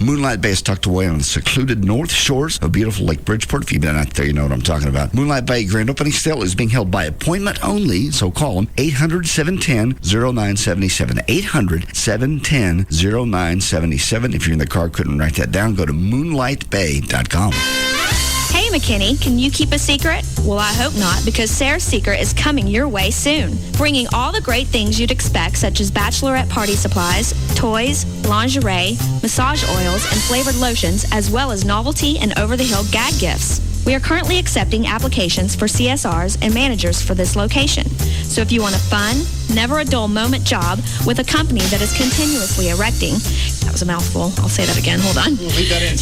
Moonlight Bay is tucked away on the secluded north shores of beautiful Lake Bridgeport. If you've been out there, you know what I'm talking about. Moonlight Bay grand opening sale is being held by appointment only, so call them 800-710-0977. 800-710-0977. If you're in the car, couldn't write that down, go to moonlightbay.com. Hey, McKinney, can you keep a secret? Well, I hope not, because Sarah's Secret is coming your way soon, bringing all the great things you'd expect, such as bachelorette party supplies, toys, lingerie, massage oils, and flavored lotions, as well as novelty and over-the-hill gag gifts. We are currently accepting applications for CSRs and managers for this location. So if you want a fun, never a dull moment job with a company that is continuously erecting, that was a mouthful. I'll say that again. Hold on. We'll leave that in.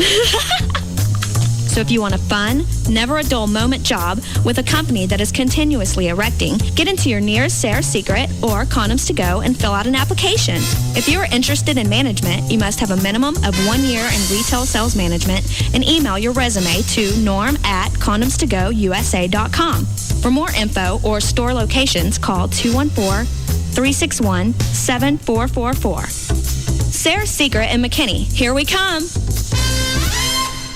So if you want a fun, never a dull moment job with a company that is continuously erecting, get into your nearest Sarah's Secret or Condoms to Go and fill out an application. If you are interested in management, you must have a minimum of 1 year in retail sales management and email your resume to norm@condomstogousa.com. For more info or store locations, call 214-361-7444. Sarah's Secret in McKinney. Here we come.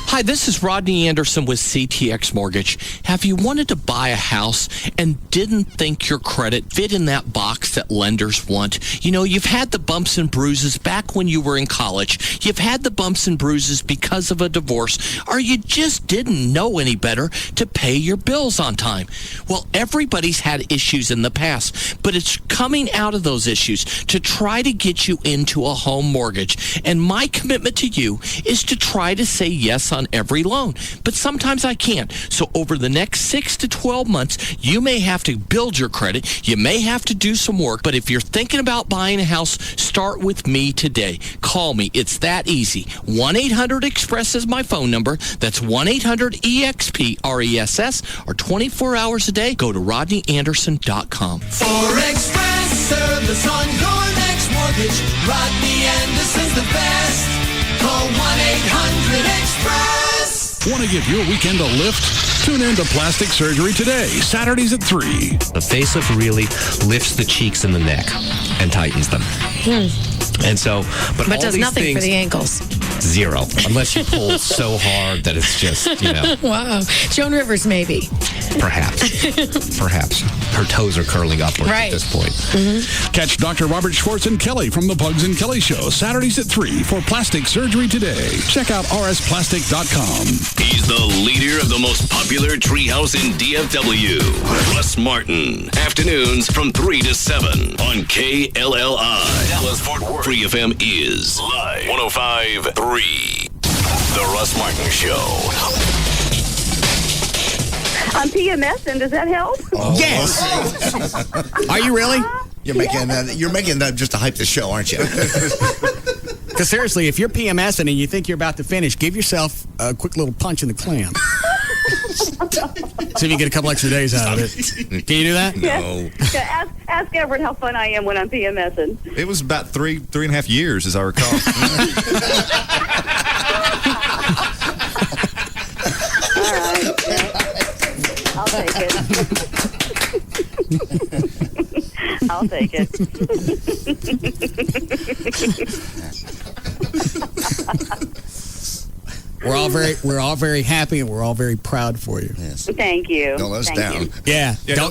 Hi, this is Rodney Anderson with CTX Mortgage. Have you wanted to buy a house and didn't think your credit fit in that box that lenders want? You know, you've had the bumps and bruises back when you were in college. You've had the bumps and bruises because of a divorce, or you just didn't know any better to pay your bills on time. Well, everybody's had issues in the past, but it's coming out of those issues to try to get you into a home mortgage. And my commitment to you is to try to say yes on every loan, but sometimes I can't. So over the next 6 to 12 months, you may have to build your credit. You may have to do some work, but if you're thinking about buying a house, start with me today. Call me. It's that easy. 1-800-EXPRESS is my phone number. That's 1-800-EXPRESS, or 24 hours a day. Go to rodneyanderson.com. For express service on your next mortgage, Rodney Anderson's the best. Call 1-800-EXPRESS. Want to give your weekend a lift? Tune in to Plastic Surgery Today, Saturdays at 3. The facelift really lifts the cheeks and the neck and tightens them. And so, but all does these nothing things, for the ankles. Zero, unless you pull so hard that it's just, you know. Wow. Joan Rivers, maybe. Perhaps. Her toes are curling upward at this point. Mm-hmm. Catch Dr. Robert Schwartz and Kelly from the Pugs and Kelly Show, Saturdays at 3 for Plastic Surgery Today. Check out rsplastic.com. He's the leader of the most popular treehouse in DFW, Russ Martin. Afternoons from 3 to 7 on KLLI. Dallas Fort Worth. Free FM is live 105.3. The Russ Martin Show. I'm PMS, and does that help? Oh. Yes. Are you really? You're making that just to hype the show, aren't you? Because seriously, if you're PMSing and you think you're about to finish, give yourself a quick little punch in the clam. See if you can get a couple extra days out of it. Can you do that? No. Yeah, ask Everett how fun I am when I'm PMSing. It was about three and a half years, as I recall. All right. I'll take it. I'll take it. We're all very happy, and we're all very proud for you. Yes. Thank you. Don't let us down. Yeah. Yeah,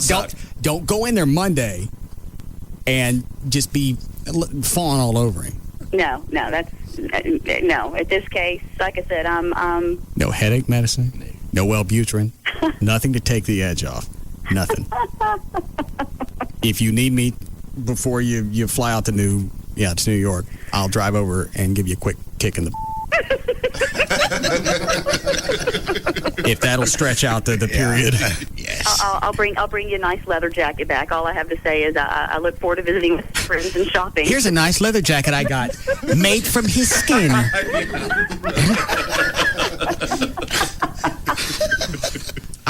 Don't go in there Monday and just be falling all over him. No. That's no. At this case, like I said, I'm. No headache medicine. No Wellbutrin. Nothing to take the edge off. Nothing. If you need me before you fly out to New York, I'll drive over and give you a quick kick in the. If that'll stretch out the period. Yes. I'll bring you a nice leather jacket back. All I have to say is I look forward to visiting with friends and shopping. Here's a nice leather jacket I got, made from his skin.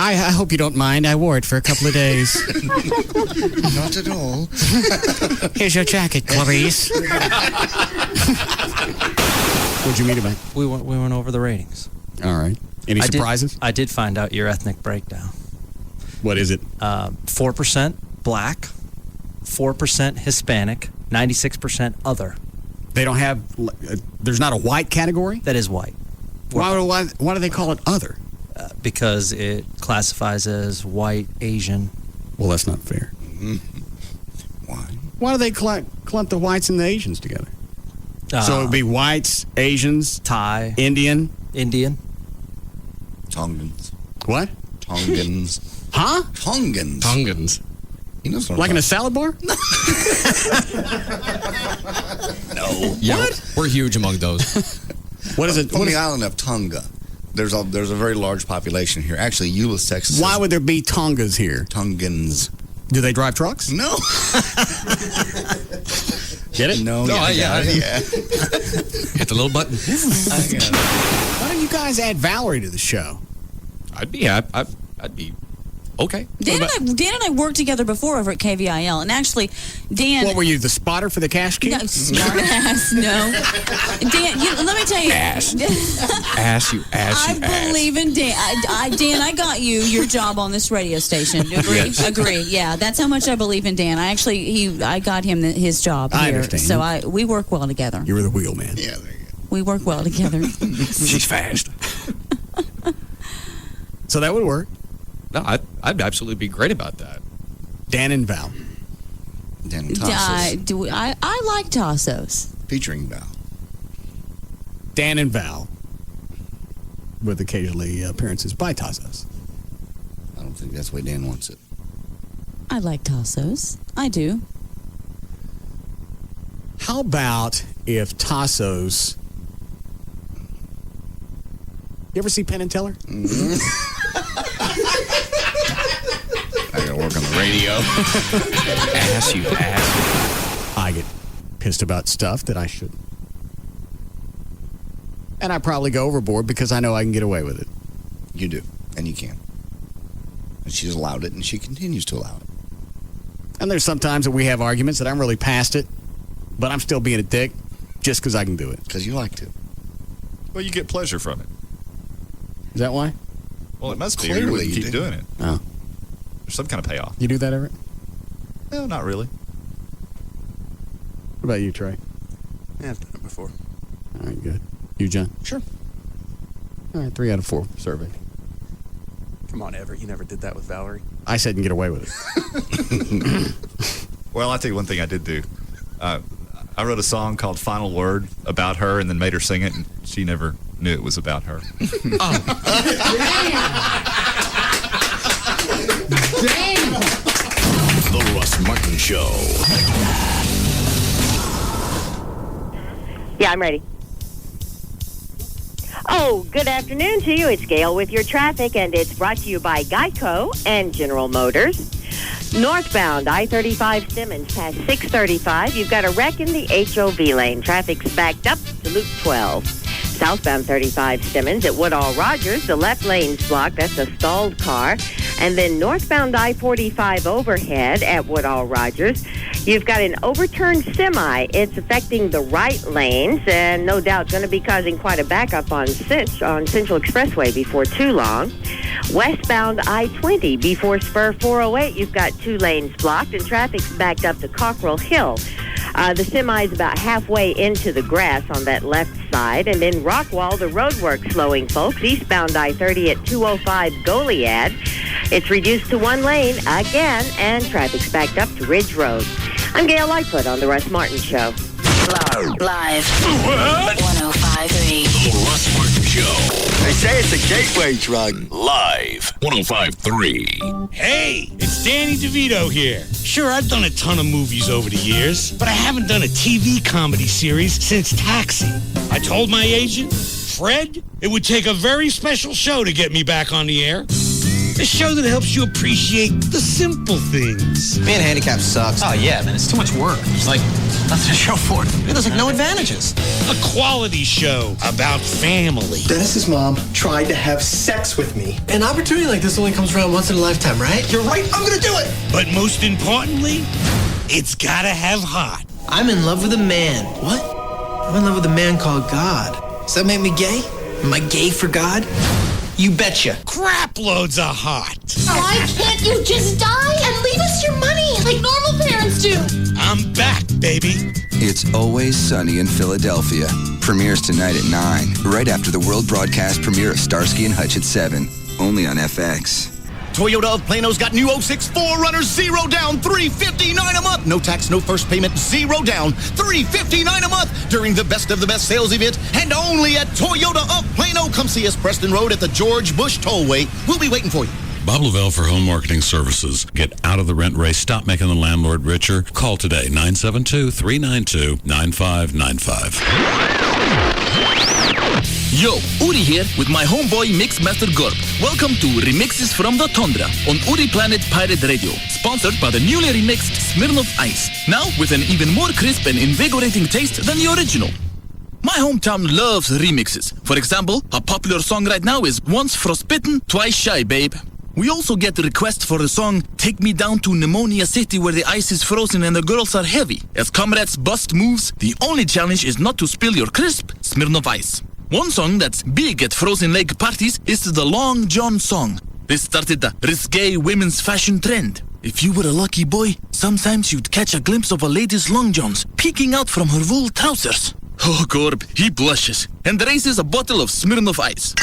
I hope you don't mind. I wore it for a couple of days. Not at all. Here's your jacket, Clarice. What'd you meet about? We went over the ratings. All right. Any surprises? I did find out your ethnic breakdown. What is it? 4% black, 4% Hispanic, 96% other. They don't have, there's not a white category? That is white. Why do they call it other? Because it classifies as white, Asian. Well, that's not fair. Why do they clump the whites and the Asians together? So it would be whites, Asians, Thai, Indian. Tongans. What? Tongans. Huh? Tongans. You know what I'm Like in a talking salad bar? No. Yeah, What? we're huge among those. What is it? On the island of Tonga, there's a very large population here. Actually, Euless, Texas. Why would there be Tongas here? Tongans. Do they drive trucks? No. Get it? No. Yeah. Hit the little button. Why don't you guys add Valerie to the show? I'd be okay. Dan and I worked together before over at KVIL, and actually, Dan. What were you, the spotter for the cash key? No, smart ass, no. Dan, let me tell you. Ass. I believe in Dan. Dan, I got you your job on this radio station. Agree? Yes. Agree. Yeah, that's how much I believe in Dan. I got him his job here. I understand. So we work well together. You were the wheel man. Yeah, there you go. We work well together. She's fast. So that would work. No, I'd absolutely be great about that. Dan and Val. Dan and Tassos. I like Tassos. Featuring Val. Dan and Val. With occasionally appearances by Tassos. I don't think that's the way Dan wants it. I like Tassos. I do. How about if Tassos... You ever see Penn and Teller? I gotta work on the radio. Ass, you ass. I get pissed about stuff that I shouldn't. And I probably go overboard because I know I can get away with it. You do, and you can. And she's allowed it, and she continues to allow it. And there's sometimes that we have arguments that I'm really past it, but I'm still being a dick just because I can do it. Because you like to. Well, you get pleasure from it. Is that why? Well, it must be. Clearly You wouldn't you keep do. doing it. Oh. There's some kind of payoff. You do that, Everett? No, not really. What about you, Trey? Yeah, I've done it before. All right, good. You, John? Sure. All right, 3 out of 4 survey. Come on, Everett. You never did that with Valerie. I said and get away with it. Well, I'll tell you one thing I did do. I wrote a song called Final Word about her and then made her sing it, and she never knew it was about her. The Russ Martin Show. Yeah, I'm ready. Oh, good afternoon to you. It's Gail with your traffic, and it's brought to you by Geico and General Motors. Northbound I-35 Simmons past 635. You've got a wreck in the HOV lane. Traffic's backed up to Loop 12. Southbound 35 Simmons at Woodall Rogers. The left lane's blocked. That's a stalled car. And then northbound I-45 overhead at Woodall Rogers. You've got an overturned semi. It's affecting the right lanes and no doubt going to be causing quite a backup on Central Expressway before too long. Westbound I-20 before Spur 408, you've got 2 lanes blocked and traffic's backed up to Cockrell Hill. The semi is about halfway into the grass on that left side. And in Rockwall, the roadwork slowing, folks. Eastbound I-30 at 205 Goliad. It's reduced to 1 lane again, and traffic's backed up to Ridge Road. I'm Gail Lightfoot on The Russ Martin Show. Live. 105.3. The Russ Martin Show. They say it's a gateway drug. Live. 105.3. Hey, it's Danny DeVito here. Sure, I've done a ton of movies over the years, but I haven't done a TV comedy series since Taxi. I told my agent, Fred, it would take a very special show to get me back on the air. A show that helps you appreciate the simple things. Being handicapped sucks. Oh, yeah, man. It's too much work. It's like nothing to show for it. There's like no advantages. A quality show about family. Dennis's mom tried to have sex with me. An opportunity like this only comes around once in a lifetime, right? You're right, I'm gonna do it! But most importantly, it's gotta have heart. I'm in love with a man. What? I'm in love with a man called God. Does that make me gay? Am I gay for God? You betcha. Crap loads of hot. Why can't you just die and leave us your money like normal parents do? I'm back, baby. It's Always Sunny in Philadelphia. Premieres tonight at 9, right after the world broadcast premiere of Starsky and Hutch at 7. Only on FX. Toyota of Plano's got new 06 4Runners, 0 down, $359 a month. No tax, no first payment, 0 down, $359 a month during the Best of the Best sales event, and only at Toyota of Plano. Come see us Preston Road at the George Bush Tollway. We'll be waiting for you. Bob Lavelle for Home Marketing Services. Get out of the rent race. Stop making the landlord richer. Call today, 972-392-9595. Yo, Uri here with my homeboy Mixmaster Gorb. Welcome to Remixes from the Tundra on Uri Planet Pirate Radio, sponsored by the newly remixed Smirnoff Ice. Now with an even more crisp and invigorating taste than the original. My hometown loves remixes. For example, a popular song right now is Once Frostbitten, Twice Shy, Babe. We also get requests for the song Take Me Down to Pneumonia City where the ice is frozen and the girls are heavy. As comrades bust moves, the only challenge is not to spill your crisp Smirnoff Ice. One song that's big at Frozen Lake parties is the Long John song. This started the risque women's fashion trend. If you were a lucky boy, sometimes you'd catch a glimpse of a lady's long johns peeking out from her wool trousers. Oh, Gorb, he blushes and raises a bottle of Smirnoff Ice.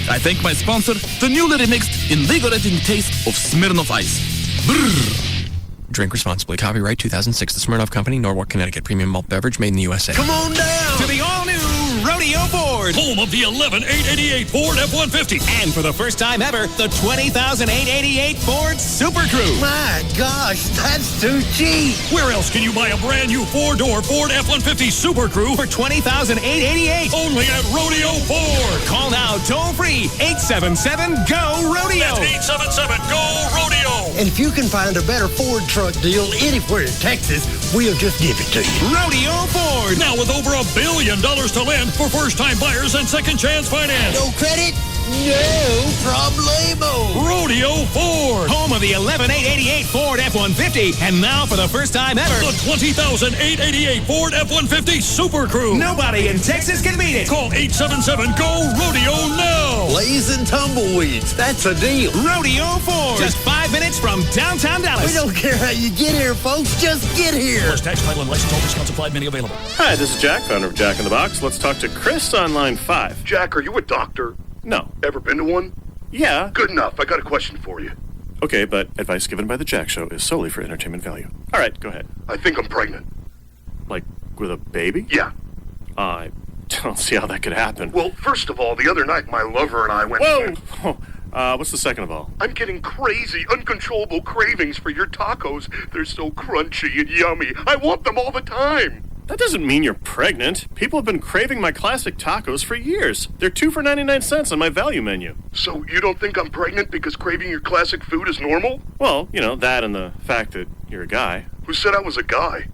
I thank my sponsor, the newly remixed, invigorating taste of Smirnoff Ice. Brrr. Drink responsibly. Copyright 2006. The Smirnoff Company, Norwalk, Connecticut. Premium malt beverage made in the USA. Come on down to the all-new Rodeo Ford, home of the 11,888 Ford F-150, and for the first time ever, the 20,888 Ford Super Crew. My gosh, that's too cheap. Where else can you buy a brand new four-door Ford F-150 Super Crew for 20,888? Only at Rodeo Ford. Call now, toll-free, 877-GO-RODEO. That's 877-GO-RODEO. And if you can find a better Ford truck deal anywhere in Texas, we'll just give it to you. Rodeo Ford, now with over $1 billion to lend for first-time buyers and second-chance finance. No credit? No problemo. Rodeo Ford, home of the 11,888 Ford F-150, and now for the first time ever, the 20,888 Ford F-150 Super Crew. Nobody in Texas can beat it. Call 877-GO-RODEO now. Blazing tumbleweeds, that's a deal. Rodeo Ford, just 5 minutes from downtown Dallas. We don't care how you get here, folks. Just get here. First tax, title, and license, all discounts applied, many available. Hi, this is Jack, founder of Jack in the Box. Let's talk to Chris on line 5. Jack, are you a doctor? No. Ever been to one? Yeah. Good enough. I got a question for you. Okay, but advice given by the Jack Show is solely for entertainment value. All right, go ahead. I think I'm pregnant. Like, with a baby? Yeah. I don't see how that could happen. Well, first of all, the other night my lover and I went... Whoa! What's the second of all? I'm getting crazy, uncontrollable cravings for your tacos. They're so crunchy and yummy. I want them all the time. That doesn't mean you're pregnant. People have been craving my classic tacos for years. They're 2 for 99 cents on my value menu. So you don't think I'm pregnant because craving your classic food is normal? Well, you know, that and the fact that you're a guy. Who said I was a guy?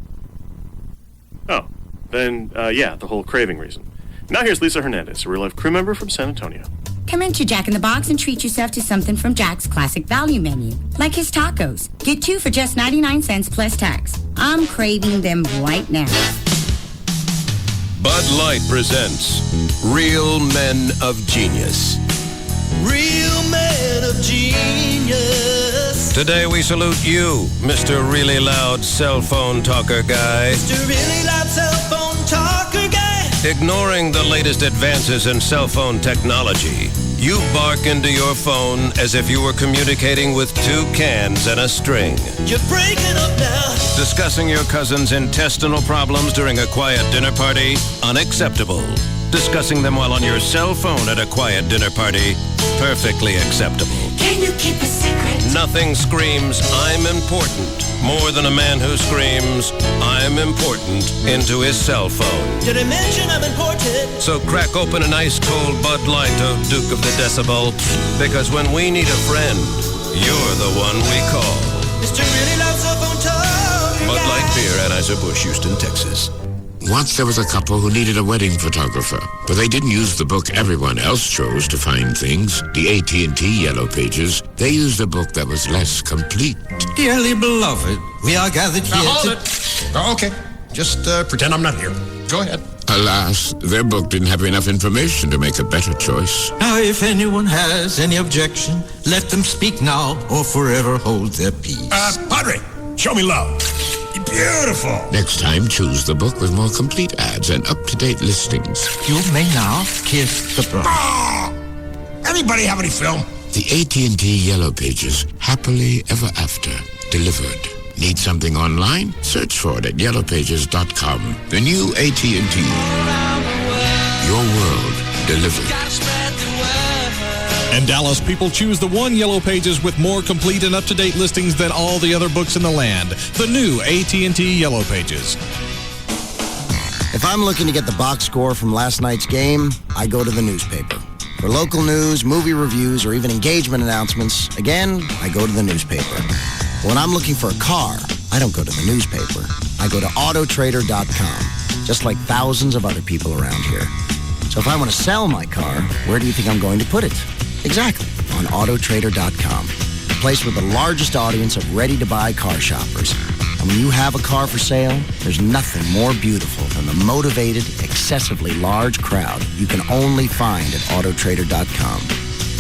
Oh, then, yeah, the whole craving reason. Now here's Lisa Hernandez, a real-life crew member from San Antonio. Come into Jack in the Box and treat yourself to something from Jack's classic value menu, like his tacos. Get 2 for just 99 cents plus tax. I'm craving them right now. Bud Light presents Real Men of Genius. Real Men of Genius. Today we salute you, Mr. Really Loud Cell Phone Talker Guy. Mr. Really Loud Cell Phone Talker Guy. Ignoring the latest advances in cell phone technology, you bark into your phone as if you were communicating with 2 cans and a string. You're breaking up now. Discussing your cousin's intestinal problems during a quiet dinner party? Unacceptable. Discussing them while on your cell phone at a quiet dinner party? Perfectly acceptable. Can you keep a secret? Nothing screams, I'm important, more than a man who screams, I'm important, into his cell phone. Did I mention I'm important? So crack open an ice-cold Bud Light, oh Duke of the Decibel, because when we need a friend, you're the one we call. Mr. Really Loud Cell Phone Talker Bud Guy. Light Beer, Anheuser-Busch, Houston, Texas. Once there was a couple who needed a wedding photographer, but they didn't use the book everyone else chose to find things, the AT&T Yellow Pages. They used a book that was less complete. Dearly beloved, we are gathered here Hold it. Oh, okay. Just pretend I'm not here. Go ahead. Alas, their book didn't have enough information to make a better choice. Now, if anyone has any objection, let them speak now or forever hold their peace. Padre, show me love. Beautiful. Next time, choose the book with more complete ads and up-to-date listings. You may now kiss the bride. Anybody have any film? The AT&T Yellow Pages, happily ever after, delivered. Need something online? Search for it at yellowpages.com. The new AT&T. Your world delivered. And Dallas people choose the one Yellow Pages with more complete and up-to-date listings than all the other books in the land. The new AT&T Yellow Pages. If I'm looking to get the box score from last night's game, I go to the newspaper. For local news, movie reviews, or even engagement announcements, again, I go to the newspaper. When I'm looking for a car, I don't go to the newspaper. I go to autotrader.com, just like thousands of other people around here. So if I want to sell my car, where do you think I'm going to put it? Exactly, on autotrader.com, the place with the largest audience of ready-to-buy car shoppers. And when you have a car for sale, there's nothing more beautiful than the motivated, excessively large crowd you can only find at autotrader.com.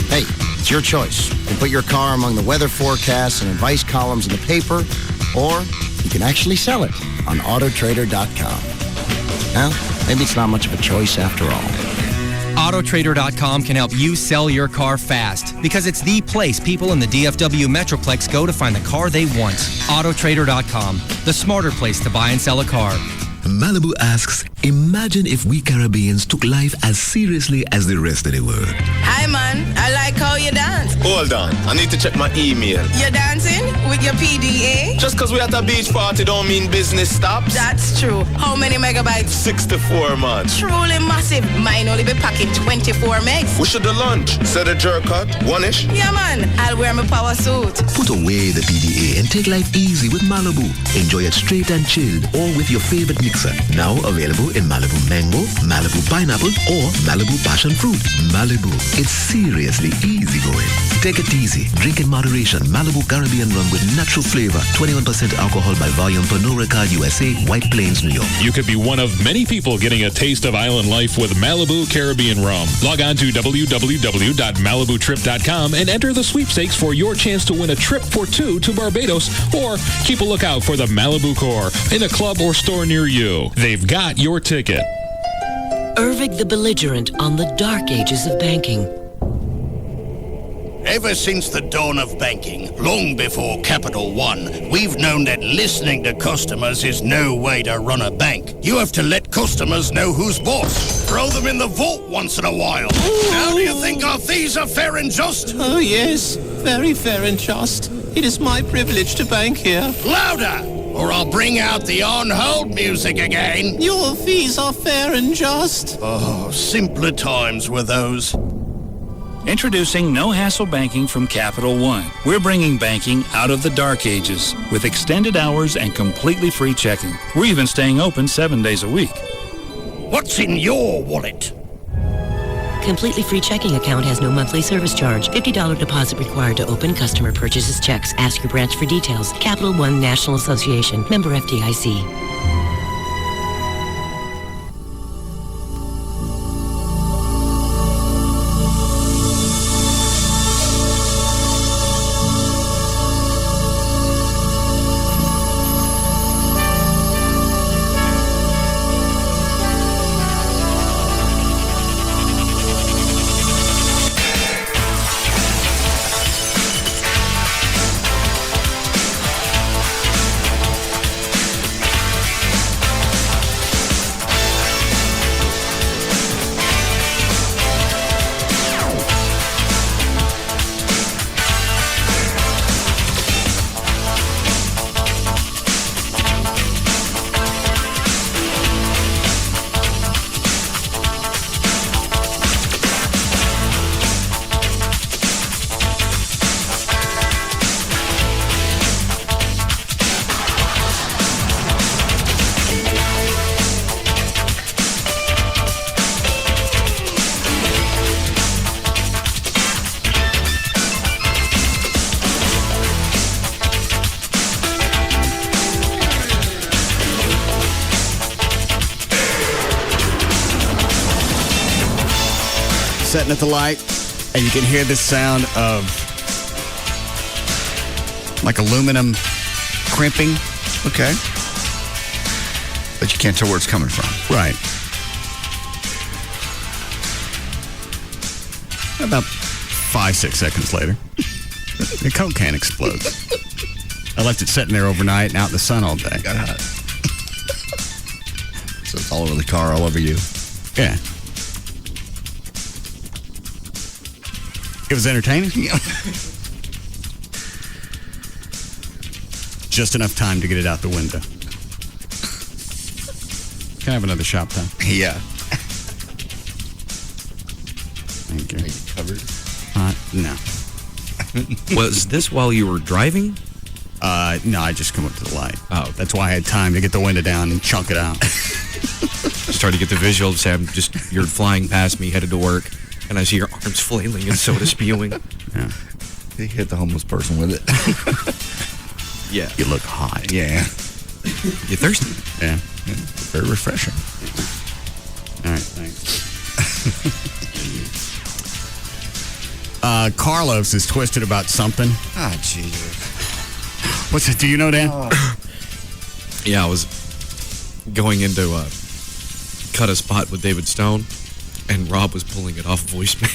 Hey, it's your choice. You can put your car among the weather forecasts and advice columns in the paper, or you can actually sell it on autotrader.com. Well, maybe it's not much of a choice after all. Autotrader.com can help you sell your car fast because it's the place people in the DFW Metroplex go to find the car they want. Autotrader.com, the smarter place to buy and sell a car. Malibu asks, imagine if we Caribbeans took life as seriously as the rest of the world. Hi, man. I like how you dance. Hold on. I need to check my email. You're dancing with your PDA? Just because we're at a beach party don't mean business stops. That's true. How many megabytes? 64, man. Truly massive. Mine only be packing 24 megs. We should do lunch. Set a jerk cut. One-ish. Yeah, man. I'll wear my power suit. Put away the PDA and take life easy with Malibu. Enjoy it straight and chilled or with your favorite mixer. Now available in Malibu Mango, Malibu Pineapple, or Malibu Passion Fruit. Malibu, it's seriously easy going. Take it easy. Drink in moderation. Malibu Caribbean rum with natural flavor. 21% alcohol by volume per No Record USA, White Plains, New York. You could be one of many people getting a taste of island life with Malibu Caribbean rum. Log on to www.malibutrip.com and enter the sweepstakes for your chance to win a trip for two to Barbados, or keep a lookout for the Malibu Core in a club or store near you. They've got your ticket. Ervig the Belligerent on the dark ages of banking. Ever since the dawn of banking, long before Capital One, we've known that listening to customers is no way to run a bank. You have to let customers know who's boss. Throw them in the vault once in a while. Now do you think our fees are fair and just? Oh, yes. Very fair and just. It is my privilege to bank here. Louder! Or I'll bring out the on-hold music again. Your fees are fair and just. Oh, simpler times were those. Introducing No Hassle Banking from Capital One. We're bringing banking out of the dark ages with extended hours and completely free checking. We're even staying open 7 days a week. What's in your wallet? Completely free checking account has no monthly service charge. $50 deposit required to open. Customer purchases checks. Ask your branch for details. Capital One National Association. Member FDIC. sitting at the light, and you can hear the sound of like aluminum crimping. Okay. But you can't tell where it's coming from. Right. About 5-6 seconds later, the Coke can explodes. I left it sitting there overnight and out in the sun all day. Got hot. So it's all over the car, all over you. Yeah. It was entertaining. Yeah. Just enough time to get it out the window. Can I have another shop, Tom? Yeah. Thank you. Are you covered? No. Was this while you were driving? No, I just come up to the light. Oh. That's why I had time to get the window down and chunk it out. Started to get the visual. Say, you're flying past me, headed to work, and I see your arms flailing and soda spewing. Yeah. You hit the homeless person with it. Yeah. You look hot. Yeah. You thirsty? Yeah. Very refreshing. All right, thanks. Carlos is twisted about something. Ah, Jesus. What's it? Do you know, Dan? Yeah, I was going into Cut a Spot with David Stone, and Rob was pulling it off voicemail.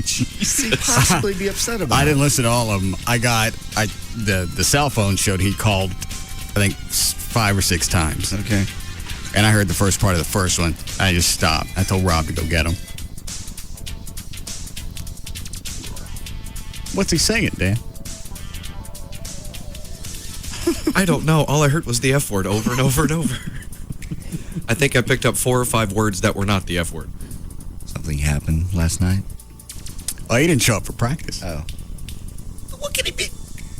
Jeez, he'd possibly be upset about it. I didn't listen to all of them. The cell phone showed he called, I think, 5 or 6 times. Okay. And I heard the first part of the first one. I just stopped. I told Rob to go get him. What's he singing, Dan? I don't know. All I heard was the F word over and over and over. I think I picked up 4 or 5 words that were not the F word. Something happened last night? Oh, he didn't show up for practice. Oh. What can he be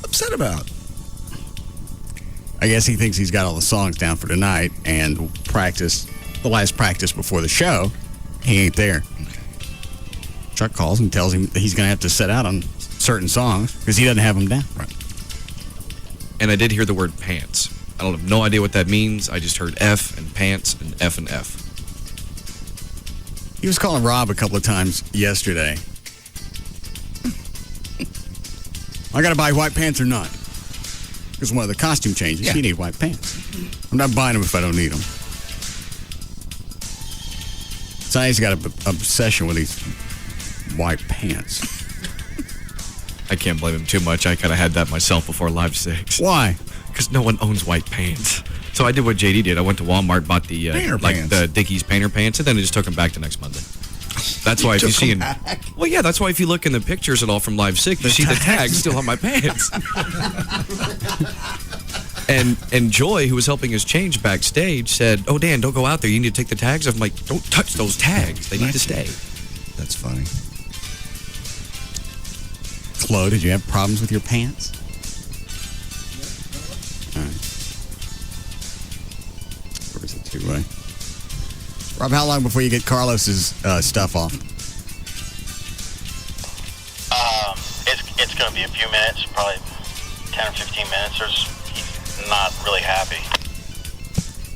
upset about? I guess he thinks he's got all the songs down for tonight, and the last practice before the show, he ain't there. Okay. Chuck calls and tells him that he's going to have to set out on certain songs because he doesn't have them down. Right. And I did hear the word pants. I don't have no idea what that means. I just heard F and pants and F and F. He was calling Rob a couple of times yesterday. I got to buy white pants or not? Because one of the costume changes, you need white pants. I'm not buying them if I don't need them. So he's got an obsession with these white pants. I can't blame him too much. I kind of had that myself before Live 6. Why? Because no one owns white pants. So I did what JD did. I went to Walmart, bought the the Dickies painter pants, and then I just took them back the next Monday. That's why if you see well, yeah, that's why if you look in the pictures at all from Live 6, you see the tags still on my pants. And Joy, who was helping us change backstage, said, "Oh, Dan, don't go out there. You need to take the tags off." I'm like, "Don't touch those tags. They need to stay." That's funny. Chloe, did you have problems with your pants? All right. Where's the two-way? Rob, how long before you get Carlos's stuff off? It's going to be a few minutes, probably 10 or 15 minutes. He's not really happy.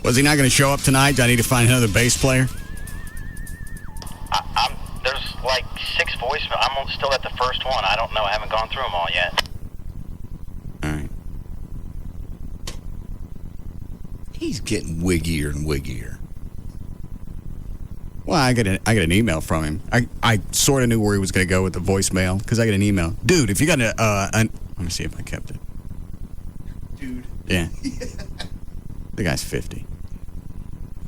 Was he not going to show up tonight? Do I need to find another bass player? There's like 6 voicemails. I'm still at the first one. I don't know. I haven't gone through them all yet. All right. He's getting wiggier and wiggier. Well, I got an email from him. I sort of knew where he was going to go with the voicemail because I got an email. Dude, if you got let me see if I kept it. Dude. Yeah. The guy's 50.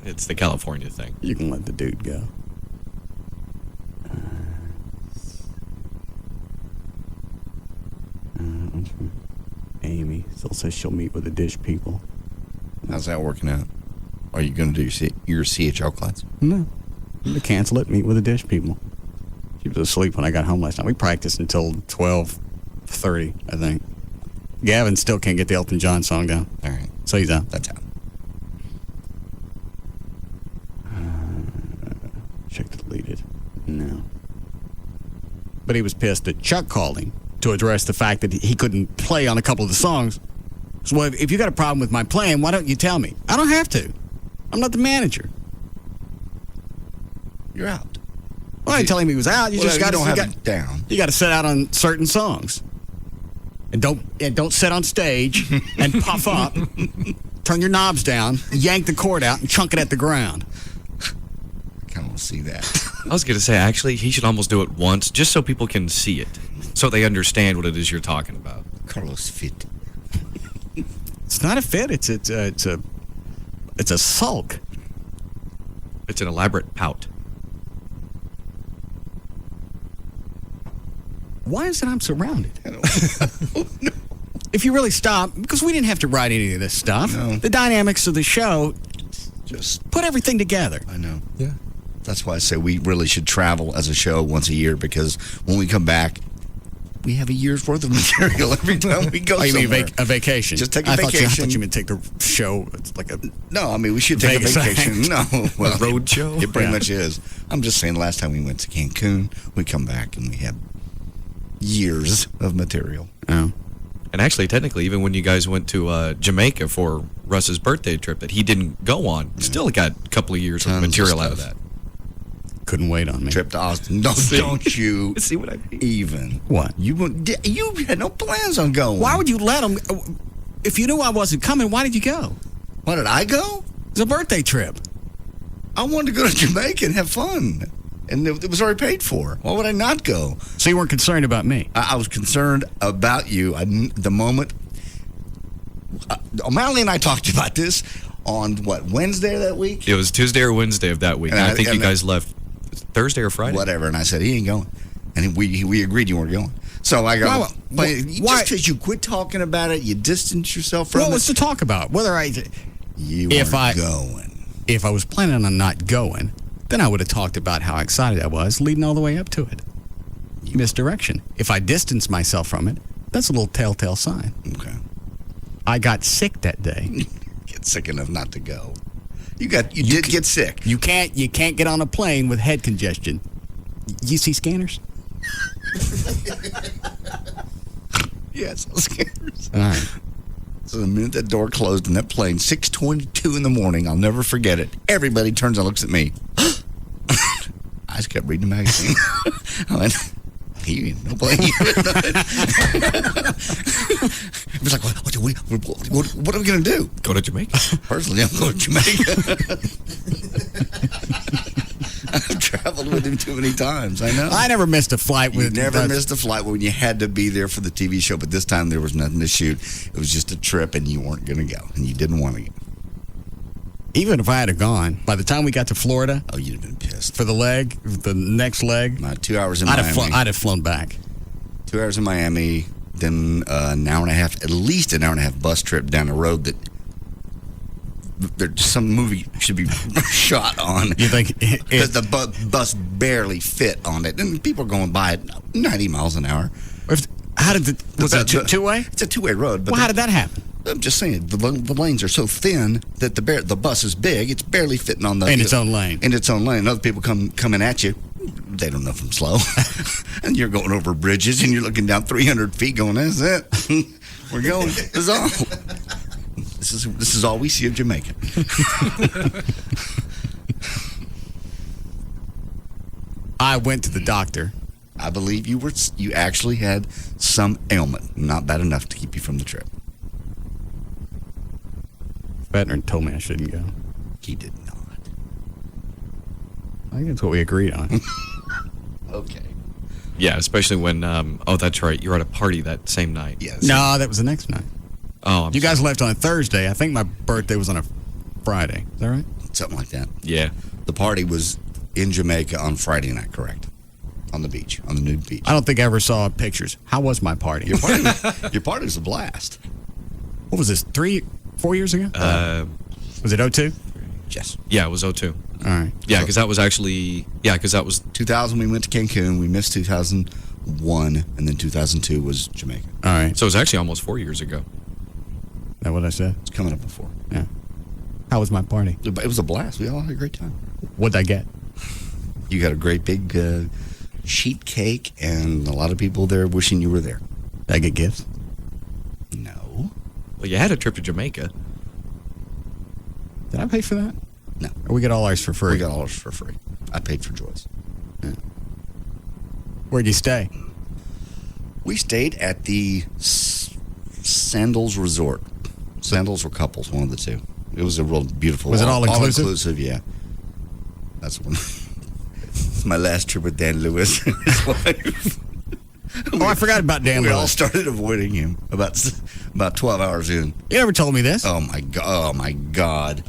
It's the California thing. You can let the dude go. Amy still says she'll meet with the dish people. How's that working out? Are you going to do your CHL class? No. I'm going to cancel it, meet with the dish people. She was asleep when I got home last night. We practiced until 12:30, I think. Gavin still can't get the Elton John song down. All right. So he's out. That's out. Check deleted. No. But he was pissed that Chuck called him to address the fact that he couldn't play on a couple of the songs. So if you got a problem with my playing, why don't you tell me? I don't have to. I'm not the manager. You're out. Well, I didn't tell him he was out. You just got don't have him down. You got to set out on certain songs, and don't sit on stage and puff up. Turn your knobs down, yank the cord out, and chunk it at the ground. I kind of want to see that. I was going to say, actually, he should almost do it once, just so people can see it, so they understand what it is you're talking about. Carlos fit. It's not a fit. It's a sulk. It's an elaborate pout. Why is it I'm surrounded? If you really stop, because we didn't have to write any of this stuff. No. The dynamics of the show just put everything together. I know. Yeah. That's why I say we really should travel as a show once a year, because when we come back, we have a year's worth of material every time we go somewhere. You mean a vacation? Just take a vacation. I thought you meant take the show. It's like a... No, I mean, we should take a vacation. No. Well, a road show? It pretty much is. I'm just saying, last time we went to Cancun, we come back and we have years of material. Oh. And actually, technically, even when you guys went to Jamaica for Russ's birthday trip that he didn't go on, still got a couple of years of material out of that. Couldn't wait on me. Trip to Austin. Don't you see what I mean? Even. What? You had no plans on going. Why would you let him? If you knew I wasn't coming, why did you go? Why did I go? It's a birthday trip. I wanted to go to Jamaica and have fun. And it was already paid for. Why would I not go? So you weren't concerned about me? I was concerned about you. The moment... O'Malley and I talked about this on, Wednesday of that week? It was Tuesday or Wednesday of that week. And I think you guys left Thursday or Friday. Whatever. And I said, he ain't going. And we agreed you weren't going. So I go, why? Just because you quit talking about it, you distance yourself from it. What was to talk about? You weren't going. If I was planning on not going, then I would have talked about how excited I was leading all the way up to it. Misdirection. If I distance myself from it, that's a little telltale sign. Okay. I got sick that day. Get sick enough not to go. You did get sick. You can't get on a plane with head congestion. You see scanners? Yes, scanners. All right. So the minute that door closed in that plane, 6:22 in the morning, I'll never forget it. Everybody turns and looks at me. I just kept reading the magazine. I went, no plane. It was like, what are we going to do? Go to Jamaica. Personally, I'm going to Jamaica. I've traveled with him too many times. I know. I never missed a flight with him. Never missed a flight when you had to be there for the TV show, but this time there was nothing to shoot. It was just a trip, and you weren't going to go, and you didn't want to go. Even if I had gone, by the time we got to Florida... Oh, you'd have been pissed. For the next leg... 2 hours in Miami. I'd have flown back. 2 hours in Miami, then an hour and a half, at least an hour and a half bus trip down the road that some movie should be shot on. You think? Because the bus barely fit on it. And people are going by at 90 miles an hour. Was it two-way? It's a two-way road. But how did that happen? I'm just saying, the lanes are so thin that the bus is big. It's barely fitting on in its own lane. In its own lane. And other people coming at you. They don't know if I'm slow. And you're going over bridges, and you're looking down 300 feet going, that's it. We're going. This is all. This is all we see of Jamaica. I went to the doctor. I believe you actually had some ailment, not bad enough to keep you from the trip. Veteran told me I shouldn't go. He did not. I think that's what we agreed on. Okay. Yeah, especially when, that's right, you were at a party that same night. Yes. No, that was the next night. Oh, you guys left on a Thursday. I think my birthday was on a Friday. Is that right? Something like that. Yeah. The party was in Jamaica on Friday night, correct? On the beach, on the nude beach. I don't think I ever saw pictures. How was my party? Your party was a blast. What was this, 3-4 years ago? Was it 02? Yes. Yeah, it was 02. All right. Yeah, because that was actually... Yeah, because that was... 2000, we went to Cancun. We missed 2001, and then 2002 was Jamaica. All right. So it was actually almost 4 years ago. Is that what I said? It's coming up before. Yeah. How was my party? It was a blast. We all had a great time. What'd I get? You got a great big sheet cake, and a lot of people there wishing you were there. Did I get gifts? No. Well, you had a trip to Jamaica. Did I pay for that? No. Or we get all ours for free? We got all ours for free. I paid for Joy's. Yeah. Where'd you stay? We stayed at the Sandals Resort. Sandals or Couples, one of the two. It was a real beautiful. Was it all inclusive? All inclusive, yeah. That's one. It's my last trip with Dan Lewis and his wife. Oh, I forgot about Dan We Lewis. all started avoiding him about 12 hours in. You never told me this. Oh my God!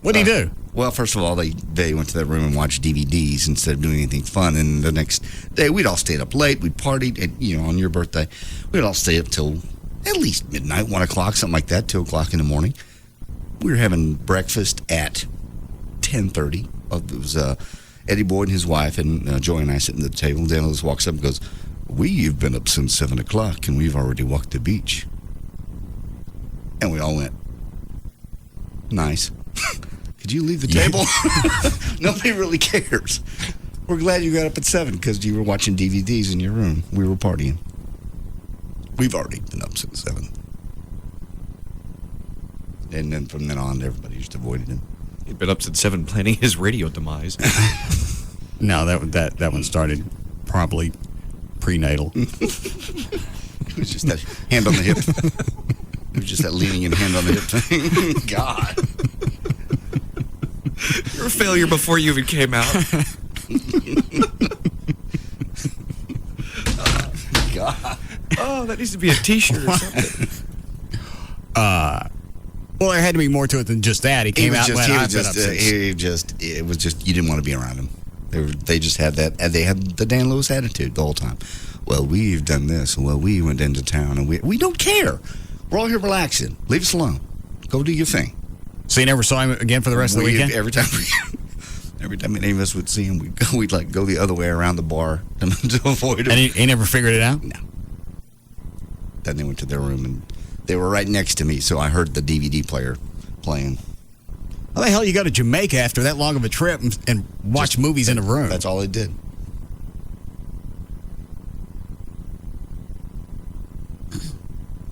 What did he do? Well, first of all, they went to their room and watched DVDs instead of doing anything fun. And the next day, we'd all stayed up late. We partied, and on your birthday, we'd all stay up till at least midnight, 1 o'clock, something like that, 2 o'clock in the morning. We were having breakfast at 10:30. It was Eddie Boyd and his wife, and Joey and I sitting at the table. And Dan Lewis walks up and goes, "We've been up since 7 o'clock, and we've already walked the beach." And we all went, "Nice." Could you leave the table? Nobody really cares. We're glad you got up at 7 because you were watching DVDs in your room. We were partying. We've already been up since 7. And then from then on, everybody just avoided him. He'd been up since 7 planning his radio demise. No, that one started probably prenatal. It was just that hand on the hip. It was just that leaning and hand on the hip thing. God. You're a failure before you even came out. God. Oh, that needs to be a T-shirt or something. Well, there had to be more to it than just that. He came out and went, it was just, you didn't want to be around him. They just had that, and they had the Dan Lewis attitude the whole time. Well, we've done this. Well, we went into town, and we don't care. We're all here relaxing. Leave us alone. Go do your thing. So you never saw him again for the rest of the weekend? Every time any of us would see him, we'd like go the other way around the bar to avoid him. And he never figured it out? No. Then they went to their room, and they were right next to me, so I heard the DVD player playing. How the hell you go to Jamaica after that long of a trip and watch movies in a room? That's all they did.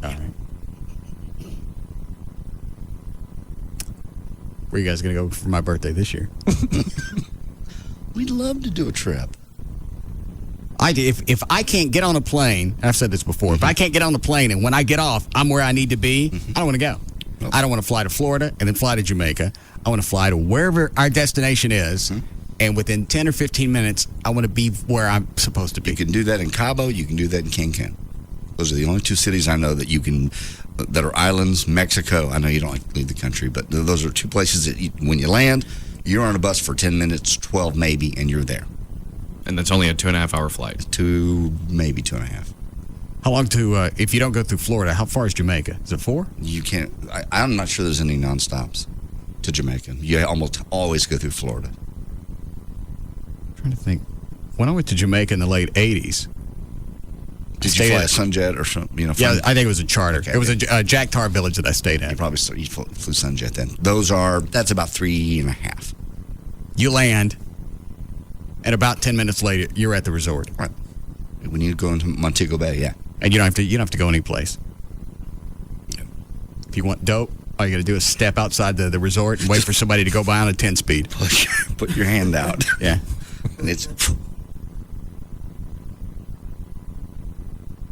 All right. Where are you guys going to go for my birthday this year? We'd love to do a trip. If I can't get on a plane, and I've said this before, if I can't get on the plane and when I get off, I'm where I need to be, I don't want to go. Nope. I don't want to fly to Florida and then fly to Jamaica. I want to fly to wherever our destination is, and within 10 or 15 minutes, I want to be where I'm supposed to be. You can do that in Cabo. You can do that in Cancun. Those are the only two cities I know that you can, that are islands. Mexico, I know you don't like to leave the country, but those are two places that when you land, you're on a bus for 10 minutes, 12 maybe, and you're there. And that's only a 2.5-hour flight. Maybe 2.5. How long if you don't go through Florida, how far is Jamaica? Is it 4? You can't, I'm not sure there's any non-stops to Jamaica. You almost always go through Florida. I'm trying to think. When I went to Jamaica in the late 80s. Did you fly a Sunjet or something? Yeah, I think it was a charter. Okay, it was a Jack Tar village that I stayed at. You probably flew Sunjet then. That's about 3.5. You land, and about 10 minutes later, you're at the resort. Right. When you go into Montego Bay, yeah. And you don't have to go any place. Yeah. If you want dope, all you got to do is step outside the resort and wait for somebody to go by on a 10-speed. Put your hand out. Yeah. And it's.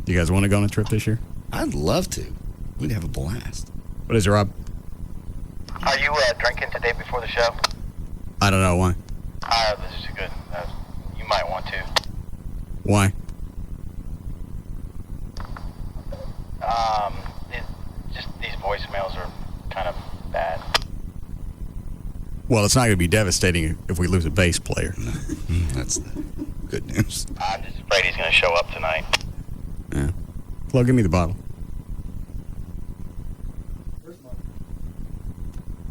You guys want to go on a trip this year? I'd love to. We'd have a blast. What is it, Rob? Are you drinking today before the show? I don't know why. This is good. You might want to. Why? Just these voicemails are kind of bad. Well, it's not going to be devastating if we lose a bass player. No. That's the good news. I'm just afraid he's going to show up tonight. Yeah. Flo, give me the bottle.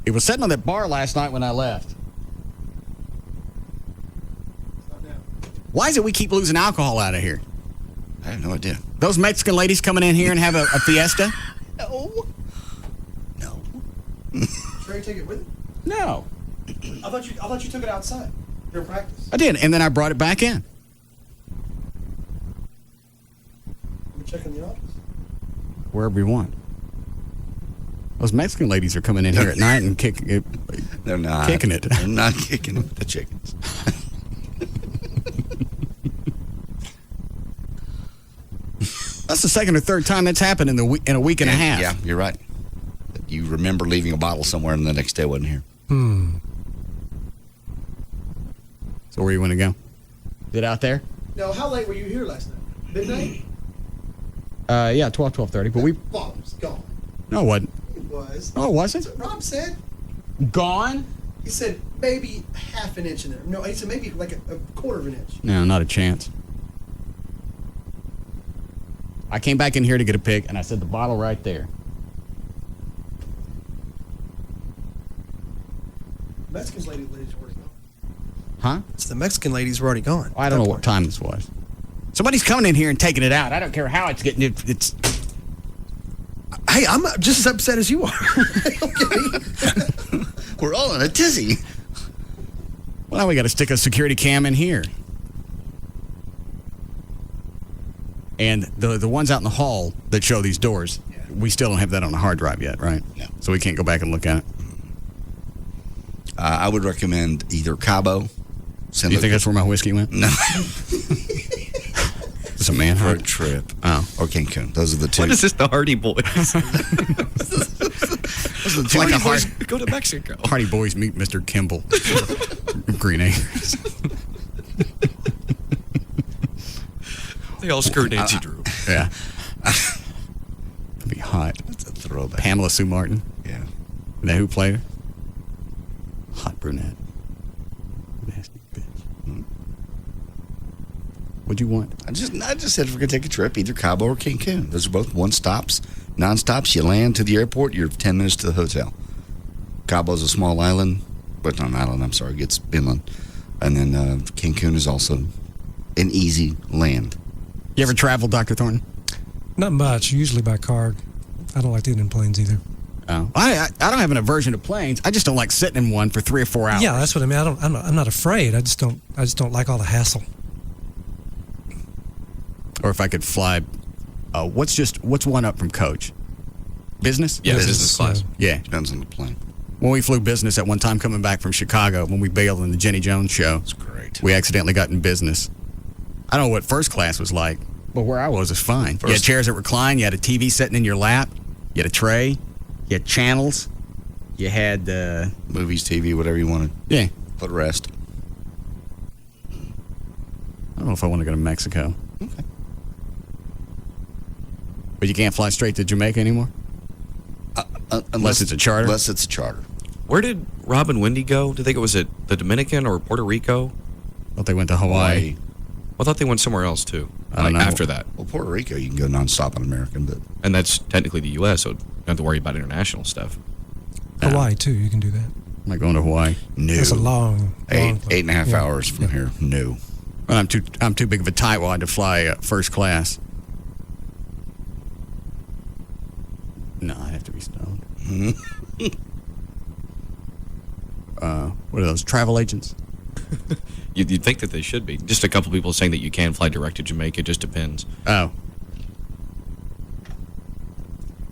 It was sitting on that bar last night when I left. Why is it we keep losing alcohol out of here? I have no idea. Those Mexican ladies coming in here and have a fiesta? No. Sure you take it with you? No. I thought you took it outside during practice. I did, and then I brought it back in. Let me check in the office. Wherever you want. Those Mexican ladies are coming in here at night and kicking it. They're not. Kicking it. They're not kicking it with the chickens. That's the second or third time that's happened in a week and a half. Yeah, you're right. You remember leaving a bottle somewhere and the next day it wasn't here. So where you want to go? Is it out there? No, how late were you here last night? Midnight? Yeah, 12:30. But Bottle was gone. No, it wasn't. It was. Oh, was it? That's what Rob said. Gone? He said maybe half an inch in there. No, he said maybe like a quarter of an inch. No, not a chance. I came back in here to get a pick, and I said the bottle right there. Mexican ladies already gone. Huh? It's the Mexican ladies were already gone. I don't know what time this was. Somebody's coming in here and taking it out. I don't care how it's getting it. It's. Hey, I'm just as upset as you are. We're all in a tizzy. Well, now we got to stick a security cam in here. And the ones out in the hall that show these doors, we still don't have that on the hard drive yet, right? No. So we can't go back and look at it. I would recommend either Cabo. You think that's where my whiskey went? No. It's a man for a trip. Oh. Or Cancun. Those are the two. What is this, the Hardy Boys? It's like Go to Mexico. Hardy Boys meet Mr. Kimball. Green Acres. They all screw Nancy Drew. Yeah. That'd be hot. That's a throwback. Pamela Sue Martin. Yeah. Isn't that who played her? Hot brunette. Nasty bitch. What'd you want? I just said if we're going to take a trip, either Cabo or Cancun. Those are both one-stops. Non-stops, you land to the airport, you're 10 minutes to the hotel. Cabo's a small island, but not an island, I'm sorry, it gets inland. And then Cancun is also an easy land. You ever travel, Dr. Thornton? Not much, usually by car. I don't like to get in planes either. Oh, I don't have an aversion to planes. I just don't like sitting in one for 3 or 4 hours. Yeah, that's what I mean. I'm not afraid. I just don't like all the hassle. Or if I could fly, what's one up from coach? Business? Yeah, business class. Yeah. Depends on the plane. When we flew business at one time coming back from Chicago, when we bailed in the Jenny Jones show, that's great. We accidentally got in business. I don't know what first class was like, but where I was fine. You had chairs that recline, you had a TV sitting in your lap, you had a tray, you had channels, you had movies, TV, whatever you wanted. Yeah. Put rest. I don't know if I want to go to Mexico. Okay. But you can't fly straight to Jamaica anymore? Unless it's a charter? Unless it's a charter. Where did Rob and Wendy go? Did they go, was it the Dominican or Puerto Rico? I thought they went to Hawaii. I thought they went somewhere else, too. I don't know. After that. Well, Puerto Rico, you can go nonstop on American, but... And that's technically the U.S., so you don't have to worry about international stuff. Hawaii, too, you can do that. I'm not going to Hawaii. No. That's a long 8.5 hours from here. No. Well, I'm too big of a tightwad to fly first class. No, I have to be stoned. What are those, travel agents? You'd think that they should be. Just a couple people saying that you can fly direct to Jamaica. It just depends. Oh.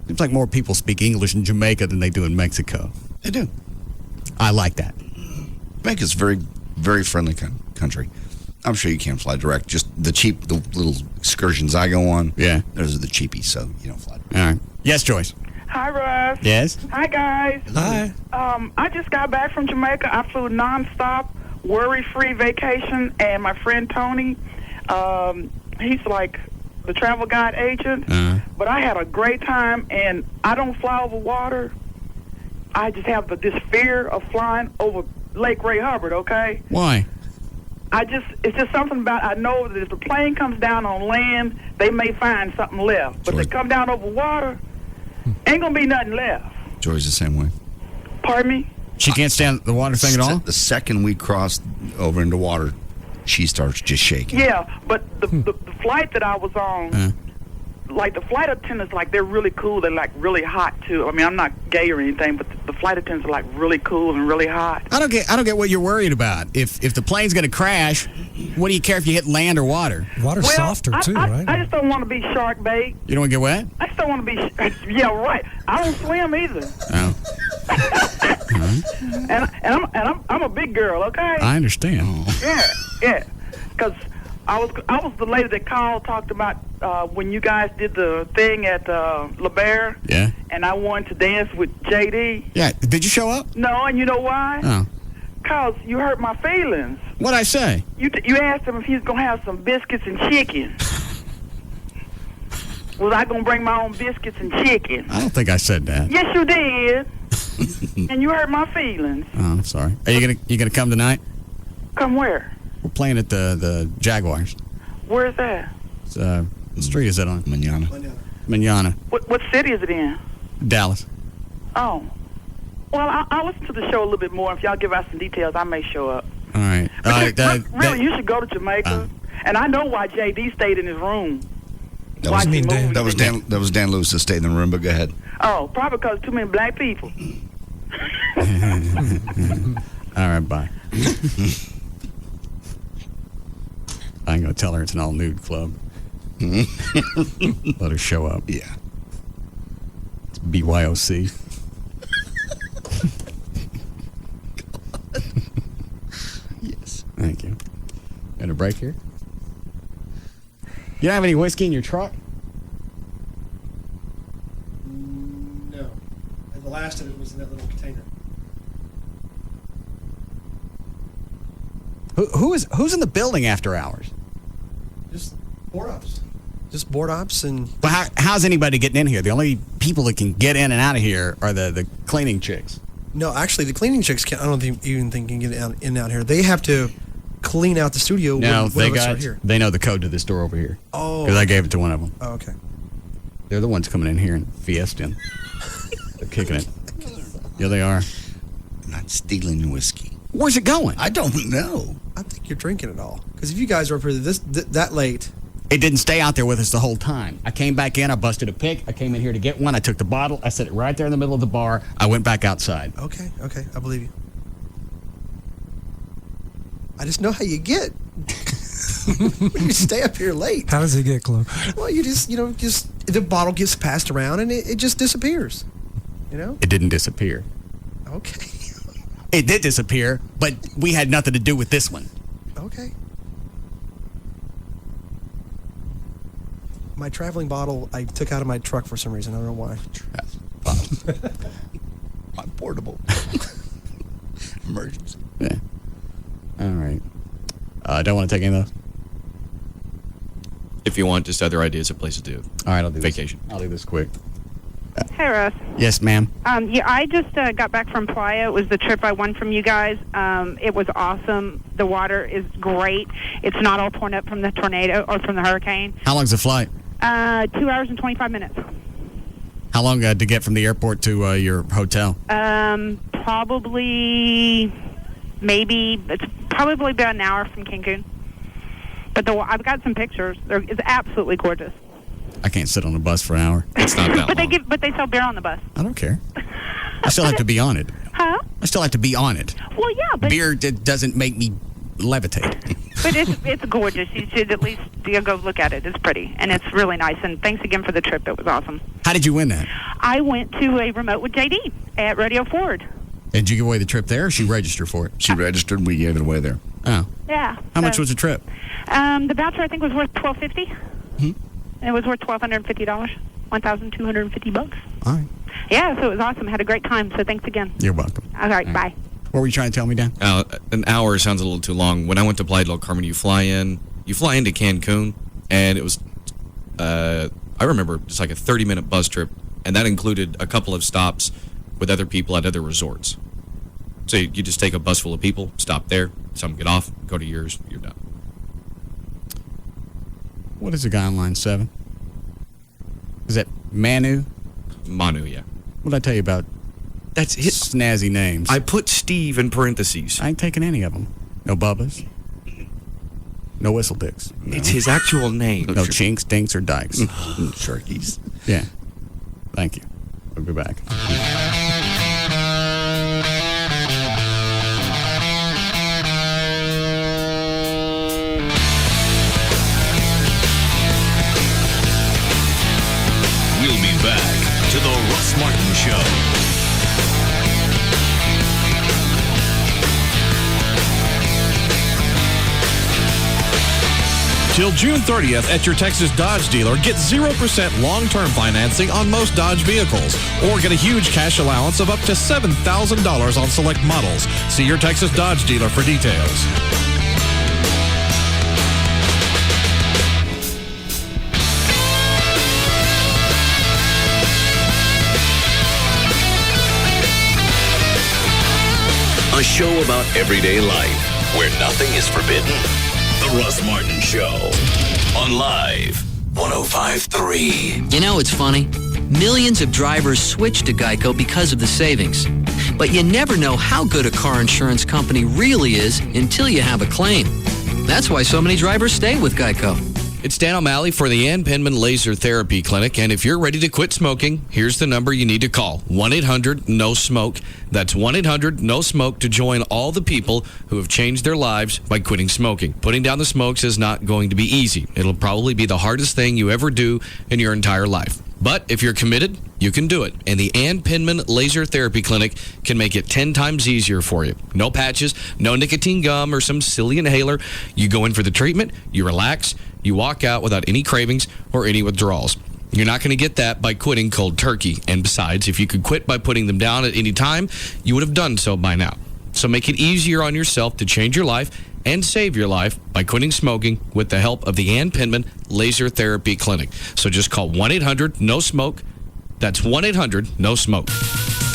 Seems like more people speak English in Jamaica than they do in Mexico. They do. I like that. Jamaica's a very, very friendly country. I'm sure you can fly direct. Just the little excursions I go on. Yeah. Those are the cheapies, so you don't fly direct. All right. Yes, Joyce. Hi, Russ. Yes. Hi, guys. Hi. I just got back from Jamaica. I flew nonstop, worry-free vacation, and my friend Tony, he's like the travel guide agent. But I had a great time, and I don't fly over water. I just have this fear of flying over Lake Ray Hubbard, okay? Why? It's just something about, I know that if the plane comes down on land, they may find something left. But if they come down over water, ain't going to be nothing left. Joy's the same way. Pardon me? She can't stand the water thing at all? The second we crossed over into water, she starts just shaking. Yeah, but the flight that I was on, like the flight attendants, like they're really cool. They're like really hot too. I mean, I'm not gay or anything, but the flight attendants are like really cool and really hot. I don't get what you're worried about. If the plane's going to crash, what do you care if you hit land or water? Water's softer too, right? I just don't want to be shark bait. You don't want to get wet? I just don't want to be. Yeah, right. I don't swim either. Oh. And I'm a big girl, okay? I understand. Yeah. Because I was the lady that called, talked about when you guys did the thing at La Bear. Yeah. And I wanted to dance with JD. Yeah. Did you show up? No, and you know why? Oh. Cause you hurt my feelings. What'd I say? You asked him if he's gonna have some biscuits and chicken. Was I gonna bring my own biscuits and chicken? I don't think I said that. Yes, you did. And you hurt my feelings. Oh, I'm sorry. Are you gonna come tonight? Come where? We're playing at the Jaguars. Where's that? It's, what street is it on? Manana. What city is it in? Dallas. Oh. Well, I'll listen to the show a little bit more. If y'all give out some details, I may show up. All right. Really, you should go to Jamaica. And I know why JD stayed in his room. That was Dan Lewis that stayed in the room, but go ahead. Oh, probably because too many black people. All right, bye. I ain't gonna tell her it's an all-nude club. Let her show up. Yeah. It's BYOC. Yes. Thank you. Got a break here? You don't have any whiskey in your truck? No. And the last of it was in that little container. Who's in the building after hours? Just board ops. Just board ops and... Well, how's anybody getting in here? The only people that can get in and out of here are the cleaning chicks. No, actually, the cleaning chicks can't. I don't even think can get in and out here. They have to clean out the studio. No, when us are here. They know the code to this door over here. Oh. Because I gave it to one of them. Oh, okay. They're the ones coming in here and fiesting. They're kicking it. Yeah, they are. I'm not stealing whiskey. Where's it going? I don't know. I think you're drinking it all. Because if you guys are up here that late... It didn't stay out there with us the whole time. I came back in, I busted a pick, I came in here to get one, I took the bottle, I set it right there in the middle of the bar, I went back outside. Okay, I believe you. I just know how you get. You stay up here late. How does it get, Chloe? Well, you just the bottle gets passed around and it just disappears. You know? It didn't disappear. Okay. It did disappear, but we had nothing to do with this one. Okay. My traveling bottle I took out of my truck for some reason. I don't know why. My portable. Emergency. Yeah. All right. Don't want to take any of those? If you want just other ideas of places to do. All right, I'll do vacation. I'll do this quick. Hey, Russ. Yes, ma'am. Yeah, I just got back from Playa. It was the trip I won from you guys. It was awesome. The water is great. It's not all torn up from the tornado or from the hurricane. How long's the flight? 2 hours and 25 minutes. How long to get from the airport to your hotel? Probably, it's probably about an hour from Cancun. But I've got some pictures. It's absolutely gorgeous. I can't sit on a bus for an hour. It's not that long. But they sell beer on the bus. I don't care. I still have to be on it. Huh? I still have to be on it. Well, yeah, but beer doesn't make me levitate. But it's gorgeous. You should at least go look at it. It's pretty, and it's really nice. And thanks again for the trip. It was awesome. How did you win that? I went to a remote with JD at Radio Ford. Did you give away the trip there, or she registered for it? She registered. We gave it away there. Oh. Yeah. How much was the trip? The voucher I think was worth $1,250. It was worth $1,250. $1,250. All right. Yeah, so it was awesome. Had a great time. So thanks again. You're welcome. All right, bye. What were you trying to tell me, Dan? An hour sounds a little too long. When I went to Playa del Carmen, you fly into Cancun, and it was, I remember, it's like a 30-minute bus trip, and that included a couple of stops with other people at other resorts. So you just take a bus full of people, stop there, some get off, go to yours, you're done. What is the guy on line 7? Is that Manu? Manu, yeah. What did I tell you about? That's his snazzy names. I put Steve in parentheses. I ain't taking any of them. No Bubbas. No Whistle Dicks. No. It's his actual name. No Chinks, Dinks, or Dykes. Sharkies. Yeah. Thank you. We'll be back. We'll be back to the Russ Martin Show. Till June 30th at your Texas Dodge dealer, get 0% long-term financing on most Dodge vehicles, or get a huge cash allowance of up to $7,000 on select models. See your Texas Dodge dealer for details. A show about everyday life where nothing is forbidden. The Russ Martin Show on Live 105.3. You know, it's funny. Millions of drivers switch to Geico because of the savings. But you never know how good a car insurance company really is until you have a claim. That's why so many drivers stay with Geico. It's Dan O'Malley for the Ann Penman Laser Therapy Clinic, and if you're ready to quit smoking, here's the number you need to call, 1-800-NO-SMOKE. That's 1-800-NO-SMOKE to join all the people who have changed their lives by quitting smoking. Putting down the smokes is not going to be easy. It'll probably be the hardest thing you ever do in your entire life. But if you're committed, you can do it. And the Ann Penman Laser Therapy Clinic can make it 10 times easier for you. No patches, no nicotine gum or some silly inhaler. You go in for the treatment, you relax, you walk out without any cravings or any withdrawals. You're not going to get that by quitting cold turkey. And besides, if you could quit by putting them down at any time, you would have done so by now. So make it easier on yourself to change your life and save your life by quitting smoking with the help of the Ann Penman Laser Therapy Clinic. So just call 1-800-NO-SMOKE. That's 1-800-NO-SMOKE.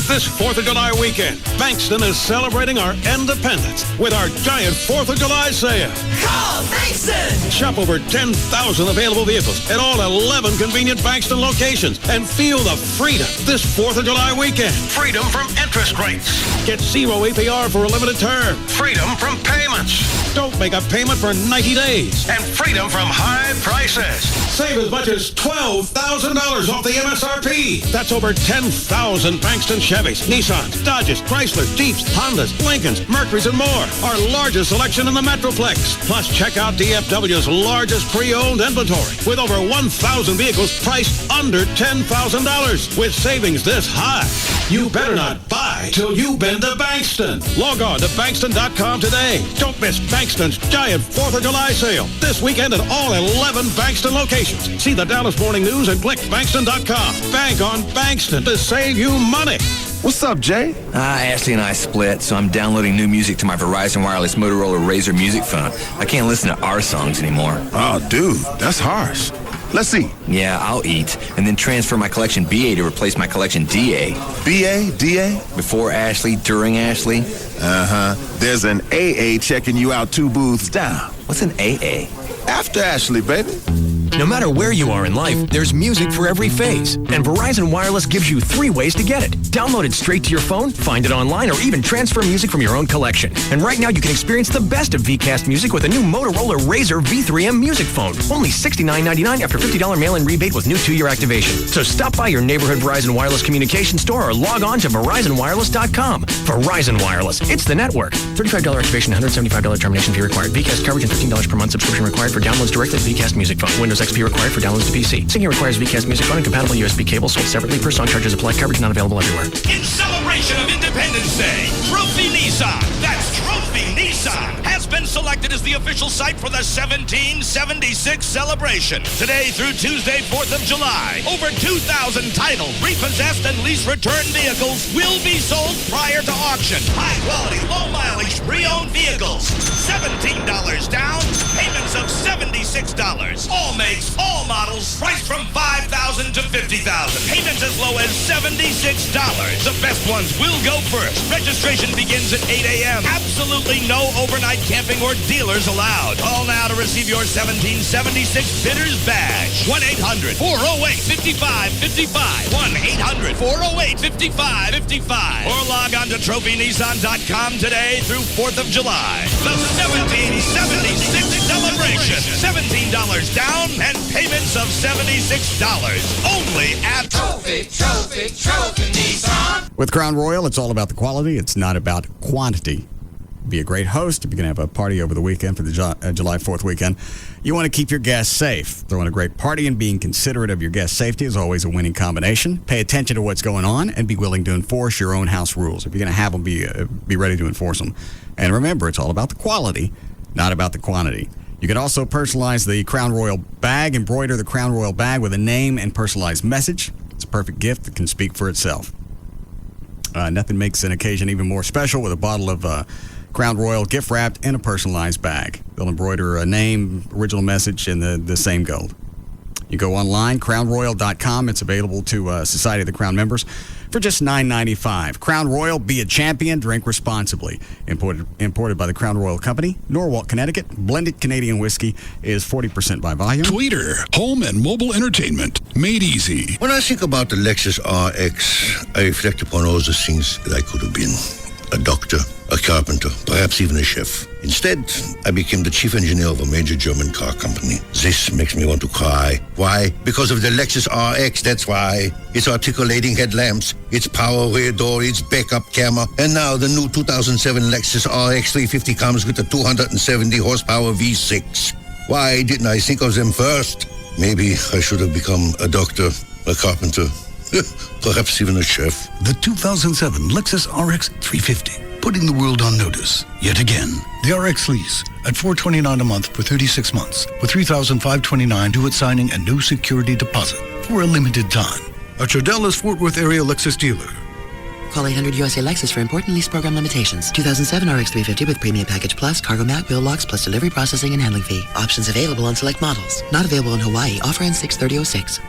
This 4th of July weekend, Bankston is celebrating our independence with our giant 4th of July sale. Call Bankston! Shop over 10,000 available vehicles at all 11 convenient Bankston locations and feel the freedom this 4th of July weekend. Freedom from interest rates. Get 0 APR for a limited term. Freedom from payments. Don't make a payment for 90 days. And freedom from high prices. Save as much as $12,000 off the MSRP. That's over 10,000 Bankston Chevys, Nissans, Dodges, Chryslers, Jeeps, Hondas, Lincolns, Mercurys, and more. Our largest selection in the Metroplex. Plus, check out DFW's largest pre-owned inventory with over 1,000 vehicles priced under $10,000. With savings this high, you better not buy till you've been to Bankston. Log on to Bankston.com today. Don't miss Bankston's giant 4th of July sale this weekend at all 11 Bankston locations. See the Dallas Morning News and click Bankston.com. Bank on Bankston to save you money. What's up, Jay? Ashley and I split, so I'm downloading new music to my Verizon Wireless Motorola Razr music phone. I can't listen to our songs anymore. Oh, dude, that's harsh. Let's see. Yeah, I'll eat, and then transfer my collection BA to replace my collection DA. BA? DA? Before Ashley, during Ashley. Uh-huh. There's an AA checking you out 2 booths down. What's an AA? After Ashley, baby. No matter where you are in life, there's music for every phase. And Verizon Wireless gives you 3 ways to get it. Download it straight to your phone, find it online, or even transfer music from your own collection. And right now you can experience the best of VCast music with a new Motorola Razr V3M music phone. Only $69.99 after $50 mail-in rebate with new 2-year activation. So stop by your neighborhood Verizon Wireless communication store or log on to VerizonWireless.com. Verizon Wireless, it's the network. $35 activation, $175 termination fee required. VCast coverage and $15 per month subscription required for downloads directly to VCast music phone. Windows XP required for downloads to PC. Syncing requires VCast music phone and compatible USB cable sold separately. Per song charges apply. Coverage not available everywhere. In celebration of Independence Day, Trophy Nissan, that's Trophy Nissan, has been selected as the official site for the 1776 celebration. Today through Tuesday, 4th of July, over 2,000 titled, repossessed, and lease return vehicles will be sold prior to auction. High quality, low mileage, pre-owned vehicles. $17 down, payments of $76. All makes, all models, priced from $5,000 to $50,000. Payments as low as $76. The best ones will go first. Registration begins at 8 a.m. Absolutely no overnight camping or dealers allowed. Call now to receive your 1776 Bidders Badge. 1-800-408-5555. 1-800-408-5555. Or log on to TrophyNissan.com today through 4th of July. The 1776 celebration. $17 down and payments of $76. Only at Trophy Nissan. With Crown Royal, it's all about the quality. It's not about quantity. Be a great host if you're going to have a party over the weekend for the July 4th weekend. You want to keep your guests safe. Throwing a great party and being considerate of your guest safety is always a winning combination. Pay attention to what's going on and be willing to enforce your own house rules. If you're going to have them, be ready to enforce them. And remember, it's all about the quality, not about the quantity. You can also personalize the Crown Royal bag, embroider the Crown Royal bag with a name and personalized message. It's a perfect gift that can speak for itself. Nothing makes an occasion even more special with a bottle of Crown Royal gift wrapped in a personalized bag. They'll embroider a name, original message, and the same gold. You go online, crownroyal.com. It's available to Society of the Crown members for just $9.95. Crown Royal, be a champion, drink responsibly. Imported by the Crown Royal Company, Norwalk, Connecticut. Blended Canadian whiskey is 40% by volume. Tweeter, home and mobile entertainment, made easy. When I think about the Lexus RX, I reflect upon all the things that I could have been. A doctor, a carpenter, perhaps even a chef. Instead, I became the chief engineer of a major German car company. This makes me want to cry. Why? Because of the Lexus RX, that's why. Its articulating headlamps, its power rear door, its backup camera, and now the new 2007 Lexus RX 350 comes with a 270 horsepower V6. Why didn't I think of them first? Maybe I should have become a doctor, a carpenter, perhaps even a chef. The 2007 Lexus RX 350, putting the world on notice. Yet again, the RX lease at $429 a month for 36 months, with $3,529 due at signing a new security deposit for a limited time. At your Dallas Fort Worth area Lexus dealer. Call 800 USA Lexus for important lease program limitations. 2007 RX 350 with Premium Package Plus, Cargo Mat, Wheel Locks, plus delivery processing and handling fee. Options available on select models. Not available in Hawaii. Offer ends 6/30/06.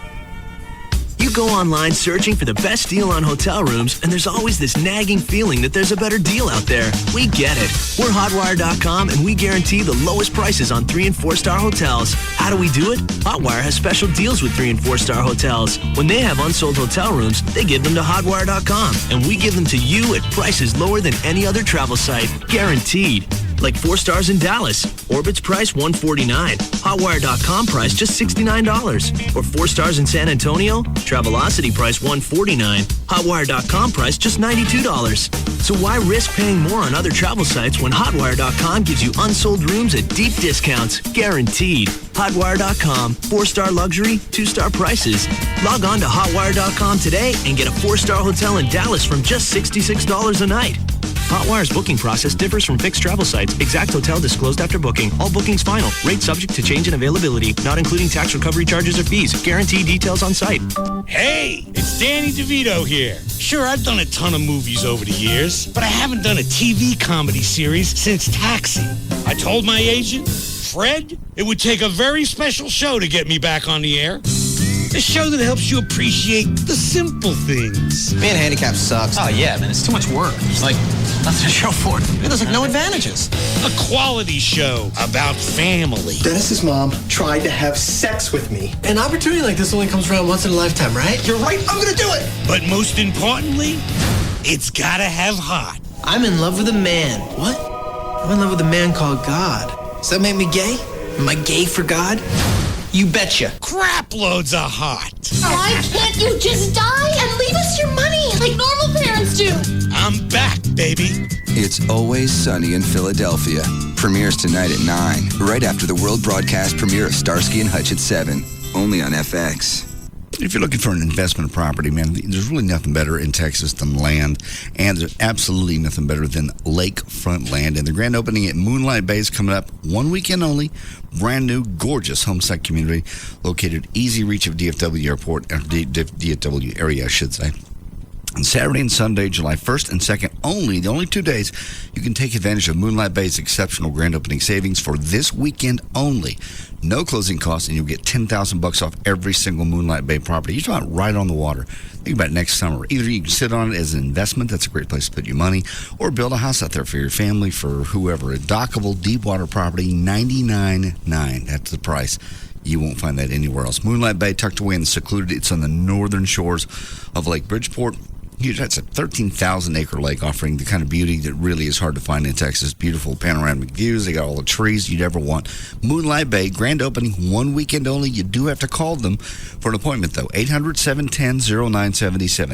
You go online searching for the best deal on hotel rooms, and there's always this nagging feeling that there's a better deal out there. We get it. We're Hotwire.com, and we guarantee the lowest prices on 3- and 4-star hotels. How do we do it? Hotwire has special deals with 3- and 4-star hotels. When they have unsold hotel rooms, they give them to Hotwire.com, and we give them to you at prices lower than any other travel site. Guaranteed. Like 4 stars in Dallas. Orbit's price $149. Hotwire.com price just $69. Or 4 stars in San Antonio. Travelocity price $149. Hotwire.com price just $92. So why risk paying more on other travel sites when Hotwire.com gives you unsold rooms at deep discounts, guaranteed? Hotwire.com, 4-star luxury, 2-star prices. Log on to Hotwire.com today and get a 4-star hotel in Dallas from just $66 a night. Hotwire's booking process differs from fixed travel sites. Exact hotel disclosed after booking. All bookings final. Rate subject to change in availability. Not including tax recovery charges or fees. Guarantee details on site. Hey, it's Danny DeVito here. Sure, I've done a ton of movies over the years, but I haven't done a TV comedy series since Taxi. I told my agent, Fred, it would take a very special show to get me back on the air. A show that helps you appreciate the simple things. Being handicapped sucks. Oh, yeah, man. It's too much work. It's like nothing to show for it. There's like no advantages. A quality show about family. Dennis's mom tried to have sex with me. An opportunity like this only comes around once in a lifetime, right? You're right. I'm going to do it. But most importantly, it's got to have heart. I'm in love with a man. What? I'm in love with a man called God. Does that make me gay? Am I gay for God? You betcha. Crap loads of heart. Why can't you just die and leave us your money like normal parents do? I'm back, baby. It's Always Sunny in Philadelphia. Premieres tonight at 9, right after the world broadcast premiere of Starsky and Hutch at 7, only on FX. If you're looking for an investment property, man, there's really nothing better in Texas than land, and there's absolutely nothing better than lakefront land. And the grand opening at Moonlight Bay is coming up one weekend only. Brand new, gorgeous homesite community located easy reach of DFW Airport, or DFW area, I should say. On Saturday and Sunday, July 1st and 2nd only, the only 2 days, you can take advantage of Moonlight Bay's exceptional grand opening savings for this weekend only. No closing costs, and you'll get $10,000 off every single Moonlight Bay property. You're talking right on the water. Think about next summer. Either you can sit on it as an investment, that's a great place to put your money, or build a house out there for your family, for whoever. A dockable, deep water property, $99,900. That's the price. You won't find that anywhere else. Moonlight Bay, tucked away and secluded. It's on the northern shores of Lake Bridgeport. That's a 13,000-acre lake offering the kind of beauty that really is hard to find in Texas. Beautiful panoramic views. They got all the trees you'd ever want. Moonlight Bay, grand opening, one weekend only. You do have to call them for an appointment, though. 800-710-0977.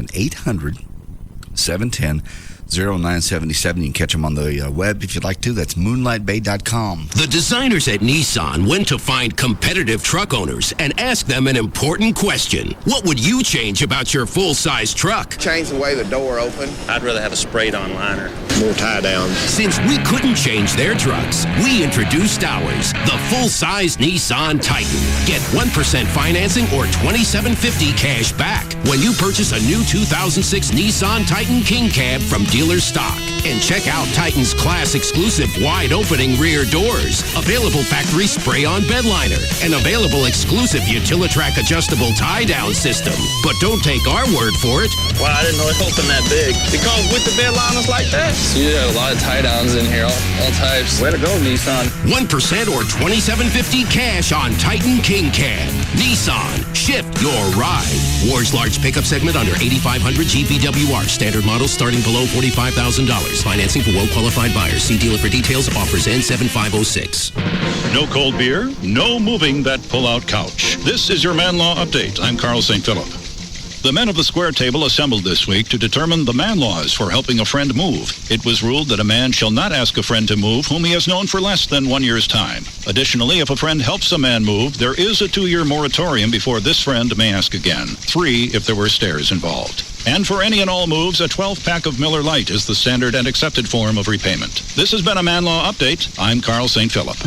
800-710-0977. You can catch them on the web if you'd like to. That's moonlightbay.com. The designers at Nissan went to find competitive truck owners and ask them an important question. What would you change about your full-size truck? Change the way the door opened. I'd rather have a sprayed-on liner. more tie downs. Since we couldn't change their trucks, we introduced ours, the full-size Nissan Titan. Get 1% financing or $2,750 cash back when you purchase a new 2006 Nissan Titan King Cab from dealer stock. And check out Titan's class-exclusive wide-opening rear doors, available factory spray-on bed liner, and available exclusive Utilitrack adjustable tie-down system. But don't take our word for it. Wow, I didn't know it opened that big. It comes with the bed liners like that? So you have a lot of tie-downs in here, all types. Way to go, Nissan. 1% or $2,750 cash on Titan King Cab. Nissan, shift your ride. Wars large pickup segment under 8,500 GVWR. Standard models starting below $45,000. Financing for well-qualified buyers. See dealer for details. Offers end 7506. No cold beer, no moving that pull-out couch. This is your Man Law Update. I'm Carl St. Philip. The men of the Square Table assembled this week to determine the man laws for helping a friend move. It was ruled that a man shall not ask a friend to move whom he has known for less than 1 year's time. Additionally, if a friend helps a man move, there is a 2-year moratorium before this friend may ask again. 3 if there were stairs involved. And for any and all moves, a 12-pack of Miller Lite is the standard and accepted form of repayment. This has been a Man Law Update. I'm Carl St. Philip.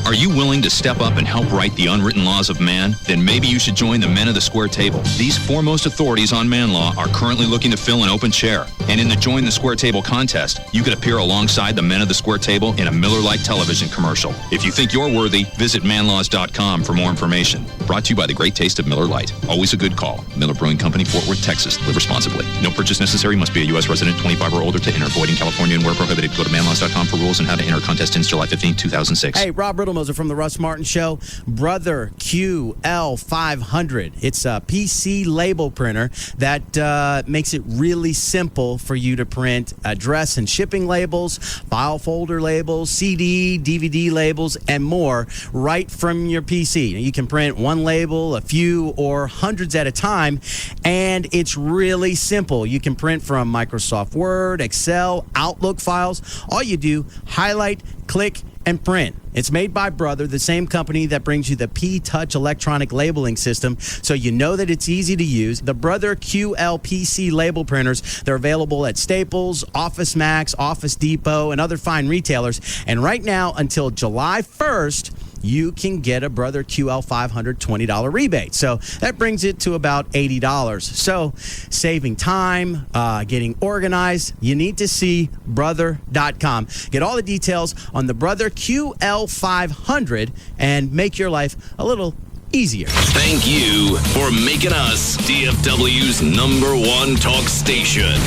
Are you willing to step up and help write the unwritten laws of man? Then maybe you should join the Men of the Square Table. These foremost authorities on man law are currently looking to fill an open chair. And in the Join the Square Table contest, you could appear alongside the Men of the Square Table in a Miller Lite television commercial. If you think you're worthy, visit manlaws.com for more information. Brought to you by the great taste of Miller Lite. Always a good call. Miller Brewing Company, Fort Worth, Texas. Live responsibly. No purchase necessary. Must be a U.S. resident, 25 or older to enter. Void in California and where prohibited. Go to manlaws.com for rules and how to enter. Contest ends July 15, 2006. Hey, Rob Riddlemoser from the Russ Martin Show. Brother QL500. It's a PC label printer that makes it really simple for you to print address and shipping labels, file folder labels, CD, DVD labels, and more right from your PC. You can print one label, a few, or hundreds at a time, and it's really simple. You can print from Microsoft Word, Excel, Outlook files. All you do, highlight, click, and print. It's made by Brother, the same company that brings you the P-Touch electronic labeling system, so you know that it's easy to use. The Brother QL PC label printers, they're available at Staples, Office Max, Office Depot, and other fine retailers. And right now, until July 1st, you can get a Brother QL500 $20 rebate. So that brings it to about $80. So saving time, getting organized, you need to see brother.com. Get all the details on the Brother QL500 and make your life a little easier. Thank you for making us DFW's #1 talk station.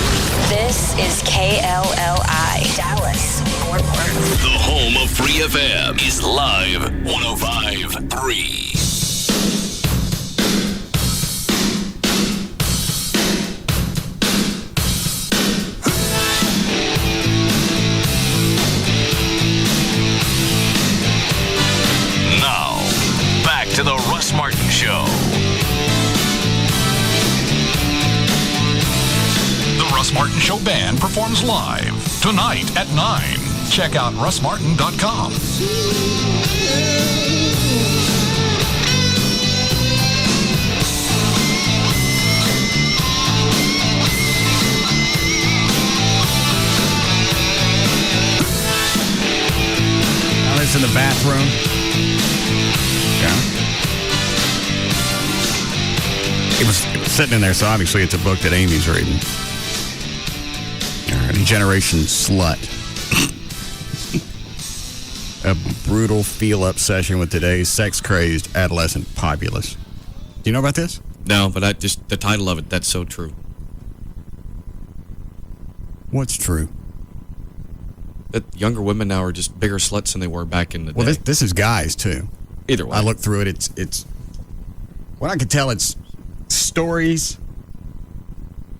This is KLLI, Dallas, Fort Worth. The home of Free FM is live 105.3. To the Russ Martin Show. The Russ Martin Show band performs live tonight at 9. Check out russmartin.com. Now it's in the bathroom. Yeah. It was sitting in there, so obviously it's a book that Amy's reading. All right, Generation Slut. A brutal feel-up session with today's sex-crazed adolescent populace. Do you know about this? No, but the title of it, that's so true. What's true? That younger women now are just bigger sluts than they were back in the day. Well, this is guys, too. Either way. I looked through it. It's what I could tell, it's stories,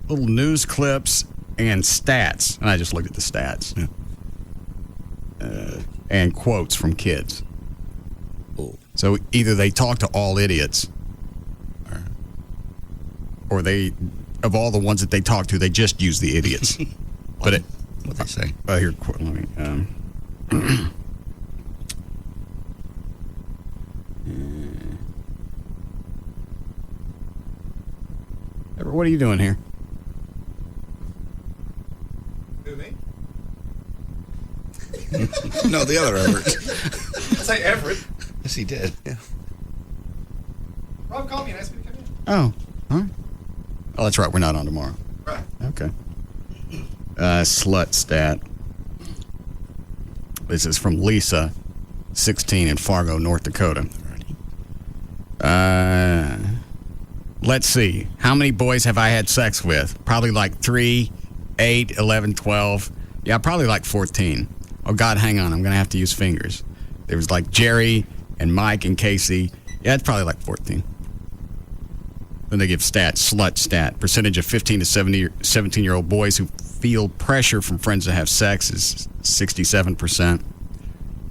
little news clips, and stats. And I just looked at the stats. Yeah. And quotes from kids. So either they talk to all idiots, or they, of all the ones that they talk to, they just use the idiots. But what they say? Here, let me. What are you doing here? Who, me? No, the other Everett. Say Everett. Yes, he did. Yeah. Rob called me and asked me to come in. Oh, huh? Oh, that's right. We're not on tomorrow. Right. Okay. Slut stat. This is from Lisa, 16 in Fargo, North Dakota. Let's see. How many boys have I had sex with? Probably like 3, 8, 11, 12. Yeah, probably like 14. Oh, God, hang on. I'm going to have to use fingers. There was like Jerry and Mike and Casey. Yeah, it's probably like 14. Then they give stats, slut stat. Percentage of 15 to 17-year-old boys who feel pressure from friends to have sex is 67%.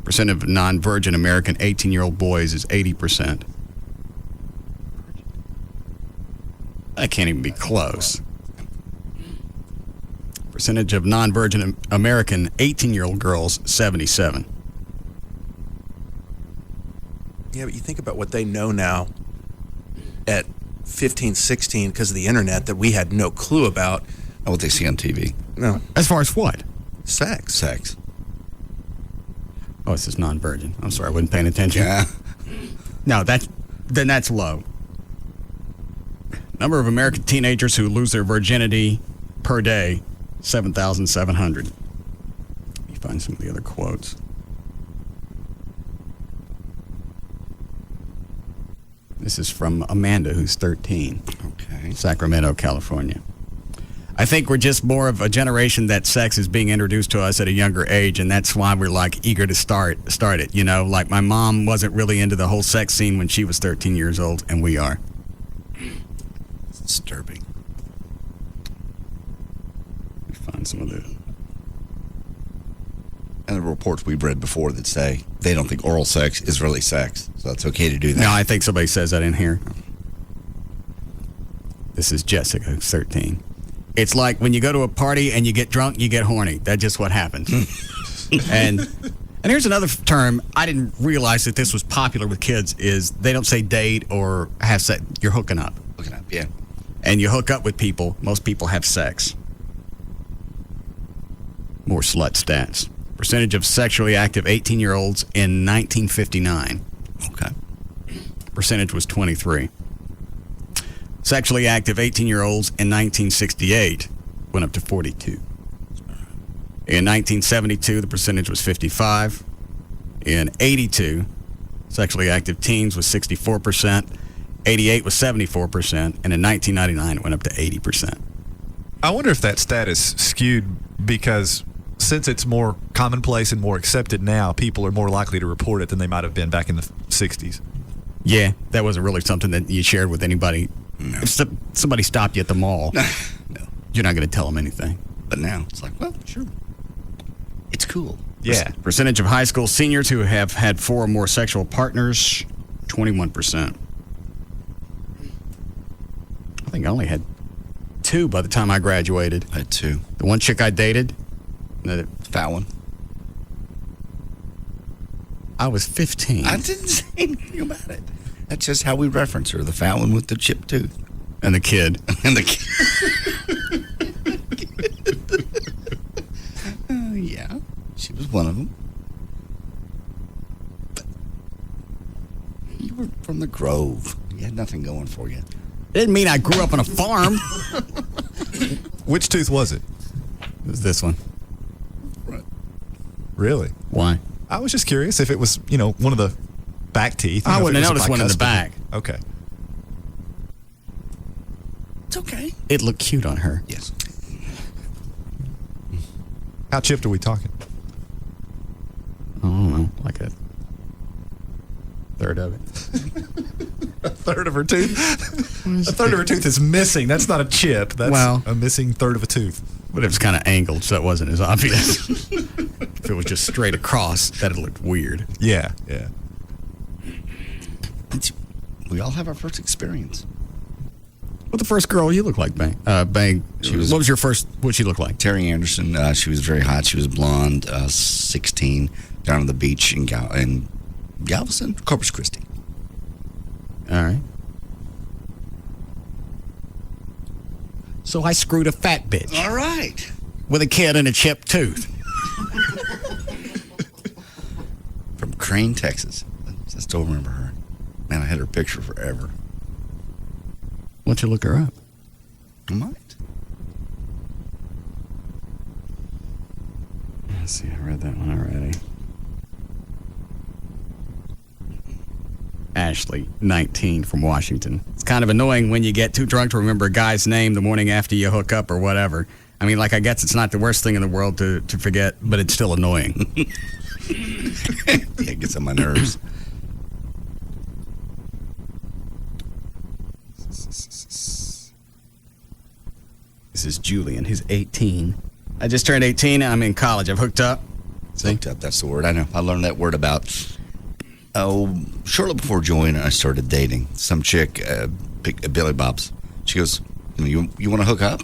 Percent of non-virgin American 18-year-old boys is 80%. That can't even be close. Percentage of non-virgin American 18-year-old girls, 77. Yeah, but you think about what they know now at 15, 16 because of the internet that we had no clue about. Oh, what they see on TV. No. As far as what? Sex. Oh, this is non-virgin. I'm sorry, I wasn't paying attention. Yeah. No, that's low. Number of American teenagers who lose their virginity per day, 7,700. Let me find some of the other quotes. This is from Amanda, who's 13. Okay. Sacramento, California. I think we're just more of a generation that sex is being introduced to us at a younger age, and that's why we're like eager to start it. You know, like my mom wasn't really into the whole sex scene when she was 13 years old, and we are. It's disturbing. Let me find some of the. And the reports we've read before that say they don't think oral sex is really sex, so it's okay to do that. No, I think somebody says that in here. This is Jessica, who's 13. It's like when you go to a party and you get drunk, you get horny. That's just what happens. and here's another term. I didn't realize that this was popular with kids is they don't say date or have sex. You're hooking up. Hooking up, yeah. And you hook up with people. Most people have sex. More slut stats. Percentage of sexually active 18-year-olds in 1959. Okay. Percentage was 23. Sexually active 18-year-olds in 1968 went up to 42. In 1972, the percentage was 55. In 82, sexually active teens was 64%. 88 was 74%. And in 1999, it went up to 80%. I wonder if that stat is skewed because since it's more commonplace and more accepted now, people are more likely to report it than they might have been back in the 60s. Yeah, that wasn't really something that you shared with anybody. No. If somebody stopped you at the mall, no. You're not going to tell them anything. But now it's like, well, sure. It's cool. Yeah. Percentage of high school seniors who have had 4 or more sexual partners, 21%. I think I only had 2 by the time I graduated. I had 2. The one chick I dated, the fat one. I was 15. I didn't say anything about it. That's just how we reference her, the fat one with the chipped tooth. And the kid. And the kid. Yeah, she was one of them. But you were from the Grove. You had nothing going for you. Didn't mean I grew up on a farm. Which tooth was it? It was this one. Right. Really? Why? I was just curious if it was, one of the back teeth. I wouldn't have noticed one in the back. Okay. It's okay. It looked cute on her. Yes. How chipped are we talking? I don't know, like a third of it. A third of her tooth? A third of her tooth is missing. That's not a chip. That's a missing third of a tooth. But it was kind of angled, so it wasn't as obvious. If it was just straight across, that'd look weird. Yeah. We all have our first experience. What the first girl you look like, Bang? What was your first? What'd she look like? Terry Anderson. She was very hot. She was blonde, 16, down on the beach in Galveston, Corpus Christi. All right. So I screwed a fat bitch. All right. With a kid and a chipped tooth. Crane, Texas. I still remember her. Man, I had her picture forever. Why don't you look her up? I might. Let's see, I read that one already. Ashley, 19, from Washington. It's kind of annoying when you get too drunk to remember a guy's name the morning after you hook up or whatever. I mean, like, I guess it's not the worst thing in the world to forget, but it's still annoying. Yeah, it gets on my nerves. This is Julian. He's 18. I just turned 18. I'm in college. I've hooked up. See? Hooked up, that's the word. I know. I learned that word about, shortly before Joey and I started dating. Some chick, Billy Bob's. She goes, you want to hook up?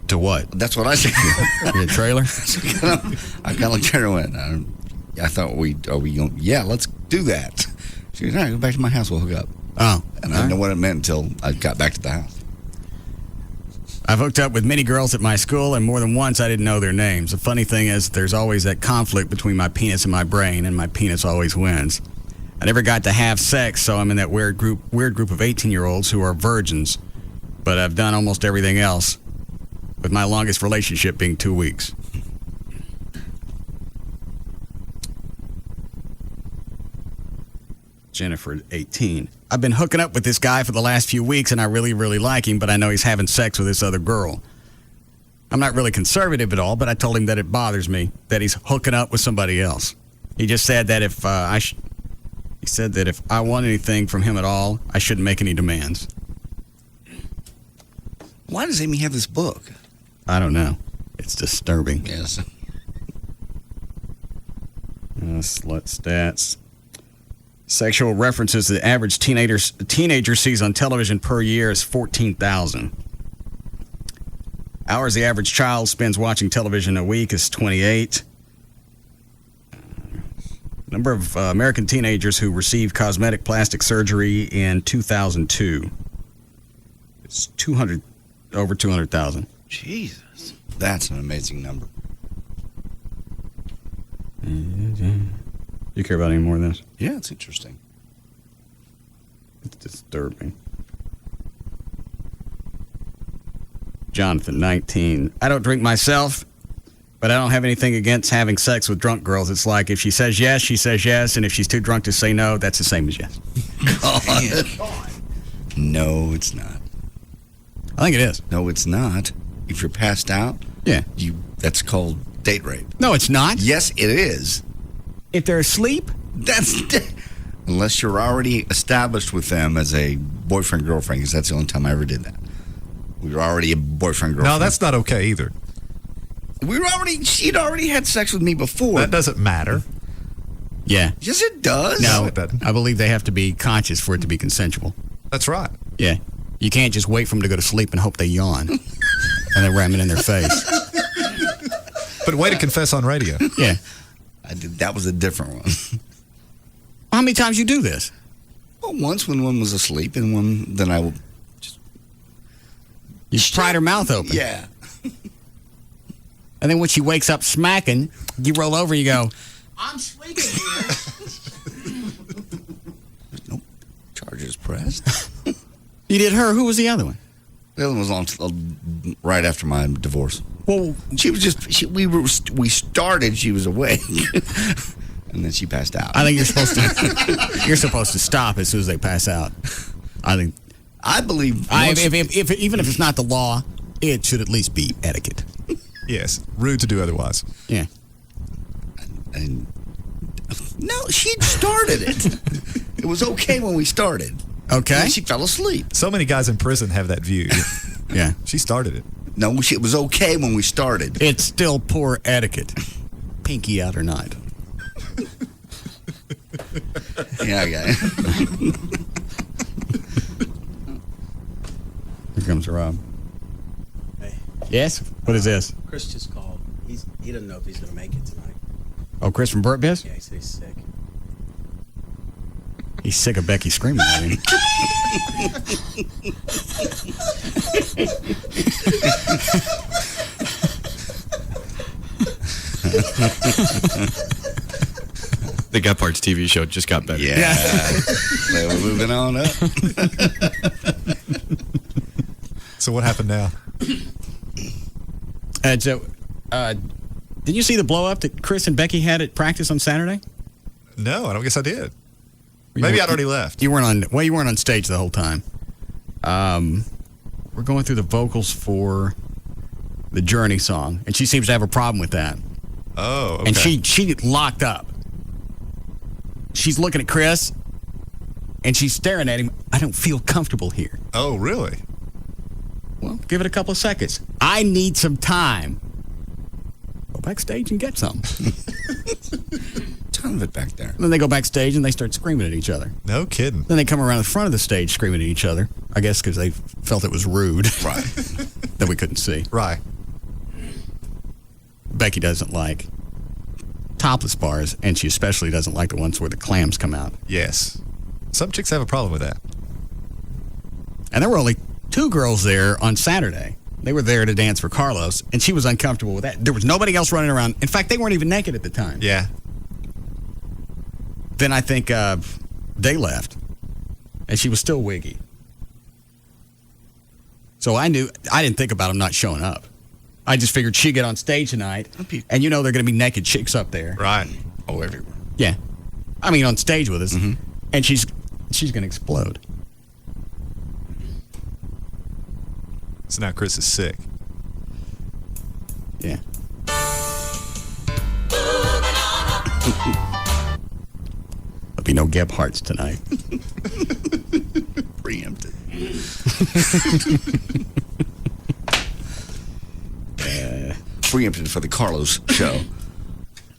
To what? That's what I said. In a trailer? I kind of looked at her and went, I thought, are we going, yeah, let's do that. She goes, all right, go back to my house, we'll hook up. Oh. And I didn't know what it meant until I got back to the house. I've hooked up with many girls at my school, and more than once I didn't know their names. The funny thing is there's always that conflict between my penis and my brain, and my penis always wins. I never got to have sex, so I'm in that weird group of 18-year-olds who are virgins. But I've done almost everything else, with my longest relationship being 2 weeks. Jennifer, 18. I've been hooking up with this guy for the last few weeks, and I really, really like him, but I know he's having sex with this other girl. I'm not really conservative at all, but I told him that it bothers me that he's hooking up with somebody else. He just said that if I want anything from him at all, I shouldn't make any demands. Why does Amy have this book? I don't know. It's disturbing. Yes. Slut stats. Sexual references the average teenager sees on television per year is 14,000. Hours the average child spends watching television a week is 28. Number of American teenagers who received cosmetic plastic surgery in 2002. It's over 200,000. Jesus. That's an amazing number. You care about any more of this? Yeah, it's interesting. It's disturbing. Jonathan, 19. I don't drink myself, but I don't have anything against having sex with drunk girls. It's like if she says yes, she says yes, and if she's too drunk to say no, that's the same as yes. God. No, it's not. I think it is. No, it's not. If you're passed out, yeah, that's called date rape. No, it's not. Yes, it is. If they're asleep? Unless you're already established with them as a boyfriend-girlfriend, because that's the only time I ever did that. We were already a boyfriend-girlfriend. No, that's not okay either. She'd already had sex with me before. That doesn't matter. Yeah. Yes, it does. No, it doesn't. I believe they have to be conscious for it to be consensual. That's right. Yeah. You can't just wait for them to go to sleep and hope they yawn and then ram it in their face. But way to confess on radio. Yeah. That was a different one. How many times you do this? Well, once when one was asleep and then I would just... You pried her mouth open. Yeah. And then when she wakes up smacking, you roll over and you go, I'm sleeping here. Nope. Charges pressed. You did her. Who was the other one? The other one was on right after my divorce. Well, she was just we started. She was awake, and then she passed out. I think you're supposed to stop as soon as they pass out. I believe even if it's not the law, it should at least be etiquette. Yes, rude to do otherwise. Yeah. And no, she started it. It was okay when we started. Okay. And she fell asleep. So many guys in prison have that view. Yeah. She started it. No, it was okay when we started. It's still poor etiquette. Pinky out or not. Yeah, I got it. Here comes Rob. Hey. Yes? What is this? Chris just called. He doesn't know if he's going to make it tonight. Oh, Chris from Burt Biz? Yeah, he said he's sick. He's sick of Becky screaming at him. The Gephardt's TV show just got better. Yeah. Well, we're moving on up. So what happened now? Did you see the blow up that Chris and Becky had at practice on Saturday? No, I don't guess I did. Maybe I'd already left. You weren't on stage the whole time. We're going through the vocals for the Journey song, and she seems to have a problem with that. Oh, okay. And she locked up. She's looking at Chris, and she's staring at him. I don't feel comfortable here. Oh, really? Well, give it a couple of seconds. I need some time. Go backstage and get some. Ton of it back there. Then they go backstage and they start screaming at each other. No kidding. Then they come around the front of the stage screaming at each other. I guess because they felt it was rude. Right. That we couldn't see. Right. Becky doesn't like topless bars, and she especially doesn't like the ones where the clams come out. Yes. Some chicks have a problem with that. And there were only 2 girls there on Saturday. They were there to dance for Carlos, and she was uncomfortable with that. There was nobody else running around. In fact, they weren't even naked at the time. Yeah. Then I think they left, and she was still wiggy. So I didn't think about them not showing up. I just figured she'd get on stage tonight, and they're going to be naked chicks up there. Right. Oh, everywhere. Yeah. I mean, on stage with us, and she's going to explode. So now Chris is sick. Yeah. There'll be no Gephardt's tonight. Preempted. Preempted for the Carlos show.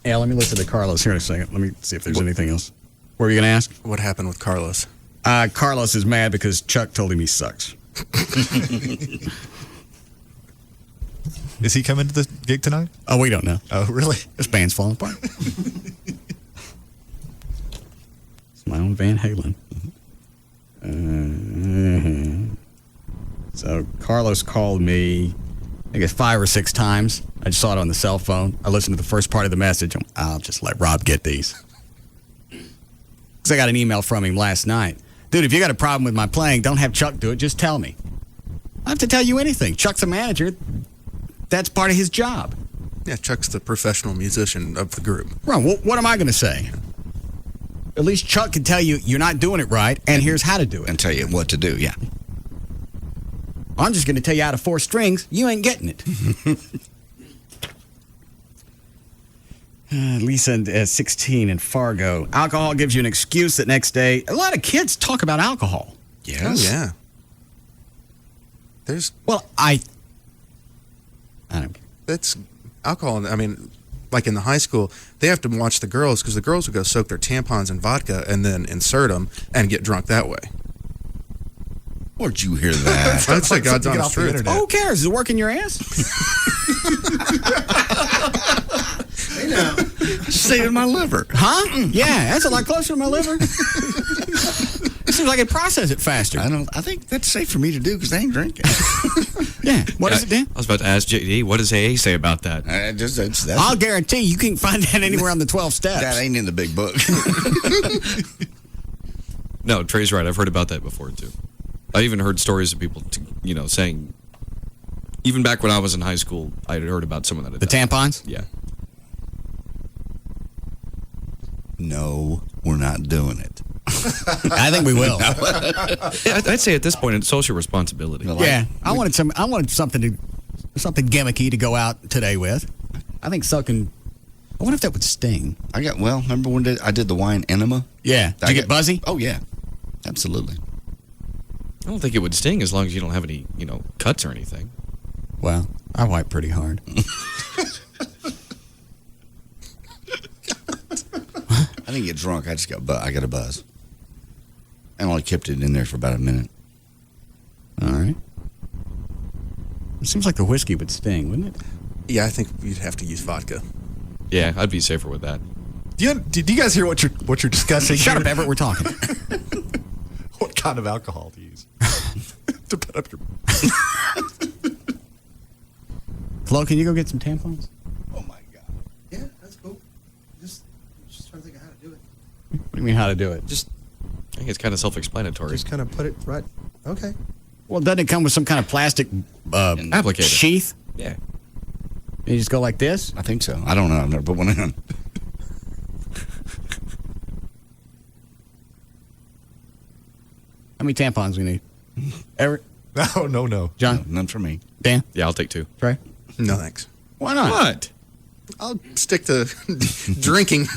Yeah, let me listen to Carlos here in a second. Let me see if there's anything else. What were you going to ask? What happened with Carlos? Carlos is mad because Chuck told him he sucks. Is he coming to the gig tonight? Oh, we don't know. Oh, really? This band's falling apart. It's my own Van Halen. So Carlos called me, I guess 5 or 6 times. I just saw it on the cell phone. I listened to the first part of the message. I'll just let Rob get these. Because I got an email from him last night. Dude, if you got a problem with my playing, don't have Chuck do it. Just tell me. I don't have to tell you anything. Chuck's a manager. That's part of his job. Yeah, Chuck's the professional musician of the group. Right. What am I going to say? At least Chuck can tell you you're not doing it right, and here's how to do it. And tell you what to do, yeah. I'm just going to tell you out of 4 strings, you ain't getting it. Lisa, 16 in Fargo. Alcohol gives you an excuse the next day. A lot of kids talk about alcohol. Yes. Oh, yeah. There's... Well, I don't... That's alcohol. I mean, like in the high school, they have to watch the girls because the girls would go soak their tampons in vodka and then insert them and get drunk that way. Where'd you hear that? That's like God's honest truth. Oh, who cares? Is it working your ass? Hey now, saving my liver. Huh? Yeah, that's a lot closer to my liver. It seems like it processes it faster. I think that's safe for me to do because I ain't drinking. Yeah. What does it do? I was about to ask JD, what does AA say about that? I'll guarantee you can find that anywhere on the 12 steps. That ain't in the big book. No, Trey's right. I've heard about that before, too. I even heard stories of people, saying, even back when I was in high school, I had heard about someone that had The tampons? Yeah. No, we're not doing it. I think we will. Yeah, I'd say at this point, it's social responsibility. Yeah, I wanted something gimmicky to go out today with. I think sucking. I wonder if that would sting. Remember when I did the wine enema? Yeah. Did you get buzzy? Oh yeah, absolutely. I don't think it would sting as long as you don't have any, cuts or anything. Well, I wipe pretty hard. I didn't get drunk. I got a buzz. I only kept it in there for about a minute. All right. It seems like the whiskey would sting, wouldn't it? Yeah, I think you'd have to use vodka. Yeah, I'd be safer with that. Did you guys hear what you're discussing? Shut up, Everett. We're talking. What kind of alcohol to use to put up your? Flo, can you go get some tampons? Oh my God. Yeah, that's cool. Just trying to think of how to do it. do you mean how to do it? Just, I think it's kind of self-explanatory. just kind of put it right. Okay. Well, doesn't it come with some kind of plastic applicator sheath? Yeah. You just go like this? I think so. I don't know. I've never put one in. How many tampons we need? Eric? No. John? None for me. Dan? Yeah, I'll take 2. Trey? No, thanks. Why not? What? I'll stick to drinking.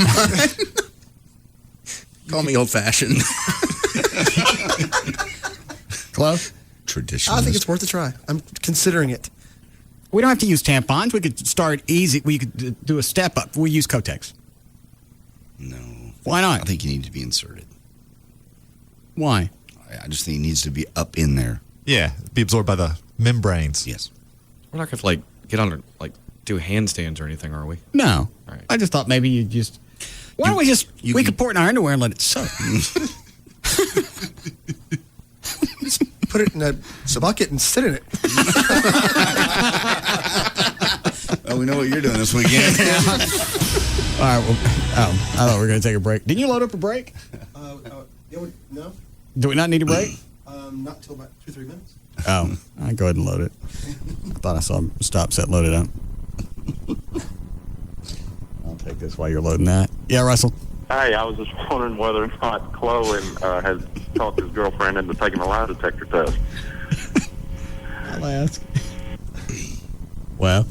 Call me old-fashioned. Close? Traditional. I think it's worth a try. I'm considering it. We don't have to use tampons. We could start easy. We could do a step up. We use Kotex. No. Why not? I think you need to be inserted. Why? I just think it needs to be up in there. Yeah, be absorbed by the membranes. Yes. We're not going to get on do handstands or anything, are we? No. All right. I just thought maybe you just. Why don't we just. We could pour it in our underwear and let it soak. Just put it in a bucket and sit in it. Oh, we know what you're doing this weekend. All right. Well, I thought we were going to take a break. Didn't you load up a break? No. Do we not need a break? Not until about 2-3 minutes. Oh, I'll go ahead and load it. I thought I saw stop set loaded up. I'll take this while you're loading that. Yeah, Russell? Hey, I was just wondering whether or not Chloe has talked his girlfriend into taking a lie detector test. I'll ask. Well?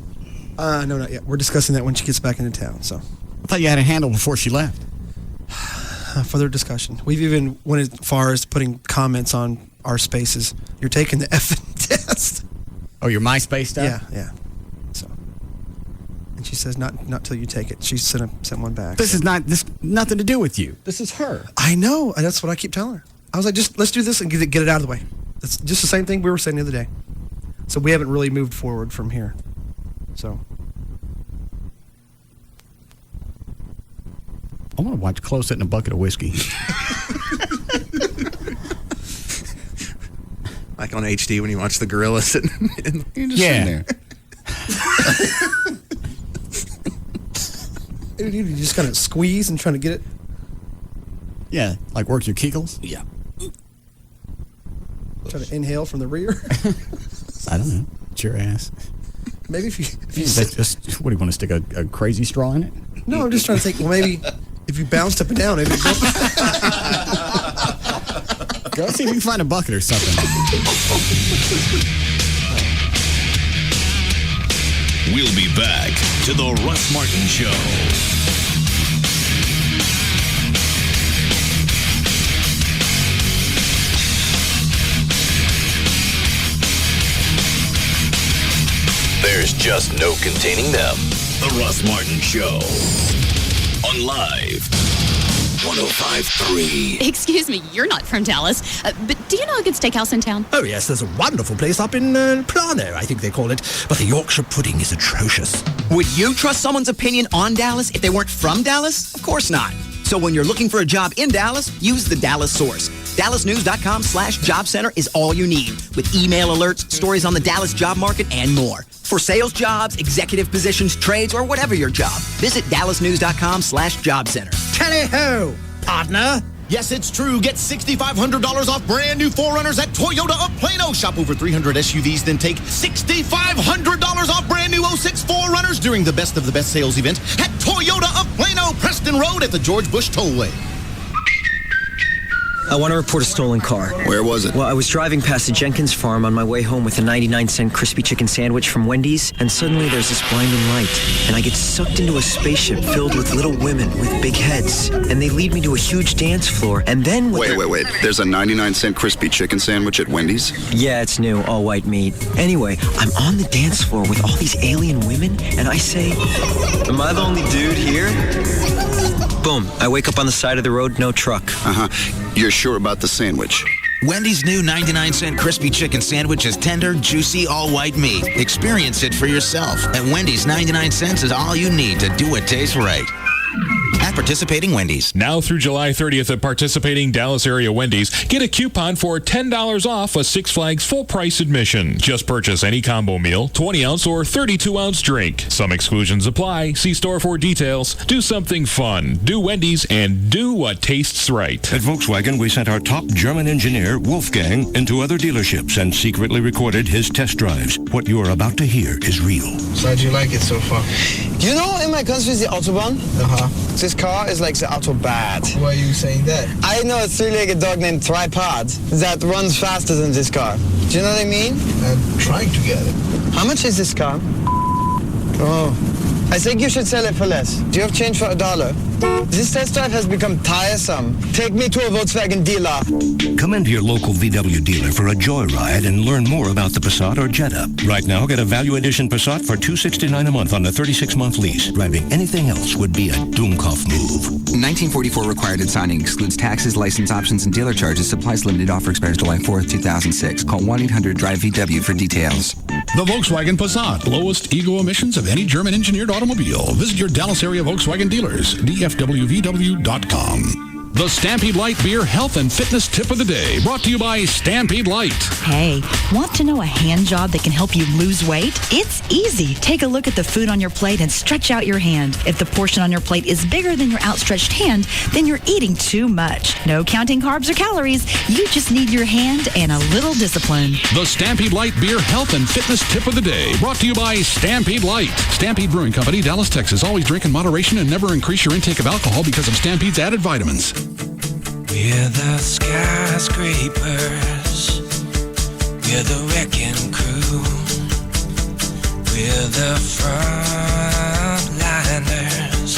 No, not yet. We're discussing that when she gets back into town, so. I thought you had it handled before she left. Further discussion. We've even went as far as putting comments on our spaces. You're taking the effing test. Oh, your MySpace stuff? Yeah. So, and she says not till you take it. She sent one back. This is nothing to do with you. This is her. I know. And that's what I keep telling her. I was like, just let's do this and get it out of the way. That's just the same thing we were saying the other day. So we haven't really moved forward from here. So. I want to watch Chloe sit in a bucket of whiskey. Like on HD when you watch the gorilla sitting in You're just sitting there. You just kind of squeeze and trying to get it. Yeah, like work your Kegels? Yeah. Try to inhale from the rear. I don't know. It's your ass. Maybe if you just, what do you want to stick a crazy straw in it? No, I'm just trying to think. Well, maybe if you bounced up and down, maybe. Go see if you can find a bucket or something. We'll be back to the Russ Martin Show. There's just no containing them. The Russ Martin Show. On Live 105.3. Excuse me, you're not from Dallas, but do you know a good steakhouse in town? Oh, yes, there's a wonderful place up in Plano, I think they call it. But the Yorkshire pudding is atrocious. Would you trust someone's opinion on Dallas if they weren't from Dallas? Of course not. So when you're looking for a job in Dallas, use the Dallas Source. DallasNews.com/job center is all you need, with email alerts, stories on the Dallas job market, and more. For sales jobs, executive positions, trades, or whatever your job, visit DallasNews.com/job center. Tally-ho, partner. Yes, it's true. Get $6,500 off brand new 4Runners at Toyota of Plano. Shop over 300 SUVs, then take $6,500 off brand new 06 4Runners during the Best of the Best sales event at Toyota of Plano, Preston Road at the George Bush Tollway. I want to report a stolen car. Where was it? Well, I was driving past the Jenkins farm on my way home with a 99-cent crispy chicken sandwich from Wendy's, and suddenly there's this blinding light, and I get sucked into a spaceship filled with little women with big heads, and they lead me to a huge dance floor, and then... Wait. There's a 99-cent crispy chicken sandwich at Wendy's? Yeah, it's new, all white meat. Anyway, I'm on the dance floor with all these alien women, and I say, am I the only dude here? Boom, I wake up on the side of the road, no truck. You're sure about the sandwich? Wendy's new 99-cent crispy chicken sandwich is tender, juicy, all-white meat. Experience it for yourself. At Wendy's, 99 cents is all you need to do what tastes right. at participating Wendy's. Now through July 30th at participating Dallas area Wendy's, get a coupon for $10 off a Six Flags full price admission. Just purchase any combo meal, 20-ounce or 32-ounce drink. Some exclusions apply. See store for details. Do something fun. Do Wendy's and do what tastes right. At Volkswagen, we sent our top German engineer, Wolfgang, into other dealerships and secretly recorded his test drives. What you are about to hear is real. So how'd you like it so far? You know, in my country, the Autobahn. This car is like the Autobad. Why are you saying that? I know a three-legged dog named Tripod that runs faster than this car. Do you know what I mean? I'm trying to get it. How much is this car? Oh, I think you should sell it for less. Do you have change for $1? This test drive has become tiresome. Take me to a Volkswagen dealer. Come into your local VW dealer for a joyride and learn more about the Passat or Jetta. Right now, get a Value Edition Passat for $269 a month on a 36-month lease. Driving anything else would be a Doomkopf move. 1944 required and signing excludes taxes, license options, and dealer charges. Supplies limited. Offer expires July 4th, 2006. Call 1-800-DRIVE-VW for details. The Volkswagen Passat, lowest ego emissions of any German-engineered automobile. Visit your Dallas area Volkswagen dealers, dfwvw.com. The Stampede Light Beer Health and Fitness Tip of the Day, brought to you by Stampede Light. Hey, want to know a hand job that can help you lose weight? It's easy. Take a look at the food on your plate and stretch out your hand. If the portion on your plate is bigger than your outstretched hand, then you're eating too much. No counting carbs or calories. You just need your hand and a little discipline. The Stampede Light Beer Health and Fitness Tip of the Day, brought to you by Stampede Light. Stampede Brewing Company, Dallas, Texas. Always drink in moderation and never increase your intake of alcohol because of Stampede's added vitamins. We're the skyscrapers, we're the wrecking crew, we're the frontliners,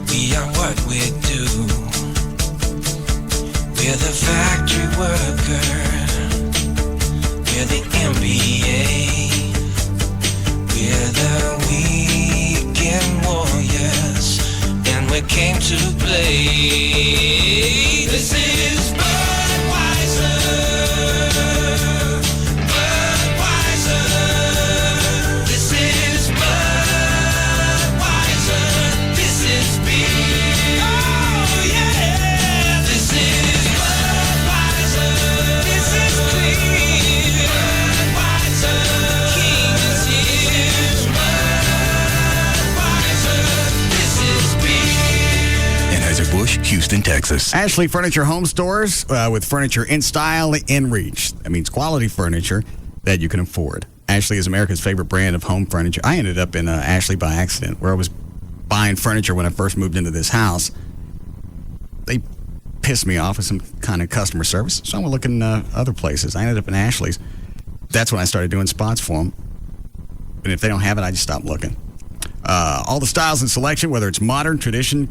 we are what we do. We're the factory worker, we're the NBA, we're the weekend warriors, and we came to play. This is Budweiser, Budweiser. This is Budweiser. This is beer. Oh yeah. This is Budweiser. This is clear. Budweiser. King is here. Budweiser. This is beer. Anheuser-Busch, Houston, Texas. Ashley Furniture Home Stores with furniture in style, in reach. That means quality furniture that you can afford. Ashley is America's favorite brand of home furniture. I ended up in Ashley by accident, where I was buying furniture when I first moved into this house. They pissed me off with some kind of customer service, so I went looking other places. I ended up in Ashley's. That's when I started doing spots for them. And if they don't have it, I just stop looking. All the styles and selection, whether it's modern, traditional,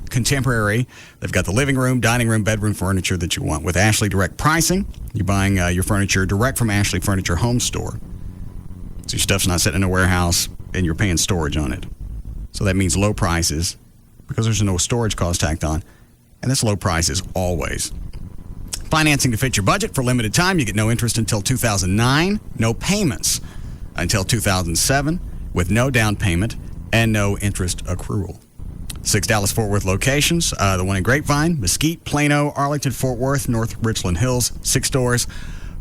contemporary. They've got the living room, dining room, bedroom furniture that you want. With Ashley Direct Pricing, you're buying your furniture direct from Ashley Furniture Home Store. So your stuff's not sitting in a warehouse and you're paying storage on it. So that means low prices because there's no storage cost tacked on. And that's low prices always. Financing to fit your budget for a limited time. You get no interest until 2009, no payments until 2007. With no down payment and no interest accrual. 6 Dallas-Fort Worth locations, the one in Grapevine, Mesquite, Plano, Arlington, Fort Worth, North Richland Hills, 6 stores.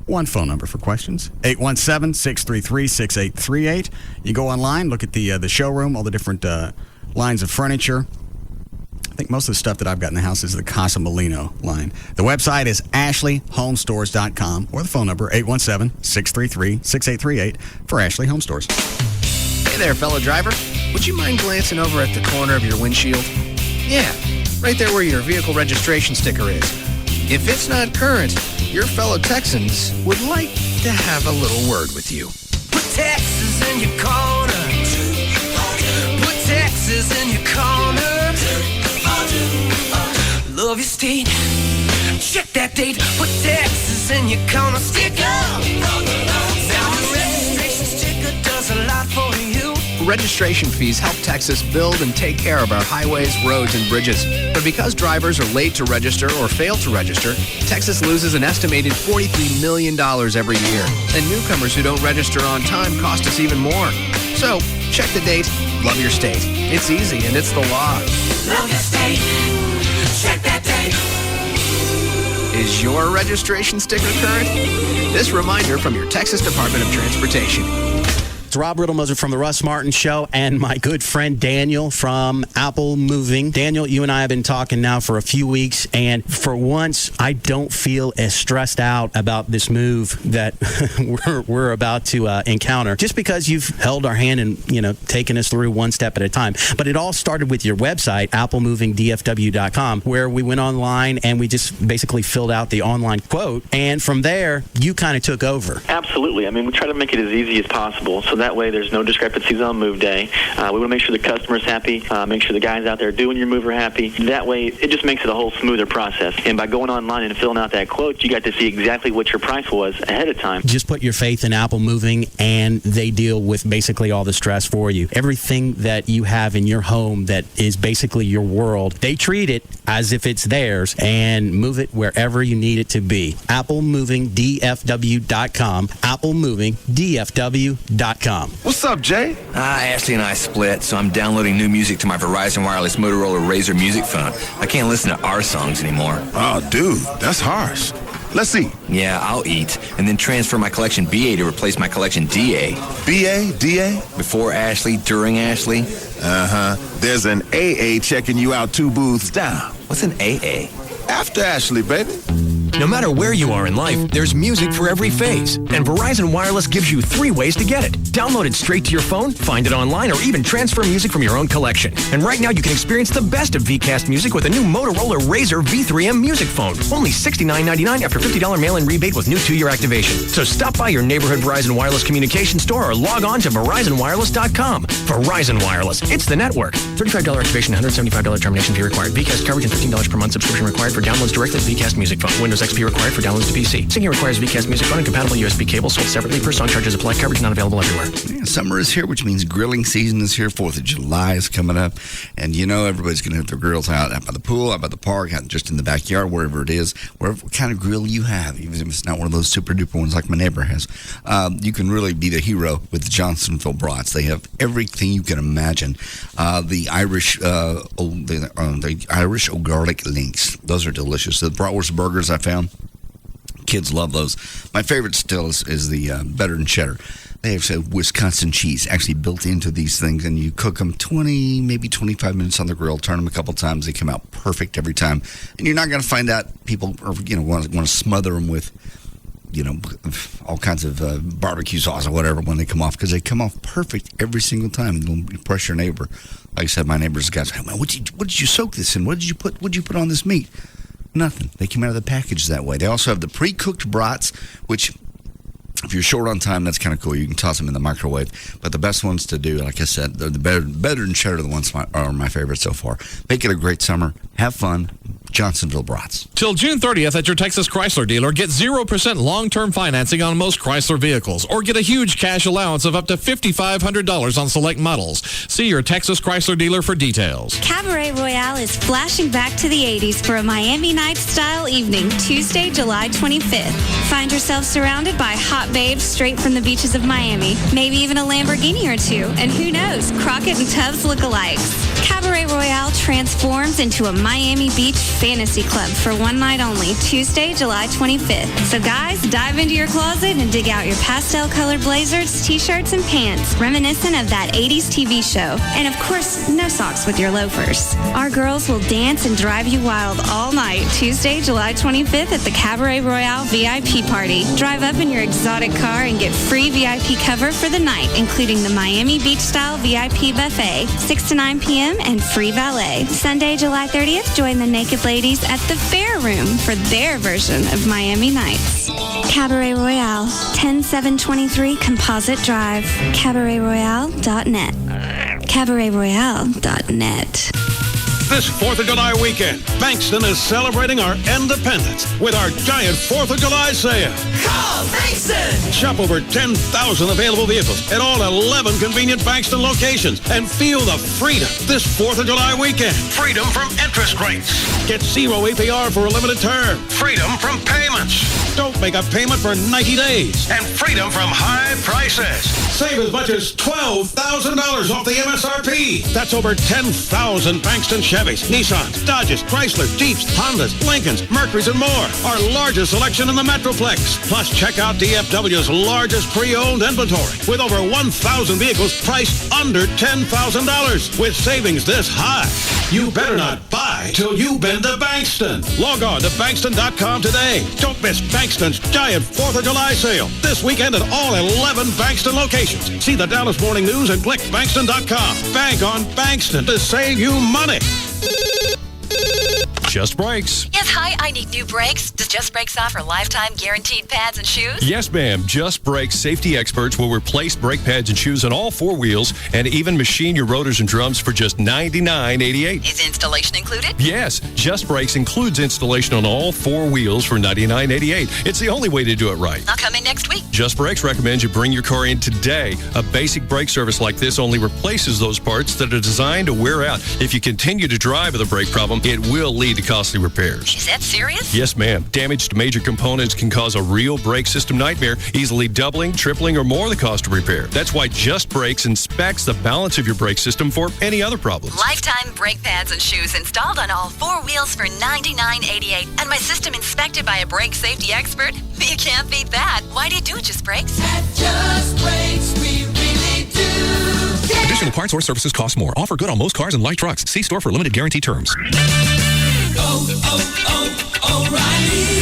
One phone number for questions, 817-633-6838. You go online, look at the showroom, all the different lines of furniture. I think most of the stuff that I've got in the house is the Casa Molino line. The website is ashleyhomestores.com or the phone number, 817-633-6838 for Ashley Home Stores. Hey there, fellow driver. Would you mind glancing over at the corner of your windshield? Yeah, right there where your vehicle registration sticker is. If it's not current, your fellow Texans would like to have a little word with you. Put Texas in your corner. Put Texas in your corner. Love your state. Check that date. Put Texas in your corner. Stick up. Now the registration sticker does a lot for you. Registration fees help Texas build and take care of our highways, roads, and bridges. But because drivers are late to register or fail to register, Texas loses an estimated $43 million every year. And newcomers who don't register on time cost us even more. So, check the date, love your state. It's easy and it's the law. longest date. Check that date. Is your registration sticker current? This reminder from your Texas Department of Transportation. It's Rob Riddlemoser from the Russ Martin Show and my good friend Daniel from Apple Moving. Daniel, you and I have been talking now for a few weeks, and for once, I don't feel as stressed out about this move that we're about to encounter, just because you've held our hand and, taken us through one step at a time. But it all started with your website, applemovingdfw.com, where we went online and we just basically filled out the online quote, and from there, you kind of took over. Absolutely. I mean, we try to make it as easy as possible, so that way there's no discrepancies on move day. We want to make sure the customer's happy, make sure the guys out there doing your move are happy. That way, it just makes it a whole smoother process. And by going online and filling out that quote, you got to see exactly what your price was ahead of time. Just put your faith in Apple Moving, and they deal with basically all the stress for you. Everything that you have in your home that is basically your world, they treat it as if it's theirs and move it wherever you need it to be. AppleMovingDFW.com. AppleMovingDFW.com. What's up, Jay? Ashley and I split, so I'm downloading new music to my Verizon Wireless Motorola Razr music phone. I can't listen to our songs anymore. Oh, dude, that's harsh. Let's see. Yeah, I'll eat, and then transfer my collection BA to replace my collection DA. BA? DA? Before Ashley, during Ashley. Uh-huh. There's an AA checking you out 2 booths down. What's an AA? After Ashley, baby. No matter where you are in life, there's music for every phase. And Verizon Wireless gives you 3 ways to get it. Download it straight to your phone, find it online, or even transfer music from your own collection. And right now you can experience the best of Vcast music with a new Motorola Razr V3M music phone. Only $69.99 after $50 mail-in rebate with new 2-year activation. So stop by your neighborhood Verizon Wireless communication store or log on to VerizonWireless.com. Verizon Wireless, it's the network. $35 activation, $175 termination fee required. Vcast coverage and $15 per month subscription required for downloads directly to Vcast music phone. Windows XP required for downloads to PC. Syncing requires Vcast music phone and compatible USB cable sold separately per song. Charges apply. Coverage not available everywhere. Yeah, summer is here, which means grilling season is here. 4th of July is coming up. And everybody's going to have their grills out by the pool, out by the park, out just in the backyard, wherever it is, whatever kind of grill you have, even if it's not one of those super duper ones like my neighbor has. You can really be the hero with the Johnsonville brats. They have everything you can imagine. The Irish old garlic links. Those are delicious. The bratwurst burgers I found. Kids love those. My favorite still is the better than cheddar. They have Wisconsin cheese actually built into these things, and you cook them 20, maybe 25 minutes on the grill, turn them a couple times. They come out perfect every time. And you're not going to find out people want to smother them with all kinds of barbecue sauce or whatever when they come off, because they come off perfect every single time. Don't impress your neighbor. Like I said, my neighbor's guys, what did you soak this in? What did you put on this meat? Nothing. They came out of the package that way. They also have the pre-cooked brats, which, if you're short on time, that's kind of cool. You can toss them in the microwave. But the best ones to do, like I said, they're the better than cheddar. The ones are my favorite so far. Make it a great summer. Have fun. Johnsonville brats. Till June 30th at your Texas Chrysler dealer, get 0% long-term financing on most Chrysler vehicles, or get a huge cash allowance of up to $5,500 on select models. See your Texas Chrysler dealer for details. Cabaret Royale is flashing back to the 80s for a Miami Nights-style evening, Tuesday, July 25th. Find yourself surrounded by hot babes straight from the beaches of Miami, maybe even a Lamborghini or two, and who knows, Crockett and Tubbs lookalikes. Cabaret Royale transforms into a Miami Beach fantasy club for one night only, Tuesday, July 25th. So guys, dive into your closet and dig out your pastel-colored blazers, t-shirts, and pants, reminiscent of that 80s TV show. And of course, no socks with your loafers. Our girls will dance and drive you wild all night, Tuesday, July 25th at the Cabaret Royale VIP party. Drive up in your exotic car and get free VIP cover for the night, including the Miami Beach-style VIP buffet, 6 to 9 p.m. and free valet. Sunday, July 30th, join the Naked Ladies at the Fair Room for their version of Miami Nights. Cabaret Royale, 10723 Composite Drive, cabaretroyale.net. cabaretroyale.net. This 4th of July weekend, Bankston is celebrating our independence with our giant 4th of July sale. Call Bankston! Shop over 10,000 available vehicles at all 11 convenient Bankston locations and feel the freedom this 4th of July weekend. Freedom from interest rates. Get 0 APR for a limited term. Freedom from payments. Don't make a payment for 90 days. And freedom from high prices. Save as much as $12,000 off the MSRP. That's over 10,000 Bankston Chevys, Nissans, Dodges, Chrysler, Jeeps, Hondas, Lincolns, Mercurys, and more. Our largest selection in the Metroplex. Plus, check out DFW's largest pre-owned inventory with over 1,000 vehicles priced under $10,000. With savings this high, you better not buy till you've been to Bankston. Log on to Bankston.com today. Don't miss Bankston's giant 4th of July sale this weekend at all 11 Bankston locations. See the Dallas Morning News and click Bankston.com. Bank on Bankston to save you money. Just Brakes. Yes, hi, I need new brakes. Does Just Brakes offer lifetime guaranteed pads and shoes? Yes, ma'am. Just Brakes safety experts will replace brake pads and shoes on all 4 wheels and even machine your rotors and drums for just $99.88. Is installation included? Yes, Just Brakes includes installation on all 4 wheels for $99.88. It's the only way to do it right. I'll come in next week. Just Brakes recommends you bring your car in today. A basic brake service like this only replaces those parts that are designed to wear out. If you continue to drive with a brake problem, it will lead to costly repairs. Is that serious? Yes, ma'am. Damage to major components can cause a real brake system nightmare, easily doubling, tripling, or more the cost of repair. That's why Just Brakes inspects the balance of your brake system for any other problems. Lifetime brake pads and shoes installed on all 4 wheels for $99.88. And my system inspected by a brake safety expert? You can't beat that. Why do you do Just Brakes? At Just Brakes, we really do. Additional parts or services cost more. Offer good on most cars and light trucks. See store for limited guarantee terms. O'Reilly.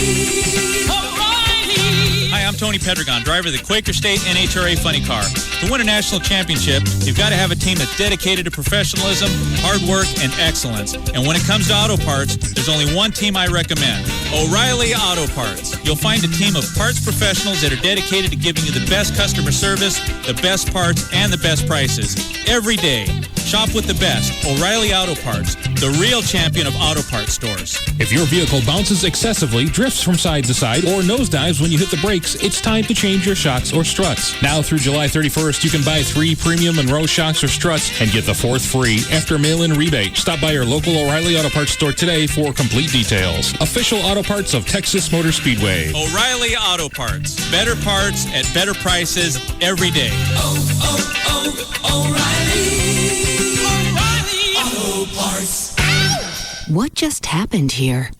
Hi, I'm Tony Pedregon, driver of the Quaker State NHRA Funny Car. To win a national championship, you've got to have a team that's dedicated to professionalism, hard work, and excellence. And when it comes to auto parts, there's only one team I recommend, O'Reilly Auto Parts. You'll find a team of parts professionals that are dedicated to giving you the best customer service, the best parts, and the best prices. Every day, shop with the best, O'Reilly Auto Parts, the real champion of auto parts stores. If your vehicle bounces excessively, drifts from side to side, or nosedives when you hit the brakes, it's time to change your shocks or struts. Now through July 31st, you can buy 3 premium Monroe shocks or struts and get the 4th free after mail-in rebate. Stop by your local O'Reilly Auto Parts store today for complete details. Official auto parts of Texas Motor Speedway. O'Reilly Auto Parts. Better parts at better prices every day. O'Reilly Auto Parts. What just happened here?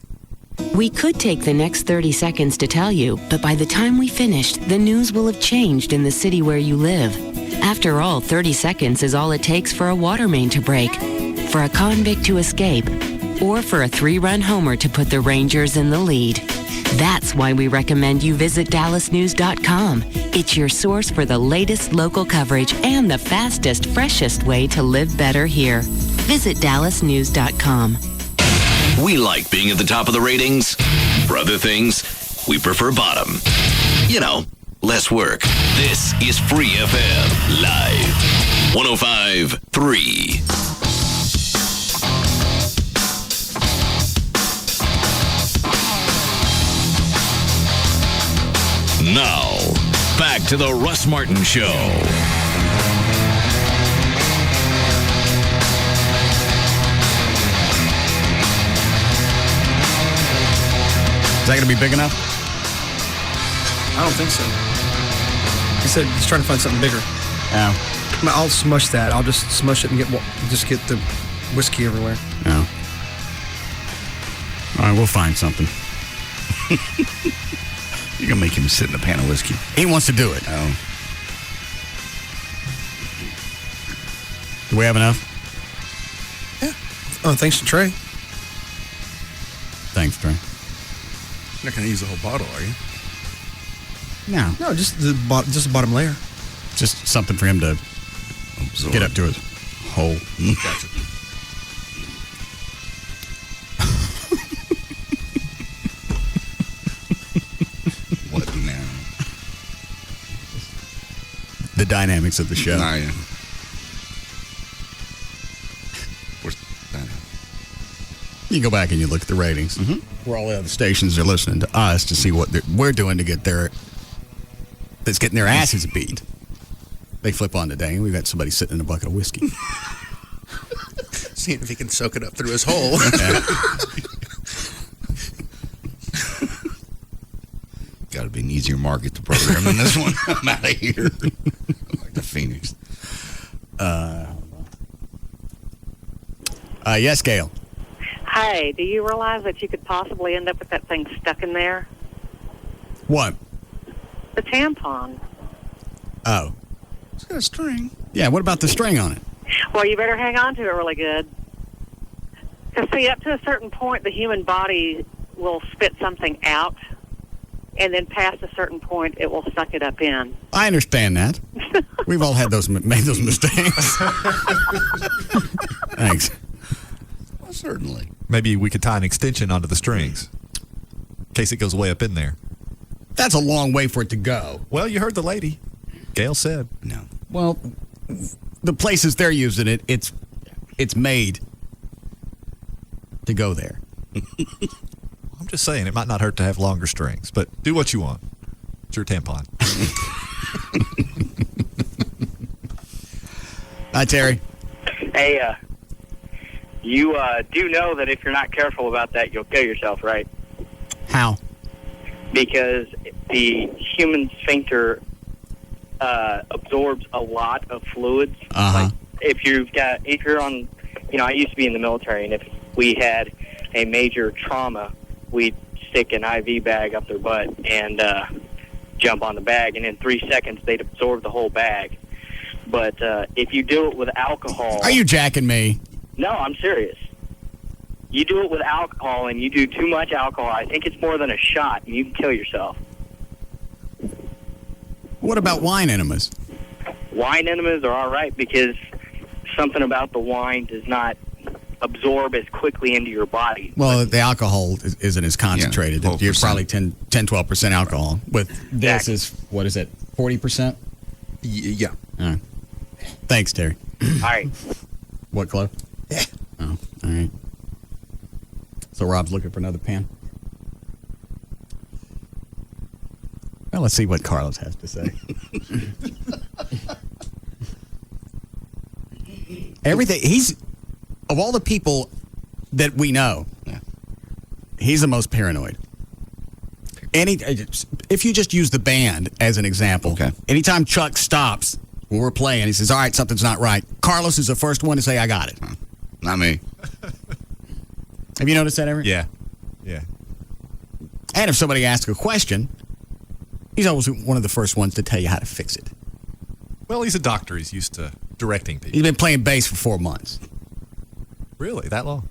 We could take the next 30 seconds to tell you, but by the time we finished, the news will have changed in the city where you live. After all, 30 seconds is all it takes for a water main to break, for a convict to escape, or for a 3-run homer to put the Rangers in the lead. That's why we recommend you visit DallasNews.com. It's your source for the latest local coverage and the fastest, freshest way to live better here. Visit DallasNews.com. We like being at the top of the ratings. For other things, we prefer bottom. You know, less work. This is Free FM, live. 105.3. Now, back to the Russ Martin Show. Is that going to be big enough? I don't think so. He said he's trying to find something bigger. Yeah. I'll smush that. I'll just smush it and get the whiskey everywhere. Yeah. All right, we'll find something. You're going to make him sit in a pan of whiskey. He wants to do it. Oh. Do we have enough? Yeah. Oh, thanks to Trey. Thanks, Trey. You're not going to use the whole bottle, are you? No. No, just the bottom layer. Just something for him to get up to his hole. Gotcha. What now? The dynamics of the show. Oh, yeah. You can go back and you look at the ratings. Mm-hmm. Where all the other stations are listening to us to see what we're doing to get that's getting their asses beat. They flip on today, and we've got somebody sitting in a bucket of whiskey. Seeing if he can soak it up through his hole. got to be an easier market to program than this one. I'm out of here. Like the Phoenix. Yes, Gail. Hey, do you realize that you could possibly end up with that thing stuck in there? What? The tampon. Oh. It's got a string. Yeah, what about the string on it? Well, you better hang on to it really good. Because, see, up to a certain point, the human body will spit something out, and then past a certain point, it will suck it up in. I understand that. We've all had made those mistakes. Thanks. Well, certainly. Maybe we could tie an extension onto the strings in case it goes way up in there. That's a long way for it to go. Well, you heard the lady. Gail said. No. Well, the places they're using it, it's made to go there. I'm just saying, it might not hurt to have longer strings, but do what you want. It's your tampon. Hi, Terry. Hey, you do know that if you're not careful about that, you'll kill yourself, right? How? Because the human sphincter absorbs a lot of fluids. Uh-huh. Like if you're on, I used to be in the military, and if we had a major trauma, we'd stick an IV bag up their butt and jump on the bag, and in 3 seconds they'd absorb the whole bag. But if you do it with alcohol... Are you jacking me? No, I'm serious. You do it with alcohol, and you do too much alcohol, I think it's more than a shot, and you can kill yourself. What about wine enemas? Wine enemas are all right because something about the wine does not absorb as quickly into your body. Well, the alcohol isn't as concentrated. Yeah, You're probably 10-12% alcohol. With this is, what is it, 40%? Yeah. All right. Thanks, Terry. All right. What, Chloe? Yeah. Oh, all right. So Rob's looking for another pen? Well, let's see what Carlos has to say. Everything, of all the people that we know, he's the most paranoid. If you just use the band as an example, anytime Chuck stops when we're playing, he says, all right, something's not right. Carlos is the first one to say, I got it. Not me. Have you noticed that, Eric? Yeah. Yeah. And if somebody asks a question, he's always one of the first ones to tell you how to fix it. Well, he's a doctor. He's used to directing people. He's been playing bass for 4 months. Really? That long?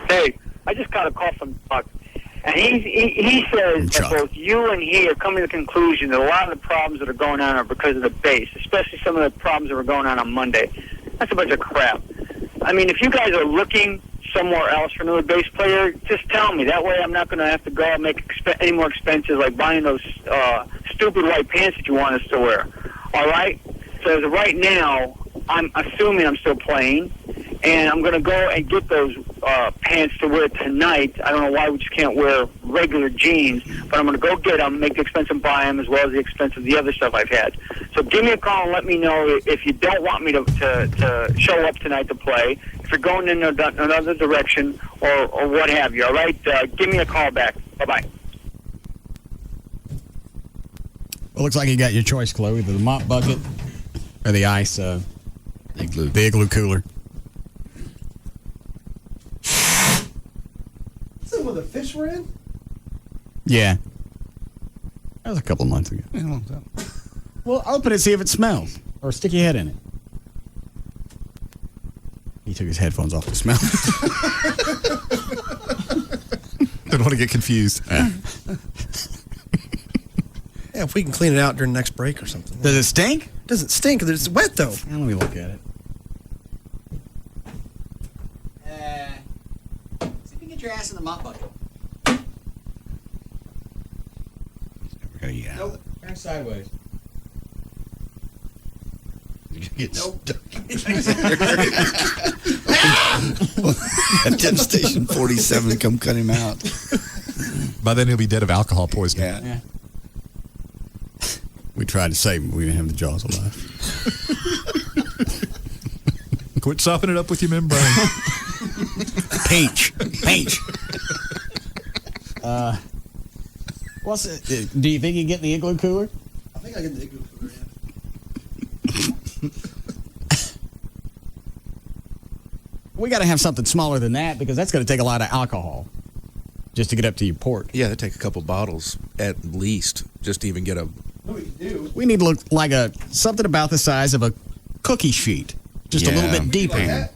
Hey, I just got a call from Chuck, and he says that both you and he are coming to the conclusion that a lot of the problems that are going on are because of the bass, especially some of the problems that were going on Monday. That's a bunch of crap. I mean, if you guys are looking somewhere else for another bass player, just tell me. That way I'm not going to have to go and make any more expenses like buying those stupid white pants that you want us to wear. All right? So as of right now, I'm assuming I'm still playing, and I'm going to go and get those pants to wear tonight. I don't know why we just can't wear regular jeans, but I'm going to go get them, make the expense and buy them, as well as the expense of the other stuff I've had. So give me a call and let me know if you don't want me to show up tonight to play, if you're going in another direction, or what have you, all right? Give me a call back. Bye-bye. Well, looks like you got your choice, Chloe. Either the mop bucket or the ice, the igloo cooler. Is that where the fish were in? Yeah. That was a couple of months ago. Well, open it, see if it smells. Or stick your head in it. He took his headphones off to smell. Don't want to get confused. Yeah, if we can clean it out during the next break or something. Does it stink? It doesn't stink. It's wet, though. Let me look at it. See if you can get your ass in the mop bucket. Yeah. Nope. Turn sideways. Get stuck. At Tip Station 47, come cut him out. By then he'll be dead of alcohol poisoning. Yeah. We tried to save him, but we didn't have the jaws alive. Quit sopping it up with your membrane. Peach. What's it? Do you think you get in the igloo cooler? I think I get the igloo cooler, We got to have something smaller than that because that's going to take a lot of alcohol just to get up to your port. Yeah, they take a couple bottles at least just to even get a. We need to look like something about the size of a cookie sheet, just a little bit deeper. Like that?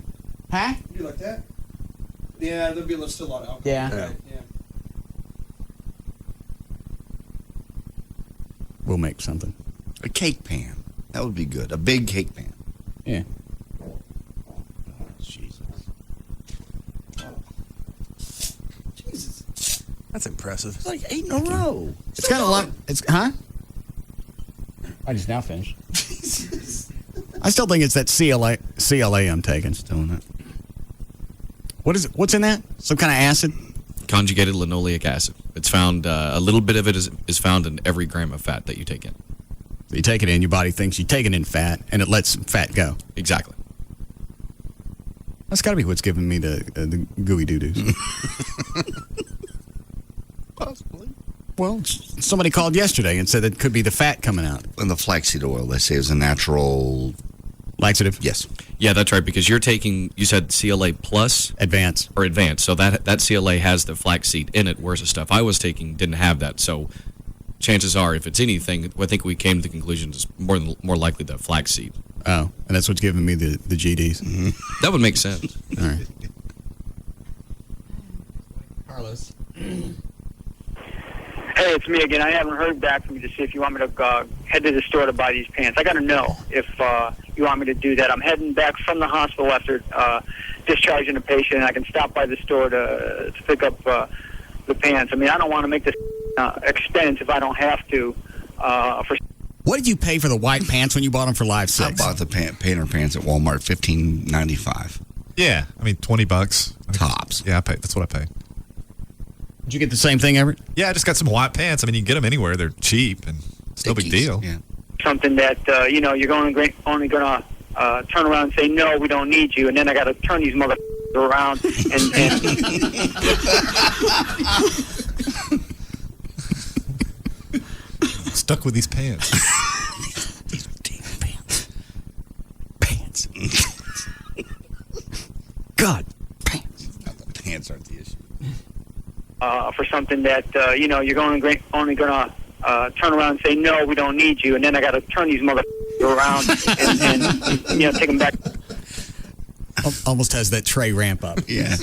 Huh? You like that? Yeah, there'll be still a lot of alcohol. Yeah. Yeah. We'll make something. A cake pan. That would be good. A big cake pan. Yeah. That's impressive. It's like 8 in a row. It's got a lot. Huh? I just now finished. I still think it's that CLA I'm taking. Still in it. What is it? What's in that? Some kind of acid? Conjugated linoleic acid. It's found, a little bit of it is found in every gram of fat that you take in. So you take it in, your body thinks you're taking in fat, and it lets fat go. Exactly. That's got to be what's giving me the gooey doo-doos. Possibly. Well, somebody called yesterday and said it could be the fat coming out. And the flaxseed oil, they say, is a natural laxative. Yes. Yeah, that's right, because you're taking, you said CLA plus? Advanced. Or advanced. So that CLA has the flaxseed in it, whereas the stuff I was taking didn't have that. So chances are, if it's anything, I think we came to the conclusion it's more likely the flaxseed. Oh, and that's what's giving me the GDs. Mm-hmm. That would make sense. All right. Carlos. Hey, it's me again. I haven't heard back from you to see if you want me to head to the store to buy these pants. I got to know if you want me to do that. I'm heading back from the hospital after discharging a patient, and I can stop by the store to pick up the pants. I mean, I don't want to make this expense if I don't have to. What did you pay for the white pants when you bought them for Live 6? I bought the painter pants at Walmart, $15.95. Yeah, I mean $20 tops. Yeah, that's what I pay. Did you get the same thing, Everett? Yeah, I just got some white pants. I mean, you can get them anywhere; they're cheap and it's no big deal. Yeah. Something that you're only going to turn around and say no, we don't need you, and then I got to turn these motherfuckers around Stuck with these pants. These damn pants. God, pants. Pants aren't the issue. For something that you're only going to turn around and say no, we don't need you, and then I got to turn these motherfuckers around and take them back. Almost has that tray ramp up. Yeah.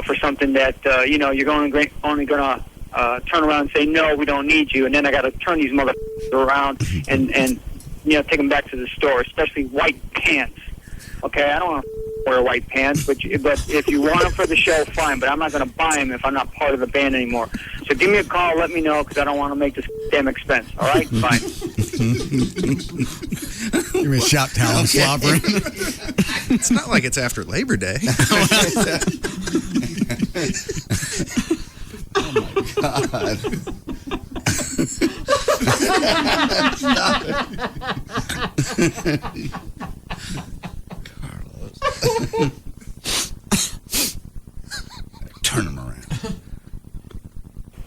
For something that you're only going to turn around and say no, we don't need you, and then I got to turn these motherfuckers around and take them back to the store, especially white pants. Okay, I don't want to wear white pants, but if you want them for the show, fine. But I'm not going to buy them if I'm not part of the band anymore. So give me a call, let me know, because I don't want to make this damn expense. All right, fine. Give me a shout towel slobber. It's not like it's after Labor Day. Oh my God. Turn them around.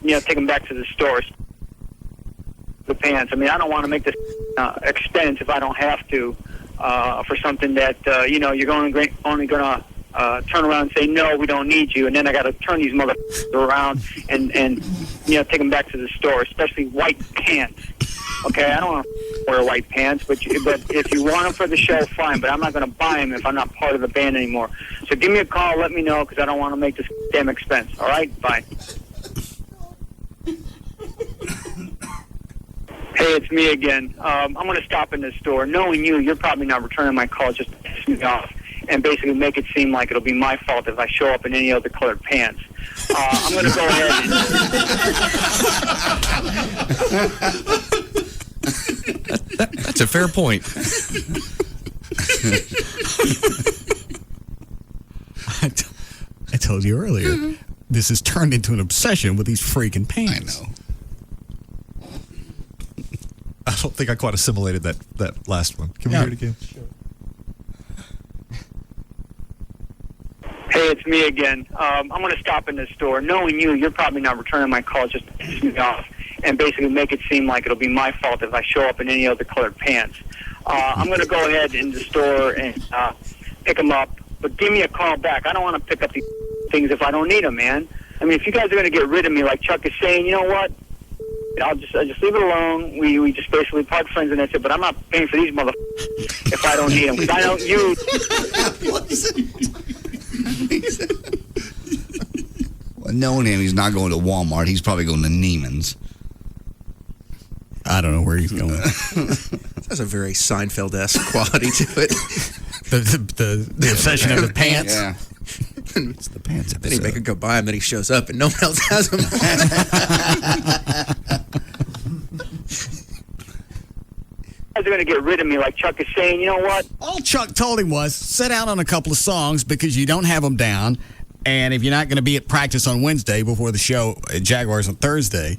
Take them back to the store. The pants. I mean, I don't want to make this expense if I don't have to. For something that you're only going to turn around and say no, we don't need you, and then I got to turn these motherfuckers around and take them back to the store, especially white pants. Okay, I don't want to wear white pants, but if you want them for the show, fine. But I'm not going to buy them if I'm not part of the band anymore. So give me a call, let me know, because I don't want to make this damn expense. All right, bye. Hey, it's me again. I'm going to stop in this store. Knowing you're probably not returning my call just to piss me off and basically make it seem like it'll be my fault if I show up in any other colored pants. I'm going to go ahead That's a fair point. I told you earlier, this has turned into an obsession with these freaking pants. I know. I don't think I quite assimilated that last one. Can we hear it again? Sure. Hey, it's me again. I'm going to stop in this store. Knowing you're probably not returning my call just to piss me off and basically make it seem like it'll be my fault if I show up in any other colored pants. I'm going to go ahead in the store and pick them up, but give me a call back. I don't want to pick up these things if I don't need them, man. I mean, if you guys are going to get rid of me like Chuck is saying, you know what? I'll just leave it alone. We just basically part friends and that's it. But I'm not paying for these motherfuckers if I don't need them because I don't use. Well, knowing him, he's not going to Walmart. He's probably going to Neiman's. I don't know where he's going. That's a very Seinfeld-esque quality to it. The obsession of the pants. Yeah. It's the pants episode. Then he make him go buy him, then he shows up, and no one else has him. Guys are going to get rid of me like Chuck is saying, you know what? All Chuck told him was sit out on a couple of songs because you don't have them down. And if you're not going to be at practice on Wednesday before the show at Jaguars on Thursday,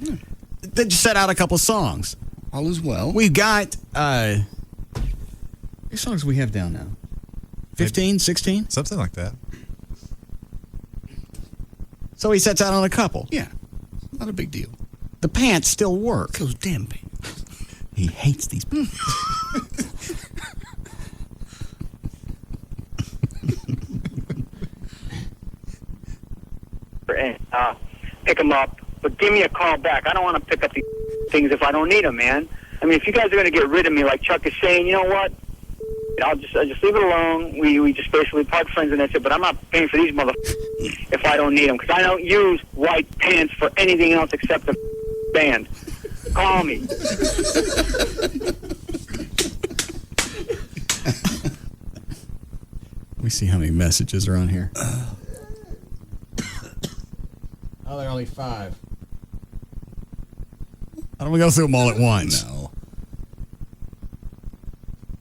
then just set out a couple of songs. All is well. We've got, how many songs we have down now? 15, 16? Something like that. So he sets out on a couple. Yeah. Not a big deal. The pants still work. Those damn pants. He hates these pants. And pick them up, but give me a call back. I don't want to pick up these things if I don't need them, man. I mean, if you guys are going to get rid of me like Chuck is saying, you know what? I'll just leave it alone. We just basically part friends and that's it. But I'm not paying for these motherfuckers if I don't need them because I don't use white pants for anything else except the band. Call me. Let me see how many messages are on here. Oh, there are only 5. I don't want to go through them all at once. No.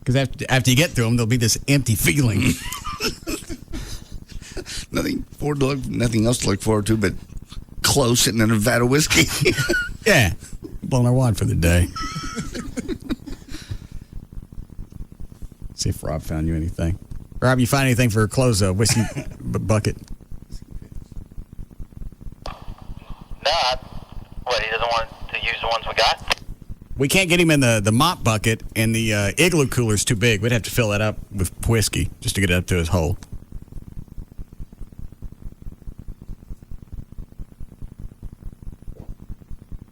Because after you get through them, there'll be this empty feeling. Nothing else to look forward to but close sitting in a vat of whiskey. Yeah. Blowing our wad for the day. See if Rob found you anything. Rob, you find anything for a close whiskey bucket? No, what, he doesn't want to use the ones we got? We can't get him in the mop bucket, and the igloo cooler's too big. We'd have to fill that up with whiskey just to get it up to his hole.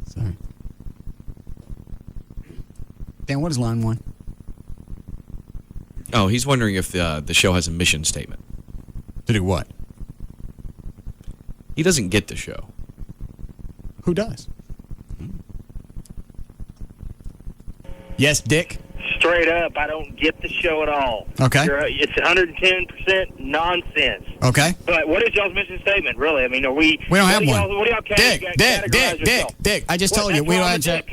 Sorry. Dan, what is line 1? Oh, he's wondering if the show has a mission statement. To do what? He doesn't get the show. Who does? Yes, Dick? Straight up, I don't get the show at all. Okay. It's 110% nonsense. Okay. But what is y'all's mission statement, really? I mean, are we... We don't have one. What do y'all categorize? Dick, I just told you. We don't have...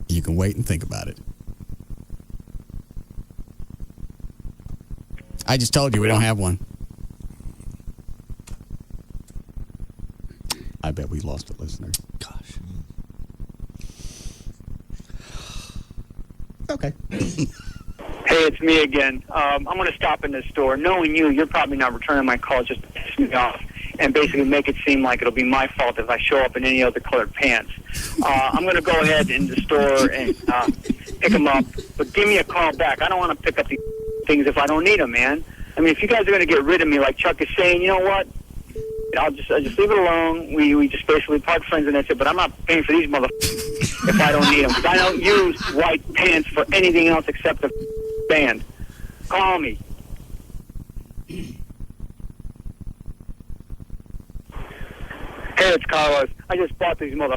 You can wait and think about it. I just told you we don't have one. I bet we lost a listener. Gosh. Okay. Hey, it's me again. I'm going to stop in this store. Knowing you're probably not returning my call just to piss me off and basically make it seem like it'll be my fault if I show up in any other colored pants. I'm going to go ahead in the store and pick them up, but give me a call back. I don't want to pick up these things if I don't need them, man. I mean, if you guys are going to get rid of me like Chuck is saying, you know what? I'll just leave it alone. We just basically part friends and that's it. But I'm not paying for these motherfuckers if I don't need them because I don't use white pants for anything else except the band. Call me. Hey, it's Carlos. I just bought these motherfuckers.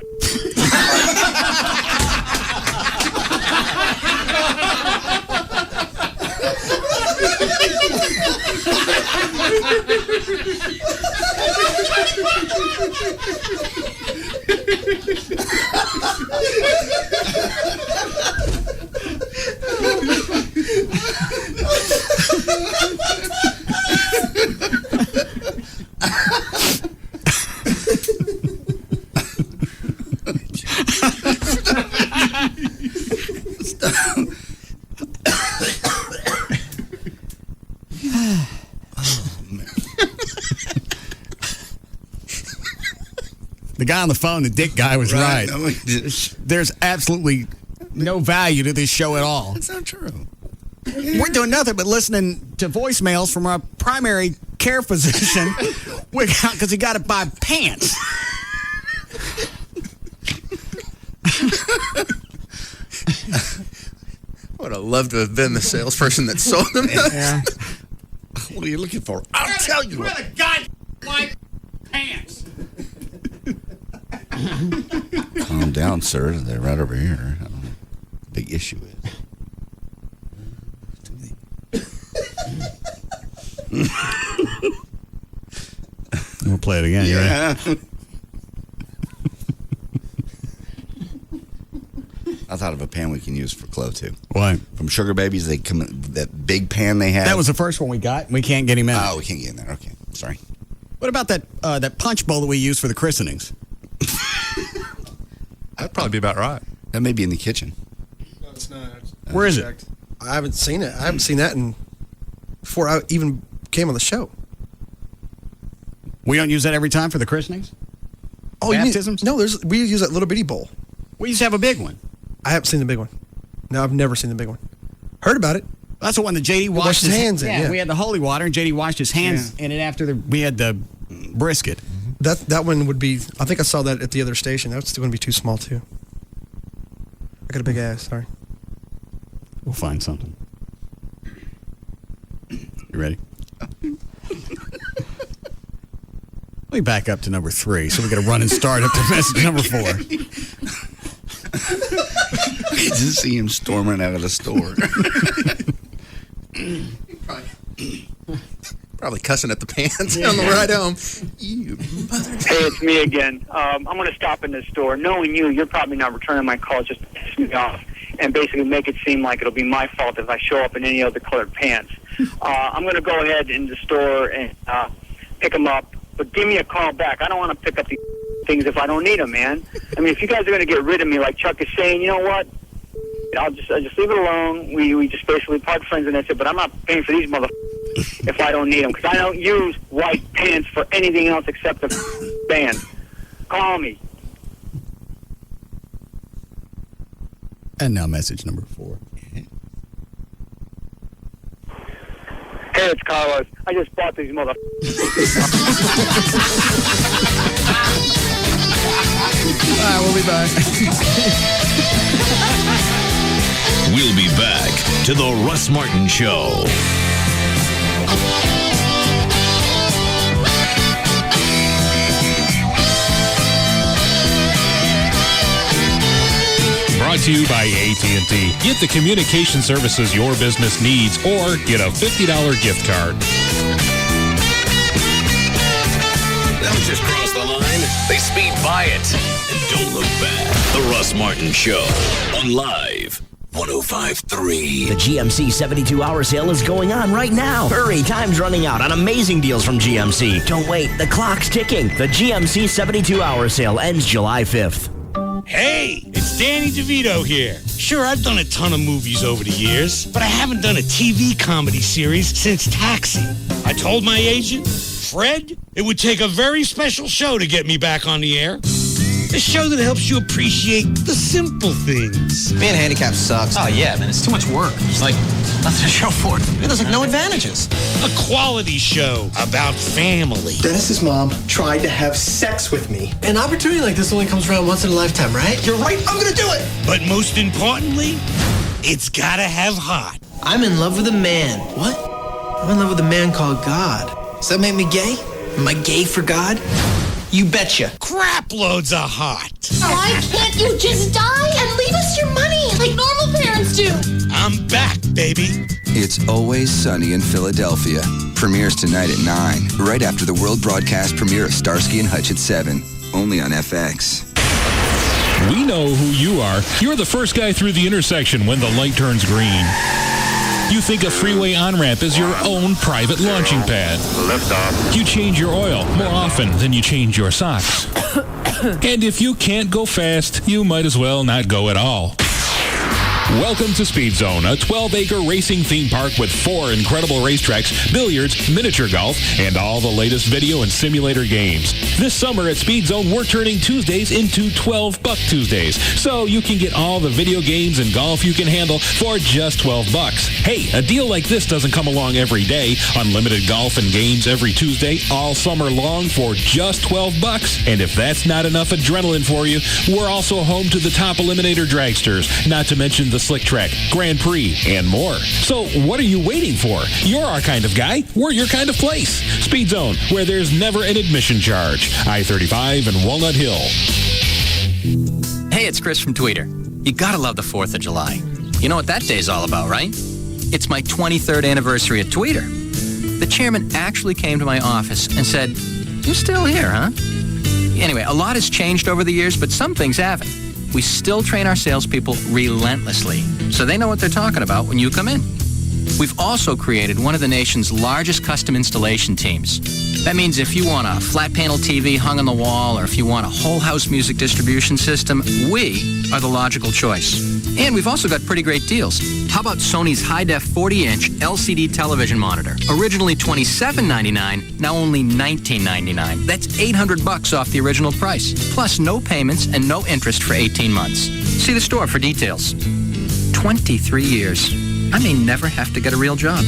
The guy on the phone, the dick guy, was right. No, There's absolutely no value to this show at all. that's not true. We're doing nothing but listening to voicemails from our primary care physician because he got to buy pants. I would have loved to have been the salesperson that sold them. Yeah. What are you looking for? I'll tell you. Where the guy like pants? Calm down, sir. They're right over here. I don't know what the big issue is. We'll play it again. You ready? Yeah. I thought of a pan we can use for Chloe too. What? From Sugar Babies, they come that big pan they have. That was the first one we got. We can't get him in. Oh, we can't get in there. Okay, sorry. What about that punch bowl that we use for the christenings? That'd probably be about right. That may be in the kitchen. No, it's not. Where is it? I haven't seen it. I haven't seen that before I even came on the show. We don't use that every time for the christenings? Oh, baptisms? No, we use that little bitty bowl. We used to have a big one. I haven't seen the big one. No, I've never seen the big one. Heard about it. That's the one that JD washed his hands in. Yeah, we had the holy water, and JD washed his hands in it after we had the brisket. That one would be. I think I saw that at the other station. That's going to be too small too. I got a big ass. Sorry. We'll find something. You ready? Let me back up to number 3, so we got to run and start up to message number 4. Just see him storming out of the store. Probably cussing at the pants on the ride home. Hey, it's me again. I'm going to stop in this store. Knowing you're probably not returning my call just to piss me off and basically make it seem like it'll be my fault if I show up in any other colored pants. I'm going to go ahead in the store and pick them up, but give me a call back. I don't want to pick up these things if I don't need them, man. I mean, if you guys are going to get rid of me like Chuck is saying, you know what? I'll just leave it alone. We just basically part friends and that's it, but I'm not paying for these motherfuckers if I don't need them, because I don't use white pants for anything else except the band. Call me. And now message number 4. Hey, it's Carlos. I just bought these motherfuckers. All right, we'll be back. We'll be back to the Russ Martin Show. Brought to you by AT&T. Get the communication services your business needs or get a $50 gift card. They'll just cross the line. They speed by it. And don't look back. The Russ Martin Show on Live 105.3. The GMC 72-hour sale is going on right now. Hurry, time's running out on amazing deals from GMC. Don't wait, the clock's ticking. The GMC 72-hour sale ends July 5th. Hey, it's Danny DeVito here. Sure, I've done a ton of movies over the years, but I haven't done a TV comedy series since Taxi. I told my agent, Fred, it would take a very special show to get me back on the air. A show that helps you appreciate the simple things. Being handicapped sucks. Oh, yeah, man, it's too much work. There's like nothing to show for it. There's like no advantages. A quality show about family. Dennis's mom tried to have sex with me. An opportunity like this only comes around once in a lifetime, right? You're right. I'm going to do it. But most importantly, it's gotta have heart. I'm in love with a man. What? I'm in love with a man called God. Does that make me gay? Am I gay for God? You betcha. Crap loads of heart. Why can't you just die and leave us your money like normal parents do? I'm back, baby. It's Always Sunny in Philadelphia. Premieres tonight at 9, right after the world broadcast premiere of Starsky and Hutch at 7. Only on FX. We know who you are. You're the first guy through the intersection when the light turns green. You think a freeway on-ramp is your own private launching pad. Lift off. You change your oil more often than you change your socks. And if you can't go fast, you might as well not go at all. Welcome to Speed Zone, a 12-acre racing theme park with 4 incredible racetracks, billiards, miniature golf, and all the latest video and simulator games. This summer at Speed Zone, we're turning Tuesdays into 12-buck Tuesdays, so you can get all the video games and golf you can handle for just $12. Hey, a deal like this doesn't come along every day. Unlimited golf and games every Tuesday, all summer long for just $12. And if that's not enough adrenaline for you, we're also home to the top Eliminator dragsters, not to mention the Slick Track, Grand Prix, and more. So what are you waiting for? You're our kind of guy. We're your kind of place. Speed Zone, where there's never an admission charge. I-35 and Walnut Hill. Hey, it's Chris from Tweeter. You gotta love the 4th of July. You know what that day's all about, right? It's my 23rd anniversary at Tweeter. The chairman actually came to my office and said, "You're still here, huh?" Anyway, a lot has changed over the years, but some things haven't. We still train our salespeople relentlessly, so they know what they're talking about when you come in. We've also created one of the nation's largest custom installation teams. That means if you want a flat panel TV hung on the wall, or if you want a whole house music distribution system, we are the logical choice. And we've also got pretty great deals. How about Sony's high-def 40-inch LCD television monitor? Originally $27.99, now only $19.99. That's $800 off the original price. Plus no payments and no interest for 18 months. See the store for details. 23 years. I may never have to get a real job.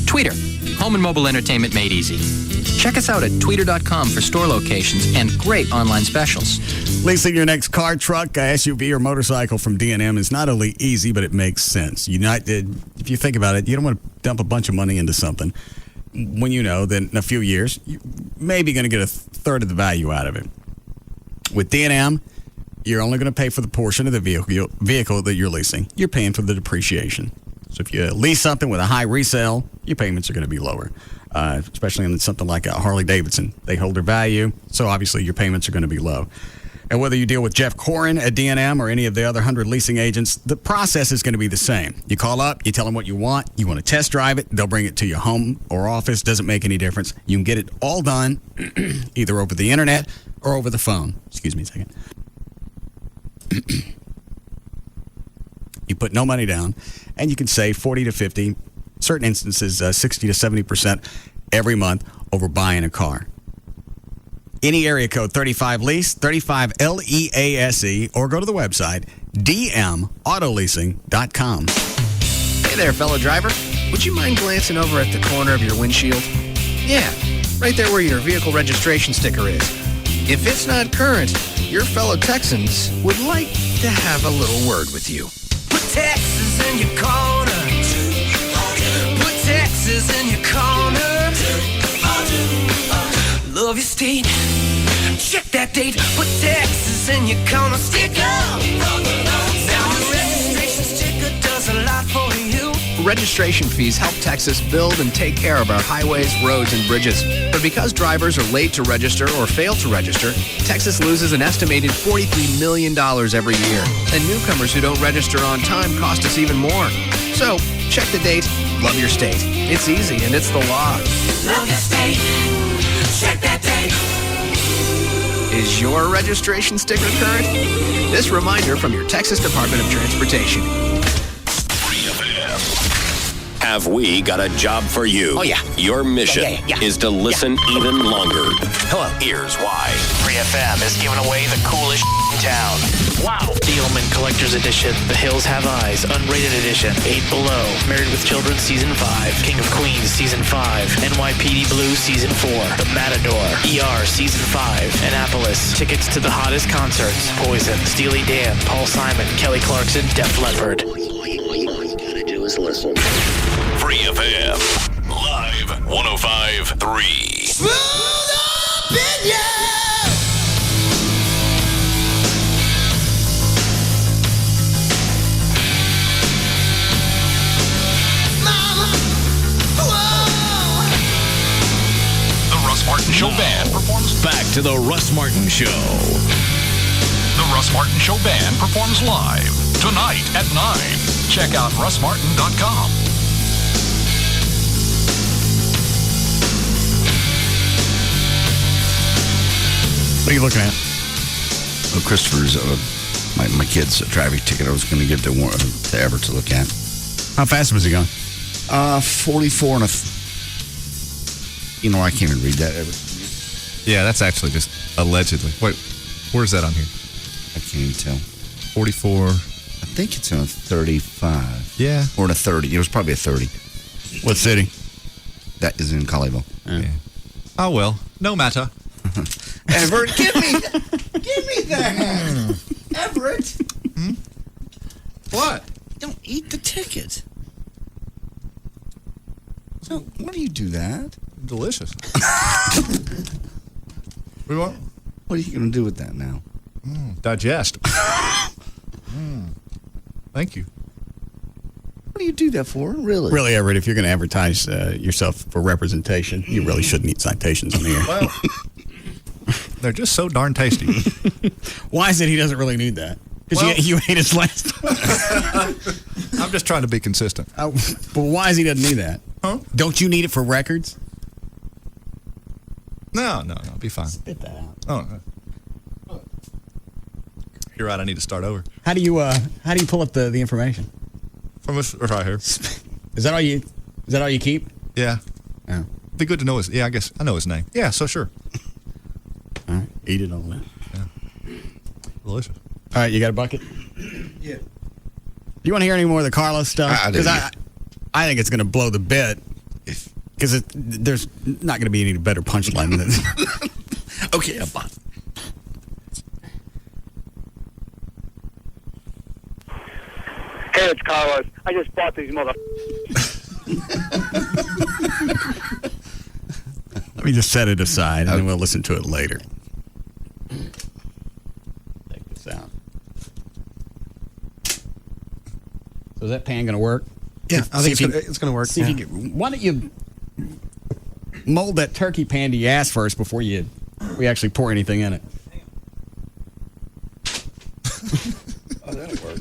Tweeter, home and mobile entertainment made easy. Check us out at tweeter.com for store locations and great online specials. Leasing your next car, truck, SUV, or motorcycle from D&M is not only easy, but it makes sense. If you think about it, you don't want to dump a bunch of money into something when you know that in a few years, you're maybe going to get a third of the value out of it. With D&M, you're only going to pay for the portion of the vehicle that you're leasing. You're paying for the depreciation. So if you lease something with a high resale, your payments are going to be lower, especially on something like a Harley-Davidson. They hold their value, so obviously your payments are going to be low. And whether you deal with Jeff Corin at D&M or any of the other 100 leasing agents, the process is going to be the same. You call up, you tell them what you want to test drive it, they'll bring it to your home or office, doesn't make any difference. You can get it all done either over the internet or over the phone. Excuse me a second. You put no money down, and you can save 40 to 50, certain instances 60 to 70% every month over buying a car. Any area code 35LEASE, 35LEASE, or go to the website dmautoleasing.com. Hey there, fellow driver. Would you mind glancing over at the corner of your windshield? Yeah, right there where your vehicle registration sticker is. If it's not current, your fellow Texans would like to have a little word with you. Put Texas in your corner. Put Texas in your corner. Love your state. Check that date. Put Texas in your corner. Sticker. Now your registration sticker does a lot for you. Registration fees help Texas build and take care of our highways, roads, and bridges. But because drivers are late to register or fail to register, Texas loses an estimated $43 million every year. And newcomers who don't register on time cost us even more. So, check the date, love your state. It's easy and it's the law. Love your state. Check that date. Is your registration sticker current? This reminder from your Texas Department of Transportation. Have we got a job for you? Oh, yeah. Your mission is to listen even longer. Hello. Here's why. Free FM is giving away the coolest in town. Wow. Dealman Collector's Edition, The Hills Have Eyes, Unrated Edition, 8 Below, Married with Children Season 5, King of Queens Season 5, NYPD Blue Season 4, The Matador, ER Season 5, Annapolis, tickets to the hottest concerts, Poison, Steely Dan, Paul Simon, Kelly Clarkson, Def Leppard. All you gotta do is listen. Free FM, live 105.3. Smooth opinion. The Russ Martin Show Band performs. Back to the Russ Martin Show. The Russ Martin Show Band performs live tonight at 9. Check out russmartin.com. What are you looking at? Christopher's my kid's traffic ticket I was going to give to Everett to look at. How fast was he going? 44 and I can't even read that, Everett. Yeah, that's actually just allegedly. Wait, where's that on here? I can't even tell. 44. I think it's in a 35. Yeah. Or in a 30. It was probably a 30. What city? That is in Colleyville. Yeah. Oh, well. No matter. Everett, give me that. Everett. What? Don't eat the ticket. So, why do you do that? Delicious. We want? What are you going to do with that now? Digest. Thank you. What do you do that for, really? Really, Everett, if you're going to advertise yourself for representation, you really shouldn't eat citations on the air. Well, they're just so darn tasty. Why is it he doesn't really need that? Because you ate his last one. I'm just trying to be consistent. But why is he doesn't need that? Huh? Don't you need it for records? No, be fine. Spit that out. Oh, you're right. I need to start over. How do you pull up the information? From this right here. Is that all you keep? Yeah. Oh. Be good to know his. Yeah, I guess I know his name. Yeah, so sure. All right, eat it all then. Yeah. Delicious. All right, you got a bucket? Yeah. Do you want to hear any more of the Carlos stuff? Because I think it's going to blow the bit. Because there's not going to be any better punchline than this. Okay, I'm fine. Hey, it's Carlos. I just bought these mother. Let me just set it aside, and then we'll listen to it later. Take this out. So is that pan going to work? Yeah, I think it's going to work. See if you why don't you mold that turkey pan to your ass first before we actually pour anything in it? Oh, that'll work.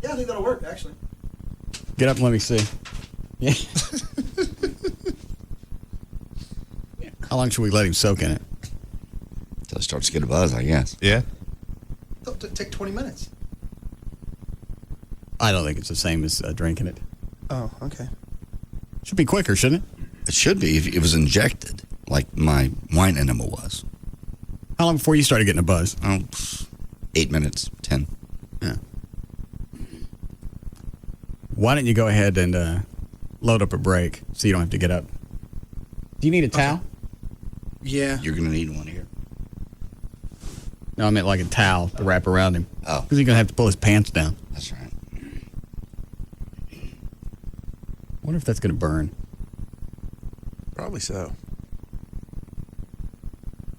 Yeah, I think that'll work, actually. Get up and let me see. Yeah. How long should we let him soak in it? Until it starts to get a buzz, I guess. Yeah. It'll take 20 minutes. I don't think it's the same as drinking it. Oh, okay. Should be quicker, shouldn't it? It should be if it was injected, like my wine enema was. How long before you started getting a buzz? Oh, 8 minutes, 10. Yeah. Why don't you go ahead and load up a break so you don't have to get up? Do you need a towel? Yeah. You're going to need one here. No, I meant like a towel to wrap around him. Oh. Because he's going to have to pull his pants down. That's right. I wonder if that's going to burn. Probably so.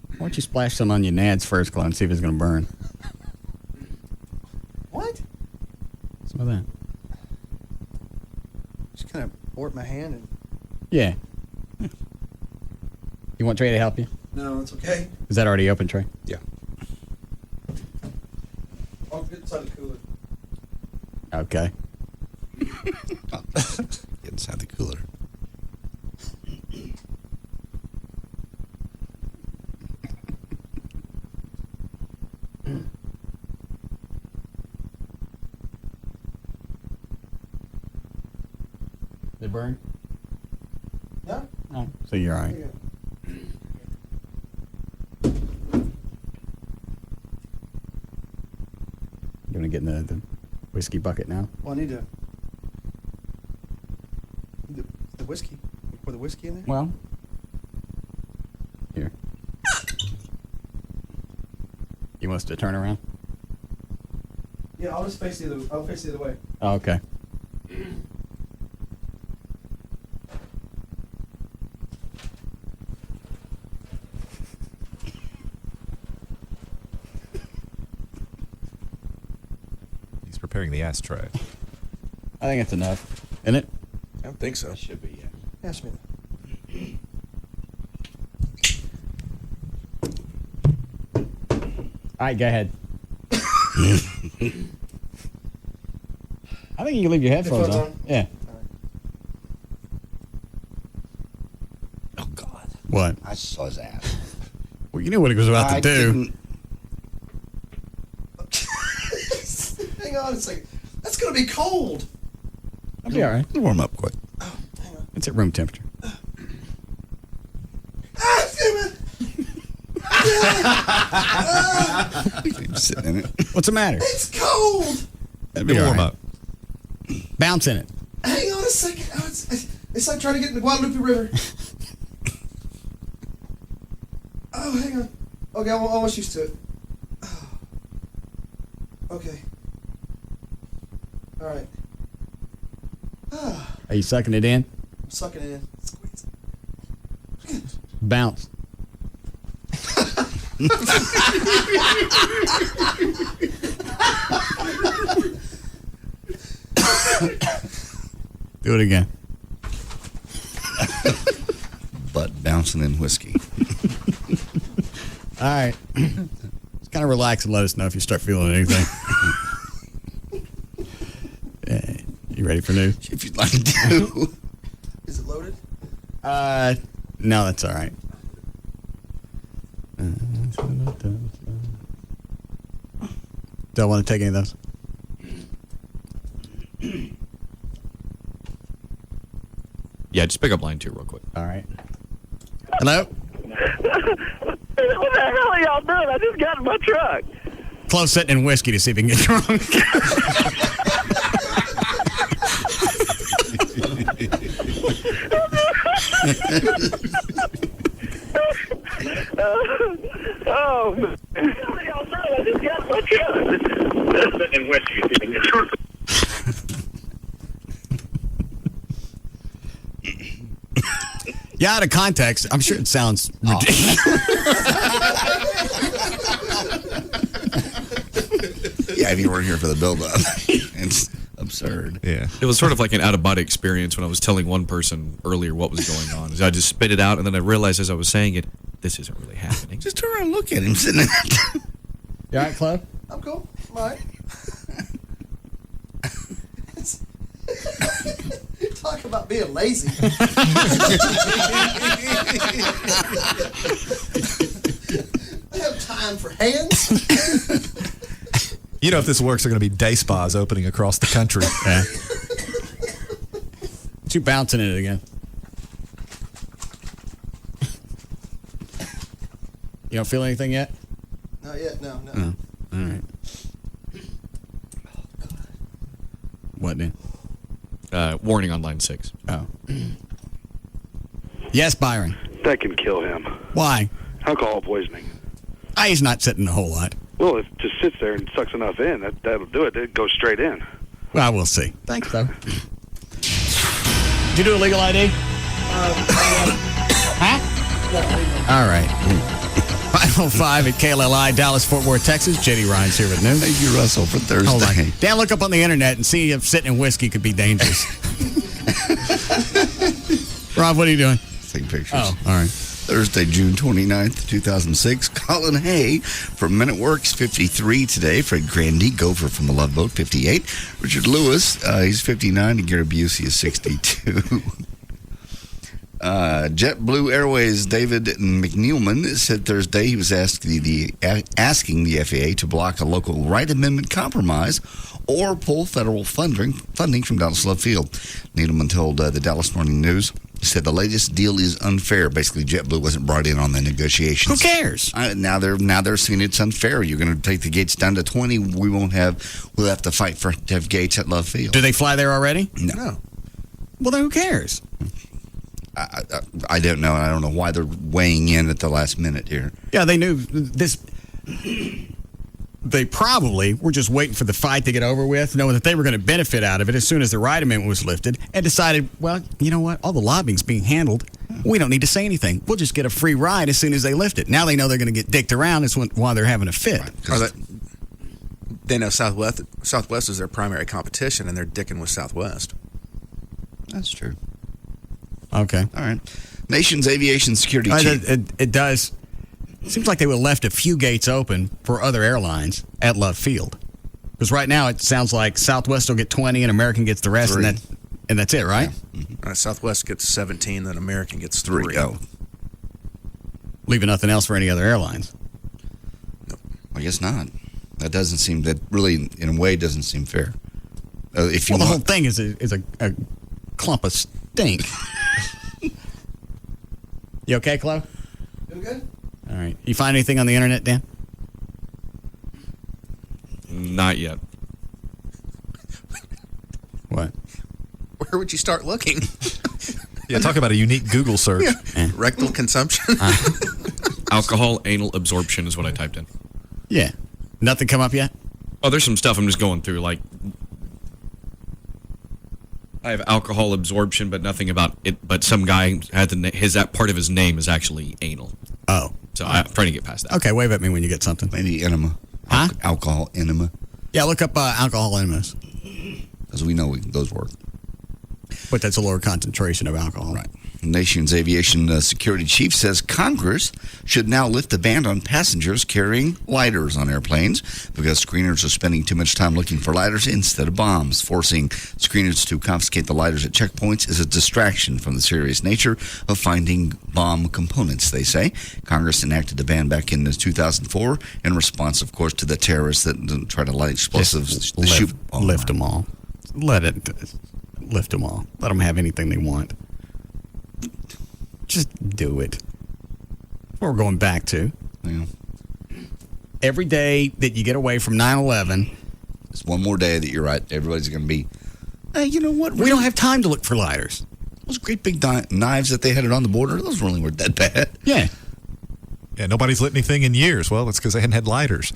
Why don't you splash some on your nads first, Clone, and see if it's going to burn? What? Some of that. Just kind of pour it in my hand and... Yeah. You want Trey to help you? No, it's okay. Is that already open, Trey? Yeah. I'll get inside the cooler. Okay. Get inside the cooler. Did it burn? No. Oh, so you're all right. Yeah. You want to get in the whiskey bucket now? Well, I need the whiskey. Pour the whiskey in there? Well, here. You want us to turn around? Yeah, I'll just face the other way. Oh, okay. He's preparing the ashtray. I think it's enough. Isn't it? I don't think so. Should be, yeah. Yeah, should be. All right, go ahead. I think you can leave your headphones on. Yeah. Oh, God. What? I saw his ass. Well, you knew what he was about to do. on a second. That's going to be cold. I'll be all right. It'll warm up quick. Oh, hang on. It's at room temperature. Sitting in it. What's the matter? It's cold. It'll be warm up. Bounce in it. Hang on a second. Oh, it's like trying to get in the Guadalupe River. Oh, hang on. Okay, I'm almost used to it. Oh. Okay. All right. Are you sucking it in? I'm sucking it in. Squeeze. Bounce. Do it again. Butt bouncing in whiskey. All right. Just kind of relax and let us know if you start feeling anything. You ready for news? If you'd like to. Is it loaded? No, that's all right. Do I want to take any of those? Yeah, just pick up line 2 real quick. All right. Hello? What the hell are y'all doing? I just got in my truck. Close sitting in whiskey to see if he can get drunk. Oh, man. What are y'all doing? I just got in my truck. Sitting in whiskey, see if you can get drunk. Yeah, out of context, I'm sure it sounds ridiculous. Yeah, if you weren't here for the build-up. It's absurd. Yeah. It was sort of like an out-of-body experience when I was telling one person earlier what was going on. I just spit it out, and then I realized as I was saying it, this isn't really happening. Just turn around and look at him sitting there. You all right, Chloe? I'm cool. I'm all right. Talk about being lazy. I have time for hands. You know, if this works, there are going to be day spas opening across the country. Yeah. You bouncing in it again. You don't feel anything yet? Not yet. No. Oh, all right. What, Dan? Warning on line 6. Oh. Yes, Byron. That can kill him. Why? Alcohol poisoning. He's not sitting a whole lot. Well, if it just sits there and sucks enough in, that'll do it. It goes straight in. Well, we'll see. Thanks, though. Did you do a legal ID? Huh? All right. 505 at KLLI, Dallas, Fort Worth, Texas. JD Ryan's here with news. Thank you, Russell, for Thursday. Hold on. Dan, look up on the internet and see if sitting in whiskey could be dangerous. Rob, what are you doing? Taking pictures. Oh, all right. Thursday, June 29th, 2006. Colin Hay from Men at Work's 53 today. Fred Grandy, Gopher from the Love Boat, 58. Richard Lewis, he's 59. And Gary Busey is 62. JetBlue Airways' David McNeilman said Thursday he was asking the FAA to block a local right amendment compromise or pull federal funding from Dallas Love Field. Needleman told the Dallas Morning News, said the latest deal is unfair. Basically, JetBlue wasn't brought in on the negotiations. Who cares? Now they're saying it's unfair. You're going to take the gates down to 20. We'll have to fight to have gates at Love Field. Do they fly there already? No. Well, then who cares? I don't know. I don't know why they're weighing in at the last minute here. Yeah, they knew this. They probably were just waiting for the fight to get over with, knowing that they were going to benefit out of it as soon as the right amendment was lifted, and decided, well, you know what? All the lobbying's being handled. We don't need to say anything. We'll just get a free ride as soon as they lift it. Now they know they're going to get dicked around. That's why they're having a fit. Right, they know Southwest is their primary competition, and they're dicking with Southwest. That's true. Okay. All right. Nation's aviation security chief. It does. It seems like they would have left a few gates open for other airlines at Love Field. Because right now it sounds like Southwest will get 20 and American gets the rest, and that's it, right? Yeah. Mm-hmm. Southwest gets 17, then American gets 3. Oh. Leaving nothing else for any other airlines. I guess not. That doesn't seem, that really, in a way, doesn't seem fair. If you the whole thing is a clump of stink. You okay, Chloe? Doing good? All right. You find anything on the internet, Dan? Not yet. What? Where would you start looking? Yeah, talk about a unique Google search. Rectal consumption. Alcohol anal absorption is what I typed in. Yeah. Nothing come up yet? Oh, there's some stuff I'm just going through. Like, I have alcohol absorption, but nothing about it. But some guy had that part of his name is actually anal. Oh. So I'm trying to get past that. Okay, wave at me when you get something. Maybe enema. Huh? Alcohol enema. Yeah, look up alcohol enemas. As we know, those work. But that's a lower concentration of alcohol. Right. The nation's aviation security chief says Congress should now lift the ban on passengers carrying lighters on airplanes because screeners are spending too much time looking for lighters instead of bombs. Forcing screeners to confiscate the lighters at checkpoints is a distraction from the serious nature of finding bomb components, they say. Congress enacted the ban back in 2004 in response, of course, to the terrorists that try to light explosives. Lift them all. Lift them all. Let them have anything they want. Just do it. That's what we're going back to. Yeah. Every day that you get away from 9/11. It's one more day that you're right. Everybody's going to be, hey, you know what? We don't have time to look for lighters. Those great big knives that they had on the border, those really weren't that bad. Yeah. Yeah, nobody's lit anything in years. Well, it's because they hadn't had lighters.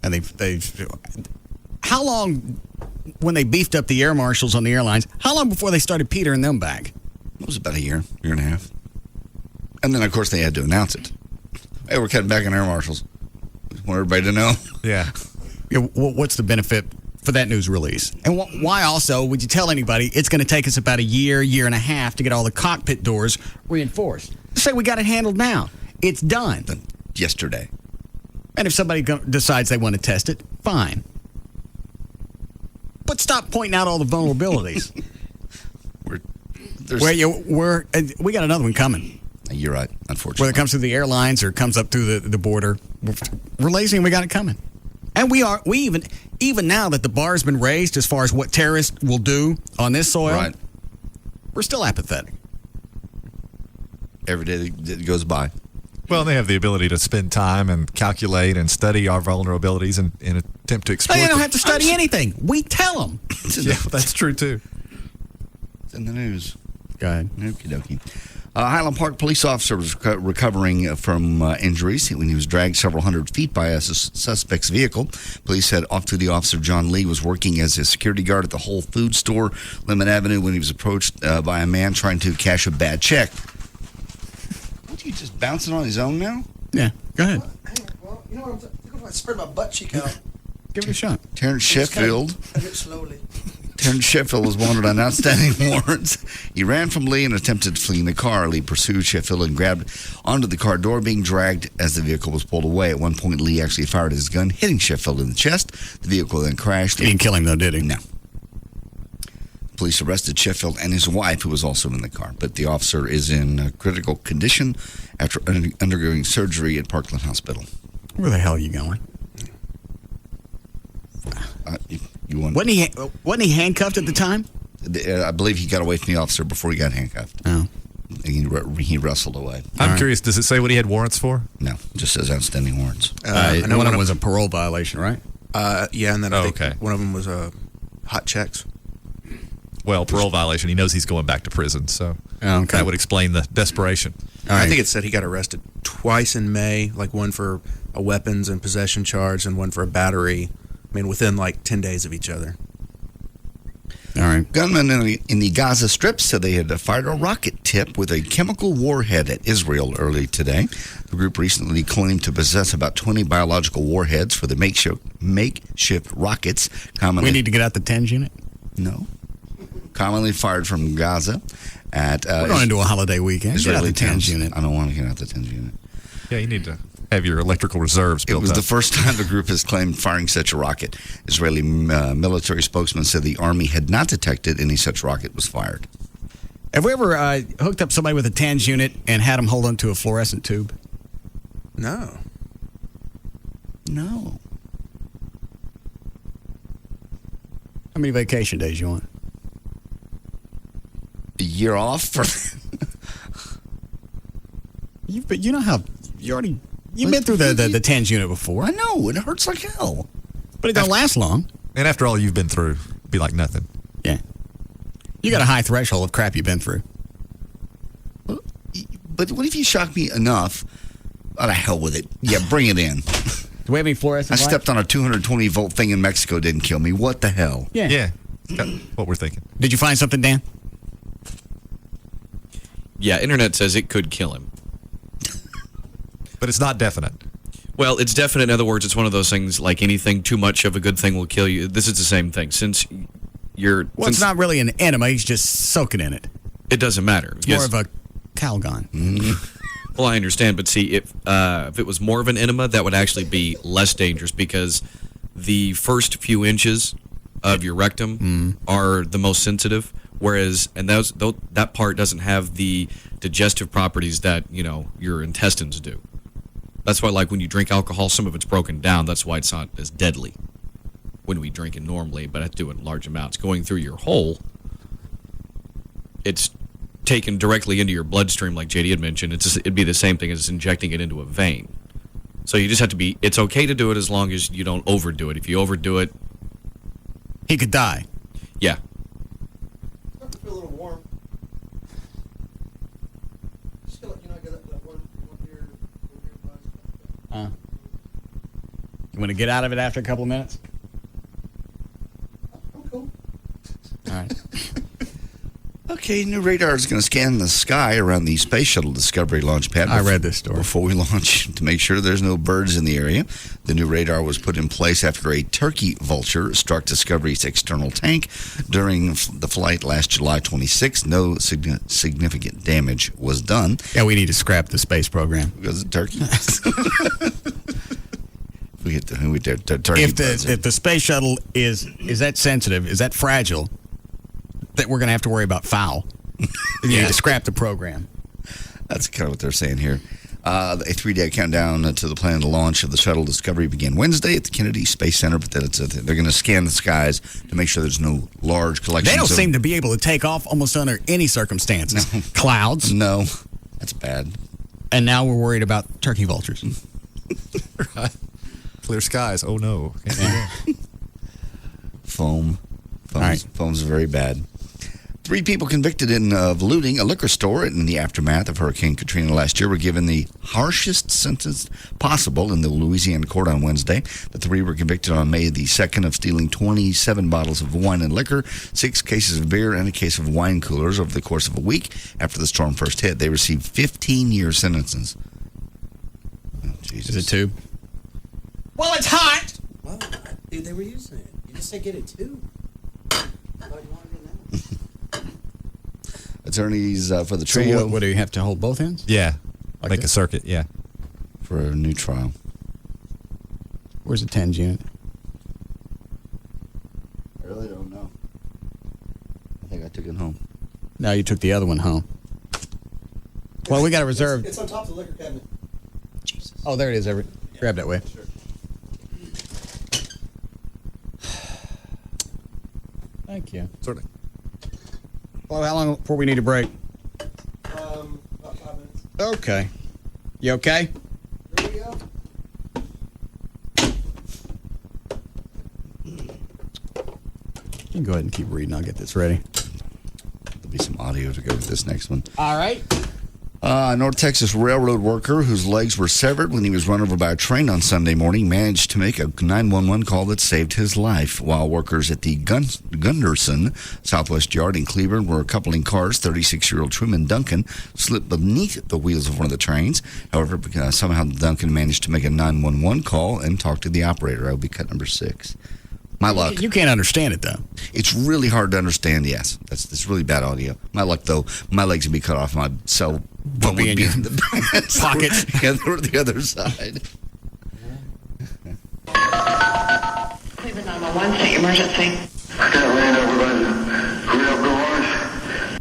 And they've how long, when they beefed up the air marshals on the airlines, how long before they started petering them back? It was about a year and a half. And then, of course, they had to announce it. Hey, we're cutting back on air marshals. Want everybody to know. Yeah. What's the benefit for that news release? And why also would you tell anybody it's going to take us about a year and a half to get all the cockpit doors reinforced? Just say we got it handled now. It's done. Yesterday. And if somebody decides they want to test it, fine. But stop pointing out all the vulnerabilities. We got another one coming. You're right, unfortunately. Whether it comes through the airlines or comes up through the border, we're lazy and we got it coming. And we even now that the bar's been raised as far as what terrorists will do on this soil, right, we're still apathetic. Every day that goes by. Well, they have the ability to spend time and calculate and study our vulnerabilities and attempt to exploit They don't them. have to study anything. We tell them. Yeah, that's true, too. It's in the news. Go ahead. Okie dokie. Highland Park police officer was recovering from injuries when he was dragged several hundred feet by a suspect's vehicle. Police said the officer, John Lee, was working as a security guard at the Whole Foods store, Lemon Avenue, when he was approached by a man trying to cash a bad check. Aren't you just bouncing on his own now? Yeah, go ahead. Well, you know what? I think if I spread my butt cheek out. Give it a shot. Terrence Sheffield. I do it slowly. Terrence Sheffield was wanted on outstanding warrants. He ran from Lee and attempted to flee in the car. Lee pursued Sheffield and grabbed onto the car door, being dragged as the vehicle was pulled away. At one point, Lee actually fired his gun, hitting Sheffield in the chest. The vehicle then crashed. He didn't kill him, though, did he? No. Police arrested Sheffield and his wife, who was also in the car. But the officer is in critical condition after undergoing surgery at Parkland Hospital. Where the hell are you going? Wasn't he handcuffed at the time? I believe he got away from the officer before he got handcuffed. Oh. He wrestled away. I'm curious, does it say what he had warrants for? No, it just says outstanding warrants. I know one of them was a parole violation, right? Yeah, and then I think one of them was hot checks. Well, parole violation. He knows he's going back to prison, so that would explain the desperation. I think it said he got arrested twice in May, like one for a weapons and possession charge and one for a battery. I mean, within like 10 days of each other. All right. Gunmen in the Gaza Strip said they had fired a rocket tip with a chemical warhead at Israel early today. The group recently claimed to possess about 20 biological warheads for the makeshift rockets. We need to get out the TENS unit? No. Commonly fired from Gaza at... We're going into a holiday weekend. Israeli get out the TENS unit. I don't want to get out the TENS unit. Yeah, you need to have your electrical reserves built up. It was the first time the group has claimed firing such a rocket. Israeli military spokesman said the army had not detected any such rocket was fired. Have we ever hooked up somebody with a TENS unit and had them hold onto a fluorescent tube? No. No. How many vacation days you want? A year off for. But you know how you've been through the TENS unit before. I know it hurts like hell, but it don't last long. And after all you've been through, it'd be like nothing. Yeah, you got a high threshold of crap you've been through. But what if you shock me enough? Oh, the hell with it. Yeah, bring it in. Do we have any fluorescent I stepped on a 220 volt thing in Mexico. Didn't kill me. What the hell? Yeah. What we're thinking. Did you find something, Dan? Yeah, internet says it could kill him. But it's not definite. Well, it's definite. In other words, it's one of those things like anything, too much of a good thing will kill you. This is the same thing. Since you're... Well, it's not really an enema. He's just soaking in it. It doesn't matter. It's more of a Calgon. Well, I understand, but see, if it was more of an enema, that would actually be less dangerous because the first few inches of your rectum are the most sensitive, whereas that part doesn't have the digestive properties that your intestines do. That's why, like when you drink alcohol, some of it's broken down. That's why it's not as deadly when we drink it normally, but I have to do it in large amounts. Going through your hole, it's taken directly into your bloodstream, like JD had mentioned. It'd be the same thing as injecting it into a vein. So you just have to be. It's okay to do it as long as you don't overdo it. If you overdo it, he could die. Yeah. I feel a little warm. Just feel like, I get that one ear buzz. You want to get out of it after a couple of minutes? I'm cool. All right. Okay, new radar is going to scan the sky around the Space Shuttle Discovery launch pad. I read this story. Before we launch to make sure there's no birds in the area. The new radar was put in place after a turkey vulture struck Discovery's external tank during the flight last July 26th. No significant damage was done. Yeah, we need to scrap the space program. Because of turkeys. We get the turkey. If the space shuttle is that sensitive, is that fragile, that we're going to have to worry about foul. You need to scrap the program. That's kind of what they're saying here. A 3-day countdown to the planned launch of the shuttle Discovery began Wednesday at the Kennedy Space Center, but they're going to scan the skies to make sure there's no large collections. They don't seem to be able to take off almost under any circumstances. No. Clouds. No, that's bad. And now we're worried about turkey vultures. Right. Clear skies. Oh, no. Yeah. Foam. Foam's very bad. 3 people convicted of looting a liquor store in the aftermath of Hurricane Katrina last year were given the harshest sentence possible in the Louisiana court on Wednesday. The 3 were convicted on May the 2nd of stealing 27 bottles of wine and liquor, 6 cases of beer, and a case of wine coolers over the course of a week after the storm first hit. They received 15-year sentences. Oh, Jesus. Is it 2? Well, it's hot! Well, dude, they were using it. You just say get it 2. Attorneys for the trio. So what do you have to hold both ends? Yeah. Like Make this? a circuit, yeah. For a new trial. Where's the TENS unit? I really don't know. I think I took it home. No, you took the other one home. Well, we got a reserve. It's on top of the liquor cabinet. Jesus. Oh, there it is. Grab that way. Sure. Thank you. Certainly. Well, how long before we need a break? About 5 minutes. Okay. You okay? Here we go. You can go ahead and keep reading. I'll get this ready. There'll be some audio to go with this next one. All right. North Texas railroad worker whose legs were severed when he was run over by a train on Sunday morning managed to make a 911 call that saved his life. While workers at the Gunderson Southwest Yard in Cleveland were coupling cars, 36-year-old Truman Duncan slipped beneath the wheels of one of the trains. However, somehow Duncan managed to make a 911 call and talk to the operator. That would be cut number 6. My luck. You can't understand it, though. It's really hard to understand, yes. That's really bad audio. My luck, though, my legs would be cut off. My cell phone would be in the pockets. the other side. Cleveland 911, state emergency. I got ran over by the rail cars.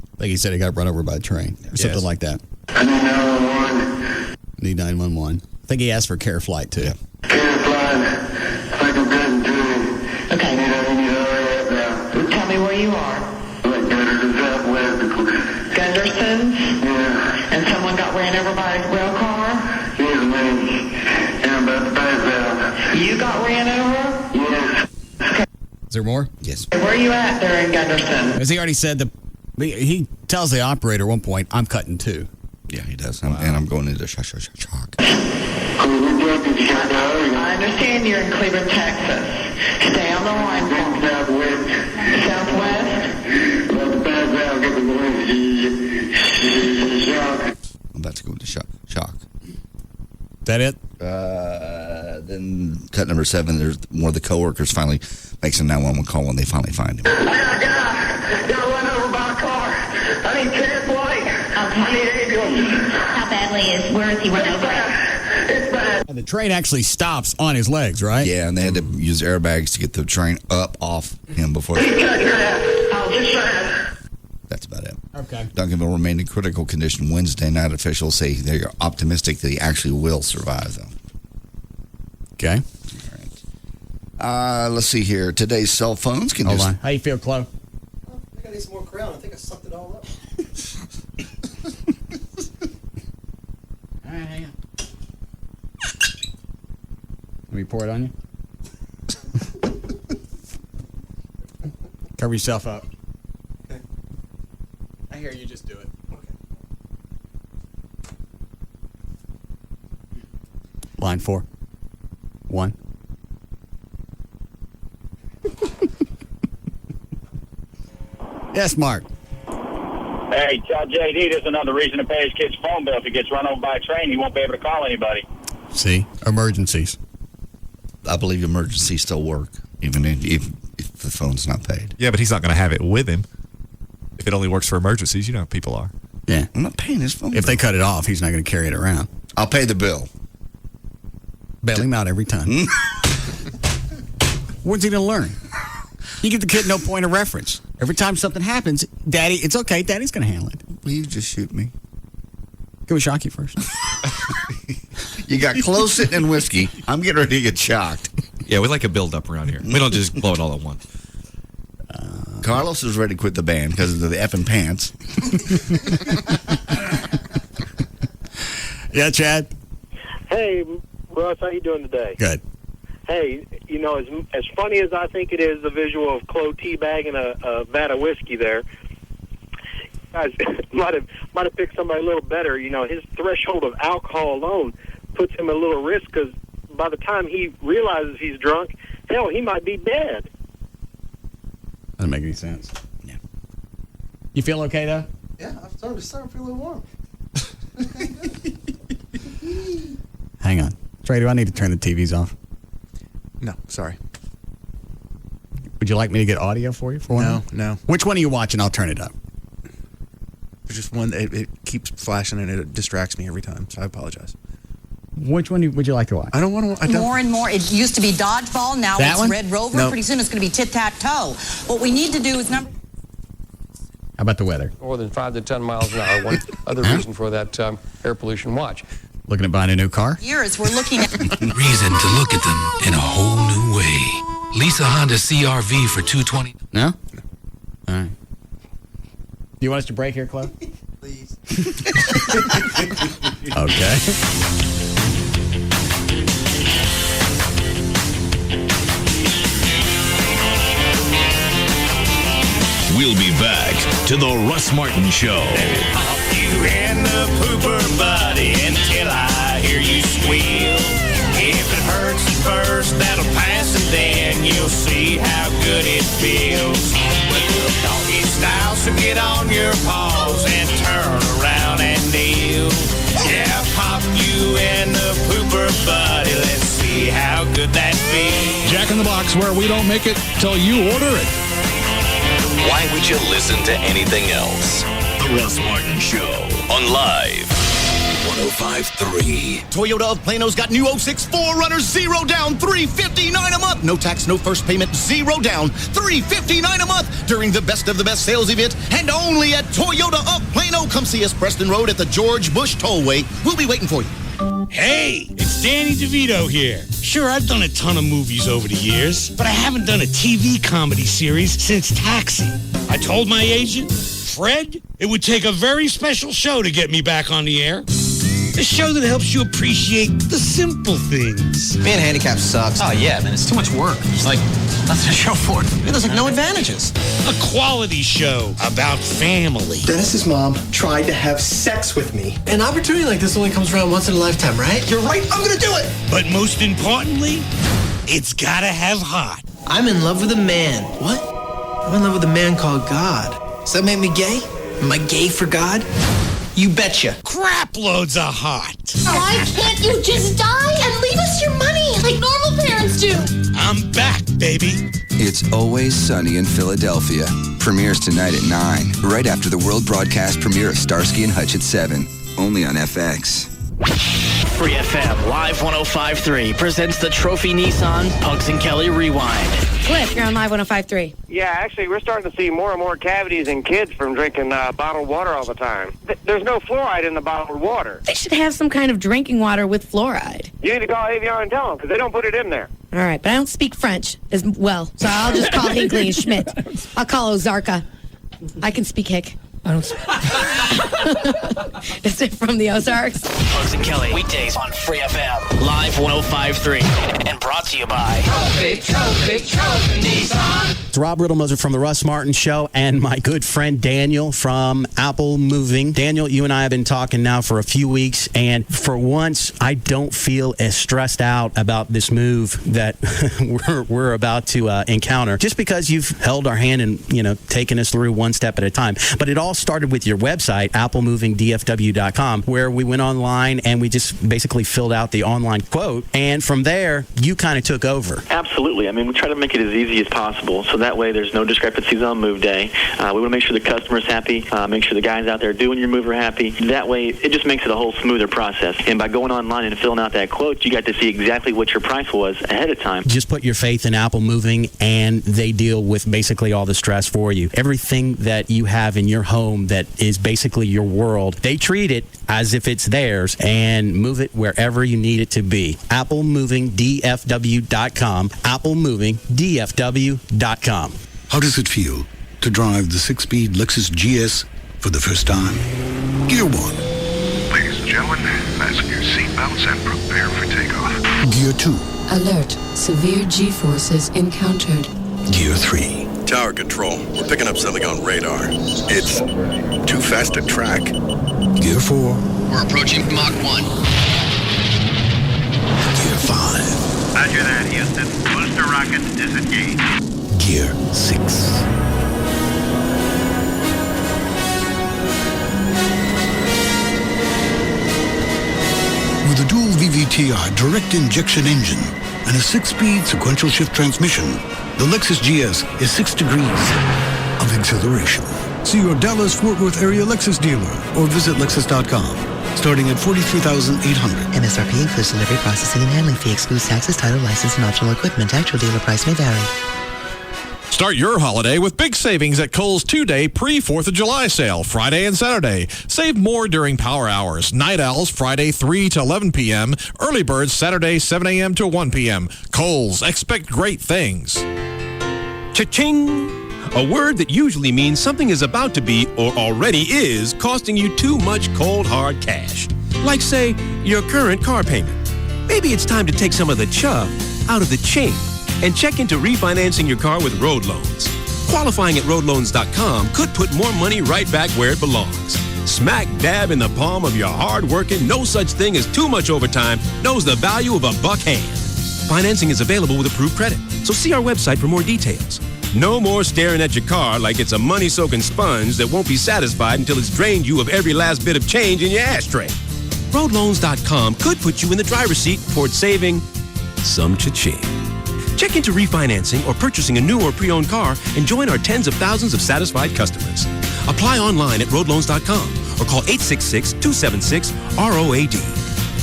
I think he said he got run over by a train or something like that. I need 911. Need 911. I think he asked for care flight, too. Care flight you are? Gunderson's? Yeah. And someone got ran over by a rail car? Yes, ma'am. And I'm about to pass out. You got ran over? Yes. Is there more? Yes. Where are you at there in Gunderson? As he already said, he tells the operator at one point, I'm cutting too. Yeah, he does. And I'm going into shock. I understand you're in Cleveland, Texas. Stay on the line for me. Southwest? I'm about to go into shock. Is that it? Then cut number 7, there's one of the coworkers finally makes a 911 call when they finally find him. I got a guy. Got run over by a car. I need transport. I need ambulance. How badly where is he run over? It's bad. And the train actually stops on his legs, right? Yeah, and they had to use airbags to get the train up off him before. That's about it. Okay. Duncanville remained in critical condition Wednesday night. Officials say they're optimistic that he actually will survive, though. Okay. All right. Let's see here. Today's cell phones can Hold on. How you feel, Chloe? I think I need some more Crown. I think I sucked it all up. All right, hang on. Let me pour it on you. Cover yourself up. Okay. I hear you. Just do it. Okay. Line 4. 1. Yes, Mark. Hey, tell JD there's another reason to pay his kid's phone bill. If he gets run over by a train, he won't be able to call anybody. See? Emergencies. I believe emergencies still work, even if the phone's not paid. Yeah, but he's not going to have it with him. If it only works for emergencies, you know how people are. Yeah. I'm not paying his phone If bill. they cut it off, he's not going to carry it around. I'll pay the bill. Bail him out every time. When's he going to learn? You give the kid no point of reference. Every time something happens, Daddy, it's okay. Daddy's going to handle it. Will you just shoot me? Can we shock you first? You got close sitting in whiskey. I'm getting ready to get shocked. Yeah, we like a build-up around here. We don't just blow it all at once. Carlos is ready to quit the band because of the effing pants. Yeah, Chad? Hey, Russ, how you doing today? Good. Hey, you know, as funny as I think it is, the visual of Chloe teabagging a vat of whiskey there, guys might have picked somebody a little better. You know, his threshold of alcohol alone puts him at a little risk because by the time he realizes he's drunk, hell, he might be dead. Doesn't make any sense. Yeah. You feel okay, though? Yeah, I'm starting to feel a little warm. Hang on. Trey, do I need to turn the TVs off? No, sorry. Would you like me to get audio for you? For one? No. Which one are you watching? I'll turn it up. There's just one. It keeps flashing and it distracts me every time, so I apologize. Which one would you like to watch? I don't want to. More and more. It used to be dodgeball. Now That it's one? Red Rover. Nope. Pretty soon it's going to be tit-tat-toe. What we need to do is number. How about the weather? More than 5 to 10 miles an hour. One other reason for that air pollution watch. Looking at buying a new car? Years we're looking at. Reason to look at them in a whole new way. Lisa Honda CRV for $220. No? All right. Do you want us to break here, Chloe? Please. Okay. We'll be back to the Russ Martin Show. Pop you in the pooper, buddy, until I hear you squeal. If it hurts at first, that'll pass, and then you'll see how good it feels. Well, doggy style, so get on your paws and turn around and kneel. Yeah, pop you in the pooper, buddy. Let's see how good that feels. Jack in the Box, where we don't make it till you order it. Why would you listen to anything else? The Russ Martin Show on Live 105.3. Toyota of Plano's got new 06 4Runners, 0 down, $359 a month. No tax, no first payment, 0 down, $359 a month during the Best of the Best sales event, and only at Toyota of Plano. Come see us Preston Road at the George Bush Tollway. We'll be waiting for you. Hey, it's Danny DeVito here. Sure, I've done a ton of movies over the years, but I haven't done a TV comedy series since Taxi. I told my agent, Fred, it would take a very special show to get me back on the air. A show that helps you appreciate the simple things. Being handicapped sucks. Oh, yeah, man, it's too much work. It's like, that's a show for it. There's like no advantages. A quality show about family. Dennis's mom tried to have sex with me. An opportunity like this only comes around once in a lifetime, right? You're right, I'm gonna do it! But most importantly, it's gotta have heart. I'm in love with a man. What? I'm in love with a man called God. Does that make me gay? Am I gay for God? You betcha. Crap loads of heart. Why can't you just die and leave us your money like normal parents do? I'm back, baby. It's Always Sunny in Philadelphia. Premieres tonight at 9, right after the world broadcast premiere of Starsky and Hutch at 7, only on FX. Free FM Live 105.3 presents the Trophy Nissan Pugs and Kelly Rewind. Cliff, you're on Live 105.3. Yeah, actually, we're starting to see more and more cavities in kids from drinking bottled water all the time. There's no fluoride in the bottled water. They should have some kind of drinking water with fluoride. You need to call Avion and tell them, because they don't put it in there. All right, but I don't speak French as well, so I'll just call Hinckley and Schmidt. I'll call Ozarka. I can speak Hick. I don't speak. Is it from the Ozarks? Pugs and Kelly, weekdays on Free FM Live 105.3, and brought to you by Trophy Nissan. It's Rob Riddlemoser from the Russ Martin Show and my good friend Daniel from Apple Moving. Daniel, you and I have been talking now for a few weeks, and for once, I don't feel as stressed out about this move that we're about to encounter, just because you've held our hand and, taken us through one step at a time. But it all started with your website, applemovingdfw.com, where we went online and we just basically filled out the online quote. And from there, you kind of took over. Absolutely. I mean, we try to make it as easy as possible, so that way there's no discrepancies on move day. We want to make sure the customer's happy, make sure the guys out there doing your move are happy. That way, it just makes it a whole smoother process. And by going online and filling out that quote, you got to see exactly what your price was ahead of time. Just put your faith in Apple Moving, and they deal with basically all the stress for you. Everything that you have in your home that is basically your world, they treat it as if it's theirs and move it wherever you need it to be. applemovingdfw.com, applemovingdfw.com. How does it feel to drive the 6-speed Lexus GS for the first time? Gear 1. Ladies and gentlemen, fasten your seatbelts and prepare for takeoff. Gear 2. Alert. Severe G-forces encountered. Gear 3. Tower control. We're picking up something on radar. It's too fast to track. Gear 4. We're approaching Mach 1. Gear 5. Roger that, Houston. Booster rockets disengaged. Gear 6. With a dual VVTi direct injection engine and a 6-speed sequential shift transmission, the Lexus GS is 6 degrees of exhilaration. See your Dallas-Fort Worth area Lexus dealer or visit Lexus.com. Starting at $43,800. MSRP includes delivery, processing, and handling fee. Excludes taxes, title, license, and optional equipment. Actual dealer price may vary. Start your holiday with big savings at Kohl's 2-day pre-4th of July sale, Friday and Saturday. Save more during power hours. Night Owls, Friday 3 to 11 p.m. Early Birds, Saturday 7 a.m. to 1 p.m. Kohl's, expect great things. Cha-ching! A word that usually means something is about to be or already is costing you too much cold, hard cash. Like, say, your current car payment. Maybe it's time to take some of the chuff out of the ching and check into refinancing your car with road loans. Qualifying at roadloans.com could put more money right back where it belongs. Smack dab in the palm of your hard-working, no such thing as too much overtime, knows the value of a buck hand. Financing is available with approved credit, so see our website for more details. No more staring at your car like it's a money-soaking sponge that won't be satisfied until it's drained you of every last bit of change in your ashtray. Roadloans.com could put you in the driver's seat towards saving some cha-ching. Check into refinancing or purchasing a new or pre-owned car and join our tens of thousands of satisfied customers. Apply online at roadloans.com or call 866-276-ROAD.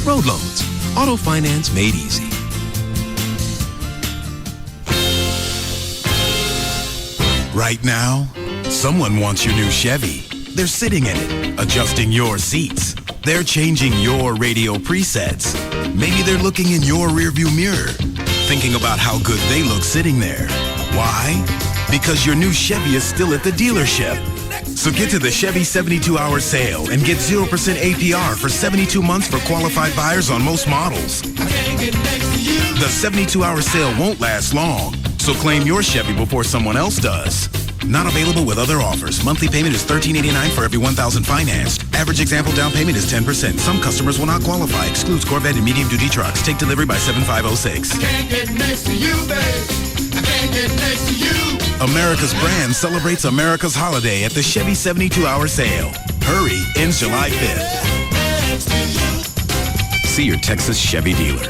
Road Loans. Auto finance made easy. Right now, someone wants your new Chevy. They're sitting in it, adjusting your seats. They're changing your radio presets. Maybe they're looking in your rearview mirror, thinking about how good they look sitting there. Why? Because your new Chevy is still at the dealership. So get to the Chevy 72-hour sale and get 0% APR for 72 months for qualified buyers on most models. The 72-hour sale won't last long, so claim your Chevy before someone else does. Not available with other offers. Monthly payment is $13.89 for every $1,000 financed. Average example down payment is 10%. Some customers will not qualify. Excludes Corvette and medium-duty trucks. Take delivery by 7506. I can't get next to you, babe. I can't get next to you. America's brand celebrates America's holiday at the Chevy 72-hour sale. Hurry, ends July 5th. See your Texas Chevy dealer.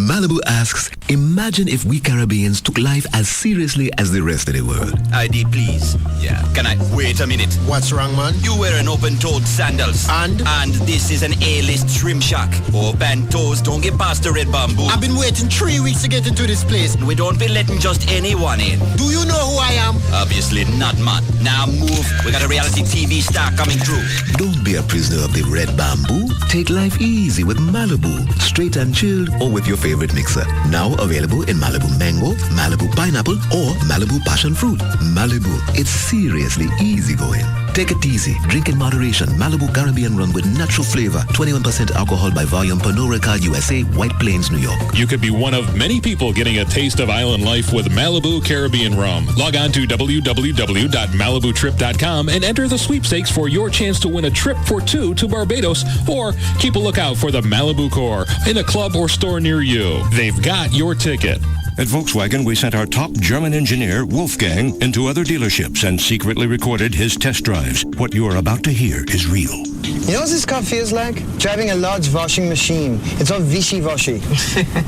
Malibu asks, imagine if we Caribbeans took life as seriously as the rest of the world. ID, please. Yeah, can I? Wait a minute. What's wrong, man? You wearing open-toed sandals. And this is an A-list shrimp shack. Open toes, don't get past the red bamboo. I've been waiting 3 weeks to get into this place. We don't be letting just anyone in. Do you know who I am? Obviously not, man. Now move. We got a reality TV star coming through. Don't be a prisoner of the red bamboo. Take life easy with Malibu. Straight and chilled, or with your favorite mixer. Now available in Malibu Mango, Malibu Pineapple, or Malibu Passion Fruit. Malibu, it's seriously easy going. Take it easy. Drink in moderation. Malibu Caribbean Rum with natural flavor. 21% alcohol by volume per no record USA, White Plains, New York. You could be one of many people getting a taste of island life with Malibu Caribbean Rum. Log on to www.malibutrip.com and enter the sweepstakes for your chance to win a trip for two to Barbados, or keep a lookout for the Malibu Corps in a club or store near you. They've got your ticket. At Volkswagen, we sent our top German engineer, Wolfgang, into other dealerships and secretly recorded his test drives. What you are about to hear is real. You know what this car feels like? Driving a large washing machine. It's all wishy-washy.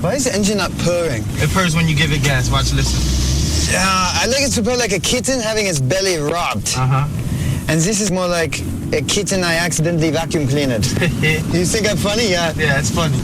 Why is the engine not purring? It purrs when you give it gas. Watch, listen. I like it to purr like a kitten having its belly rubbed. Uh-huh. And this is more like a kitten I accidentally vacuum cleaned it. You think I'm funny? Yeah, it's funny.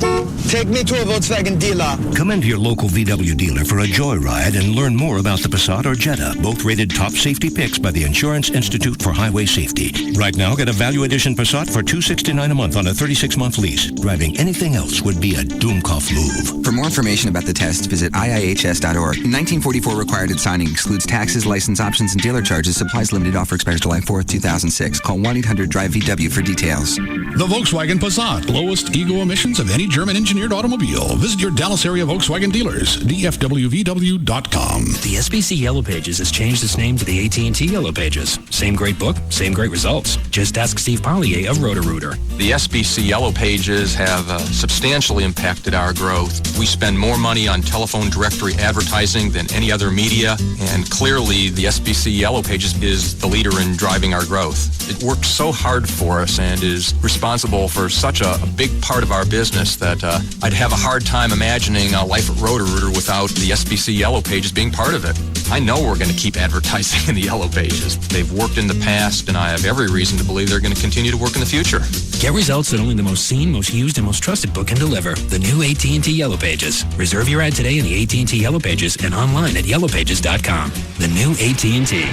Take me to a Volkswagen dealer. Come into your local VW dealer for a joyride and learn more about the Passat or Jetta, both rated top safety picks by the Insurance Institute for Highway Safety. Right now, get a Value Edition Passat for $269 a month on a 36-month lease. Driving anything else would be a Doomkopf move. For more information about the test, visit IIHS.org. 1944 required at signing. Excludes taxes, license options, and dealer charges. Supplies limited. Offer expires July 4th, 2006. Call 1-800-DRIVE-VW for details. The Volkswagen Passat. Lowest ego emissions of any German-engineered automobile. Visit your Dallas area Volkswagen dealers. DFWVW.com. The SBC Yellow Pages has changed its name to the AT&T Yellow Pages. Same great book, same great results. Just ask Steve Pollier of Roto-Rooter. The SBC Yellow Pages have substantially impacted our growth. We spend more money on telephone directory advertising than any other media, and clearly the SBC Yellow Pages is the leader in driving our growth. It works so hard for us and is responsible for such a big part of our business that I'd have a hard time imagining life at Roto-Rooter without the SBC Yellow Pages being part of it. I know we're going to keep advertising in the Yellow Pages. They've worked in the past, and I have every reason to believe they're going to continue to work in the future. Get results that only the most seen, most used, and most trusted book can deliver. The new AT&T Yellow Pages. Reserve your ad today in the AT&T Yellow Pages and online at yellowpages.com. The new AT&T.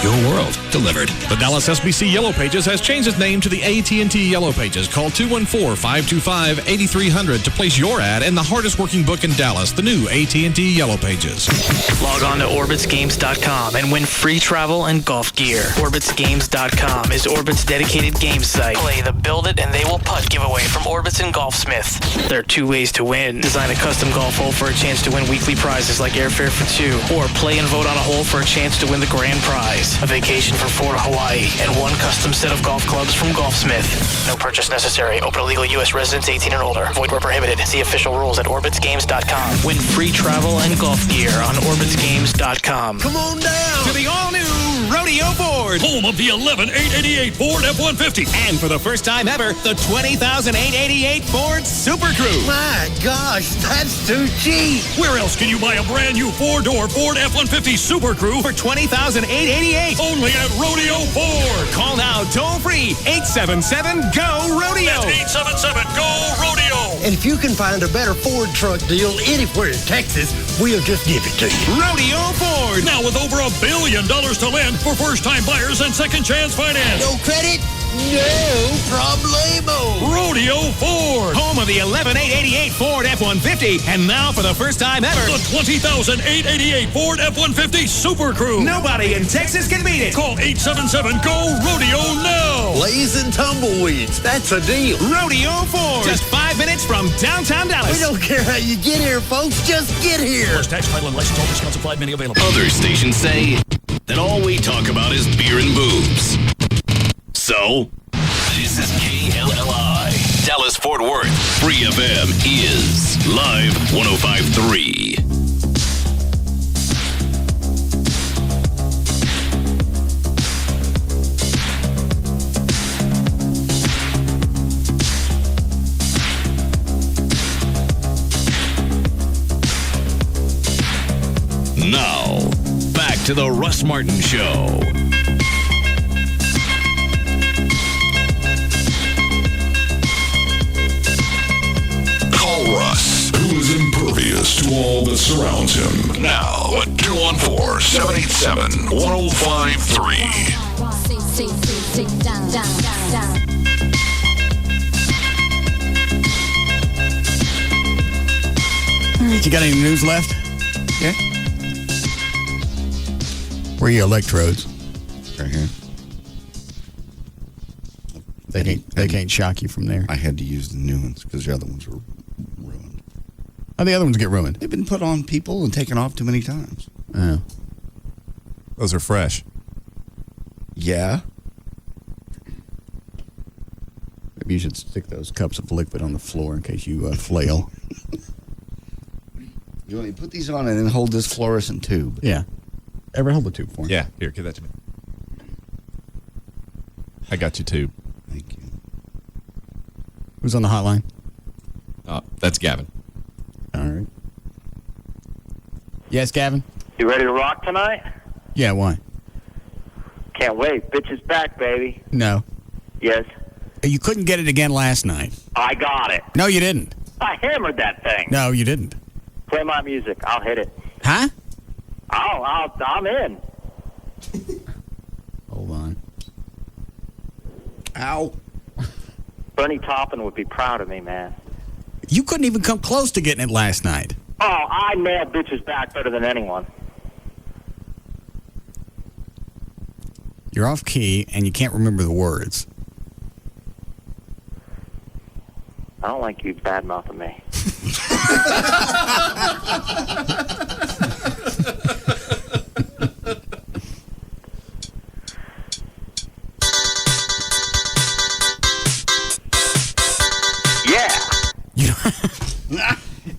Your world delivered. The Dallas SBC Yellow Pages has changed its name to the AT&T Yellow Pages. Call 214-525-8300 to place your ad in the hardest working book in Dallas, the new AT&T Yellow Pages. Log on to orbitsgames.com and win free travel and golf gear. Orbitsgames.com is Orbit's dedicated games site. Play the Build It and They Will Putt giveaway from Orbits and Golfsmith. There are 2 ways to win. Design a custom golf hole for a chance to win weekly prizes like airfare for 2, or play and vote on a hole for a chance to win the grand prize, a vacation for 4 to Hawaii, and 1 custom set of golf clubs from Golfsmith. No purchase necessary. Open to legal U.S. residents 18 and older. Void where prohibited. See official rules at orbitsgames.com. Win free travel and golf gear on orbitsgames.com. Come on down to the all-new Rodeo Ford, home of the 11,888 Ford F-150. And for the first time ever, the 20,888 Ford Super Crew. My gosh, that's too cheap. Where else can you buy a brand new 4-door Ford F-150 Super Crew for $20,888? Only at Rodeo Ford. Call now toll-free 877-GO-RODEO. That's 877-GO-RODEO. And if you can find a better Ford truck deal anywhere in Texas, we'll just give it to you. Rodeo Ford. Now with over $1 billion to lend for first-time buyers and second-chance finance. No credit? No problemo. Rodeo Ford. Home of the 11,888 Ford F-150, and now for the first time ever, the 20,888 Ford F-150 Super Crew. Nobody in Texas can beat it. Call 877-GO-RODEO now. Blazing tumbleweeds. That's a deal. Rodeo Ford. Just 5 minutes from downtown Dallas. We don't care how you get here, folks. Just get here. First tax, title, and license, all discounts applied, many available. Other stations say that all we talk about is beer and boobs. So, this is KLLI, Dallas Fort Worth. Free FM is Live 105.3. Now, back to the Russ Martin Show. Call Russ, who is impervious to all that surrounds him. Now at 214-787-1053. All right, you got any news left? Yeah. Where are your electrodes? Right here. They can't shock you from there. I had to use the new ones because the other ones were ruined. Oh, the other ones get ruined. They've been put on people and taken off too many times. Oh. Those are fresh. Yeah. Maybe you should stick those cups of liquid on the floor in case you flail. You want me to put these on and then hold this fluorescent tube? Yeah. Ever hold the tube for me? Yeah, here, give that to me. I got your tube. Thank you. Who's on the hotline? That's Gavin. All right. Yes, Gavin? You ready to rock tonight? Yeah, why? Can't wait. Bitch is back, baby. No. Yes. You couldn't get it again last night. I got it. No, you didn't. I hammered that thing. No, you didn't. Play my music. I'll hit it. Huh? I'm in. Hold on. Ow. Bernie Taupin would be proud of me, man. You couldn't even come close to getting it last night. Oh, I nailed bitches back better than anyone. You're off key and you can't remember the words. I don't like you bad-mouthing me.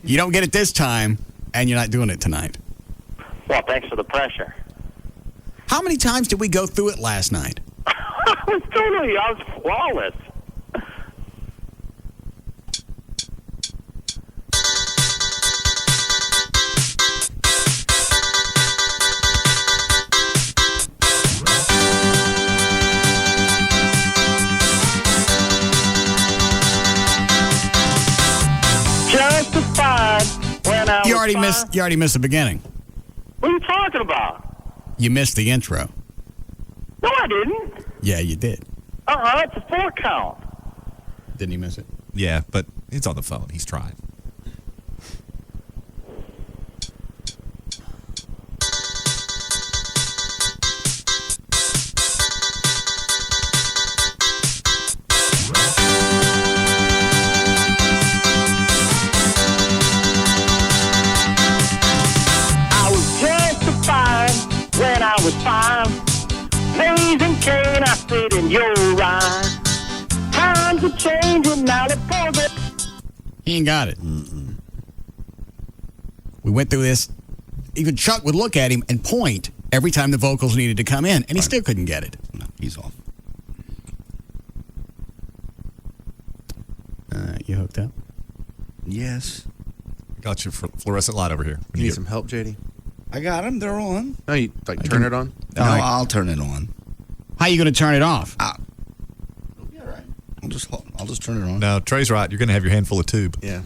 You don't get it this time, and you're not doing it tonight. Well, thanks for the pressure. How many times did we go through it last night? I was flawless. You already missed the beginning. What are you talking about? You missed the intro. No, I didn't. Yeah, you did. It's a 4 count. Didn't he miss it? Yeah, but it's on the phone. He's trying. Was fine. Raising Cain, I sit in your ride. Times are changing now. He ain't got it. Mm-mm. We went through this. Even Chuck would look at him and point every time the vocals needed to come in, and he still couldn't get it. No, he's off. You hooked up? Yes. Got your fluorescent light over here. You need some help, JD? I got them. They're on. No, you turn it on? No, I'll turn it on. How are you going to turn it off? It'll be all right. I'll just turn it on. No, Trey's right. You're going to have your handful of tube. Yeah.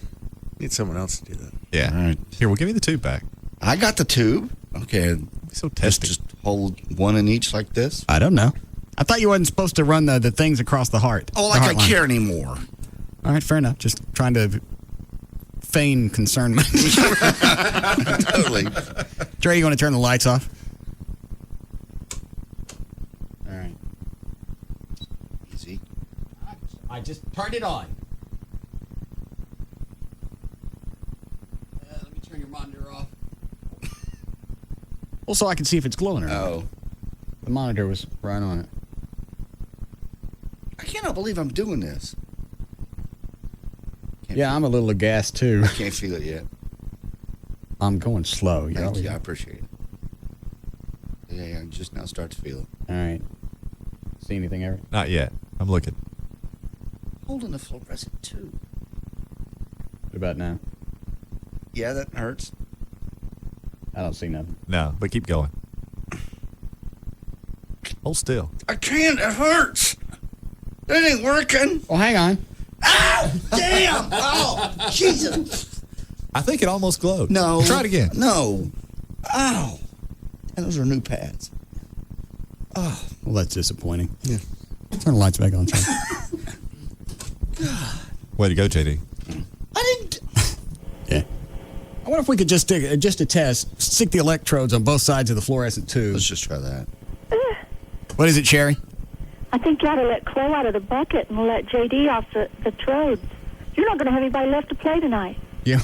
Need someone else to do that. Yeah. All right. Here, we'll give you the tube back. I got the tube. Okay. So testy. Just hold one in each like this? I don't know. I thought you wasn't supposed to run the things across the heart. Oh, like I care anymore. All right, fair enough. Just trying to feign concernment. Totally. Trey, you want to turn the lights off? All right. Easy. I just turned it on. Let me turn your monitor off. Well, so I can see if it's glowing or not. Oh. The monitor was right on it. I cannot believe I'm doing this. Yeah, I'm a little aghast, too. I can't feel it yet. I'm going slow. Thank you. I appreciate it. Yeah, I just now start to feel it. All right. See anything, Eric? Not yet. I'm looking. Holding the fluorescent tube. What about now? Yeah, that hurts. I don't see nothing. No, but keep going. Hold still. I can't. It hurts. It ain't working. Well, hang on. Ow! Damn! Oh, Jesus! I think it almost glowed. No. Try it again. No. Ow! And those are new pads. Oh. Well, that's disappointing. Yeah. Turn the lights back on, Trey. Way to go, JD. I didn't. Yeah. I wonder if we could just a test, stick the electrodes on both sides of the fluorescent tube. Let's just try that. What is it, Sherry? I think you ought to let Chloe out of the bucket and let JD off the trodes. You're not going to have anybody left to play tonight. Yeah.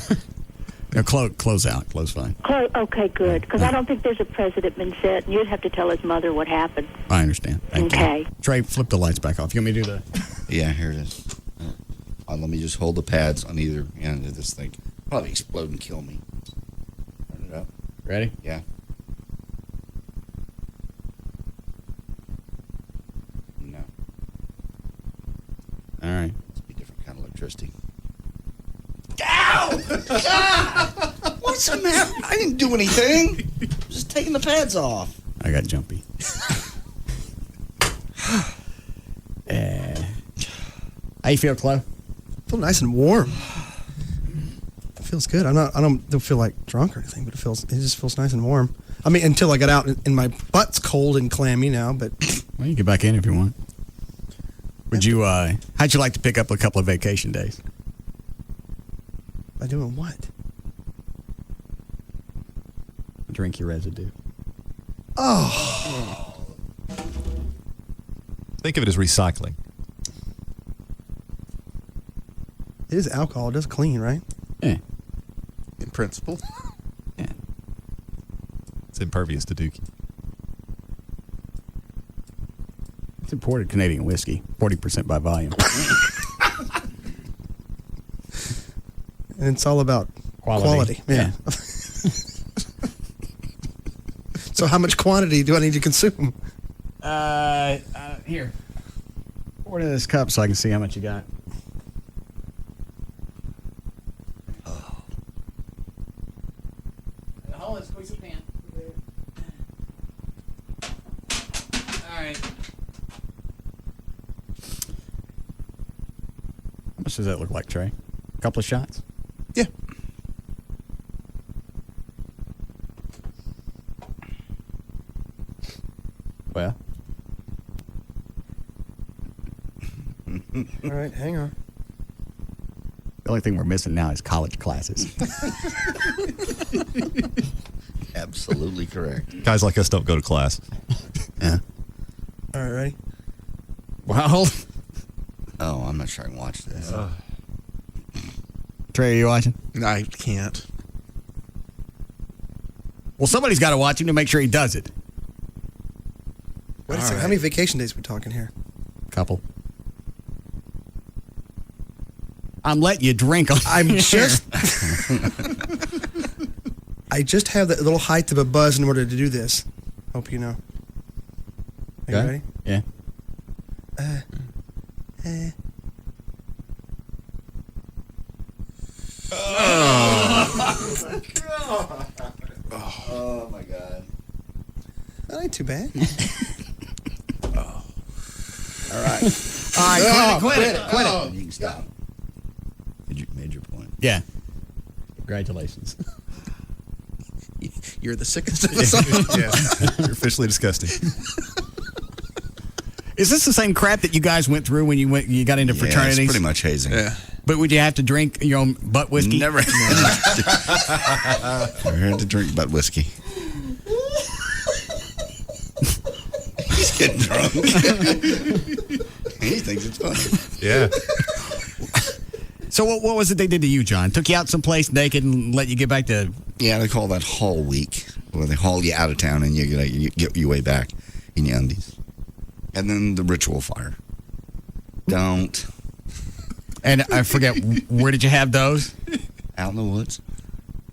No, close out. Close fine. Okay, good. Because I don't think there's a precedent been set, and you'd have to tell his mother what happened. I understand. Thank Okay. you. Trey, flip the lights back off. You want me to do the... Yeah, here it is. Let me just hold the pads on either end of this thing. Probably explode and kill me. Turn it up. Ready? Yeah. No. All right. Must be a different kind of electricity. Ow! God! What's the matter? I didn't do anything. I'm just taking the pads off. I got jumpy. How you feel, Chloe? I feel nice and warm. It feels good. I don't feel like drunk or anything, but it just feels nice and warm. I mean, until I got out and my butt's cold and clammy now, but Well, you can get back in if you want. Would you, how'd you like to pick up a couple of vacation days? by doing what? Drink your residue. Oh. Think of it as recycling. It is alcohol. It does clean, right? Yeah. In principle. Yeah. It's impervious to dookie. It's imported Canadian whiskey, 40% by volume. And it's all about quality. Yeah. So how much quantity do I need to consume? Here. Pour it in this cup so I can see how much you got. Hold it, squeeze the pan. All right. How much does that look like, Trey? A couple of shots? Yeah. Well. All right, hang on. The only thing we're missing now is college classes. Absolutely correct. Guys like us don't go to class. Yeah. All right, ready? Well. Oh, I'm not sure I can watch this. Trey, are you watching? I can't. Well, somebody's got to watch him to make sure he does it. Wait a second. How many vacation days are we talking here? Couple. I'm letting you drink on I'm just... I just have that little height of a buzz in order to do this. Hope you know. Are you ready? Yeah. Oh my God. That ain't too bad. All right. All right, quit it. You can stop. Made your point. Yeah. Congratulations. You're the sickest of us all. Yeah. You're officially disgusting. Is this the same crap that you guys went through when you got into fraternities? It's pretty much hazing. Yeah. But would you have to drink your own butt whiskey? Never had to drink butt whiskey. He's getting drunk. He thinks it's funny. Yeah. So what was it they did to you, John? Took you out someplace naked and let you get back to... Yeah, they call that haul week, where they haul you out of town and you get your way back in your undies. And then the ritual fire. Don't. And I forget, where did you have those? Out in the woods.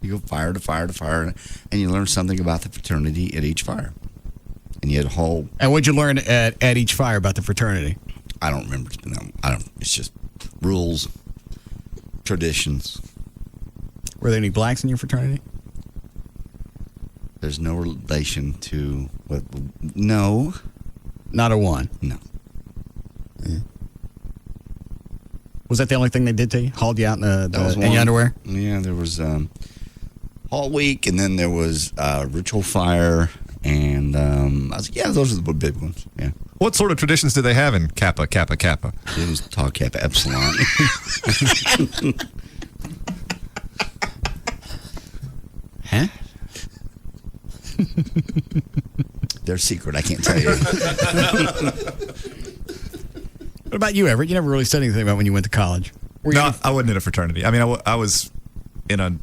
You go fire to fire to fire, and you learn something about the fraternity at each fire. And you had a whole... And what'd you learn at each fire about the fraternity? I don't remember. It's just rules, traditions. Were there any blacks in your fraternity? There's no relation to... No. Not a one? No. Yeah. Was that the only thing they did to you? Hauled you out in your underwear? Yeah, there was Hall Week, and then there was Ritual Fire, and I was like, yeah, those are the big ones. Yeah. What sort of traditions do they have in Kappa, Kappa, Kappa? It was Tau Kappa Epsilon. Huh? They're secret. I can't tell you. What about you, Everett? You never really said anything about when you went to college. No, I wasn't in a fraternity. I mean, I was in an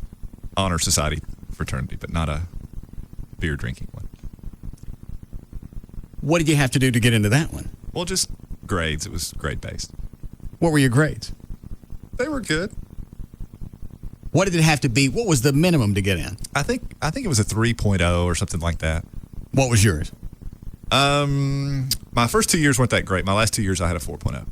honor society fraternity, but not a beer drinking one. What did you have to do to get into that one? Well, just grades. It was grade based. What were your grades? They were good. What did it have to be? What was the minimum to get in? I think it was a 3.0 or something like that. What was yours? My first 2 years weren't that great. My last 2 years I had a 4.0.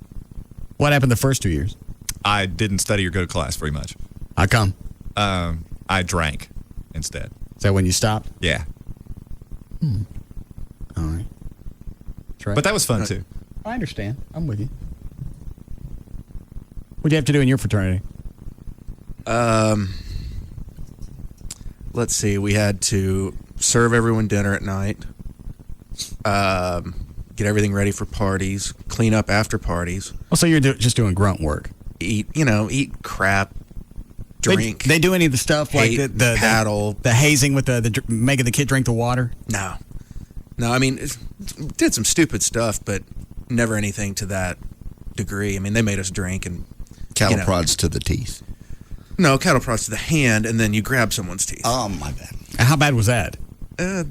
What happened the first 2 years? I didn't study or go to class very much. How come? I drank instead. Is that when you stopped? Yeah. All right. That's right. But that was fun too. I understand. I'm with you. What do you have to do in your fraternity? Let's see. We had to serve everyone dinner at night, get everything ready for parties, clean up after parties. Oh, so you're just doing grunt work. Eat crap, drink. They do any of the stuff like the paddle, the hazing with the making the kid drink the water? No. I mean, did some stupid stuff, but never anything to that degree. I mean, they made us drink and cattle prods to the teeth. No, cattle prods to the hand, and then you grab someone's teeth. Oh, my bad. How bad was that? That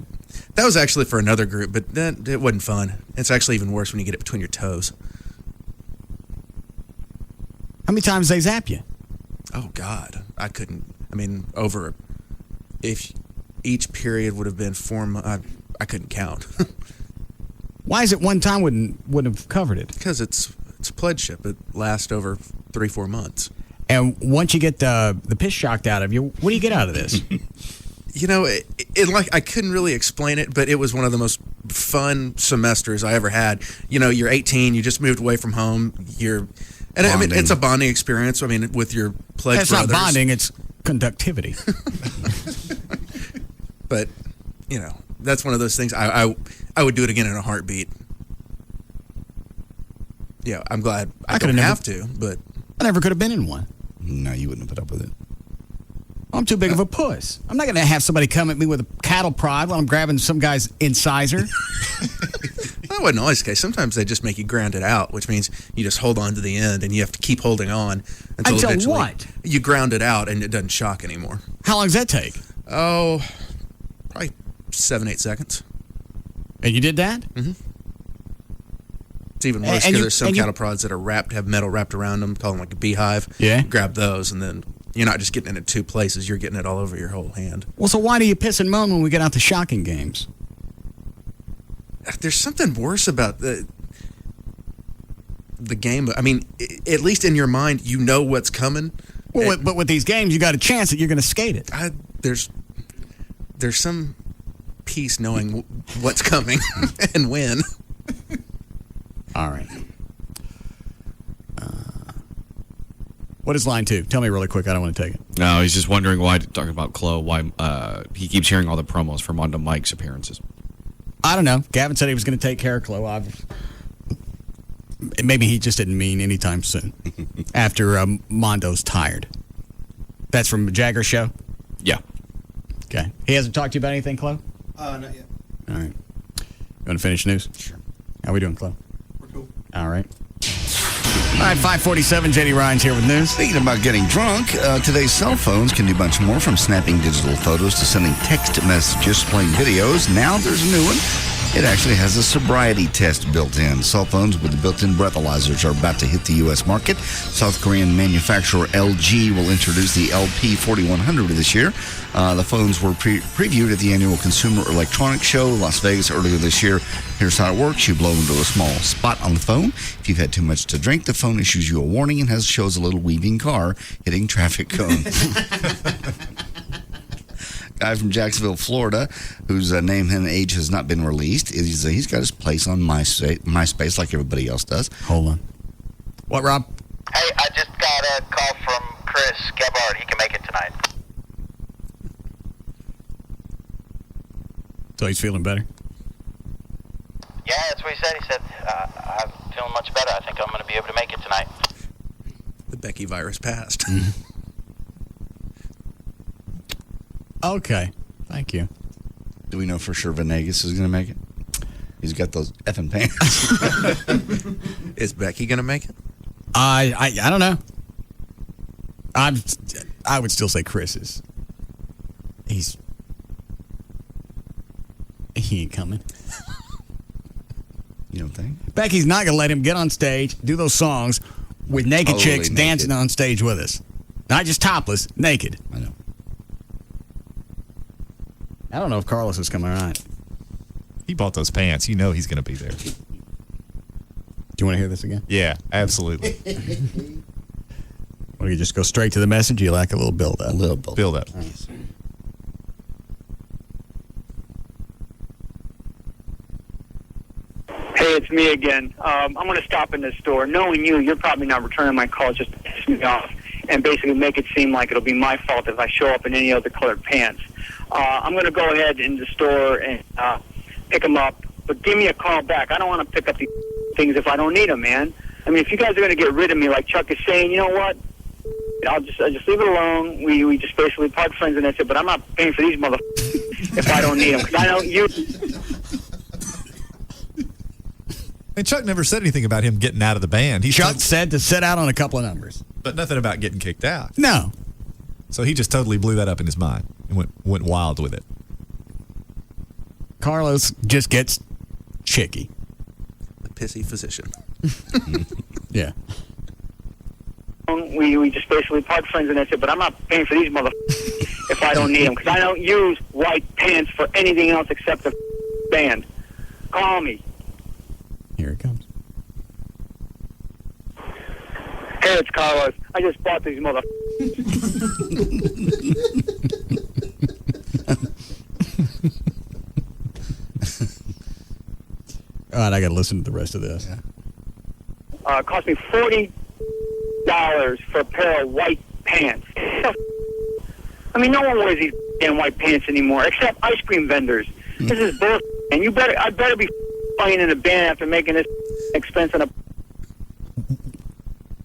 was actually for another group, but it wasn't fun. It's actually even worse when you get it between your toes. How many times they zap you? Oh, God. I couldn't. I mean, if each period would have been 4 months, I couldn't count. Why is it one time wouldn't have covered it? Because it's a pledgeship. It lasts over 3-4 months. And once you get the piss shocked out of you, what do you get out of this? I couldn't really explain it, but it was one of the most fun semesters I ever had. You're 18, you just moved away from home. I mean, it's a bonding experience. I mean, with your pledge It's brothers. not bonding, it's conductivity. But, that's one of those things I would do it again in a heartbeat. Yeah, I'm glad I don't have to, but I never could have been in one. No, you wouldn't have put up with it. I'm too big of a puss. I'm not going to have somebody come at me with a cattle prod while I'm grabbing some guy's incisor. That wasn't always the case. Sometimes they just make you ground it out, which means you just hold on to the end and you have to keep holding on until eventually what? You ground it out and it doesn't shock anymore. How long does that take? Oh, probably 7-8 seconds. And you did that? Mm-hmm. It's even worse because there's some cattle prods that have metal wrapped around them, call them like a beehive. Yeah. You grab those, and then you're not just getting it in 2 places, you're getting it all over your whole hand. Well, so why do you piss and moan when we get out the shocking games? There's something worse about the game. I mean, at least in your mind, you know what's coming. Well, but with these games, you got a chance that you're going to skate it. There's some peace knowing what's coming and when. All right. What is line 2? Tell me really quick. I don't want to take it. No, he's just wondering why, talking about Chloe, why he keeps hearing all the promos for Mondo Mike's appearances. I don't know. Gavin said he was going to take care of Chloe. Maybe he just didn't mean anytime soon. After Mondo's tired. That's from the Jagger show? Yeah. Okay. He hasn't talked to you about anything, Chloe? Not yet. All right. You want to finish news? Sure. How we doing, Chloe? We're cool. All right. All right, 547, J.D. Ryan's here with news. Speaking about getting drunk, today's cell phones can do much more, from snapping digital photos to sending text messages, playing videos. Now there's a new one. It actually has a sobriety test built in. Cell phones with the built-in breathalyzers are about to hit the U.S. market. South Korean manufacturer LG will introduce the LP4100 this year. The phones were previewed at the annual Consumer Electronics Show, Las Vegas, earlier this year. Here's how it works. You blow into a small spot on the phone. If you've had too much to drink, the phone issues you a warning and shows a little weaving car hitting traffic cones. Guy from Jacksonville, Florida, whose name and age has not been released. He's got his place on MySpace like everybody else does. Hold on. What, Rob? Hey, I just got a call from Chris Gebhardt. He can make it tonight. So he's feeling better? Yeah, that's what he said. He said, I'm feeling much better. I think I'm going to be able to make it tonight. The Becky virus passed. Okay. Thank you. Do we know for sure Venegas is going to make it? He's got those effing pants. Is Becky going to make it? I don't know. I would still say Chris is. He ain't coming. You don't think? Becky's not going to let him get on stage, do those songs with naked Totally chicks naked. dancing on stage with us. Not just topless, naked. I know. I don't know if Carlos is coming on. He bought those pants. You know he's going to be there. Do you want to hear this again? Yeah, absolutely. Or you just go straight to the message? You like a little build-up? A little build-up. Build up. Right. Hey, it's me again. I'm going to stop in this store. Knowing you're probably not returning my calls just to piss me off and basically make it seem like it'll be my fault if I show up in any other colored pants. I'm going to go ahead in the store and pick them up, but give me a call back. I don't want to pick up these things if I don't need them, man. I mean, if you guys are going to get rid of me like Chuck is saying, you know what? I'll just leave it alone. We just basically part friends and that's it, but I'm not paying for these motherfuckers if I don't need them, because I don't use... And Chuck never said anything about him getting out of the band. Chuck said to sit out on a couple of numbers. But nothing about getting kicked out. No. So he just totally blew that up in his mind and went wild with it. Carlos just gets chicky. The pissy physician. Yeah. We just basically part friends and that's it, but I'm not paying for these motherfuckers if I don't need them, because I don't use white pants for anything else except the band. Call me. Here it comes. Hey, it's Carlos. I just bought these motherfuckers. All right, I got to listen to the rest of this. Yeah. Cost me $40 for a pair of white pants. I mean, no one wears these damn white pants anymore, except ice cream vendors. This is bullshit, and I better be playing in a band after making this expense on a...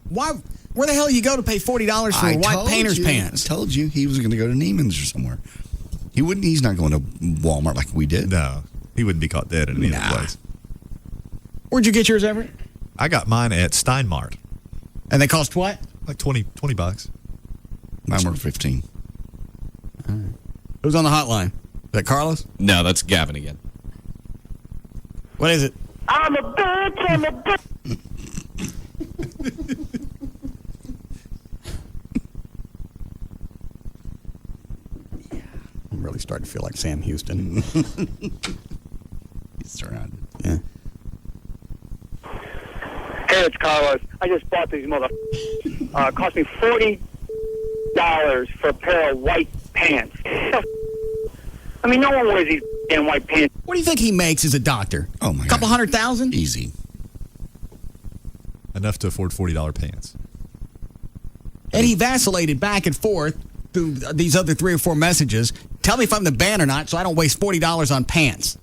Why? Where the hell you go to pay $40 for white painter's pants? I told you he was going to go to Neiman's or somewhere. He's not going to Walmart like we did. No, he wouldn't be caught dead in any other place. Where'd you get yours, Everett? I got mine at Steinmart. And they cost what? Like $20. Mine were 15. All right. Who's on the hotline? Is that Carlos? No, that's Gavin again. What is it? I'm a bitch, I'm a bitch. I'm really starting to feel like Sam Houston. He's surrounded. Yeah. Hey, it's Carlos. I just bought these motherfuckers. Cost me $40 for a pair of white pants. I mean, no one wears these damn white pants. What do you think he makes as a doctor? Oh, my God. Couple $100,000? Easy. Enough to afford $40 pants. And he vacillated back and forth through these other 3 or 4 messages. Tell me if I'm the band or not so I don't waste $40 on pants.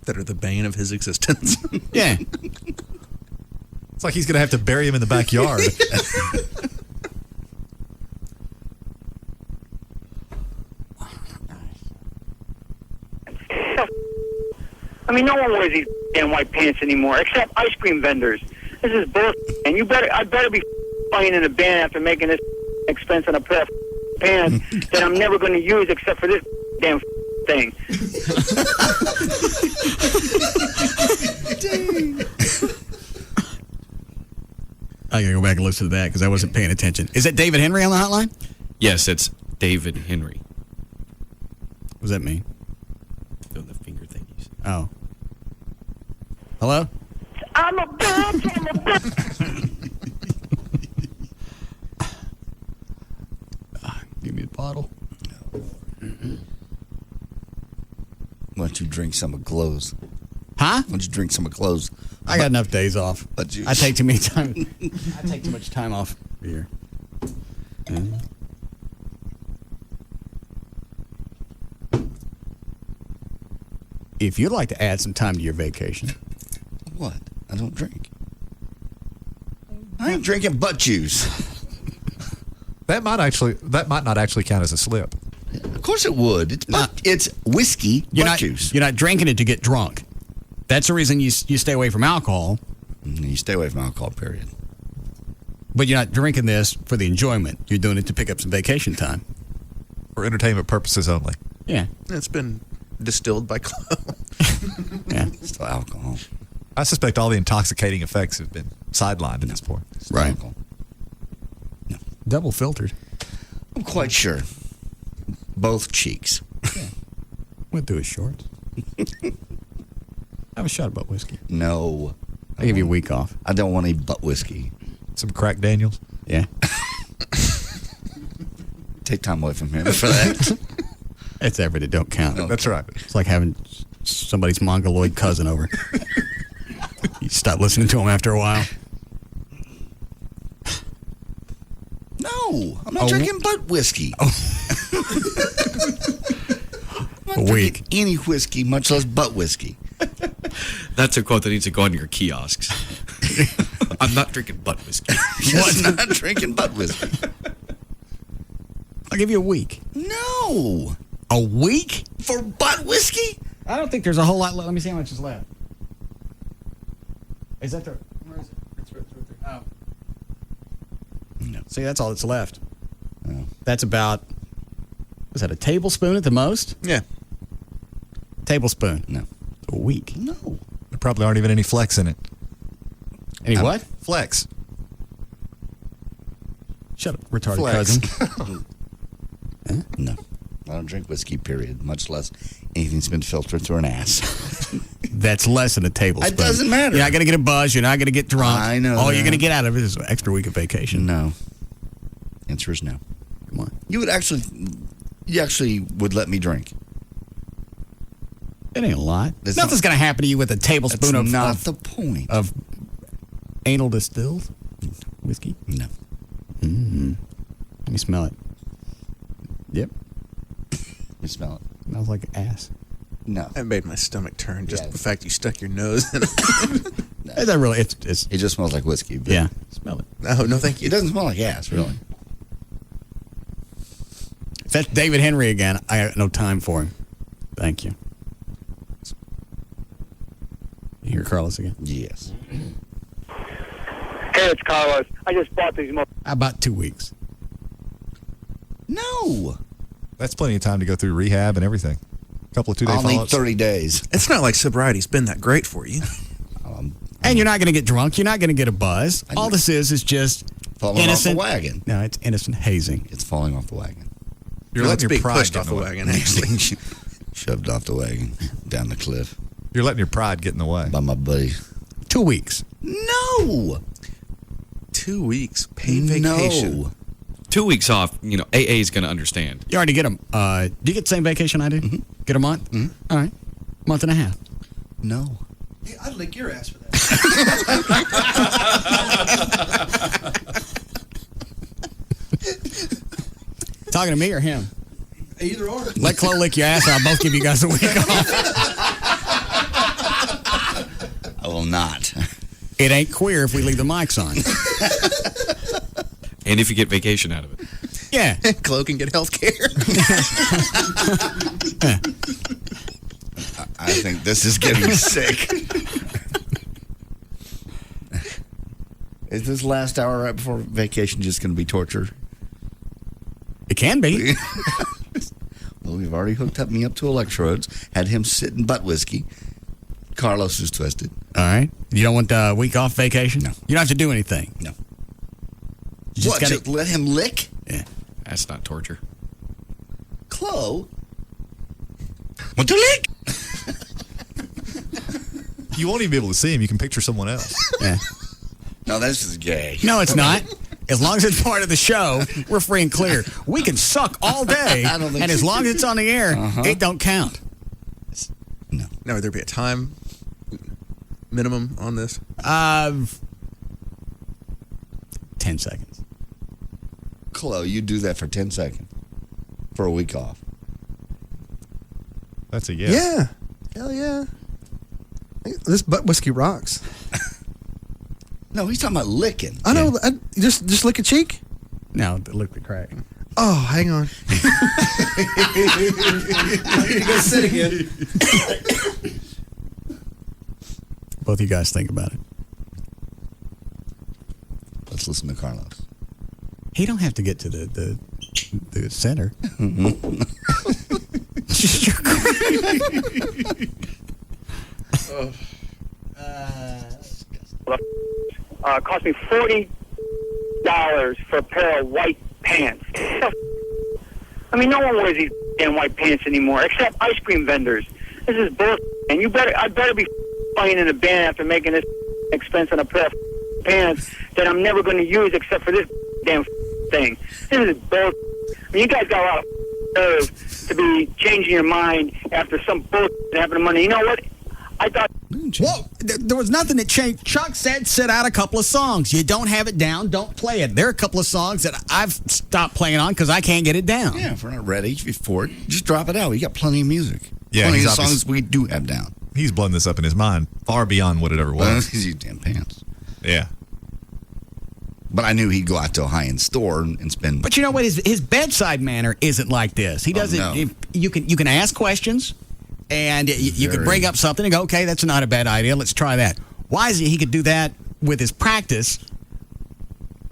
That are the bane of his existence. Yeah. It's like he's going to have to bury him in the backyard. I mean, no one wears these damn white pants anymore, except ice cream vendors. This is bullshit. And I better be playing in a band after making this expense on a pair of pants that I'm never going to use except for this damn thing. I gotta go back and listen to that because I wasn't paying attention. Is it David Henry on the hotline? Yes, it's David Henry. What does that mean? Doing the finger thingies. Oh. Hello? I'm a bitch. I'm a bitch. Give me the bottle. Why don't you drink some of Close? Huh? Why don't you drink some of Close? I got enough days off. But I take too many time. I take too much time off here. If you'd like to add some time to your vacation. What? I don't drink. I ain't drinking butt juice. That might not actually count as a slip. Of course it would. It's whiskey butt juice. You're not drinking it to get drunk. That's the reason you stay away from alcohol. You stay away from alcohol, period. But you're not drinking this for the enjoyment. You're doing it to pick up some vacation time. For entertainment purposes only. Yeah. It's been distilled by Chloe. Yeah. Still alcohol. I suspect all the intoxicating effects have been sidelined at this point. Right. Double filtered. I'm quite sure. Both cheeks. Yeah. Went through his shorts. Have a shot of butt whiskey. No. I'll give you a week off. I don't want any butt whiskey. Some crack Daniels? Yeah. Take time away from him for that. It's effort. It don't count. That's right. It's like having somebody's mongoloid cousin over. You stop listening to him after a while. No, I'm not drinking butt whiskey. A week. Any whiskey, much less butt whiskey. That's a quote that needs to go on your kiosks. I'm not drinking butt whiskey. Just not drinking butt whiskey. I'll give you a week. No. A week? For butt whiskey? I don't think there's a whole lot left. Let me see how much is left. Is that the... Where is it? It's right there. Oh. No. See, that's all that's left. No. That's about... Was that a tablespoon at the most? Yeah. Tablespoon. No. A week. No. There probably aren't even any flecks in it. Any what? Flecks. Shut up, retarded Flex. cousin. Huh? No. I don't drink whiskey, period. Much less anything's been filtered through an ass. That's less than a tablespoon. It doesn't matter. You're not going to get a buzz. You're not going to get drunk. I know All that. you're going to get out of it is an extra week of vacation. No. Answer is no. Come on. You actually would let me drink. It ain't a lot. It's Nothing's not- going to happen to you with a tablespoon That's of not of, the point. of anal distilled whiskey. No. Mm-hmm. Let me smell it. Yep. You smell it. Smells like ass. No. That made my stomach turn. Just Yeah. the fact you stuck your nose in it. Is that really? It's It just smells like whiskey. But yeah. Smell it. No, thank It you. doesn't smell like ass, really. If that's David Henry again, I got no time for him. Thank you. You hear Carlos again? Yes. Hey, it's Carlos. I just bought these. About 2 weeks. No. That's plenty of time to go through rehab and everything. A couple of 2-day I'll need follow-ups. 30 days. It's not like sobriety's been that great for you. And you're not going to get drunk. You're not going to get a buzz. I All know. this is just Falling innocent off the wagon. No, it's innocent hazing. It's falling off the wagon. You're No, letting it's your being pride pushed get off in the the way. wagon, actually. Shoved off the wagon down the cliff You're letting your pride get in the way. by my buddy. 2 weeks. No. 2 weeks paid vacation. No. 2 weeks off, AA is going to understand. You already get them. Do you get the same vacation I do? Mm-hmm. Get a month? All right. Month and a half. No. Yeah, I'd lick your ass for that. talking to me or him? Either or. Let Chloe lick your ass. I'll both give you guys a week off. I will not. It ain't queer if we leave the mics on. And if you get vacation out of it. Yeah. Chloe can get health care. I think this is getting sick. Is this last hour right before vacation just going to be torture? It can be. Well, we've already hooked me up to electrodes, had him sit in butt whiskey. Carlos is twisted. All right. You don't want a week off vacation? No. You don't have to do anything? No. You just Just let him lick? Yeah. That's not torture. Chloe? Want to lick? You won't even be able to see him. You can picture someone else. Yeah. No, this is gay. No, it's not. As long as it's part of the show, we're free and clear. We can suck all day, and as long as it's on the air, it don't count. No. Now, would there be a time minimum on this? 10 seconds. Chloe, you do that for 10 seconds for a week off. That's a yes. Yeah. Hell yeah. This butt whiskey rocks. No, he's talking about licking. I know. Just lick a cheek? No, lick the crack. Oh, hang on. You go sit again. Both you guys think about it. Let's listen to Carlos. He don't have to get to the center. Cost me $40 for a pair of white pants. I mean, no one wears these damn white pants anymore, except ice cream vendors. This is bullshit. And I better be playing in a band after making this expense on a pair of pants that I'm never going to use except for this damn thing. This is bullshit. I mean, you guys got a lot of nerve to be changing your mind after some bullshit happened to money. You know what? I thought... Well, there was nothing that changed. Chuck said, set out a couple of songs. You don't have it down, don't play it. There are a couple of songs that I've stopped playing on because I can't get it down. Yeah, if we're not ready for it, just drop it out. We got plenty of music. Yeah, plenty of songs we do have down. He's blown this up in his mind far beyond what it ever was. Well, he's used damn pants. Yeah. But I knew he'd go out to a high-end store and spend... But you know what? His bedside manner isn't like this. He doesn't... no. You can ask questions, and you can bring up something and go, okay, that's not a bad idea. Let's try that. Why is it he could do that with his practice,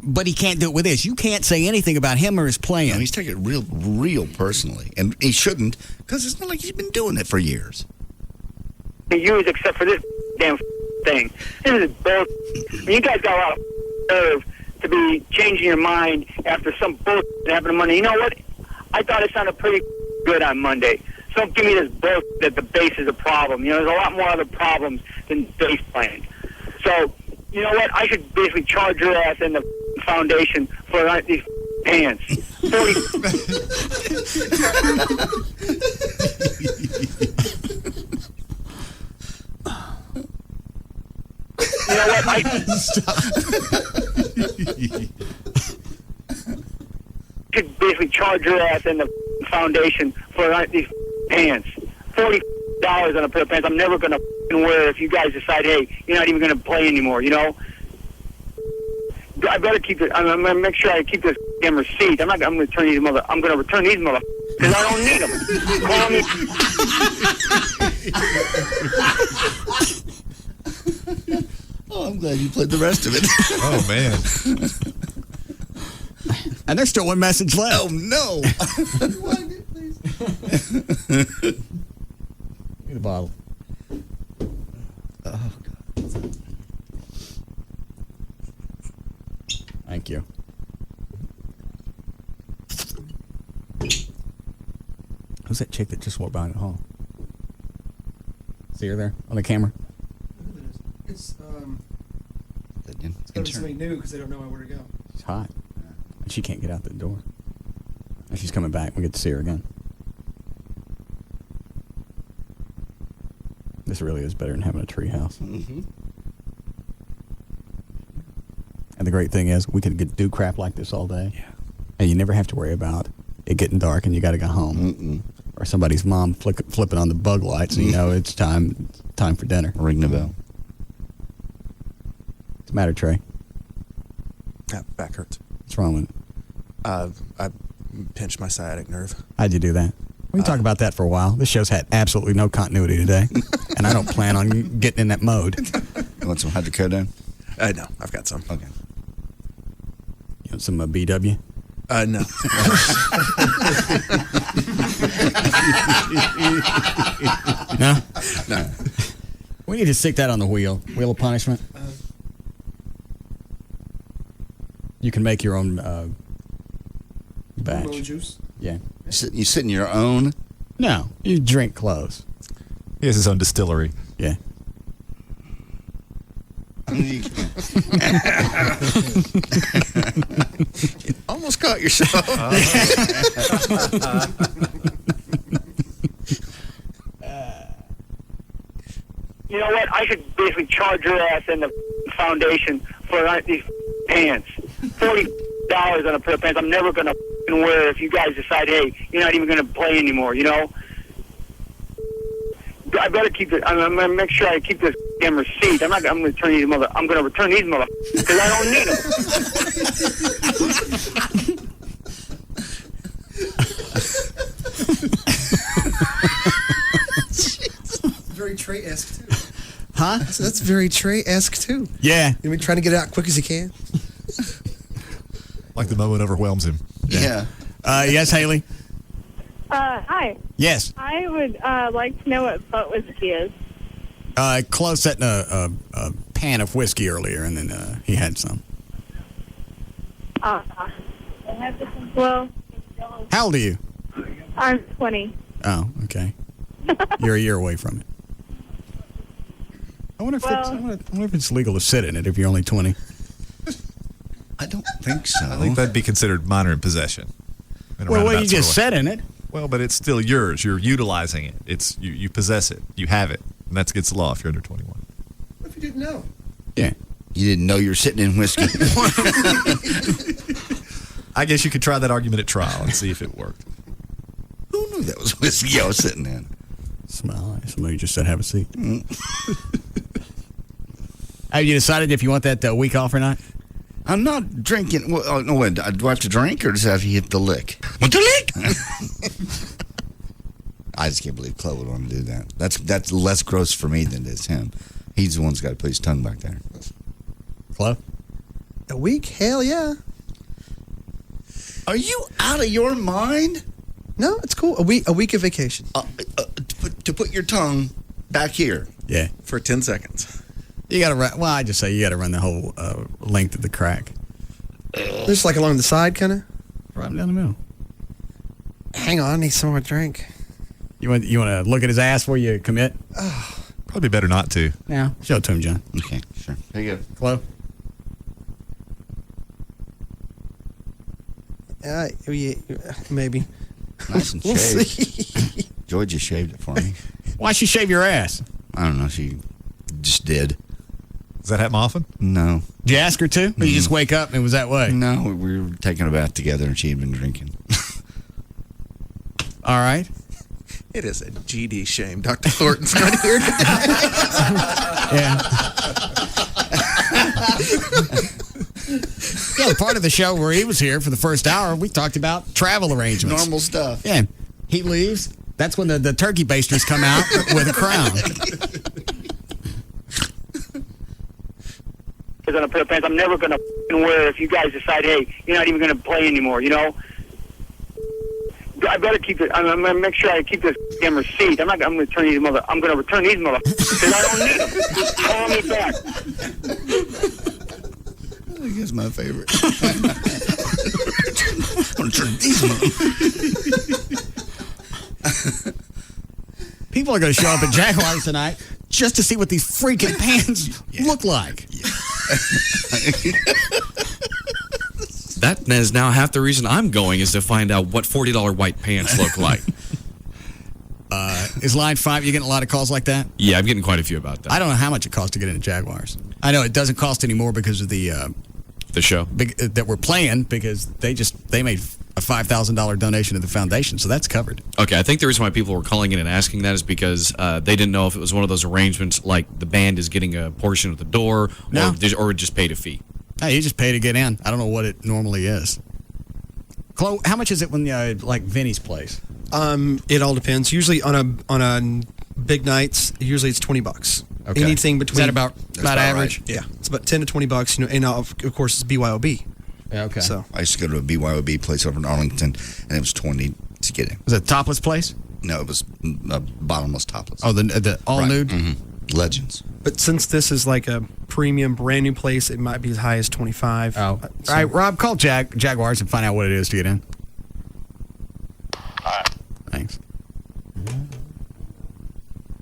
but he can't do it with this? You can't say anything about him or his playing. No, he's taking it real personally. And he shouldn't, because it's not like he's been doing it for years. use except for this damn thing. This is bullshit. I mean, you guys got a lot of nerve to be changing your mind after some bullshit happened to Monday. You know what? I thought it sounded pretty good on Monday. So don't give me this bullshit that the bass is a problem. You know, there's a lot more other problems than bass playing. So, you know what? I should basically charge your ass in the foundation for these pants. 40. You know what? I should basically charge your ass in the foundation for these pants. $40 on a pair of pants I'm never going to wear if you guys decide, hey, you're not even going to play anymore, you know? I better keep it. I'm going to make sure I keep this damn receipt. I'm going to return these I'm going to return these motherfuckers because I don't need them. Call me. Oh, I'm glad you played the rest of it. Oh, man. And there's still one message left. Oh, no. Give me the bottle. Oh, God. Thank you. Who's that chick that just walked by in the hall? See her there on the camera? It's gotta be somebody new because they don't know where to go. She's hot. And she can't get out the door. And she's coming back. We get to see her again. This really is better than having a tree house. Mm-hmm. And the great thing is, we can do crap like this all day. Yeah. And you never have to worry about it getting dark and you got to go home. Or somebody's mom flipping on the bug lights and you know it's time for dinner. Ring the bell. What's the matter, Trey? Back hurts. What's wrong with it? I pinched my sciatic nerve. How'd you do that? We can talk about that for a while. This show's had absolutely no continuity today, and I don't plan on getting in that mode. You want some hydrocodone? No, I've got some. Okay. You want some BW? No. No? No. We need to stick that on the wheel. Wheel of punishment. You can make your own batch. Juice? Yeah. You sit in your own? No, you drink close. He has his own distillery. Yeah. You almost caught yourself. You know what? I should basically charge your ass in the foundation for these pants. $40 on a pair of pants I'm never going to wear if you guys decide, hey, you're not even going to play anymore, you know? I better keep it. I'm going to make sure I keep this damn receipt. I'm going to return these I'm going to return these because I don't need them. Very Trey-esque, too. Huh? So that's very Trey-esque, too. Yeah. You mean trying to get it out quick as you can? Like the moment overwhelms him. Yeah. Yes, Haley? Hi. Yes. I would like to know what butt whiskey is. Close setting a pan of whiskey earlier, and then he had some. Well, How old are you? I'm 20. Oh, okay. You're a year away from it. I wonder if it's legal to sit in it if you're only 20. I don't think so. I think that'd be considered minor in possession. Well, you just sat in it. Well, but it's still yours. You're utilizing it. It's you possess it. You have it. And that's against the law if you're under 21. What if you didn't know? Yeah. You didn't know you were sitting in whiskey. I guess you could try that argument at trial and see if it worked. Who knew that was whiskey I was sitting in? Smile. Somebody just said, have a seat. Have you decided if you want that week off or not? I'm not drinking. Well, no, wait, do I have to drink or does I have to hit the lick? Want the lick? I just can't believe Chloe would want to do that. That's less gross for me than it is him. He's the one who's got to put his tongue back there. Chloe? A week? Hell yeah. Are you out of your mind? No, it's cool. A week of vacation. To put your tongue back here. Yeah. For 10 seconds. You got to run. Well, I just say you got to run the whole length of the crack. Just like along the side, kind of? Right down the middle. Hang on, I need some more drink. You want to look at his ass before you commit? Probably better not to. Yeah. Show it to him, John. Okay, sure. There you go. Chloe? Yeah, maybe. Nice and We'll shaved. see. Joy just shaved it for me. Why'd she shave your ass? I don't know. She just did. Does that happen often? No. Did you ask her to? Or you just wake up and it was that way? No, we were taking a bath together and she had been drinking. All right. It is a GD shame Dr. Thornton's not here. Yeah. Yeah, part of the show where he was here for the first hour, we talked about travel arrangements. Normal stuff. Yeah. He leaves. That's when the turkey basters come out with a crown. On a pair of pants I'm never going to wear if you guys decide, hey, you're not even going to play anymore, you know? I better keep it. I'm going to make sure I keep this damn receipt. I'm going to return these I'm going to return these because I don't need them. Call me back. I think that's my favorite. I'm going to turn these People are going to show up at Jaguars tonight just to see what these freaking pants look like. That is now half the reason I'm going is to find out what $40 white pants look like. Is line 5, you getting a lot of calls like that? Yeah, I'm getting quite a few about that. I don't know how much it costs to get into Jaguars. I know it doesn't cost anymore because of the The show that we're playing because they made a $5,000 donation to the foundation, so that's covered. Okay, I think the reason why people were calling in and asking that is because they didn't know if it was one of those arrangements like the band is getting a portion of the door or just paid a fee. Hey, you just pay to get in. I don't know what it normally is. Chloe, how much is it when like Vinny's plays? It all depends. Usually on a big nights, usually it's $20. Okay. Anything between Is that about average? Right. Yeah, it's about $10 to $20. And of course it's BYOB. Yeah, okay. So I used to go to a BYOB place over in Arlington, and it was $20 to get in. Was it a topless place? No, it was a bottomless topless. Oh, the all nude. Mm-hmm. Legends. But since this is like a premium, brand new place, it might be as high as 25. Oh, all right, Rob, call Jaguars and find out what it is to get in. All right. Thanks.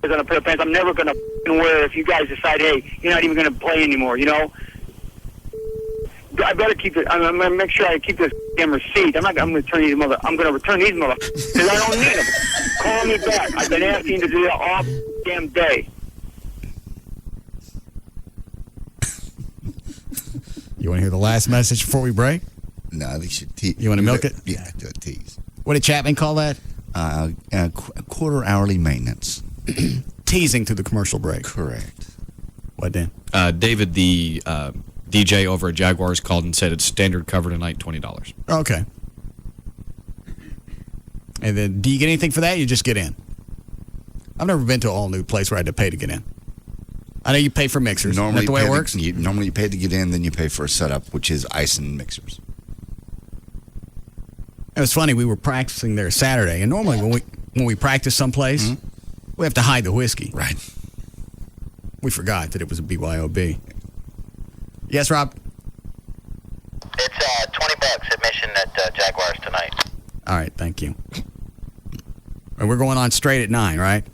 On a pair of pants I'm never going to wear if you guys decide, hey, you're not even going to play anymore, you know? I better keep it. I'm going to make sure I keep this damn receipt. I'm going to return these I'm going to return these motherfuckers because I don't need them. Call me back. I've been asking to do that all damn day. You want to hear the last message before we break? No, I think you should tease. You want to milk it? Yeah, do a tease. What did Chapman call that? Quarter hourly maintenance. Teasing through the commercial break. Correct. What, Dan? David, the DJ over at Jaguars, called and said it's standard cover tonight, $20. Okay. And then, do you get anything for that? You just get in. I've never been to an all-new place where I had to pay to get in. I know you pay for mixers. Normally, is that the way it works? Normally you pay to get in, then you pay for a setup, which is ice and mixers. It was funny. We were practicing there Saturday, and normally when we practice someplace, we have to hide the whiskey. Right. We forgot that it was a BYOB. Yes, Rob? It's $20 admission at Jaguars tonight. All right, thank you. And we're going on straight at 9, right?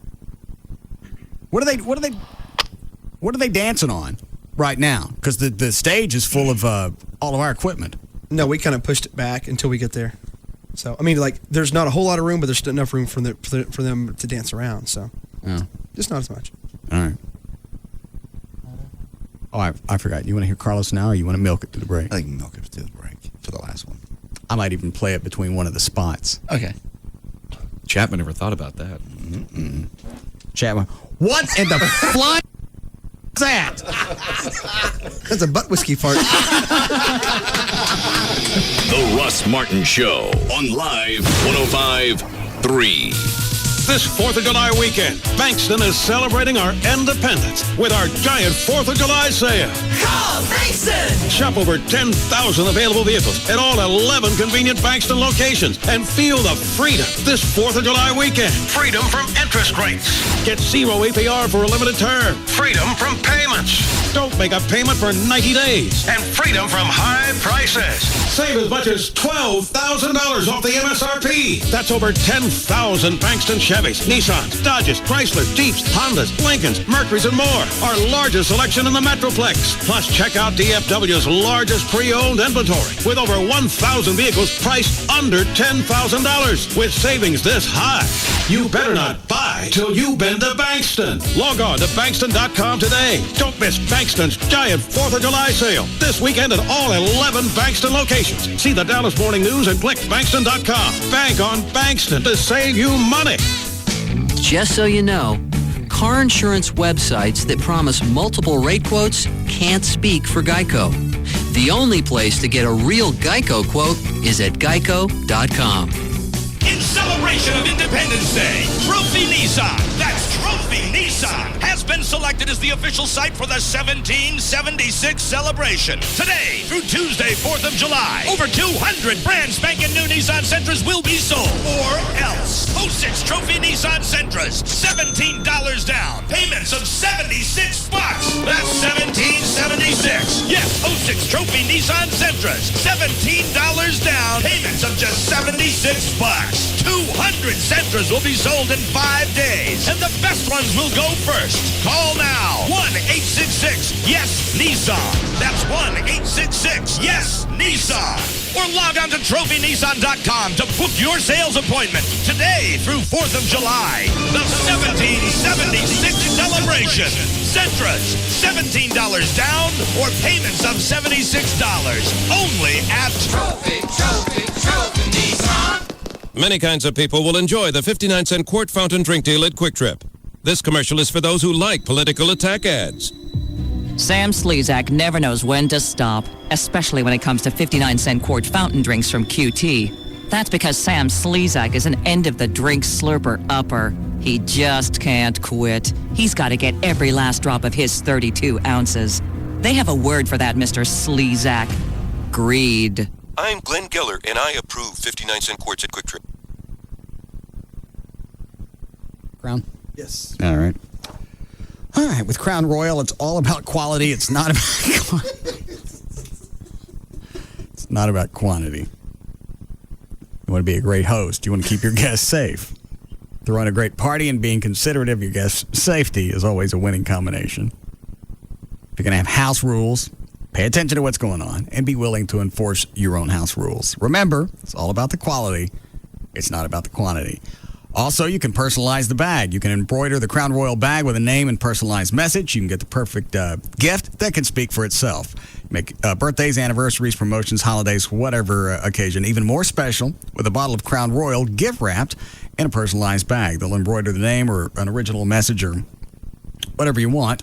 What are they dancing on right now? Because the stage is full of all of our equipment. No, we kind of pushed it back until we get there. So I mean, like, there's not a whole lot of room, but there's still enough room for them to dance around. So, just not as much. All right. Oh, I forgot. You want to hear Carlos now, or you want to milk it through the break? I think milk it through the break for the last one. I might even play it between one of the spots. Okay. Chapman never thought about that. Chapman, what in the flying is that? That's a butt whiskey fart. The Russ Martin Show on Live 105.3. This 4th of July weekend, Bankston is celebrating our independence with our giant 4th of July sale. Call Bankston! Shop over 10,000 available vehicles at all 11 convenient Bankston locations and feel the freedom this 4th of July weekend. Freedom from interest rates. Get 0 APR for a limited term. Freedom from payments. Don't make a payment for 90 days. And freedom from high prices. Save as much as $12,000 off the MSRP. That's over 10,000 Bankston Chevys, Nissans, Dodges, Chrysler, Jeeps, Hondas, Lincolns, Mercurys, and more. Our largest selection in the Metroplex. Plus, check out DFW's largest pre-owned inventory with over 1,000 vehicles priced under $10,000. With savings this high, you better not buy till you've been to Bankston. Log on to Bankston.com today. Don't miss Bankston's giant 4th of July sale this weekend at all 11 Bankston locations. See the Dallas Morning News and click Bankston.com. Bank on Bankston to save you money. Just so you know, car insurance websites that promise multiple rate quotes can't speak for Geico. The only place to get a real Geico quote is at geico.com. In celebration of Independence Day, Trophy Nissan, that's Trophy Nissan, has been selected as the official site for the 1776 celebration. Today through Tuesday, 4th of July, over 200 brand spanking new Nissan Sentras will be sold. Or else, 06 Trophy Nissan Sentras, $17 down, payments of $76. That's $17.76. Yes, 06 Trophy Nissan Sentras, $17 down, payments of just $76. 200 Sentras will be sold in 5 days, and the best ones will go first. Call now. 1-866-YES-NISSAN. That's 1-866-YES-NISSAN. Or log on to TrophyNissan.com to book your sales appointment today through 4th of July. The 1776 celebration. Sentras, $17 down or payments of $76. Only at Trophy Nissan. Many kinds of people will enjoy the 59-cent quart fountain drink deal at Quick Trip. This commercial is for those who like political attack ads. Sam Slezak never knows when to stop, especially when it comes to 59-cent quart fountain drinks from QT. That's because Sam Slezak is an end-of-the-drink slurper upper. He just can't quit. He's got to get every last drop of his 32 ounces. They have a word for that, Mr. Slezak. Greed. I'm Glenn Geller, and I approve 59-cent quarts at Quick Trip. Crown? Yes. All right. All right, with Crown Royal, it's all about quality. It's not about It's not about quantity. You want to be a great host. You want to keep your guests safe. Throwing a great party and being considerate of your guests' safety is always a winning combination. If you're going to have house rules, pay attention to what's going on and be willing to enforce your own house rules. Remember, it's all about the quality. It's not about the quantity. Also, you can personalize the bag. You can embroider the Crown Royal bag with a name and personalized message. You can get the perfect gift that can speak for itself. Make birthdays, anniversaries, promotions, holidays, whatever occasion, even more special with a bottle of Crown Royal gift wrapped in a personalized bag. They'll embroider the name or an original message or whatever you want,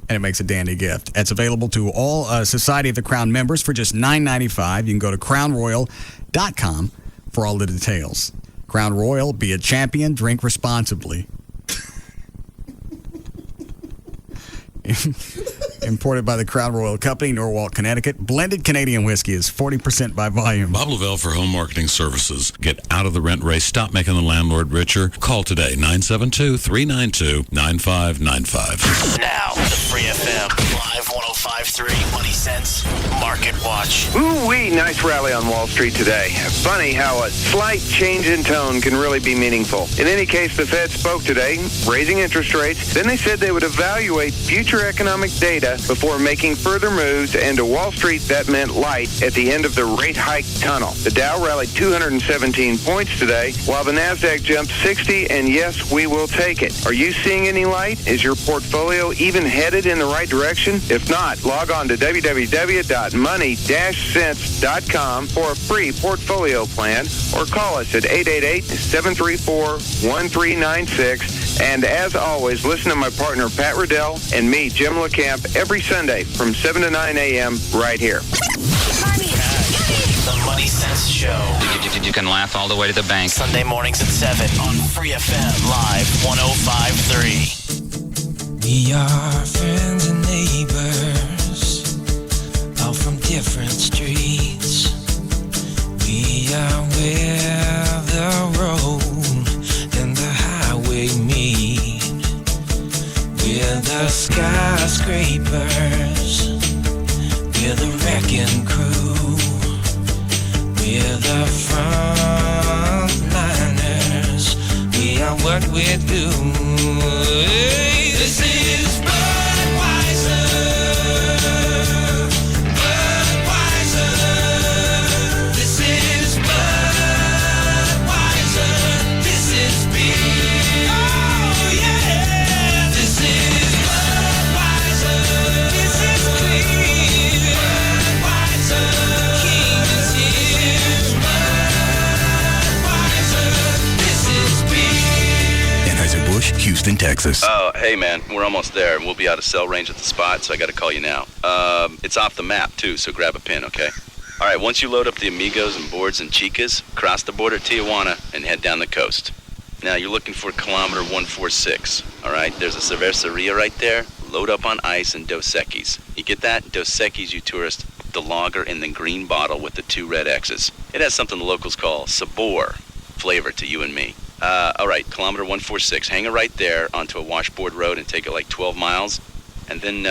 and it makes a dandy gift. It's available to all Society of the Crown members for just $9.95. You can go to crownroyal.com for all the details. Crown Royal, be a champion, drink responsibly. Imported by the Crown Royal Company, Norwalk, Connecticut. Blended Canadian whiskey is 40% by volume. Bob Lavelle for Home Marketing Services. Get out of the rent race. Stop making the landlord richer. Call today, 972-392-9595. Now, the Free FM Live 105.3 Money Sense Market Watch. Ooh-wee, nice rally on Wall Street today. Funny how a slight change in tone can really be meaningful. In any case, the Fed spoke today, raising interest rates. Then they said they would evaluate future economic data before making further moves, and to Wall Street, that meant light at the end of the rate hike tunnel. The Dow rallied 217 points today, while the NASDAQ jumped 60, and yes, we will take it. Are you seeing any light? Is your portfolio even headed in the right direction? If not, log on to www.money-sense.com for a free portfolio plan, or call us at 888-734-1396. And as always, listen to my partner Pat Riddell and me, Jim LeCamp, every Sunday from 7 to 9 a.m. right here. The Money Sense Show. You can laugh all the way to the bank. Sunday mornings at 7 on Free FM Live 105.3. We are friends and neighbors, all from different streets. We are where the road and the highway meet. We're the skyscrapers, we're the wrecking crew, we're the frontliners, we are what we do. This is Budweiser, Budweiser. This is Budweiser, this is beer. Oh yeah, this is Budweiser, this is clear. Budweiser, King is here. Budweiser, this is beer. Anheuser-Busch, Houston, Texas. Oh, hey man, we're almost there. We'll be out of cell range at the spot, so I got to call you now. It's off the map too, so grab a pen, okay? All right, once you load up the Amigos and Boards and Chicas, cross the border at Tijuana and head down the coast. Now you're looking for kilometer 146. All right, there's a cerveceria right there. Load up on ice and Dos Equis. You get that? Dos Equis, you tourist. The lager in the green bottle with the 2 red X's. It has something the locals call sabor flavor to you and me. All right, kilometer 146. Hang it right there onto a washboard road and take it like 12 miles. And then,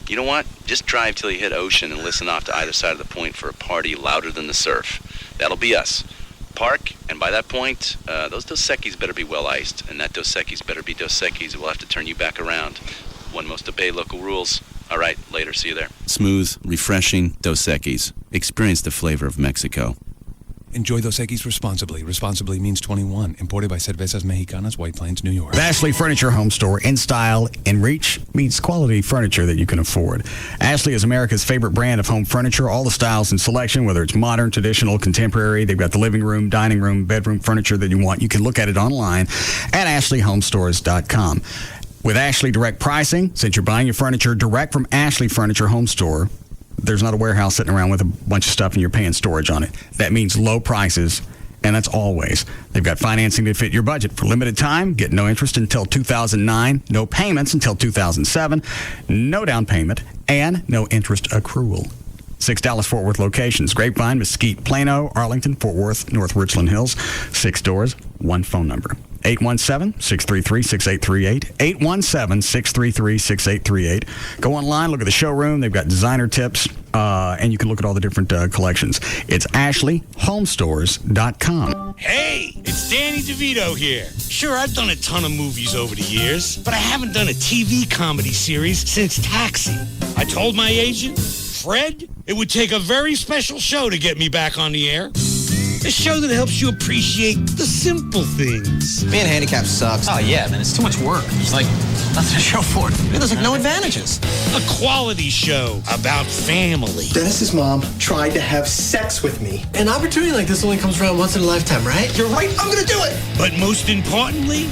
you know what? Just drive till you hit ocean and listen off to either side of the point for a party louder than the surf. That'll be us. Park, and by that point, those Dos Equis better be well iced. And that Dos Equis better be Dos Equis. We'll have to turn you back around. One must obey local rules. All right, later. See you there. Smooth, refreshing Dos Equis. Experience the flavor of Mexico. Enjoy Dos Equis responsibly. Responsibly means 21. Imported by Cervezas Mexicanas, White Plains, New York. The Ashley Furniture Home Store, in style, in reach, meets quality furniture that you can afford. Ashley is America's favorite brand of home furniture. All the styles and selection, whether it's modern, traditional, contemporary. They've got the living room, dining room, bedroom furniture that you want. You can look at it online at ashleyhomestores.com. With Ashley Direct Pricing, since you're buying your furniture direct from Ashley Furniture Home Store, there's not a warehouse sitting around with a bunch of stuff and you're paying storage on it. That means low prices, and that's always. They've got financing to fit your budget for limited time. Get no interest until 2009, no payments until 2007, no down payment, and no interest accrual. 6 Dallas-Fort Worth locations: Grapevine, Mesquite, Plano, Arlington, Fort Worth, North Richland Hills. 6 stores, 1 phone number. 817-633-6838. 817-633-6838. Go online, look at the showroom. They've got designer tips, and you can look at all the different collections. It's ashleyhomestores.com. Hey, it's Danny DeVito here. Sure, I've done a ton of movies over the years, but I haven't done a TV comedy series since Taxi. I told my agent, Fred, it would take a very special show to get me back on the air. A show that helps you appreciate the simple things. Being handicapped sucks. Oh, yeah, man, it's too much work. It's like, nothing to show for it. There's like no advantages. A quality show about family. Dennis's mom tried to have sex with me. An opportunity like this only comes around once in a lifetime, right? You're right, I'm gonna do it! But most importantly,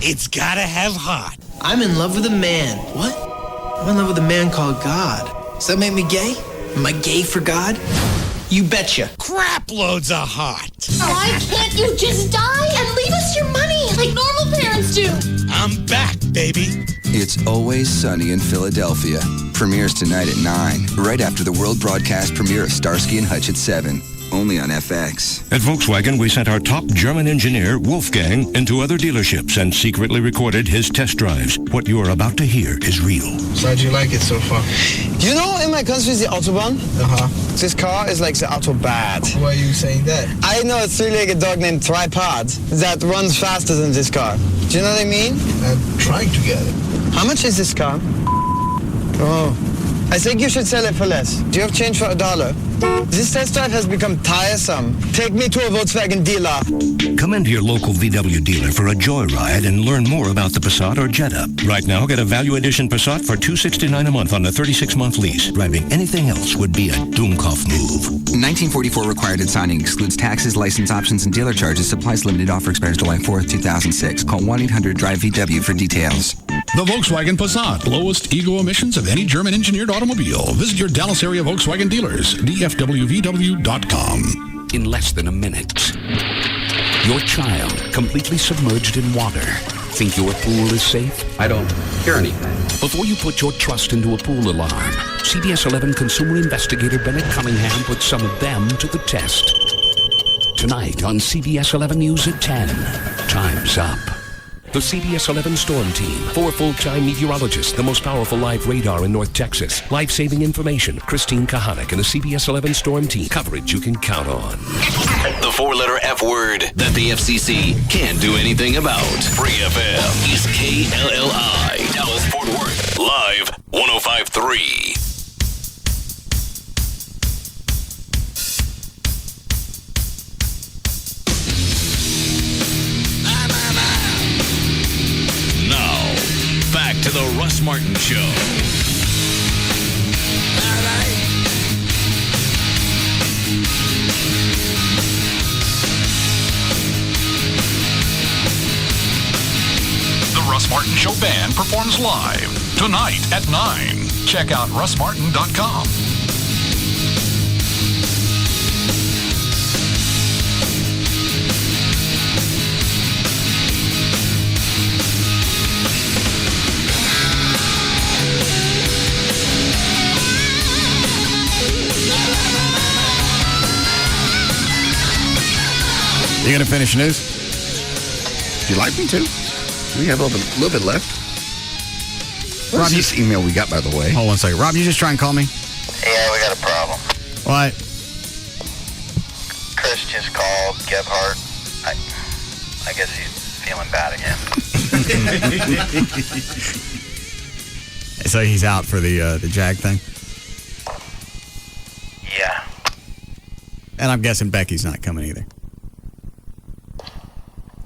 it's gotta have heart. I'm in love with a man. What? I'm in love with a man called God. Does that make me gay? Am I gay for God? You betcha. Crap loads of heart. Why can't you just die and leave us your money like normal parents do? I'm back, baby. It's Always Sunny in Philadelphia. Premieres tonight at 9, right after the world broadcast premiere of Starsky and Hutch at 7. Only on FX. At Volkswagen, we sent our top German engineer, Wolfgang, into other dealerships and secretly recorded his test drives. What you are about to hear is real. So how'd you like it so far? You know, in my country, the Autobahn, this car is like the Autobad. Why are you saying that? I know a three-legged dog named Tripod that runs faster than this car. Do you know what I mean? I'm trying to get it. How much is this car? Oh, I think you should sell it for less. Do you have change for $1? This test drive has become tiresome. Take me to a Volkswagen dealer. Come into your local VW dealer for a joyride and learn more about the Passat or Jetta. Right now, get a Value Edition Passat for $269 a month on a 36-month lease. Driving anything else would be a Doomkopf move. 1944 required at signing. Excludes taxes, license options, and dealer charges. Supplies limited. Offer expires July 4th, 2006. Call 1-800-DRIVE-VW for details. The Volkswagen Passat. Lowest ego emissions of any German-engineered automobile. Visit your Dallas area Volkswagen dealers. DFWVW.com. In less than a minute, your child completely submerged in water. Think your pool is safe? I don't hear anything. Before you put your trust into a pool alarm, CBS 11 consumer investigator Bennett Cunningham put some of them to the test. Tonight on CBS 11 News at 10, Time's Up. The CBS 11 Storm Team. 4 full-time meteorologists, the most powerful live radar in North Texas. Life-saving information. Christine Kahanik and the CBS 11 Storm Team. Coverage you can count on. The 4-letter F word that the FCC can't do anything about. Free FM is KLLI. Dallas Fort Worth. Live 105.3. Back to the Russ Martin Show. The Russ Martin Show Band performs live tonight at 9. Check out russmartin.com. You gonna finish news? Would you like me to? We have a little bit left. Rob, this email we got, by the way. Hold on a second. Rob, you just try and call me? Yeah, we got a problem. What? Chris just called Gebhardt. I guess he's feeling bad again. So he's out for the Jag thing? Yeah. And I'm guessing Becky's not coming either.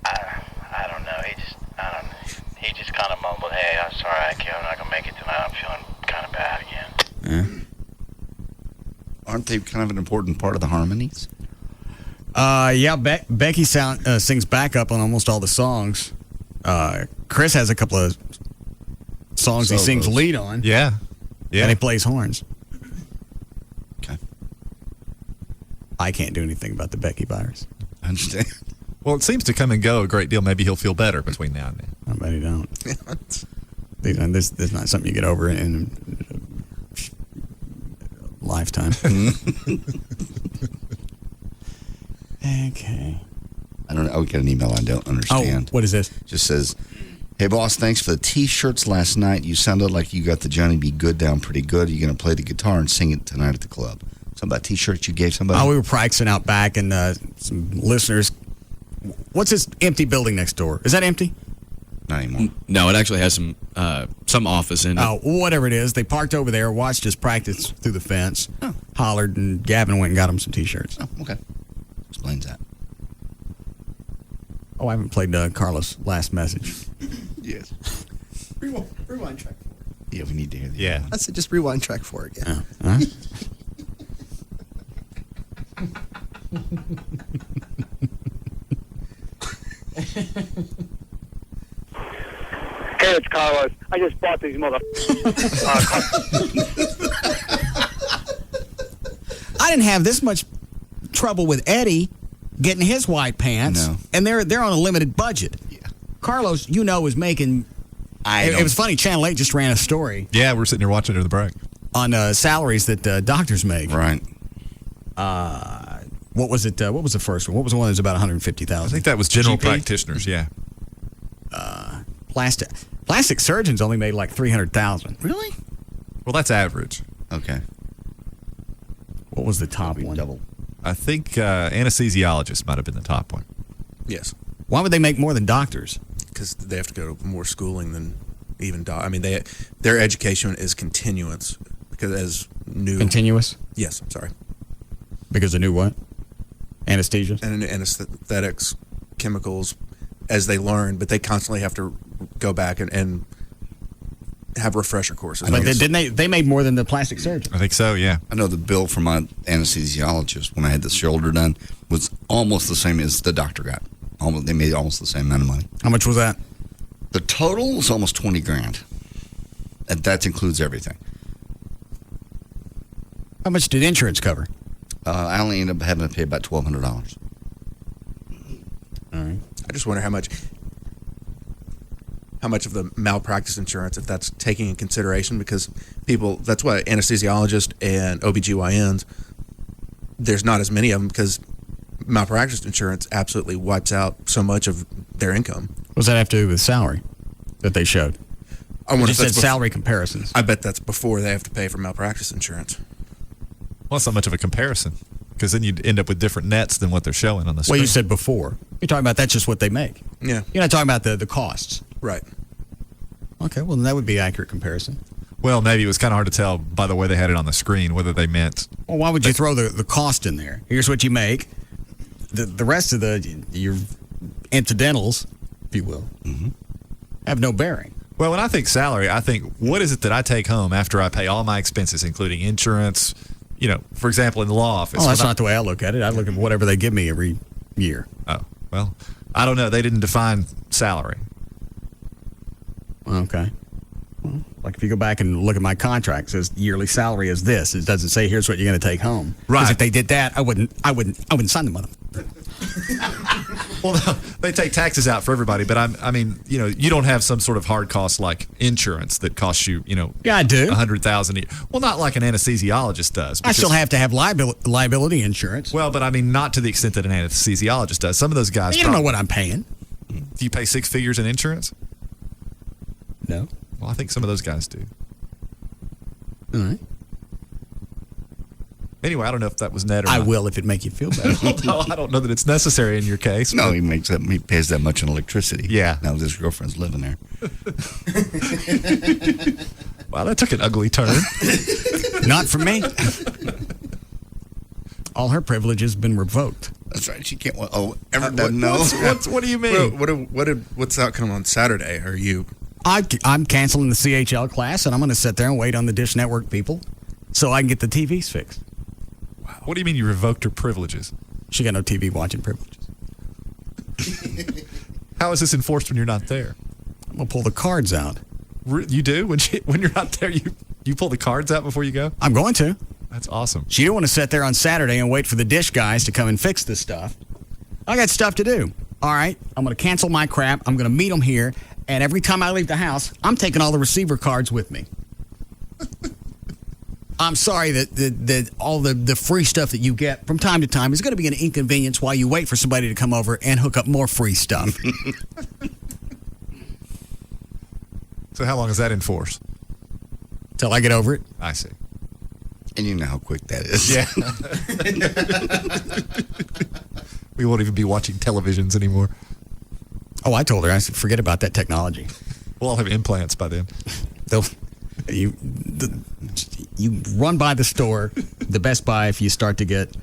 I don't know. He just kind of mumbled, "Hey, I'm sorry, I'm not gonna make it tonight. I'm feeling kind of bad again." Yeah. Aren't they kind of an important part of the harmonies? Yeah, Becky sings backup on almost all the songs. Chris has a couple of songs he sings lead on. Yeah. And he plays horns. Okay. I can't do anything about the Becky virus. I understand. Well, it seems to come and go a great deal. Maybe he'll feel better between now and then. I bet he don't. This is not something you get over in a lifetime. Okay. I don't know. I got an email I don't understand. Oh, what is this? Just says, "Hey, boss, thanks for the T-shirts last night. You sounded like you got the Johnny B. Good down pretty good. Are you going to play the guitar and sing it tonight at the club?" Something about T-shirts you gave somebody? Oh, we were practicing out back, and some listeners. What's this empty building next door? Is that empty? Not anymore. No, it actually has some office in it. Oh, whatever it is. They parked over there, watched us practice through the fence, hollered, and Gavin went and got them some T-shirts. Oh, okay. Explains that. Oh, I haven't played Carlos' last message. Yes. Rewind track 4. Yeah, we need to hear that. Yeah. I said just rewind track 4 again. Huh? Hey, it's Carlos. I just bought these I didn't have this much trouble with Eddie getting his white pants, and they're on a limited budget. Yeah. Carlos, was making. It was funny. Channel 8 just ran a story. Yeah, we're sitting here watching it in the break on salaries that doctors make. Right. What was it? What was the first one? What was the one that was about $150,000? I think that was general practitioners. Yeah. Plastic surgeons only made like $300,000. Really? Well, that's average. Okay. What was the top one? Double. I think anesthesiologists might have been the top one. Yes. Why would they make more than doctors? Because they have to go to more schooling than even their education is continuous because as new continuous. Yes, I'm sorry. Because of new what? Anesthesia and anesthetics, chemicals, as they learn, but they constantly have to go back and have refresher courses. But didn't they made more than the plastic surgeon? I think so, yeah. I know the bill for my anesthesiologist when I had the shoulder done was almost the same as the doctor got. They made almost the same amount of money. How much was that? The total was almost $20,000. And that includes everything. How much did insurance cover? I only ended up having to pay about $1,200. All right. I just wonder how much of the malpractice insurance, if that's taking in consideration, because that's why anesthesiologists and OBGYNs, there's not as many of them because malpractice insurance absolutely wipes out so much of their income. What does that have to do with salary that they showed? I wonder You if that's said salary comparisons. I bet that's before they have to pay for malpractice insurance. Well, it's not much of a comparison because then you'd end up with different nets than what they're showing on the screen. Well, you said before. You're talking about that's just what they make. Yeah. You're not talking about the costs. Right. Okay, well, then that would be an accurate comparison. Well, maybe it was kind of hard to tell by the way they had it on the screen whether they meant. Well, why would you throw the cost in there? Here's what you make. The rest of your incidentals, if you will, have no bearing. Well, when I think salary, I think, what is it that I take home after I pay all my expenses, including insurance? For example, in the law office. Oh, that's not the way I look at it. I look at whatever they give me every year. Oh, well, I don't know. They didn't define salary. Okay. Well, like if you go back and look at my contract, it says yearly salary is this. It doesn't say here's what you're going to take home. Right. 'Cause if they did that, I wouldn't sign the mother. Well, no, they take taxes out for everybody, but I mean, you don't have some sort of hard cost like insurance that costs you, Yeah, I do. $100,000 a year. Well, not like an anesthesiologist does. I still have to have liability insurance. Well, but I mean, not to the extent that an anesthesiologist does. Some of those guys. You don't know what I'm paying. Do you pay six figures in insurance? No. Well, I think some of those guys do. All right. Anyway, I don't know if that was net or I not. will if it make you feel better. Although I don't know that it's necessary in your case. No, he pays that much in electricity. Yeah. Now his girlfriend's living there. Wow, that took an ugly turn. Not for me. all her privileges have been revoked. That's right. She can't. Ever doesn't know. What do you mean? What's the outcome on Saturday? Are you? I'm canceling the CHL class, and I'm going to sit there and wait on the Dish Network people so I can get the TVs fixed. Wow. What do you mean you revoked her privileges? She got no TV watching privileges. How is this enforced when you're not there? I'm going to pull the cards out. You do? When you're not there, you pull the cards out before you go? I'm going to. That's awesome. She didn't want to sit there on Saturday and wait for the Dish guys to come and fix this stuff. I got stuff to do. All right, I'm going to cancel my crap. I'm going to meet them here. And every time I leave the house, I'm taking all the receiver cards with me. I'm sorry that all the free stuff that you get from time to time is going to be an inconvenience while you wait for somebody to come over and hook up more free stuff. So how long is that in force? Till I get over it. I see. And you know how quick that is. Yeah. We won't even be watching televisions anymore. Oh, I told her. I said, forget about that technology. We'll all have implants by then. You run by the store, the Best Buy, if you start to get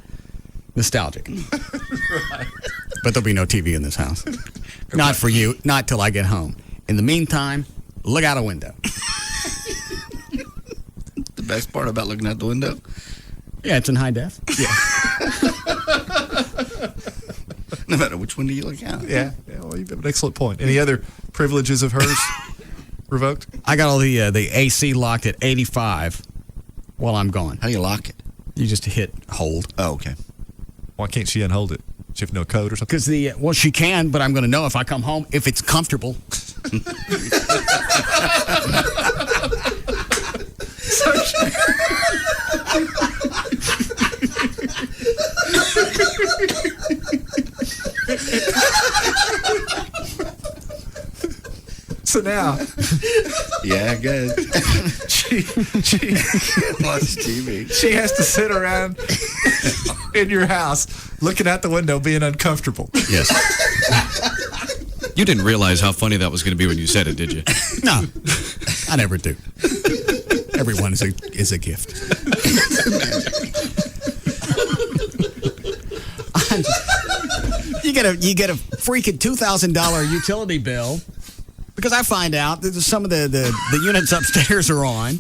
nostalgic. Right. But there'll be no TV in this house. Not for you. Not till I get home. In the meantime, look out a window. The best part about looking out the window? Yeah, it's in high def. Yeah. No matter which window you look out. Yeah, well, you have an excellent point. Any other privileges of hers revoked? I got all the AC locked at 85 while I'm gone. How do you lock it? You just hit hold. Oh, okay. Why can't she unhold it? She have no code or something? Because well, she can, but I'm going to know if I come home if it's comfortable. So now, yeah, good. She watch TV. She has to sit around in your house looking out the window being uncomfortable. Yes. You didn't realize how funny that was going to be when you said it, did you? No, I never do. Everyone is a gift. You get a freaking $2,000 utility bill because I find out that some of the units upstairs are on.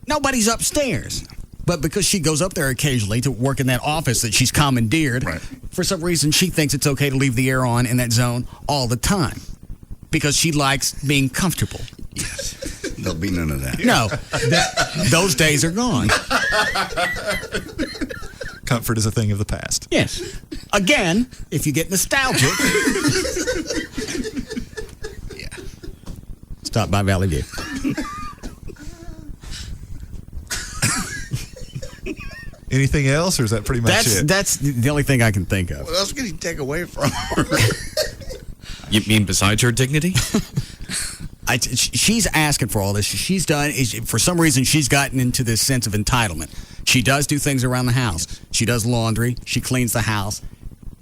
Nobody's upstairs. But because she goes up there occasionally to work in that office that she's commandeered, right, for some reason she thinks it's okay to leave the air on in that zone all the time because she likes being comfortable. Yes. There'll be none of that. No, those days are gone. Comfort is a thing of the past. Yes. Again, if you get nostalgic, yeah, stop by Valley View. Anything else, or is that pretty much it? That's the only thing I can think of. What else can you take away from her? You mean besides her dignity? She's asking for all this. She's done, for some reason, she's gotten into this sense of entitlement. She does do things around the house. She does laundry. She cleans the house.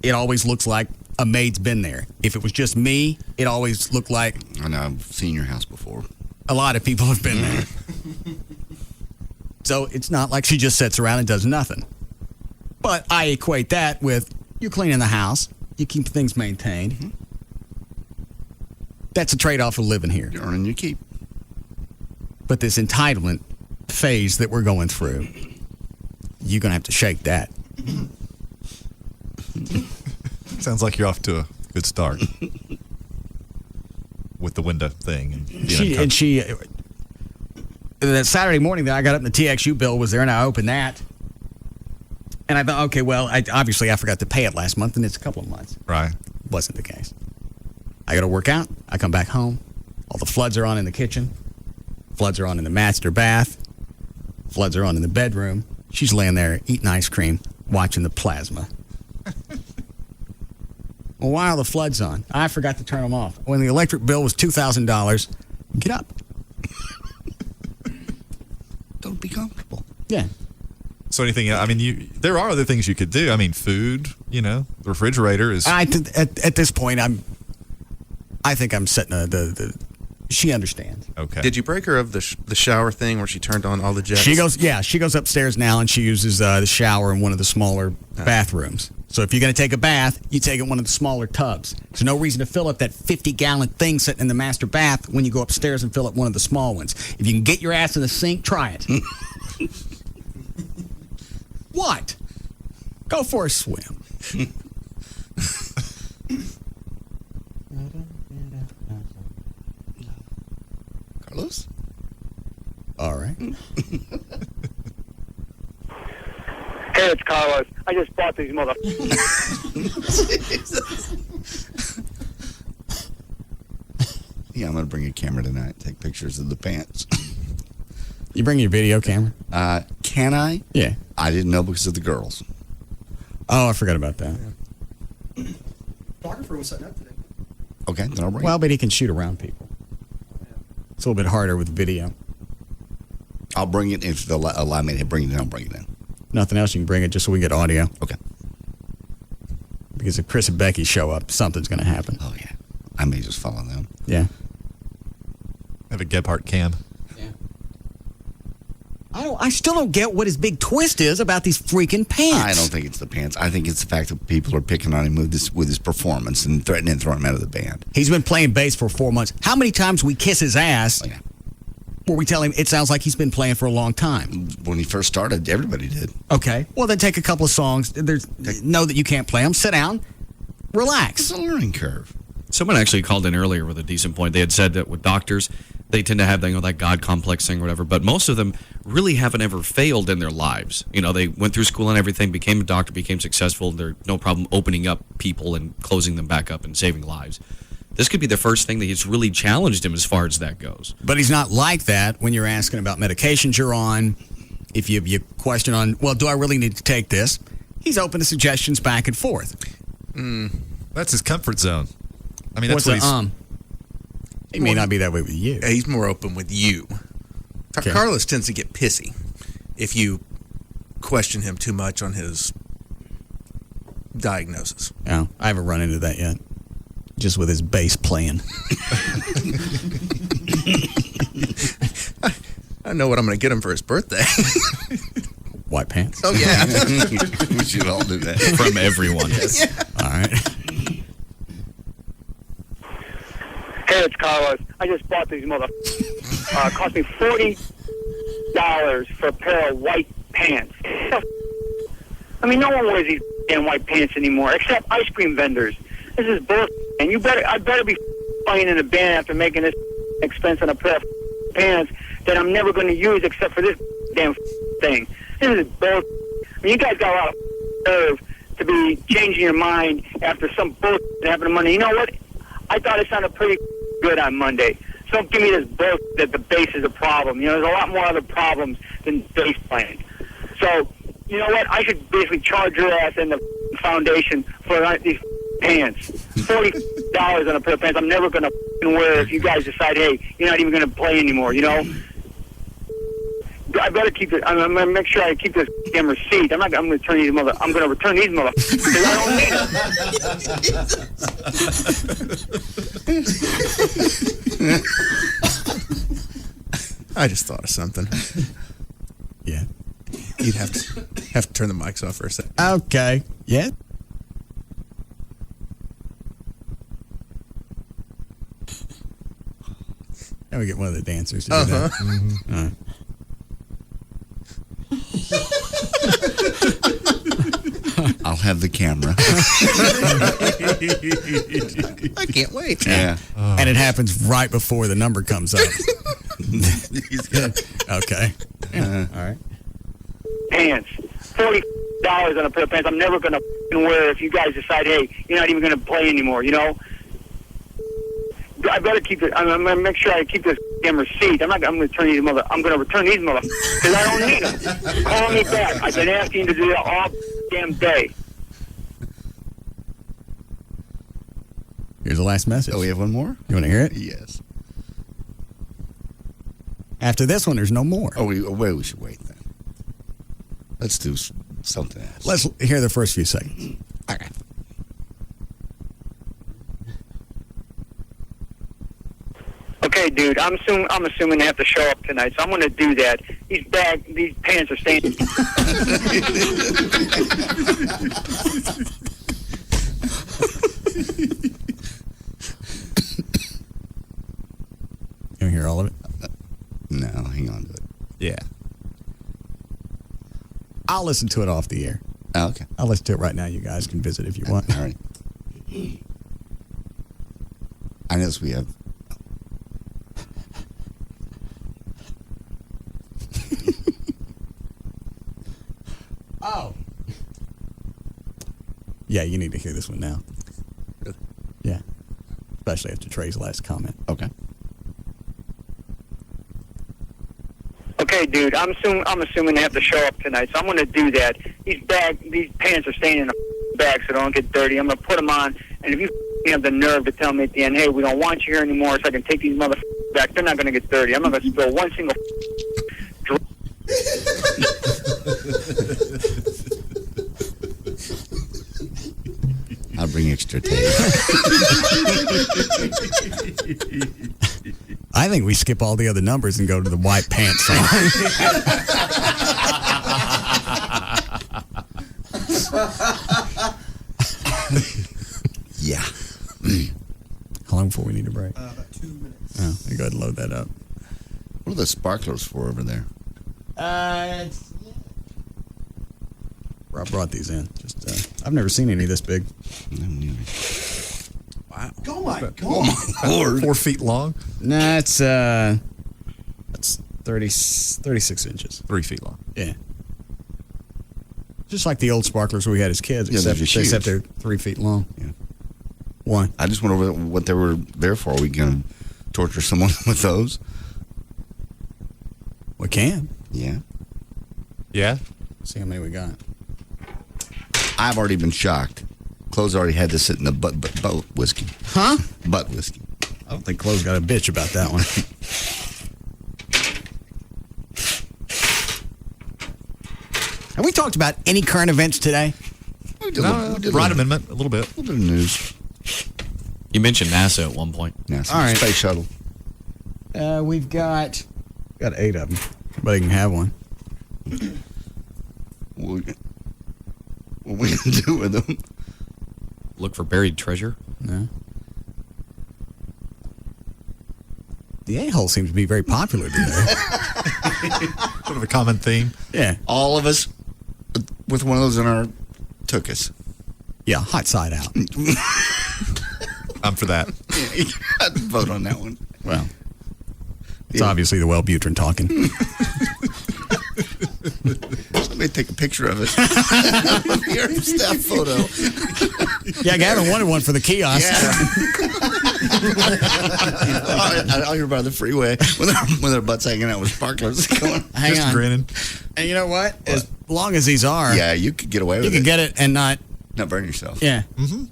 It always looks like a maid's been there. If it was just me, it always looked like... I know, I've seen your house before. A lot of people have been there. So it's not like she just sits around and does nothing. But I equate that with you cleaning the house, you keep things maintained. Mm-hmm. That's a trade-off of living here. You're earning your keep. But this entitlement phase that we're going through, you're going to have to shake that. Sounds like you're off to a good start with the window thing. And she that Saturday morning that I got up and the TXU bill was there and I opened that. And I thought, okay, well, obviously I forgot to pay it last month and it's a couple of months. Right. Wasn't the case. I got to work out. I come back home. All the floods are on in the kitchen. Floods are on in the master bath. Floods are on in the bedroom. She's laying there eating ice cream, watching the plasma. Well, why are the floods on? I forgot to turn them off. When the electric bill was $2,000, get up. Don't be comfortable. Yeah. So anything, I mean, there are other things you could do. I mean, food, the refrigerator is... At this point, I think I'm setting she understands. Okay. Did you break her of the shower thing where she turned on all the jets? She goes upstairs now and she uses the shower in one of the smaller bathrooms. So if you're going to take a bath, you take it in one of the smaller tubs. There's no reason to fill up that 50-gallon thing sitting in the master bath when you go upstairs and fill up one of the small ones. If you can get your ass in the sink, try it. What? Go for a swim. Carlos? All right. Hey, it's Carlos. I just bought these mother. Yeah, I'm going to bring a camera tonight, take pictures of the pants. You bring your video camera? Can I? Yeah. I didn't know because of the girls. Oh, I forgot about that. Photographer was setting up today. Okay, then I'll bring Well, but he can shoot around people. It's a little bit harder with video. I'll bring it if they'll allow me to bring it in. I'll bring it in. Nothing else, you can bring it just so we get audio. Okay. Because if Chris and Becky show up, something's going to happen. Oh, yeah. I may just follow them. Yeah. Have a Gebhardt cam. I still don't get what his big twist is about these freaking pants. I don't think it's the pants. I think it's the fact that people are picking on him with his performance and threatening to throw him out of the band. He's been playing bass for 4 months. How many times we kiss his ass where we tell him it sounds like he's been playing for a long time? When he first started, everybody did. Okay. Well, then take a couple of songs. Know that you can't play them. Sit down. Relax. It's a learning curve. Someone actually called in earlier with a decent point. They had said that with doctors, they tend to have that God complex thing or whatever, but most of them really haven't ever failed in their lives. They went through school and everything, became a doctor, became successful. They're no problem opening up people and closing them back up and saving lives. This could be the first thing that he's really challenged him as far as that goes. But he's not like that when you're asking about medications you're on. If you question on, well, do I really need to take this? He's open to suggestions back and forth. That's his comfort zone. I mean, that's what he's... He may not be that way with you. He's more open with you. Okay. Carlos tends to get pissy if you question him too much on his diagnosis. Oh, I haven't run into that yet. Just with his bass playing. I know what I'm going to get him for his birthday. White pants. Oh, yeah. We should all do that. From everyone. Yes. Yeah. All right. Hey, it's Carlos. I just bought these mother. Cost me $40 for a pair of white pants. I mean, no one wears these damn white pants anymore, except ice cream vendors. This is bullshit. And I better be playing in a band after making this expense on a pair of pants that I'm never going to use except for this damn thing. This is bullshit. I mean, you guys got a lot of nerve to be changing your mind after some bullshit that happened on Monday. You know what? I thought it sounded pretty good on Monday. So don't give me this bullshit that the bass is a problem. There's a lot more other problems than bass playing. So, you know what? I should basically charge your ass in the foundation for these pants. $40 on a pair of pants I'm never going to wear if you guys decide, hey, you're not even going to play anymore, I better keep it. I'm going to make sure I keep this damn receipt. I'm going to return these mother. I'm going to return these mother because I don't need it. I just thought of something. Yeah. You'd have to turn the mics off for a second. Okay. Yeah. Now we get one of the dancers to do that. Mm-hmm. All right. I'll have the camera. I can't wait. Yeah. And it happens right before the number comes up. Okay. Yeah. All right. Pants. $40 on a pair of pants I'm never going to wear if you guys decide, hey, you're not even going to play anymore, I better keep it. I'm going to make sure I keep this damn receipt. I'm going to return these mother. I'm going to return these mother because I don't need them. Call me back. I've been asking to do that all damn day. Here's the last message. Oh, we have one more? You want to hear it? Yes. After this one, there's no more. Oh, we should wait then. Let's do something else. Let's hear the first few seconds. All right. Okay, dude, I'm assuming they have to show up tonight, so I'm going to do that. These pants are staying. You hear all of it? No, hang on to it. Yeah. I'll listen to it off the air. Oh, okay. I'll listen to it right now. You guys can visit if you want. All right. I notice we have. Oh. Yeah, you need to hear this one now. Really? Yeah. Especially after Trey's last comment. Okay. Okay, dude, I'm assuming they have to show up tonight, so I'm going to do that. These pants are staying in the bag, so don't get dirty. I'm going to put them on, and if you have the nerve to tell me at the end, hey, we don't want you here anymore, so I can take these back, they're not going to get dirty. I'm not going to spill one single drop. I'll bring extra tape. I think we skip all the other numbers and go to the white pants song. Yeah. How long before we need a break? About 2 minutes. Oh, you go ahead and load that up. What are the sparklers for over there? Rob brought these in. Just I've never seen any this big. Wow. Oh my God. Oh my Lord. 4 feet long? Nah, it's that's 36 inches. 3 feet long. Yeah. Just like the old sparklers we had as kids, Yeah, they're just except huge. they're 3 feet long. Yeah. Why? I just went over what they were there for. Are we going to torture someone with those? We can. Yeah. Yeah? See how many we got. I've already been shocked. Chloe's already had to sit in the butt whiskey. Huh? Butt whiskey. I don't think Chloe's got a bitch about that one. Have we talked about any current events today? We did Right amendment, a little bit. A little bit of news. You mentioned NASA at one point. NASA. All right. Space shuttle. We've got 8 of them. Everybody can have one. What we going to do with them? Look for buried treasure. No. The a-hole seems to be very popular today. Sort of a common theme. Yeah. All of us with one of those in our took us. Yeah, hot side out. I'm for that. Yeah, you got to vote on that one. Well, it's obviously the Wellbutrin talking. Let me take a picture of it. Your staff photo. Yeah, Gavin wanted one for the kiosk. Out here by the freeway with their butts hanging out with sparklers going. Hang Just on. grinning. And you know what? As long as these are, Yeah, you could get away with you it. can get it and not. Not burn yourself. Yeah. Mm-hmm.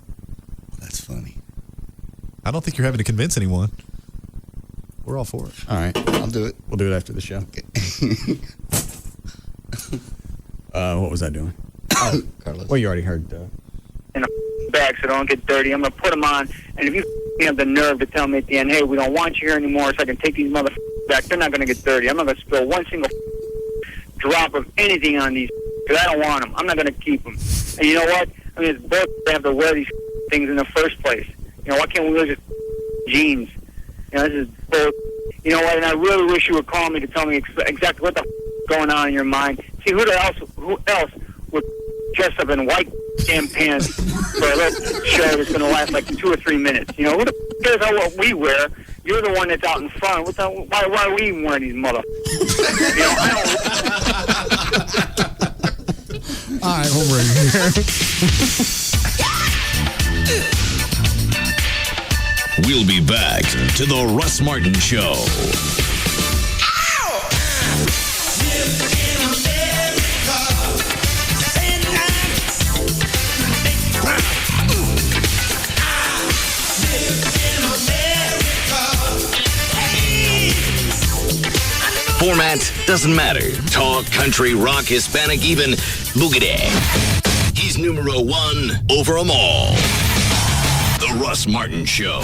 That's funny. I don't think you're having to convince anyone. We're all for it. All right. I'll do it. We'll do it after the show. What was I doing? Oh, Carlos. Well, you already heard. In a bag, so don't get dirty. I'm going to put them on, and if you have the nerve to tell me at the end, hey, we don't want you here anymore, so I can take these back, they're not going to get dirty. I'm not going to spill one single drop of anything on these, because I don't want them. I'm not going to keep them. And you know what? I mean, it's both they have to wear these things in the first place. You know, why can't we wear just jeans? You know, this is both. You know what? And I really wish you would call me to tell me exactly what the is going on in your mind. See, who else would dress up in white damn pants for a little show that's going to last like 2 or 3 minutes? You know, who the cares about what we wear? You're the one that's out in front. Why are we even wearing these mother? You know, I don't. All right, we'll bring it. We'll be back to the Russ Martin Show. Format doesn't matter. Talk, country, rock, Hispanic, even boogity. He's numero one over them all. The Russ Martin Show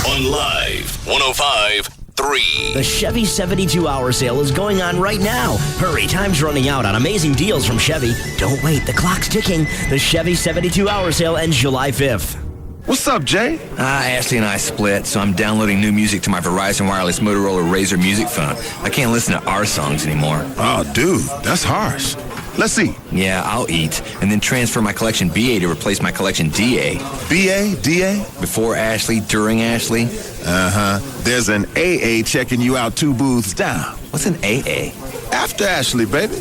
on Live 105 3. The Chevy 72-hour sale is going on right now. Hurry, time's running out on amazing deals from Chevy. Don't wait, the clock's ticking. The Chevy 72-hour sale ends July 5th. What's up, Jay? Ashley and I split, so I'm downloading new music to my Verizon Wireless Motorola Razr music phone. I can't listen to our songs anymore. Oh, dude, that's harsh. Let's see. Yeah, I'll eat, and then transfer my collection BA to replace my collection DA. BA? DA? Before Ashley, during Ashley. Uh-huh. There's an AA checking you out 2 booths down. What's an AA? After Ashley, baby.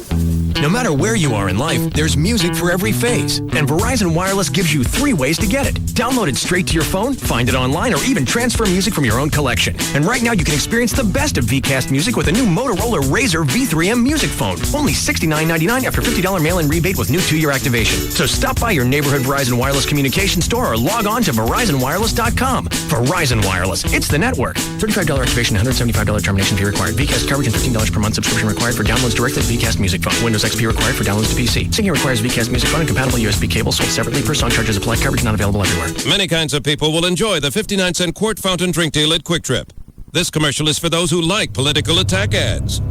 No matter where you are in life, there's music for every phase. And Verizon Wireless gives you 3 ways to get it. Download it straight to your phone, find it online, or even transfer music from your own collection. And right now you can experience the best of VCast music with a new Motorola Razr V3M music phone. Only $69.99 after $50 mail-in rebate with new 2-year activation. So stop by your neighborhood Verizon Wireless communication store or log on to VerizonWireless.com. Verizon Wireless, it's the network. $35 activation, $175 termination fee required. VCast coverage and $15 per month subscription required for downloads directly to VCast music phone. Windows XP required for downloads to PC. Syncing requires VCast music phone and compatible USB cable sold separately. Per song charges apply. Coverage not available everywhere. Many kinds of people will enjoy the 59-cent quart fountain drink deal at Quick Trip. This commercial is for those who like political attack ads.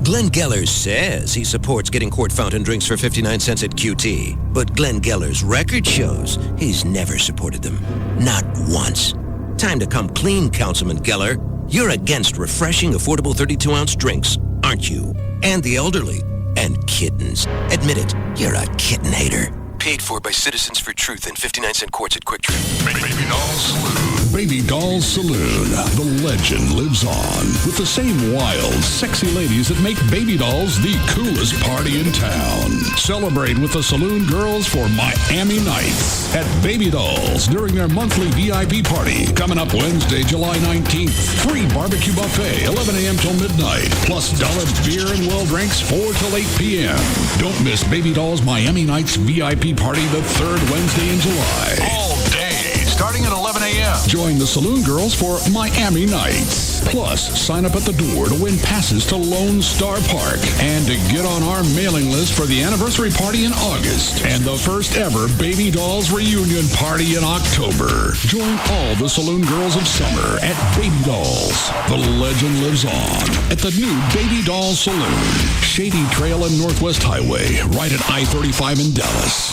Glenn Geller says he supports getting quart fountain drinks for 59 cents at QT. But Glenn Geller's record shows he's never supported them. Not once. Time to come clean, Councilman Geller. You're against refreshing, affordable 32-ounce drinks, aren't you? And the elderly. And kittens. Admit it, you're a kitten hater. Paid for by Citizens for Truth and 59-cent quarts at Quick Trip. Baby Doll Saloon. Baby Doll Saloon. The legend lives on with the same wild, sexy ladies that make baby dolls the coolest party in town. Celebrate with the Saloon Girls for Miami Nights at Baby Dolls during their monthly VIP party coming up Wednesday, July 19th. Free barbecue buffet, 11 a.m. till midnight, plus dollar beer and well drinks 4 till 8 p.m. Don't miss Baby Dolls Miami Nights VIP party the 3rd Wednesday in July. All day, starting at 11 a.m. Join the Saloon Girls for Miami Nights. Plus, sign up at the door to win passes to Lone Star Park and to get on our mailing list for the anniversary party in August and the first ever Baby Dolls reunion party in October. Join all the Saloon Girls of summer at Baby Dolls. The legend lives on at the new Baby Doll Saloon. Shady Trail and Northwest Highway, right at I-35 in Dallas.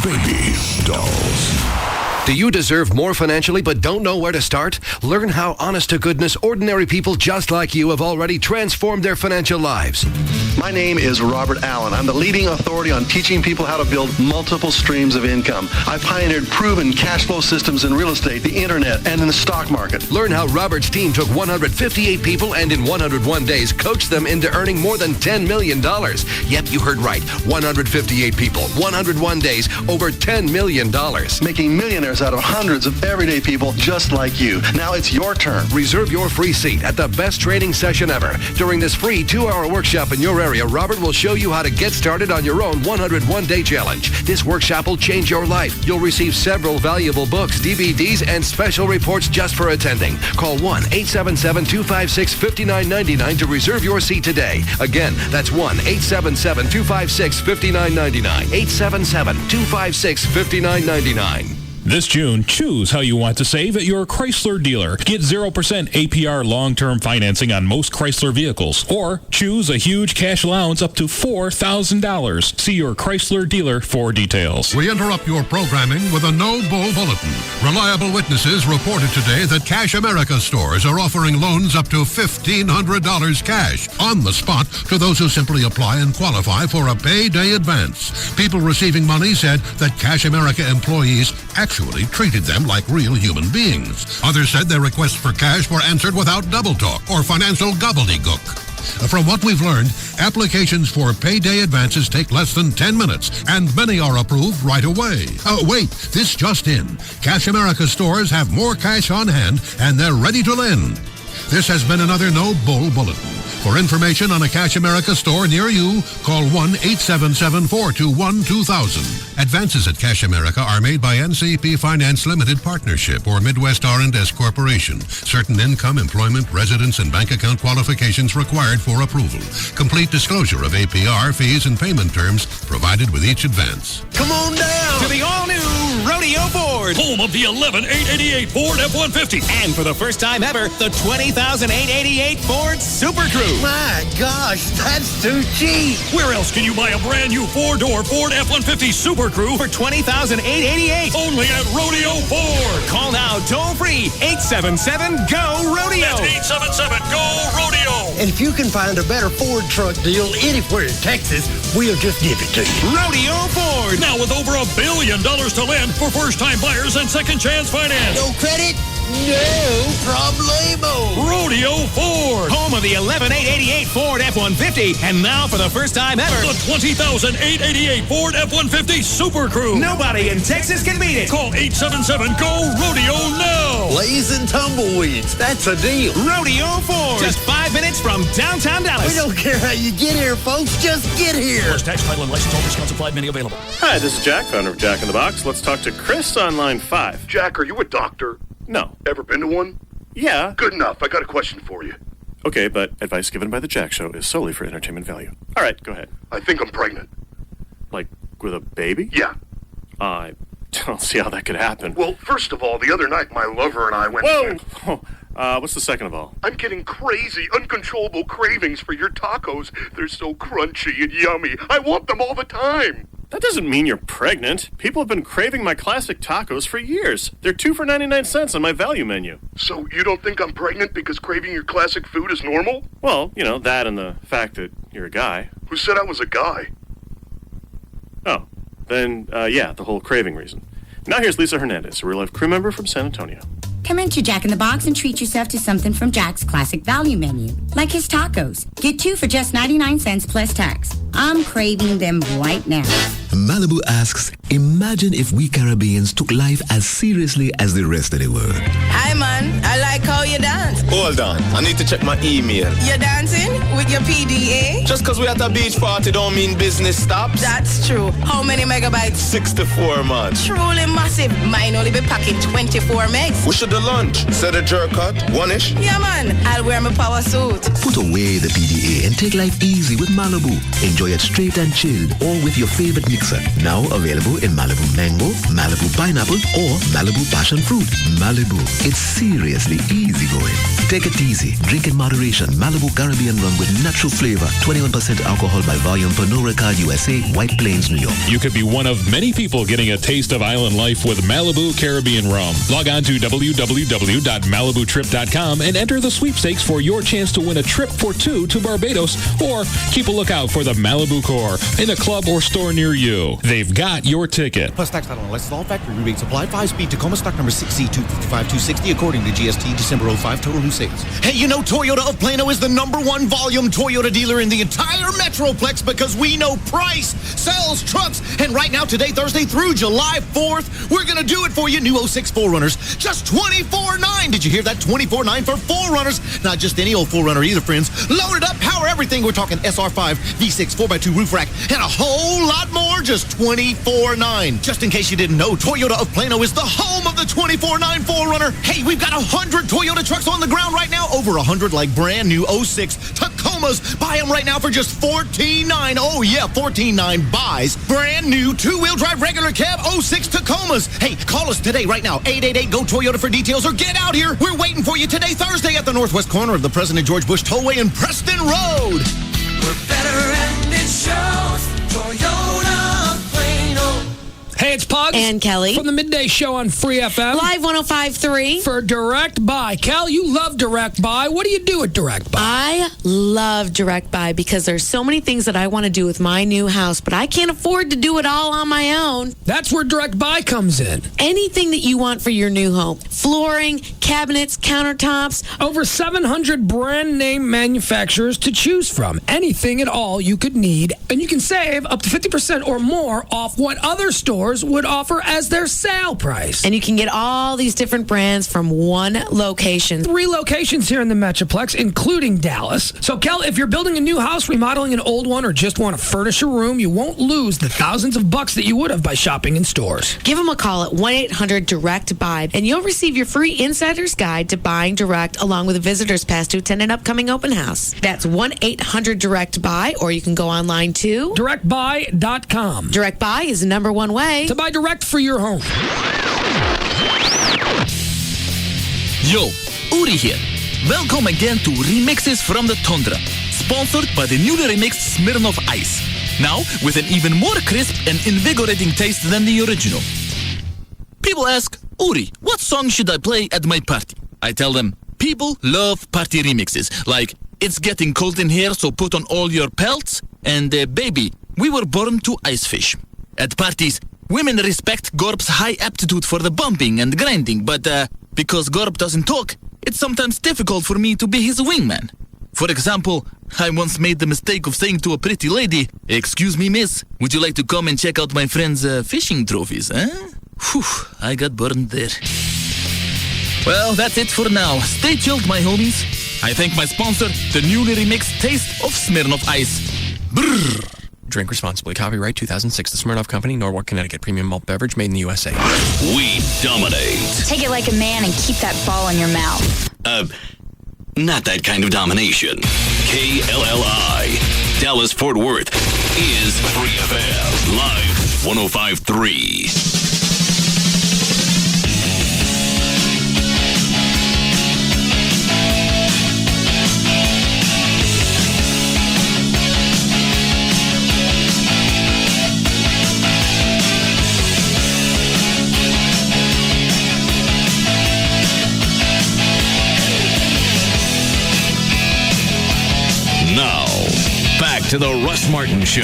Baby Dolls. Do you deserve more financially but don't know where to start? Learn how honest-to-goodness, ordinary people just like you have already transformed their financial lives. My name is Robert Allen. I'm the leading authority on teaching people how to build multiple streams of income. I've pioneered proven cash flow systems in real estate, the internet, and in the stock market. Learn how Robert's team took 158 people and in 101 days coached them into earning more than $10 million. Yep, you heard right. 158 people, 101 days, over $10 million. Making millionaires out of hundreds of everyday people just like you. Now it's your turn. Reserve your free seat at the best training session ever. During this free 2-hour workshop in your area, Robert will show you how to get started on your own 101-day challenge. This workshop will change your life. You'll receive several valuable books, DVDs, and special reports just for attending. Call 1-877-256-5999 to reserve your seat today. Again, that's 1-877-256-5999. 877-256-5999. This June, choose how you want to save at your Chrysler dealer. Get 0% APR long-term financing on most Chrysler vehicles. Or choose a huge cash allowance up to $4,000. See your Chrysler dealer for details. We interrupt your programming with a no-bull bulletin. Reliable witnesses reported today that Cash America stores are offering loans up to $1,500 cash on the spot to those who simply apply and qualify for a payday advance. People receiving money said that Cash America employees actually treated them like real human beings. Others said their requests for cash were answered without double talk or financial gobbledygook. From what we've learned, applications for payday advances take less than 10 minutes, and many are approved right away. Wait, this just in. Cash America stores have more cash on hand, and they're ready to lend. This has been another No Bull Bulletin. For information on a Cash America store near you, call 1-877-421-2000. Advances at Cash America are made by NCP Finance Limited Partnership or Midwest R&S Corporation. Certain income, employment, residence, and bank account qualifications required for approval. Complete disclosure of APR, fees, and payment terms provided with each advance. Come on down to the all-new Rodeo Ford Ford, home of the 11,888 Ford F-150. And for the first time ever, the 20,888 Ford Super Crew. My gosh, that's too cheap. Where else can you buy a brand new four-door Ford F-150 Super Crew for $20,888? Only at Rodeo Ford. Call now, toll-free, 877-GO-RODEO. That's 877-GO-RODEO. And if you can find a better Ford truck deal anywhere in Texas, we'll just give it to you. Rodeo Ford. Now with over $1 billion to lend for first-time buyers and second-chance finance. No credit? No problemo. Rodeo Ford. Home of the 11,888 Ford F-150. And now for the first time ever, the 20,888 Ford F-150 Super Crew. Nobody in Texas can beat it. Call 877-GO-RODEO now. Blazing tumbleweeds. That's a deal. Rodeo Ford. Just 5 minutes from downtown Dallas. We don't care how you get here, folks. Just get here. First tax, title, and license, all discounts applied, many available. Hi, this is Jack, founder of Jack in the Box. Let's talk to Chris on line 5. Jack, are you a doctor? No. Ever been to one? Yeah. Good enough. I got a question for you. Okay, but advice given by the Jack Show is solely for entertainment value. All right, go ahead. I think I'm pregnant. Like, with a baby? Yeah. I don't see how that could happen. Well, first of all, the other night my lover and I went... Whoa! What's the second of all? I'm getting crazy, uncontrollable cravings for your tacos. They're so crunchy and yummy. I want them all the time. That doesn't mean you're pregnant. People have been craving my classic tacos for years. They're 2 for 99 cents on my value menu. So you don't think I'm pregnant because craving your classic food is normal? Well, you know, that and the fact that you're a guy. Who said I was a guy? Oh, then, yeah, the whole craving reason. Now here's Lisa Hernandez, a real-life crew member from San Antonio. Come into Jack in the Box and treat yourself to something from Jack's classic value menu, like his tacos. Get 2 for just 99 cents plus tax. I'm craving them right now. Malibu asks, imagine if we Caribbeans took life as seriously as the rest of the world. Hi, man. I like how you dance. Hold on. I need to check my email. You're dancing with your PDA? Just because we're at a beach party don't mean business stops. That's true. How many megabytes? 64, man. Truly massive. Mine only be packing 24 megs. We should have lunch. Set a jerk cut, 1-ish. Yeah, man. I'll wear my power suit. Put away the PDA and take life easy with Malibu. Enjoy it straight and chilled or with your favorite mixer. Now available in Malibu Mango, Malibu Pineapple, or Malibu Passion Fruit. Malibu, it's seriously easy going. Take it easy. Drink in moderation. Malibu Caribbean rum with natural flavor. 21% alcohol by volume per no record USA, White Plains, New York. You could be one of many people getting a taste of island life with Malibu Caribbean rum. Log on to www.malibutrip.com and enter the sweepstakes for your chance to win a trip for 2 to Barbados, or keep a lookout for the Malibu Core in a club or store near you. They've got your ticket. Plus tax title and license, all factory rebates applied. 5-speed Tacoma stock number 6C255260 according to GST December 05 total new sales. Hey, you know Toyota of Plano is the #1 volume Toyota dealer in the entire Metroplex because we know price sells trucks. And right now, today, Thursday through July 4th, we're going to do it for you. New 06 4Runners, just $24,900. Did you hear that? $24,900 for 4Runners. Not just any old 4Runner either, friends. Loaded up, power everything. We're talking SR5, V6, 4x2 roof rack, and a whole lot more. Just $24,900. Just in case you didn't know, Toyota of Plano is the home of the $24,900 4Runner. Hey, we've got 100 Toyota trucks on the ground right now. Over 100 like brand new 06 Tacomas. Buy them right now for just $14,900. Oh yeah, $14,900 buys brand new 2-wheel drive regular cab 06 Tacomas. Hey, call us today right now. 888-GO-TOYOTA for details, or get out here. We're waiting for you today, Thursday, at the northwest corner of the President George Bush Tollway and Preston Road. We're better and it shows. Toyota Plano. Hey, it's Pugs. And Kelly. From the Midday Show on Free FM. Live 105.3. For Direct Buy. Cal, you love Direct Buy. What do you do at Direct Buy? I love Direct Buy because there's so many things that I want to do with my new house, but I can't afford to do it all on my own. That's where Direct Buy comes in. Anything that you want for your new home. Flooring, cabinets, countertops. Over 700 brand name manufacturers to choose from. Anything at all you could need. And you can save up to 50% or more off what other stores would offer as their sale price. And you can get all these different brands from one location. 3 locations here in the Metroplex, including Dallas. So, Kel, if you're building a new house, remodeling an old one, or just want to furnish a room, you won't lose the thousands of bucks that you would have by shopping in stores. Give them a call at 1-800-DIRECT-BUY, and you'll receive your free insider's guide to buying direct, along with a visitor's pass to attend an upcoming open house. That's 1-800-DIRECT-BUY, or you can go online to DirectBuy.com. Direct Buy is the #1 way to buy direct for your home. Yo, Uri here. Welcome again to Remixes from the Tundra, sponsored by the newly remixed Smirnoff Ice. Now, with an even more crisp and invigorating taste than the original. People ask, Uri, what song should I play at my party? I tell them, people love party remixes, like It's Getting Cold in Here, so put on all your pelts, and Baby, We Were Born to Ice Fish. At parties, women respect Gorb's high aptitude for the bumping and grinding, but because Gorb doesn't talk, it's sometimes difficult for me to be his wingman. For example, I once made the mistake of saying to a pretty lady, "Excuse me, miss, would you like to come and check out my friend's fishing trophies, eh?" Whew, I got burned there. Well, that's it for now. Stay chilled, my homies. I thank my sponsor, the newly remixed Taste of Smirnoff Ice. Brrr. Drink responsibly. Copyright 2006. The Smirnoff Company, Norwalk, Connecticut. Premium malt beverage made in the USA. We dominate. Take it like a man and keep that ball in your mouth. Not that kind of domination. KLLI, Dallas-Fort Worth, is Free FM. Live 105.3. Now, back to the Russ Martin Show.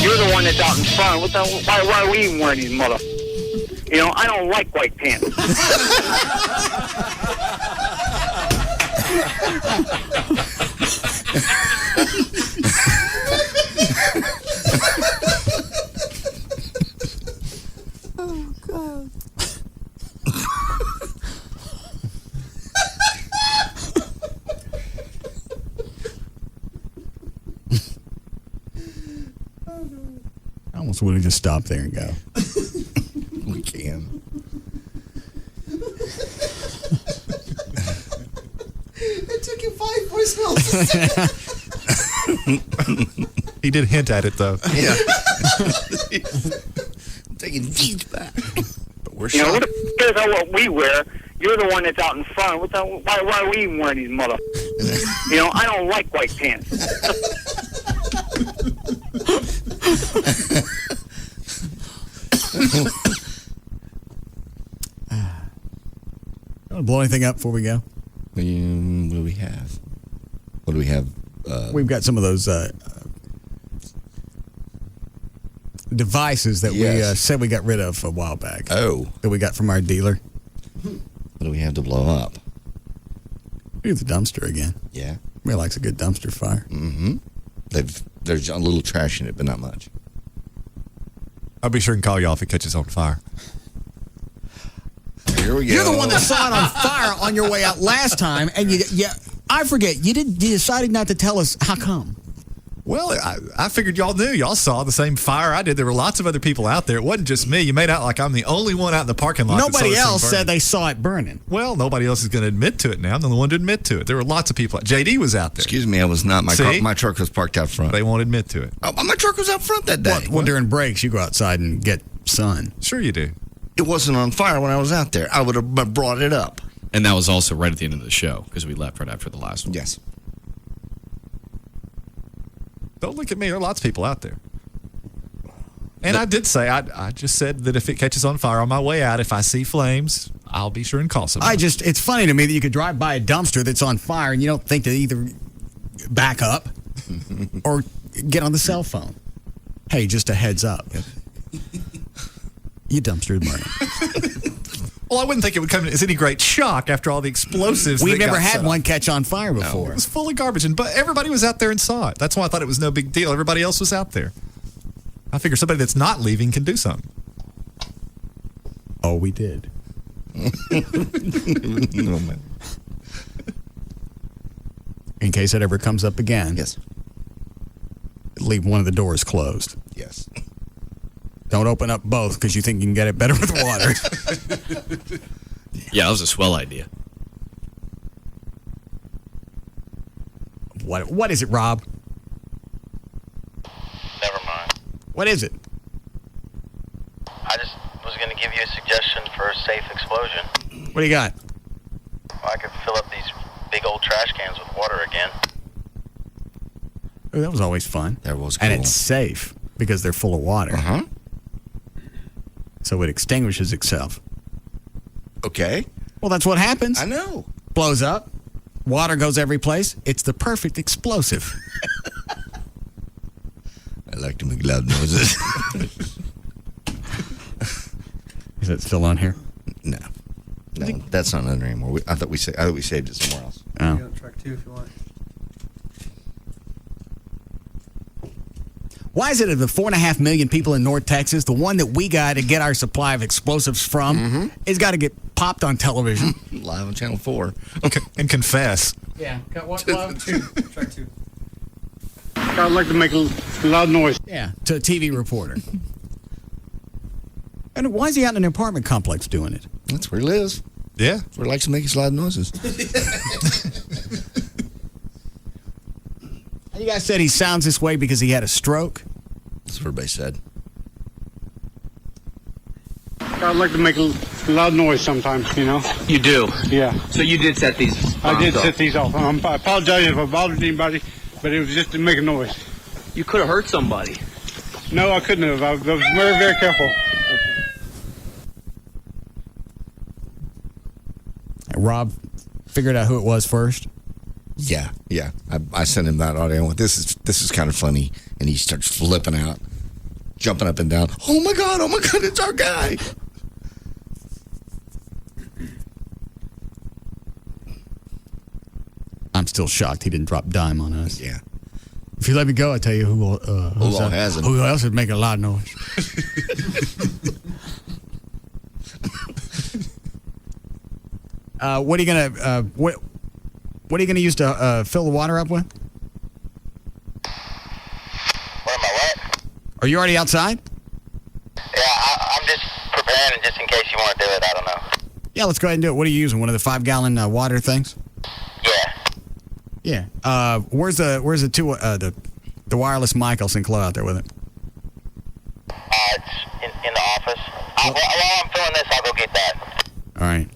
You're the one that's out in front. Why are we even wearing these mother? You know, I don't like white pants. Oh, God. I almost would have just stopped there and go. We can. It took you 5 voicemails to say. He did hint at it, though. Yeah. I'm taking these back. But we're You know, shocked. who cares how what we wear? You're the one that's out in front. Why are we even wearing these mother? You know, I don't like white pants. Want to blow anything up before we go? What do we have? What do we have? We've got some of those devices that we said we got rid of a while back. Oh. That we got from our dealer. What do we have to blow up? Here's the dumpster again. Yeah. Everybody likes a good dumpster fire. Mm-hmm. There's a little trash in it, but not much. I'll be sure and call y'all if it catches on fire. Here we go. You're the one that saw it on fire on your way out last time, and I forget. You decided not to tell us how come. Well, I figured y'all knew. Y'all saw the same fire I did. There were lots of other people out there. It wasn't just me. You made out like I'm the only one out in the parking lot. Nobody else said they saw it burning. Well, nobody else is going to admit to it now. I'm the one to admit to it. There were lots of people. JD was out there. Excuse me, I was not. My truck was parked out front. They won't admit to it. Oh, my truck was out front that day. Well, during breaks, you go outside and get sun. Sure you do. It wasn't on fire when I was out there. I would have brought it up. And that was also right at the end of the show because we left right after the last one. Yes. Don't look at me. There are lots of people out there. And I did say, I just said that if it catches on fire on my way out, if I see flames, I'll be sure and call somebody. It's funny to me that you could drive by a dumpster that's on fire and you don't think to either back up or get on the cell phone. Hey, just a heads up. You dumpster burning. Well, I wouldn't think it would come as any great shock after all the explosives. We've never had one catch on fire before. No, it was full of garbage, but everybody was out there and saw it. That's why I thought it was no big deal. Everybody else was out there. I figure somebody that's not leaving can do something. Oh, we did. No, man. In case it ever comes up again. Yes. Leave one of the doors closed. Yes. Don't open up both because you think you can get it better with water. Yeah, that was a swell idea. What is it, Rob? Never mind. What is it? I just was going to give you a suggestion for a safe explosion. What do you got? Well, I could fill up these big old trash cans with water again. Oh, that was always fun. That was cool. And it's safe because they're full of water. Uh-huh. So it extinguishes itself. Okay. Well, that's what happens. I know. Blows up. Water goes every place. It's the perfect explosive. I like to make loud noises. Is it still on here? No, that's not on there anymore. I thought we saved it somewhere else. Oh. You on track 2 if you want. Why is it that the 4.5 million people in North Texas, the one that we got to get our supply of explosives from, is got to get popped on television? Live on Channel 4. Okay, and confess. Yeah, got what? Track 2. I'd like to make a loud noise. Yeah, to a TV reporter. And why is he out in an apartment complex doing it? That's where he lives. Yeah. That's where he likes to make his loud noises. You guys said he sounds this way because he had a stroke? That's what everybody said. I'd like to make a loud noise sometimes, you know? You do? Yeah. So you did set these I did off. set these off. I apologize if I bothered anybody, but it was just to make a noise. You could have hurt somebody. No, I couldn't have. I was very, very careful. Rob figured out who it was first? Yeah. I sent him that audio. I went, this is kind of funny, and he starts flipping out, jumping up and down. Oh my god, it's our guy. I'm still shocked he didn't drop dime on us. Yeah. If you let me go, I'll tell you who all has him. Who else is making a loud noise. What are you gonna what are you gonna use to fill the water up with? What am I wet? Are you already outside? Yeah, I'm just preparing just in case you want to do it. I don't know. Yeah, let's go ahead and do it. What are you using? One of the 5-gallon water things? Yeah. Yeah. Where's the the wireless mic? I'll send Chloe out there with it. It's in the office. While I'm filling this, I'll go get that. All right.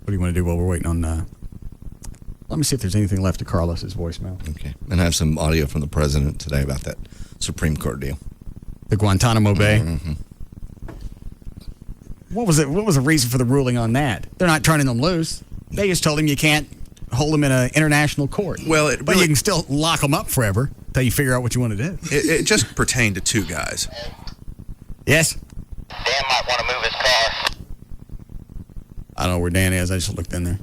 What do you want to do while we're waiting on? Let me see if there's anything left of Carlos's voicemail. Okay. And I have some audio from the president today about that Supreme Court deal. The Guantanamo Bay. Mm-hmm. What was it? What was the reason for the ruling on that? They're not turning them loose. They just told him you can't hold them in an international court. Well, but you can still lock them up forever until you figure out what you want to do. It just pertained to 2 guys. Yes. Dan might want to move his car. I don't know where Dan is. I just looked in there.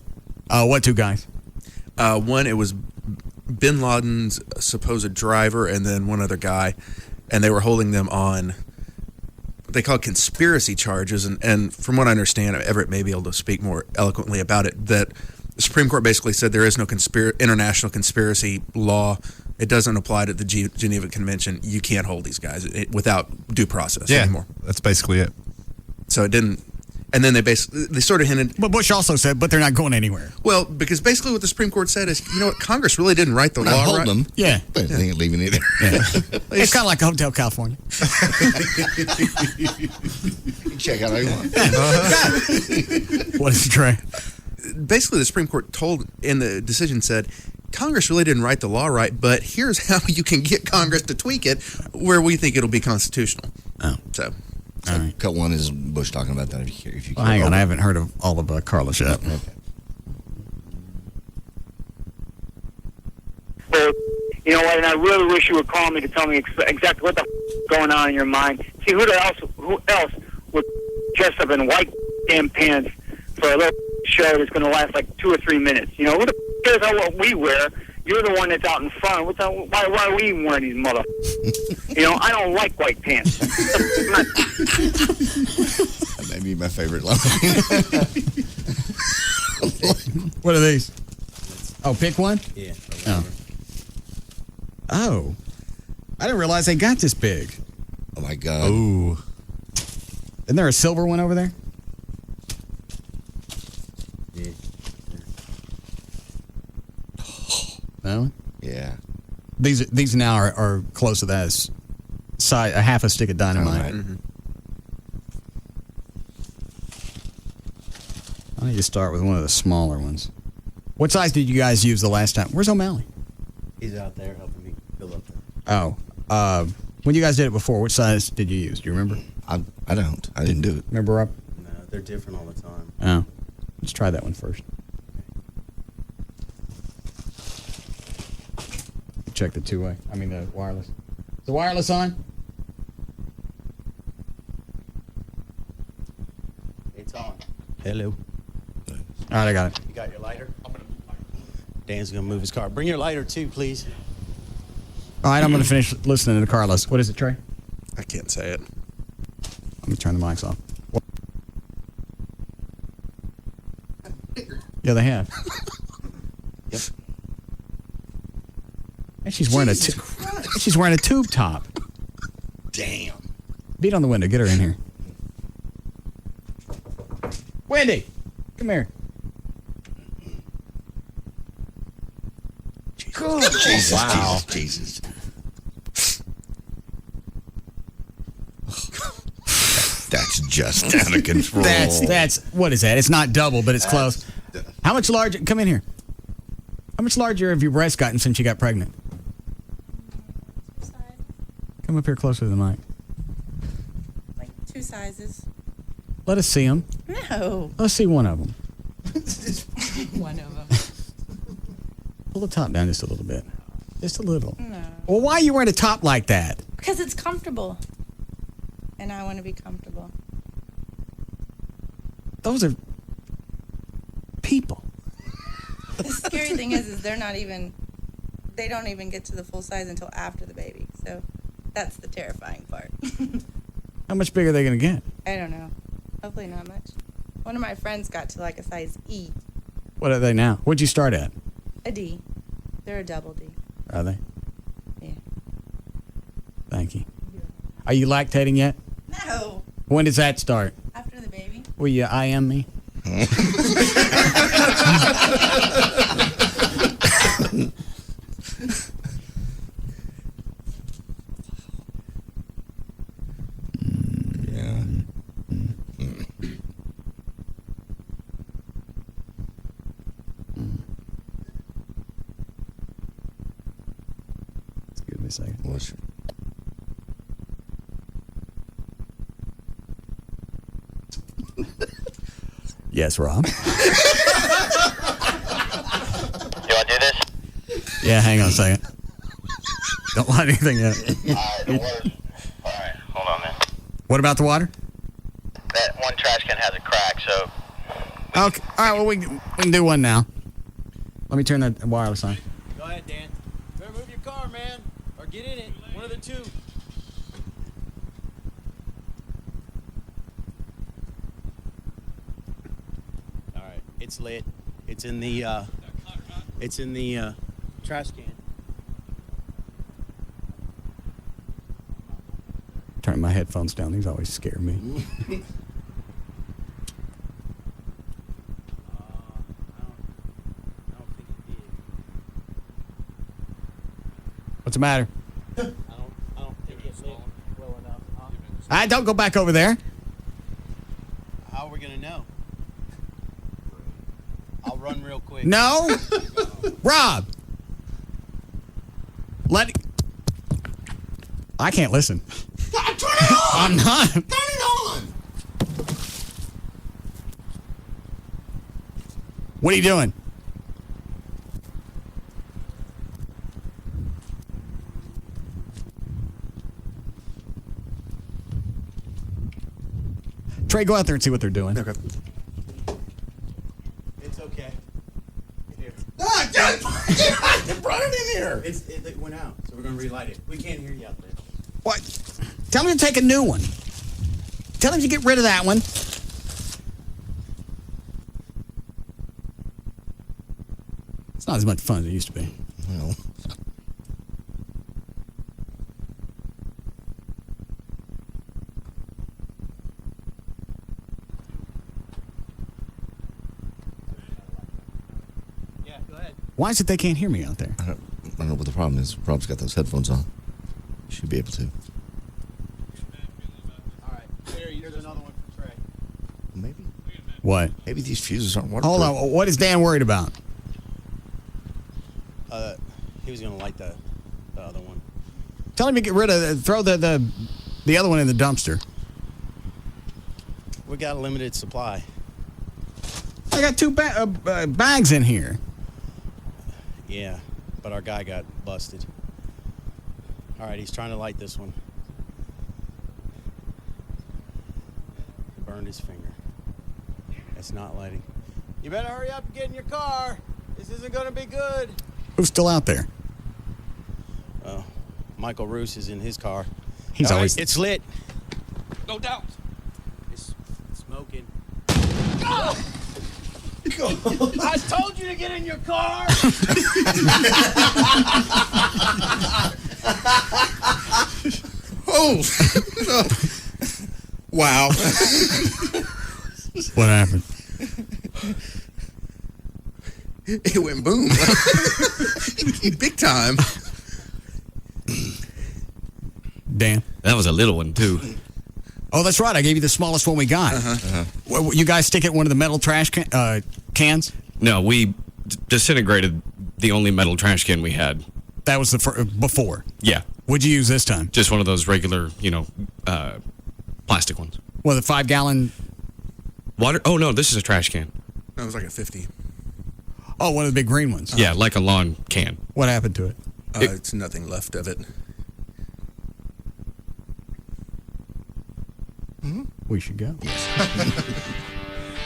What 2 guys? One, it was Bin Laden's supposed driver, and then one other guy, and they were holding them on what they call conspiracy charges. And from what I understand, Everett may be able to speak more eloquently about it, that the Supreme Court basically said there is no international conspiracy law. It doesn't apply to the Geneva Convention. You can't hold these guys without due process anymore. That's basically it. So it didn't. And then they sort of hinted. But Bush also said, but they're not going anywhere. Well, because basically what the Supreme Court said is, you know what, Congress really didn't write the law. Hold right? them. Yeah. But they ain't leaving either. Yeah. It's kind of like a Hotel California. Check out how you want. What is it, Trey? Basically, the Supreme Court told in the decision said, Congress really didn't write the law right, but here's how you can get Congress to tweak it where we think it'll be constitutional. Oh. So all right. Cut one is Bush talking about that. If you well, hang on, I haven't heard of all of Carlos yet. Okay. Well, you know what? And I really wish you would call me to tell me exactly what the is going on in your mind. See, who else would dress up in white damn pants for a little show that's going to last like 2 or 3 minutes? You know, who the cares how what we wear? You're the one that's out in front. Why are we even wearing these mother? You know, I don't like white pants. That may be my favorite line. What are these? Oh, pick one? Yeah. Oh. I didn't realize they got this big. Oh, my God. Ooh. Isn't there a silver one over there? Yeah. That one? Yeah. These now are close to that size, a half a stick of dynamite. Mm-hmm. I need to start with one of the smaller ones. What size did you guys use the last time? Where's O'Malley? He's out there helping me fill up there. Oh. When you guys did it before, what size did you use? Do you remember? I don't. I didn't do it. Remember, Rob? No, they're different all the time. Oh. Let's try that one first. Check the two-way. I mean, the wireless. Is the wireless on? It's on. Hello. All right, I got it. You got your lighter? Dan's going to move his car. Bring your lighter, too, please. All right, I'm going to finish listening to Carlos. What is it, Trey? I can't say it. Let me turn the mics off. Yeah, they have. Yep. And she's wearing she's wearing a tube top. Damn. Beat on the window. Get her in here. Wendy, come here. Jesus, wow. Jesus. That's just out of control. That's what is that? It's not double, but it's close. How much larger? Come in here. How much larger have your breasts gotten since you got pregnant? Come up here closer to the mic. Like 2 sizes. Let us see them. No. Let's see one of them. One of them. Pull the top down just a little bit. Just a little. No. Well, why are you wearing a top like that? Because it's comfortable. And I want to be comfortable. Those are people. The scary thing is they don't even get to the full size until after the baby. So that's the terrifying part. How much bigger are they going to get? I don't know. Hopefully not much. One of my friends got to like a size E. What are they now? What'd you start at? A D. They're a double D. Are they? Yeah. Thank you. Are you lactating yet? No. When does that start? After the baby. Will you IM me? Excuse me a second. Yes, Rob. You want to do this? Yeah, hang on a second. Don't light anything yet. Alright, hold on, man. What about the water? That one trash can has a crack, so Okay. All right, well, we can do one now. Let me turn that wireless on. Go ahead, Dan. Better move your car, man. Or get in it. One of the two. All right. It's lit. It's in the trash can. Turn my headphones down. These always scare me. What's the matter? I don't think it's lit well enough. Don't go back over there. How are we gonna know? I'll run real quick. No. Rob. I can't listen. Turn it on! I'm not. Turn it on! What are you doing? Trey, go out there and see what they're doing. Okay. It's okay. Here. They brought it in here. It went out, so we're gonna relight it. We can't hear you out there. What? Tell him to take a new one. Tell him to get rid of that one. It's not as much fun as it used to be. Well. Why is it they can't hear me out there? I don't know what the problem is. Rob's got those headphones on. Should be able to. All right. Here's another one for Trey. Maybe. What? Maybe these fuses aren't waterproof. Hold on. What is Dan worried about? He was going to light the other one. Tell him to get rid of throw the other one in the dumpster. We got a limited supply. I got two bags in here. Yeah, but our guy got busted. All right, he's trying to light this one. He burned his finger. It's not lighting. You better hurry up and get in your car. This isn't going to be good. Who's still out there? Michael Roos is in his car. He's All always... Right, it's lit. No doubt. It's smoking. Oh! I told you to get in your car. Oh. Wow. What happened? It went boom. Big time. Dan? That was a little one, too. Oh, that's right. I gave you the smallest one we got. Well, you guys stick it in one of the metal trash cans? No, we disintegrated the only metal trash can we had. That was the before? Yeah. What'd you use this time? Just one of those regular, plastic ones. Well, the 5-gallon... Water? Oh, no, this is a trash can. That was like a 50. Oh, one of the big green ones. Yeah, like a lawn can. What happened to it? It's nothing left of it. We should go.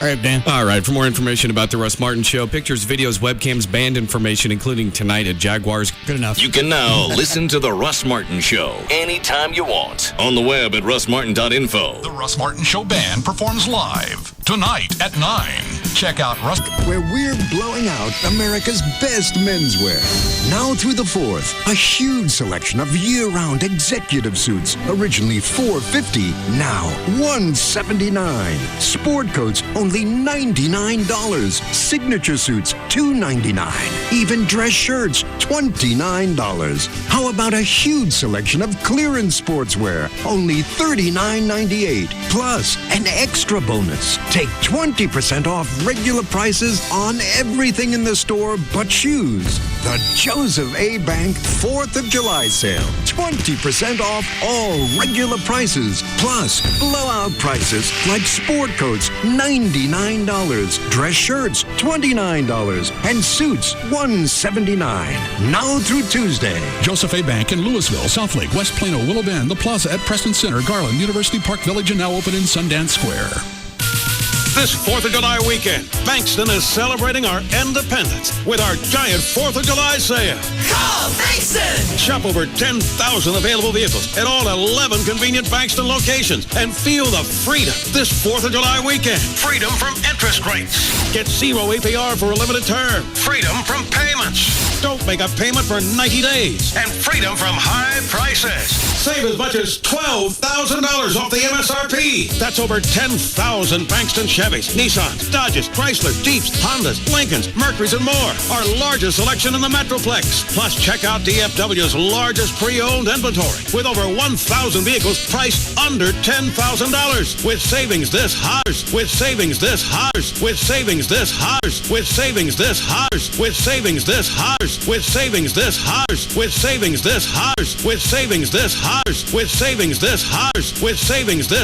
All right, Dan. All right, for more information about the Russ Martin Show, pictures, videos, webcams, band information, including tonight at Jaguars. Good enough. You can now listen to The Russ Martin Show anytime you want on the web at russmartin.info. The Russ Martin Show band performs live tonight at 9. Check out Russ... Where we're blowing out America's best menswear. Now through the 4th, a huge selection of year-round executive suits. Originally $450, now $179. Sport coats only $99. Signature suits $299. Even dress shirts $29. How about a huge selection of clearance sportswear? Only $39.98. Plus an extra bonus. Take 20% off regular prices on everything in the store but shoes. The Joseph A. Bank 4th of July sale. 20% off all regular prices. Plus blowout prices like sport coats $99. Dress shirts $29. And suits $179. Now through Tuesday. Joseph A. Bank in Louisville, Southlake, West Plano, Willow Bend, The Plaza at Preston Center, Garland, University Park Village, and now open in Sundance Square. This 4th of July weekend, Bankston is celebrating our independence with our giant 4th of July sale. Call Bankston! Shop over 10,000 available vehicles at all 11 convenient Bankston locations and feel the freedom this 4th of July weekend. Freedom from interest rates. Get 0 APR for a limited term. Freedom from payments. Don't make a payment for 90 days. And freedom from high prices. Save as much as $12,000 off the MSRP. That's over 10,000 Bankston Chevys, Nissans, Dodges, Chrysler, Jeeps, Hondas, Lincolns, Mercurys, and more. Our largest selection in the Metroplex. Plus, check out DFW's largest pre-owned inventory with over 1,000 vehicles priced under $10,000. With savings this house, with savings this house, with savings this house, with savings this house, with savings this house, with savings this house, with savings this house, with savings this house, with savings this house, with savings this